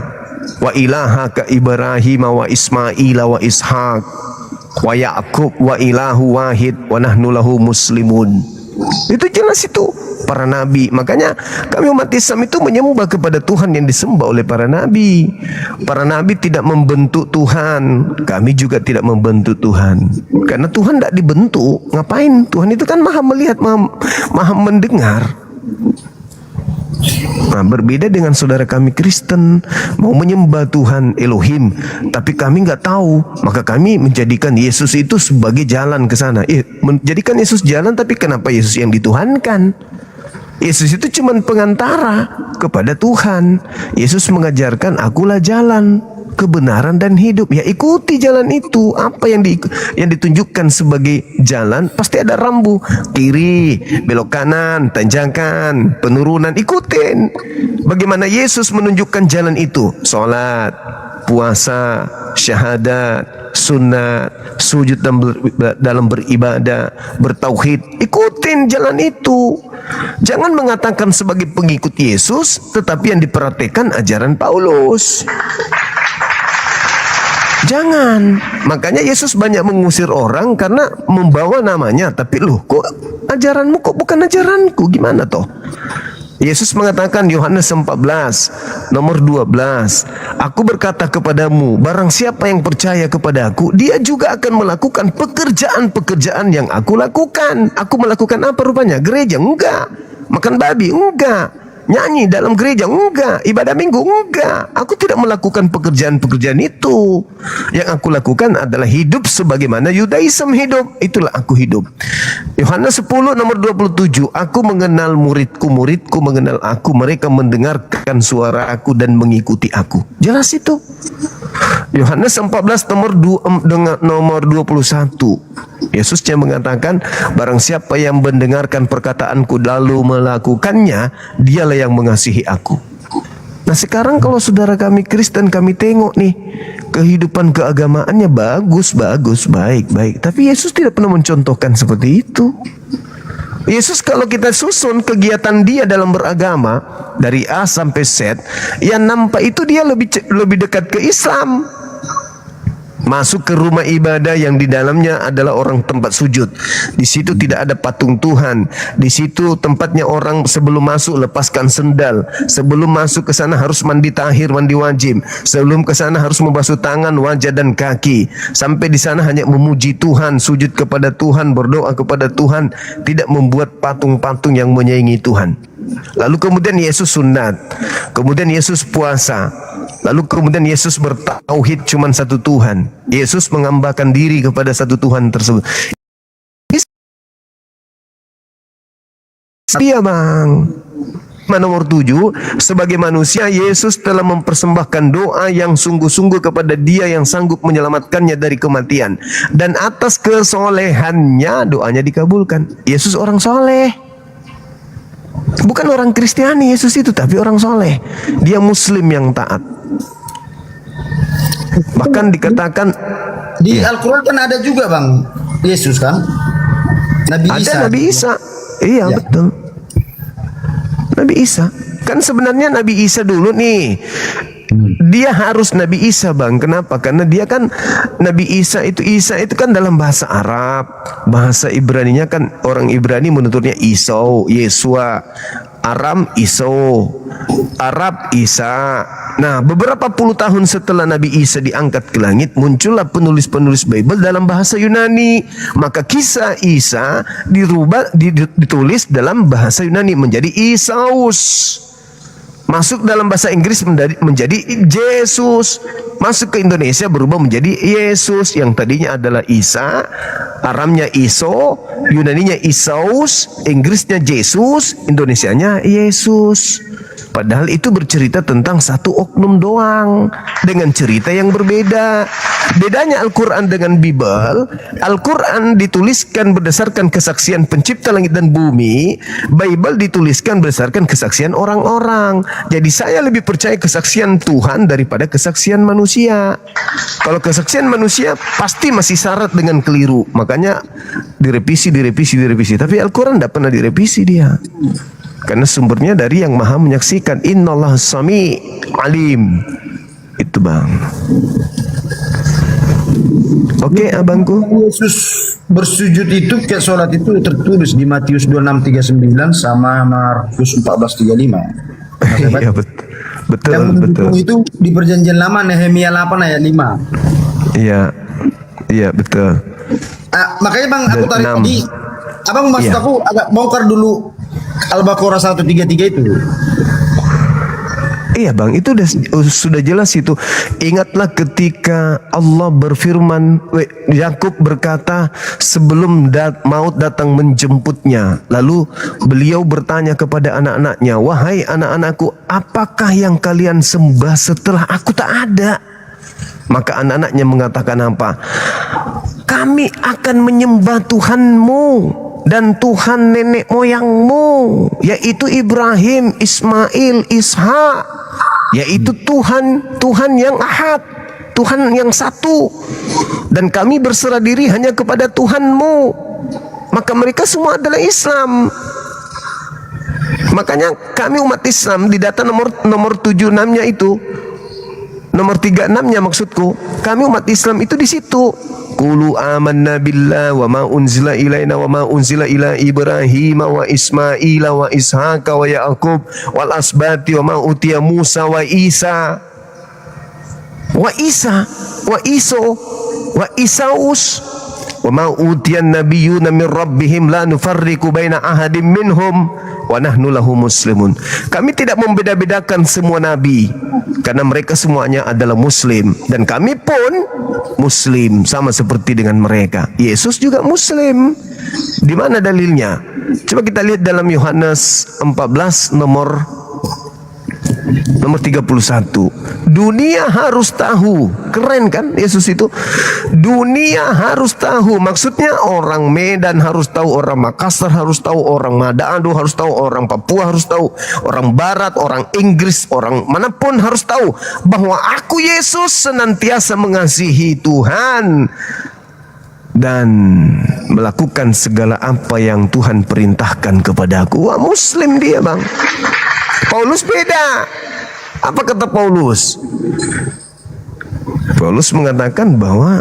wa ilahaka Ibrahim wa Ismail wa Ishaq wa Ya'qub wa ilahu wahid wa nahnu lahu muslimun. Itu jelas itu para nabi. Makanya kami umat Islam itu menyembah kepada Tuhan yang disembah oleh para nabi. Para nabi tidak membentuk Tuhan, kami juga tidak membentuk Tuhan. Karena Tuhan tidak dibentuk. Ngapain? Tuhan itu kan maha melihat, maha mendengar. Nah, berbeda dengan saudara kami Kristen, mau menyembah Tuhan Elohim, tapi kami nggak tahu, maka kami menjadikan Yesus itu sebagai jalan ke sana. Menjadikan Yesus jalan, tapi kenapa Yesus yang dituhankan? Yesus itu cuma pengantara kepada Tuhan. Yesus mengajarkan, akulah jalan, kebenaran dan hidup. Ya ikuti jalan itu. Apa yang ditunjukkan sebagai jalan, pasti ada rambu, kiri, belok kanan, tanjakan, penurunan, ikutin. Bagaimana Yesus menunjukkan jalan itu? Salat, puasa, syahadat, sunat, sujud dalam beribadah, bertauhid. Ikutin jalan itu. Jangan mengatakan sebagai pengikut Yesus, tetapi yang diperhatikan ajaran Paulus. Jangan. Makanya Yesus banyak mengusir orang karena membawa namanya. Tapi loh, kok ajaranmu kok bukan ajaranku? Gimana toh? Yesus mengatakan Yohanes 14 nomor 12, aku berkata kepadamu, barang siapa yang percaya kepadaku, dia juga akan melakukan pekerjaan-pekerjaan yang aku lakukan. Aku melakukan apa rupanya? Gereja? Enggak. Makan babi? Enggak. Nyanyi dalam gereja? Enggak. Ibadah minggu? Enggak. Aku tidak melakukan pekerjaan-pekerjaan itu. Yang aku lakukan adalah hidup sebagaimana Yudaism hidup. Itulah aku hidup. Yohanes 10 nomor 27, aku mengenal muridku, muridku mengenal aku, mereka mendengarkan suara aku dan mengikuti aku. Jelas itu. Yohanes 14 nomor 21, Yesusnya mengatakan, barang siapa yang mendengarkan perkataanku lalu melakukannya, dialah yang mengasihi aku. Nah sekarang kalau saudara kami Kristen, kami tengok nih kehidupan keagamaannya bagus, baik. Tapi Yesus tidak pernah mencontohkan seperti itu. Yesus kalau kita susun kegiatan dia dalam beragama dari A sampai Z, yang nampak itu dia lebih dekat ke Islam. Masuk ke rumah ibadah yang di dalamnya adalah orang tempat sujud. Di situ tidak ada patung Tuhan. Di situ tempatnya orang sebelum masuk lepaskan sendal. Sebelum masuk ke sana harus mandi tahir, mandi wajib. Sebelum ke sana harus membasuh tangan, wajah dan kaki. Sampai di sana hanya memuji Tuhan, sujud kepada Tuhan, berdoa kepada Tuhan, tidak membuat patung-patung yang menyaingi Tuhan. Lalu kemudian Yesus sunat. Kemudian Yesus puasa. Lalu kemudian Yesus bertauhid cuma satu Tuhan. Yesus mengambakan diri kepada satu Tuhan tersebut. Dia bang. Nomor 7, sebagai manusia Yesus telah mempersembahkan doa yang sungguh-sungguh kepada Dia yang sanggup menyelamatkannya dari kematian. Dan atas kesolehannya doanya dikabulkan. Yesus orang soleh. Bukan orang Kristiani Yesus itu, tapi orang soleh. Dia Muslim yang taat. Bahkan dikatakan di Al-Quran kan ada juga bang Yesus kan, Nabi Isa. Ada Nabi Isa. Iya, betul. Nabi Isa. Kan sebenarnya Nabi Isa dulu nih. Dia harus Nabi Isa, Bang. Kenapa? Karena dia kan Nabi Isa itu kan dalam bahasa Arab. Bahasa Ibraninya kan orang Ibrani menuturnya Isau, Yesua. Aram Iso, Arab Isa. Nah, beberapa puluh tahun setelah Nabi Isa diangkat ke langit, muncullah penulis-penulis Bible dalam bahasa Yunani. Maka kisah Isa ditulis dalam bahasa Yunani menjadi Isaus. Masuk dalam bahasa Inggris menjadi Yesus. Masuk ke Indonesia berubah menjadi Yesus. Yang tadinya adalah Isa, Aramnya Iso, Yunaninya Isaus, Inggrisnya Yesus, Indonesianya Yesus. Padahal itu bercerita tentang satu oknum doang dengan cerita yang berbeda. Bedanya Al-Quran dengan Bible, Al-Quran dituliskan berdasarkan kesaksian pencipta langit dan bumi, Bible dituliskan berdasarkan kesaksian orang-orang. Jadi saya lebih percaya kesaksian Tuhan daripada kesaksian manusia. Kalau kesaksian manusia pasti masih syarat dengan keliru, makanya direvisi. Tapi Al-Quran tidak pernah direvisi dia. Karena sumbernya dari yang maha menyaksikan. Innallaha sami alim. Itu, Bang. Oke, abangku. Yesus bersujud itu kayak sholat itu tertulis di Matius 26:39 sama Markus 14:35. Iya, betul. Yang mendukung itu di Perjanjian Lama Nehemia 8 ayat 5. Iya, betul. Makanya Bang, aku tarik tadi. Abang maksud aku agak bongkar dulu Al-Baqarah 133 itu. Iya, Bang, itu sudah jelas itu. Ingatlah ketika Allah berfirman, Yakub berkata sebelum maut datang menjemputnya. Lalu beliau bertanya kepada anak-anaknya, "Wahai anak-anakku, apakah yang kalian sembah setelah aku tak ada?" Maka anak-anaknya mengatakan apa? "Kami akan menyembah Tuhanmu dan Tuhan nenek moyangmu, yaitu Ibrahim, Ismail, Ishak, yaitu Tuhan yang ahad, Tuhan yang satu, dan kami berserah diri hanya kepada Tuhanmu." Maka mereka semua adalah Islam. Makanya kami umat Islam di data nomor 76-nya itu, nomor 36-nya maksudku, kami umat Islam itu di situ. Qulu amanna billah wa ma unzila ilaina wa ma unzila ila Ibrahim wa Ismail wa Ishaq wa Yaqub wal asbati wa ma utiya Musa wa Isa wa Isaus wa ma utiyan nabiyyuna min rabbihim la nufarriqu baina ahadin minhum wa nahnu lahu muslimun. Kami tidak membeda-bedakan semua nabi karena mereka semuanya adalah muslim dan kami pun muslim sama seperti dengan mereka. Yesus juga muslim. Di mana dalilnya? Coba kita lihat dalam Yohanes 14 nomor 31. Dunia harus tahu. Keren kan Yesus itu? Dunia harus tahu. Maksudnya orang Medan harus tahu, orang Makassar harus tahu, orang Manado harus tahu, orang Papua harus tahu, orang Barat, orang Inggris, orang manapun harus tahu bahwa aku Yesus senantiasa mengasihi Tuhan dan melakukan segala apa yang Tuhan perintahkan kepadaku. Wah, Muslim dia, Bang. Paulus beda. Apa kata Paulus? Paulus mengatakan bahwa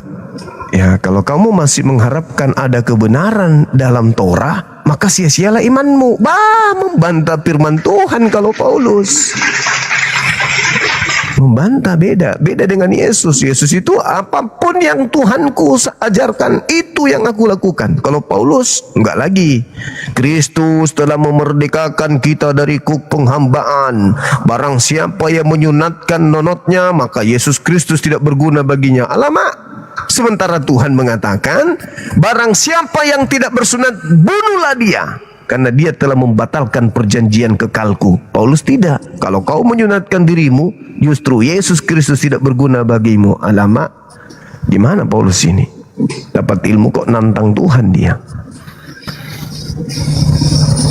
ya kalau kamu masih mengharapkan ada kebenaran dalam Torah, maka sia-sialah imanmu. Membantah firman Tuhan kalau Paulus. Membantah beda dengan Yesus. Yesus itu apapun yang Tuhanku ajarkan itu yang aku lakukan. Kalau Paulus enggak lagi. Kristus telah memerdekakan kita dari kuk penghambaan. Barang siapa yang menyunatkan nonotnya, maka Yesus Kristus tidak berguna baginya. Alamak. Sementara Tuhan mengatakan, barang siapa yang tidak bersunat, bunuhlah dia, karena dia telah membatalkan perjanjian kekalku. Paulus tidak. Kalau kau menyunatkan dirimu, justru Yesus Kristus tidak berguna bagimu. Alamak, gimana Paulus ini? Dapat ilmu kok nantang Tuhan dia.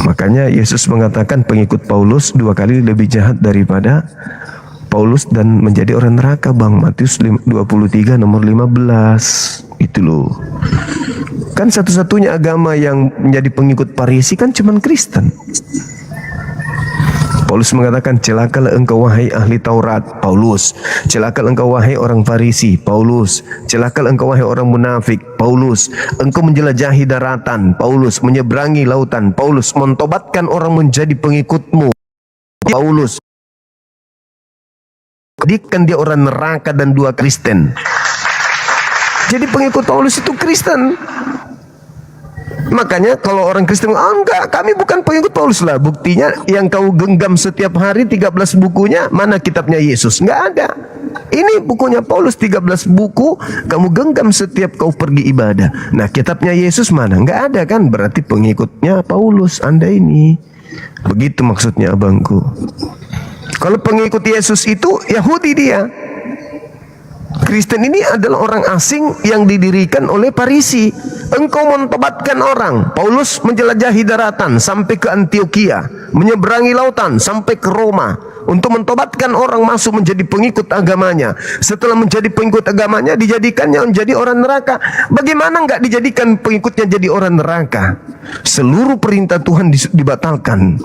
Makanya Yesus mengatakan pengikut Paulus 2 kali lebih jahat daripada Paulus dan menjadi orang neraka, Bang. Matius 23 nomor 15. Itu loh. Kan satu-satunya agama yang menjadi pengikut Farisi kan cuman Kristen. Paulus mengatakan, celakalah engkau wahai ahli Taurat, Paulus. Celakalah engkau wahai orang Farisi, Paulus. Celakalah engkau wahai orang munafik, Paulus. Engkau menjelajahi daratan, Paulus. Menyeberangi lautan, Paulus. Mentobatkan orang menjadi pengikutmu, Paulus. Jadikan dia orang neraka dan dua Kristen. Jadi pengikut Paulus itu Kristen. Makanya kalau orang Kristen, enggak, kami bukan pengikut Paulus lah. Buktinya yang kau genggam setiap hari 13 bukunya, mana kitabnya Yesus? Enggak ada. Ini bukunya Paulus 13 buku, kamu genggam setiap kau pergi ibadah. Nah, kitabnya Yesus mana? Enggak ada kan? Berarti pengikutnya Paulus Anda ini. Begitu maksudnya abangku. Kalau pengikut Yesus itu Yahudi dia. Kristen ini adalah orang asing yang didirikan oleh Farisi. Engkau mentobatkan orang. Paulus menjelajahi daratan sampai ke Antioquia, menyeberangi lautan sampai ke Roma untuk mentobatkan orang masuk menjadi pengikut agamanya. Setelah menjadi pengikut agamanya, dijadikannya menjadi orang neraka. Bagaimana enggak dijadikan pengikutnya jadi orang neraka? Seluruh perintah Tuhan dibatalkan.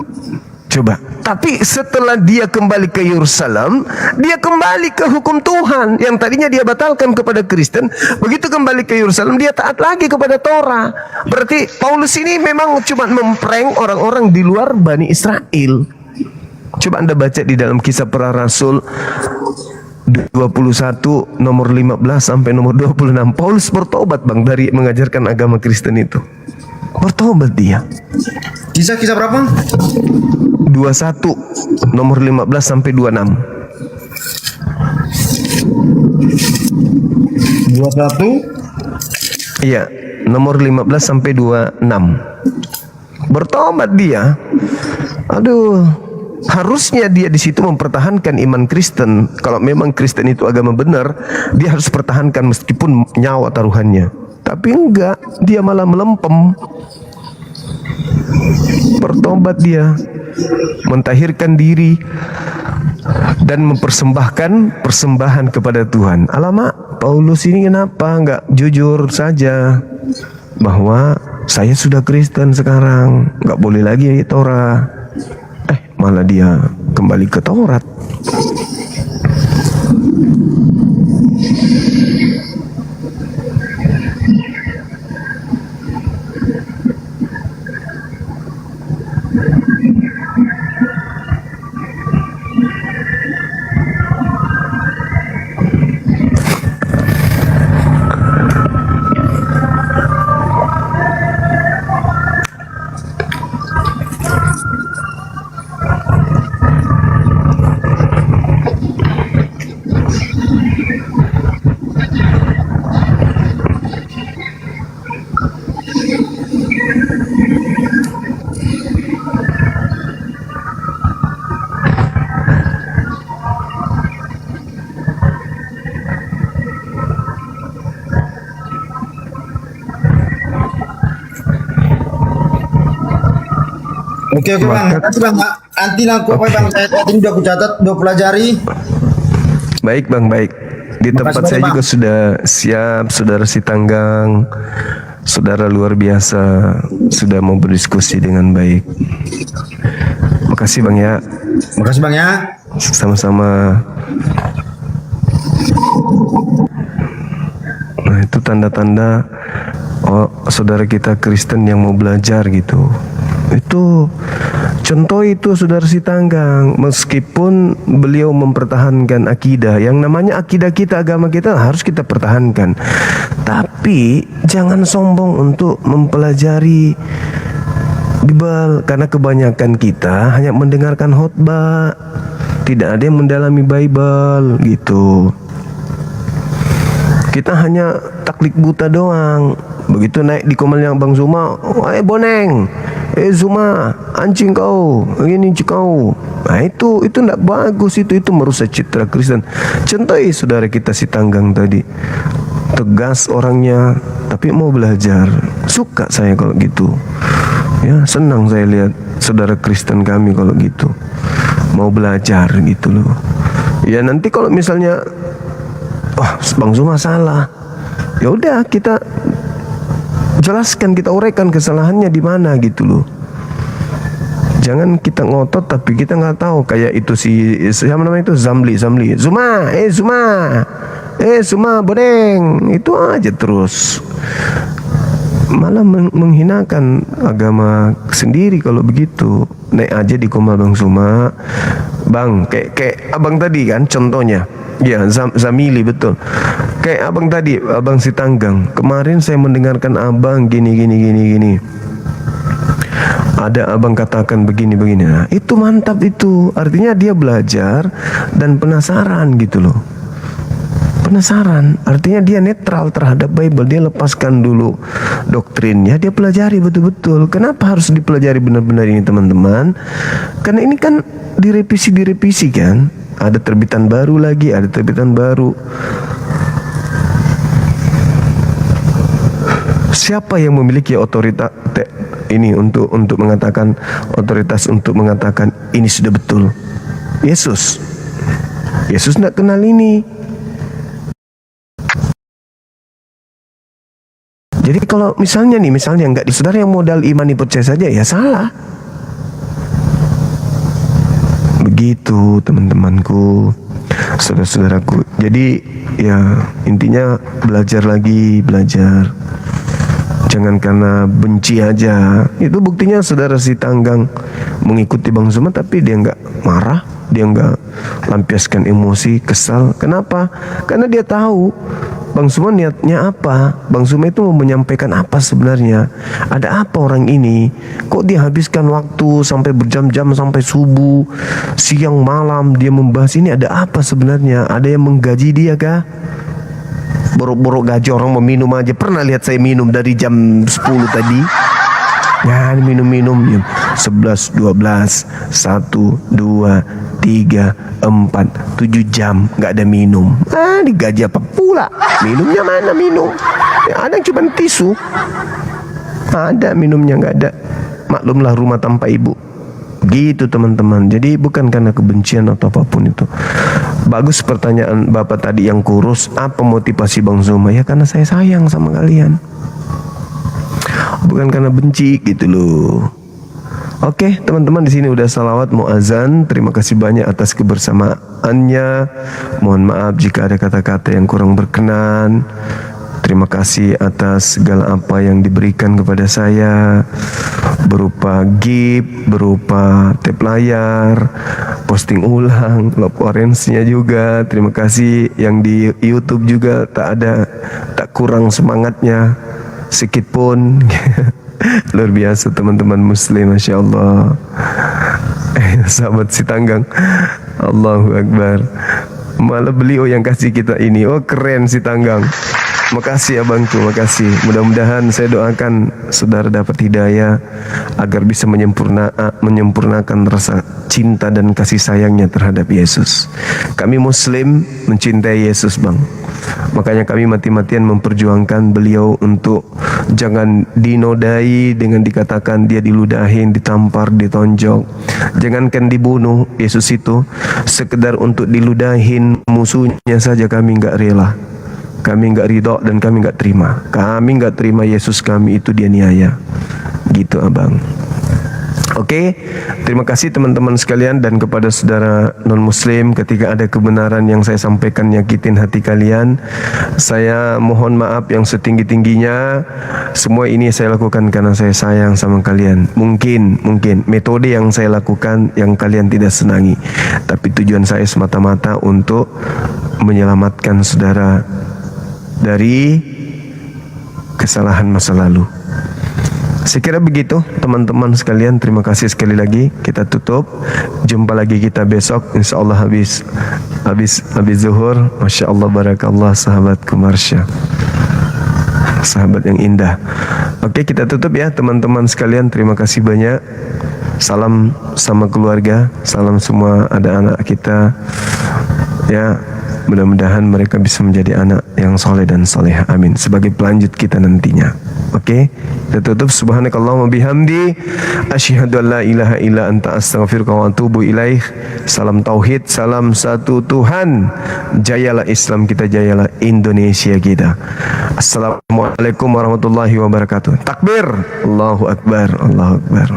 Coba. Tapi setelah dia kembali ke Yerusalem, dia kembali ke hukum Tuhan yang tadinya dia batalkan kepada Kristen. Begitu kembali ke Yerusalem, dia taat lagi kepada Torah. Berarti Paulus ini memang cuma memprank orang-orang di luar Bani Israel. Coba Anda baca di dalam Kisah Para Rasul 21 nomor 15 sampai nomor 26. Paulus bertobat bang dari mengajarkan agama Kristen itu. Bertobat dia. Kisah-kisah berapa? 21 nomor 15 sampai 26. 21? Iya, nomor 15 sampai 26. Bertobat dia. Aduh, harusnya dia di situ mempertahankan iman Kristen. Kalau memang Kristen itu agama benar, dia harus pertahankan meskipun nyawa taruhannya. Tapi enggak, dia malah melempem. Bertobat dia, mentahirkan diri dan mempersembahkan persembahan kepada Tuhan. Alamak, Paulus ini kenapa enggak jujur saja bahwa saya sudah Kristen sekarang, enggak boleh lagi Torah. Malah dia kembali ke Taurat. Oke bang, nanti bang, nanti aku apa bang, saya tadi udah aku catat, udah pelajari. Baik bang, baik. Di tempat saya juga sudah siap, saudara Sitanggang, saudara luar biasa, sudah mau berdiskusi dengan baik. Makasih bang ya. Makasih bang ya. Sama-sama. Nah itu tanda-tanda saudara kita Kristen yang mau belajar gitu. Itu contoh itu saudara Sitanggang, meskipun beliau mempertahankan akidah, yang namanya akidah kita, agama kita harus kita pertahankan, tapi jangan sombong untuk mempelajari Bible, karena kebanyakan kita hanya mendengarkan khotbah, tidak ada yang mendalami Bible gitu. Kita hanya taklik buta doang. Begitu naik di komelnya Bang Zuma, Boneng, Zuma, anjing kau, ini kau. Nah itu tidak bagus, itu merusak citra Kristen. Contohi saudara kita Sitanggang tadi, tegas orangnya, tapi mau belajar. Suka saya kalau gitu. Ya senang saya lihat saudara Kristen kami kalau gitu, mau belajar gitu loh. Ya nanti kalau misalnya, wah Bang Zuma salah, ya udah kita jelaskan, kita uraikan kesalahannya di mana gitu loh. Jangan kita ngotot tapi kita nggak tahu. Kayak itu siapa namanya itu, Zuma bodeng, itu aja terus. Malah menghinakan agama sendiri kalau begitu. Naik aja di Komal Bang Zuma, Bang, kayak abang tadi kan contohnya. Ya, Zamili betul. Kayak abang tadi, abang Sitanggang. Kemarin saya mendengarkan abang gini. Ada abang katakan begini. Nah, itu mantap itu. Artinya dia belajar dan penasaran gitu loh. Penasaran, artinya dia netral terhadap Bible. Dia lepaskan dulu doktrinnya, dia pelajari betul-betul. Kenapa harus dipelajari benar-benar ini teman-teman? Karena ini kan direvisi kan. Ada terbitan baru lagi, ada terbitan baru. Siapa yang memiliki otoritas ini untuk mengatakan, otoritas untuk mengatakan ini sudah betul? Yesus. Yesus tidak kenal ini. Jadi kalau misalnya nggak saudara yang modal imani percaya saja, ya salah. Begitu teman-temanku, saudara-saudaraku. Jadi ya intinya belajar lagi, belajar. Jangan karena benci aja. Itu buktinya saudara Sitanggang mengikuti Bang Zuma tapi dia nggak marah, dia nggak lampiaskan emosi, kesal. Kenapa? Karena dia tahu Bang Zuma niatnya apa. Bang Zuma itu mau menyampaikan apa sebenarnya. Ada apa orang ini? Kok dia habiskan waktu sampai berjam-jam, sampai subuh, siang, malam dia membahas ini, ada apa sebenarnya? Ada yang menggaji dia kah? Borok-borok gaji orang mau minum aja. Pernah lihat saya minum dari jam 10 tadi? Ya, minum 11, 12, 1, 2, 3, 4, 7 jam nggak ada minum. Digaji apa pula? Minumnya mana minum? Ya, ada yang cuma tisu. Ada minumnya nggak ada. Maklumlah rumah tanpa ibu. Gitu teman-teman. Jadi bukan karena kebencian atau apapun itu. Bagus pertanyaan Bapak tadi yang kurus. Apa motivasi Bang Zuma? Ya karena saya sayang sama kalian. Bukan karena benci gitu loh. Oke teman-teman, di sini udah salawat mau azan. Terima kasih banyak atas kebersamaannya. Mohon maaf jika ada kata-kata yang kurang berkenan. Terima kasih atas segala apa yang diberikan kepada saya, berupa gift, berupa tape layar, posting ulang, love orange-nya juga. Terima kasih yang di YouTube juga, tak kurang semangatnya sedikit pun. Luar biasa teman-teman muslim, Masya Allah. Sahabat Sitanggang, Allahu Akbar. Malah beliau yang kasih kita ini. Oh keren Sitanggang. Makasih abangku, makasih. Mudah-mudahan saya doakan saudara dapat hidayah agar bisa menyempurnakan rasa cinta dan kasih sayangnya terhadap Yesus. Kami Muslim mencintai Yesus, Bang. Makanya kami mati-matian memperjuangkan beliau untuk jangan dinodai dengan dikatakan dia diludahin, ditampar, ditonjok. Jangankan dibunuh, Yesus itu sekedar untuk diludahin musuhnya saja kami nggak rela. Kami nggak ridho dan kami nggak terima. Kami nggak terima Yesus kami itu dianiaya. Gitu abang. Oke, terima kasih teman-teman sekalian dan kepada saudara non-muslim ketika ada kebenaran yang saya sampaikan nyakitin hati kalian. Saya mohon maaf yang setinggi-tingginya. Semua ini saya lakukan karena saya sayang sama kalian. Mungkin metode yang saya lakukan yang kalian tidak senangi. Tapi tujuan saya semata-mata untuk menyelamatkan saudara dari kesalahan masa lalu. Saya kira begitu teman-teman sekalian. Terima kasih sekali lagi. Kita tutup. Jumpa lagi kita besok insyaallah habis zuhur. Masya Allah barakallah sahabatku Marsha, sahabat yang indah. Oke kita tutup ya teman-teman sekalian. Terima kasih banyak. Salam sama keluarga. Salam semua ada anak kita. Ya, mudah-mudahan mereka bisa menjadi anak yang soleh dan soleh. Amin. Sebagai pelanjut kita nantinya. Oke, kita tutup. Subhanakallahumma bihamdi asyhadu an la ilaha illa anta astaghfiruka wa atubu ilaih. Salam tauhid, salam satu Tuhan. Jayalah Islam kita, jayalah Indonesia kita. Assalamualaikum warahmatullahi wabarakatuh. Takbir. Allahu akbar. Allahu akbar.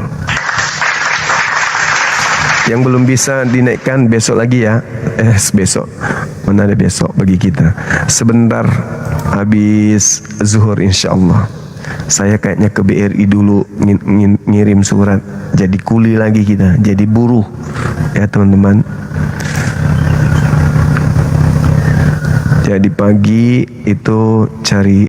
Yang belum bisa dinaikkan besok lagi ya. Besok. Mana ada besok bagi kita. Sebentar habis zuhur insyaallah. Saya kayaknya ke BRI dulu ngirim surat. Jadi kuli lagi kita, jadi buruh. Ya teman-teman. Jadi pagi itu cari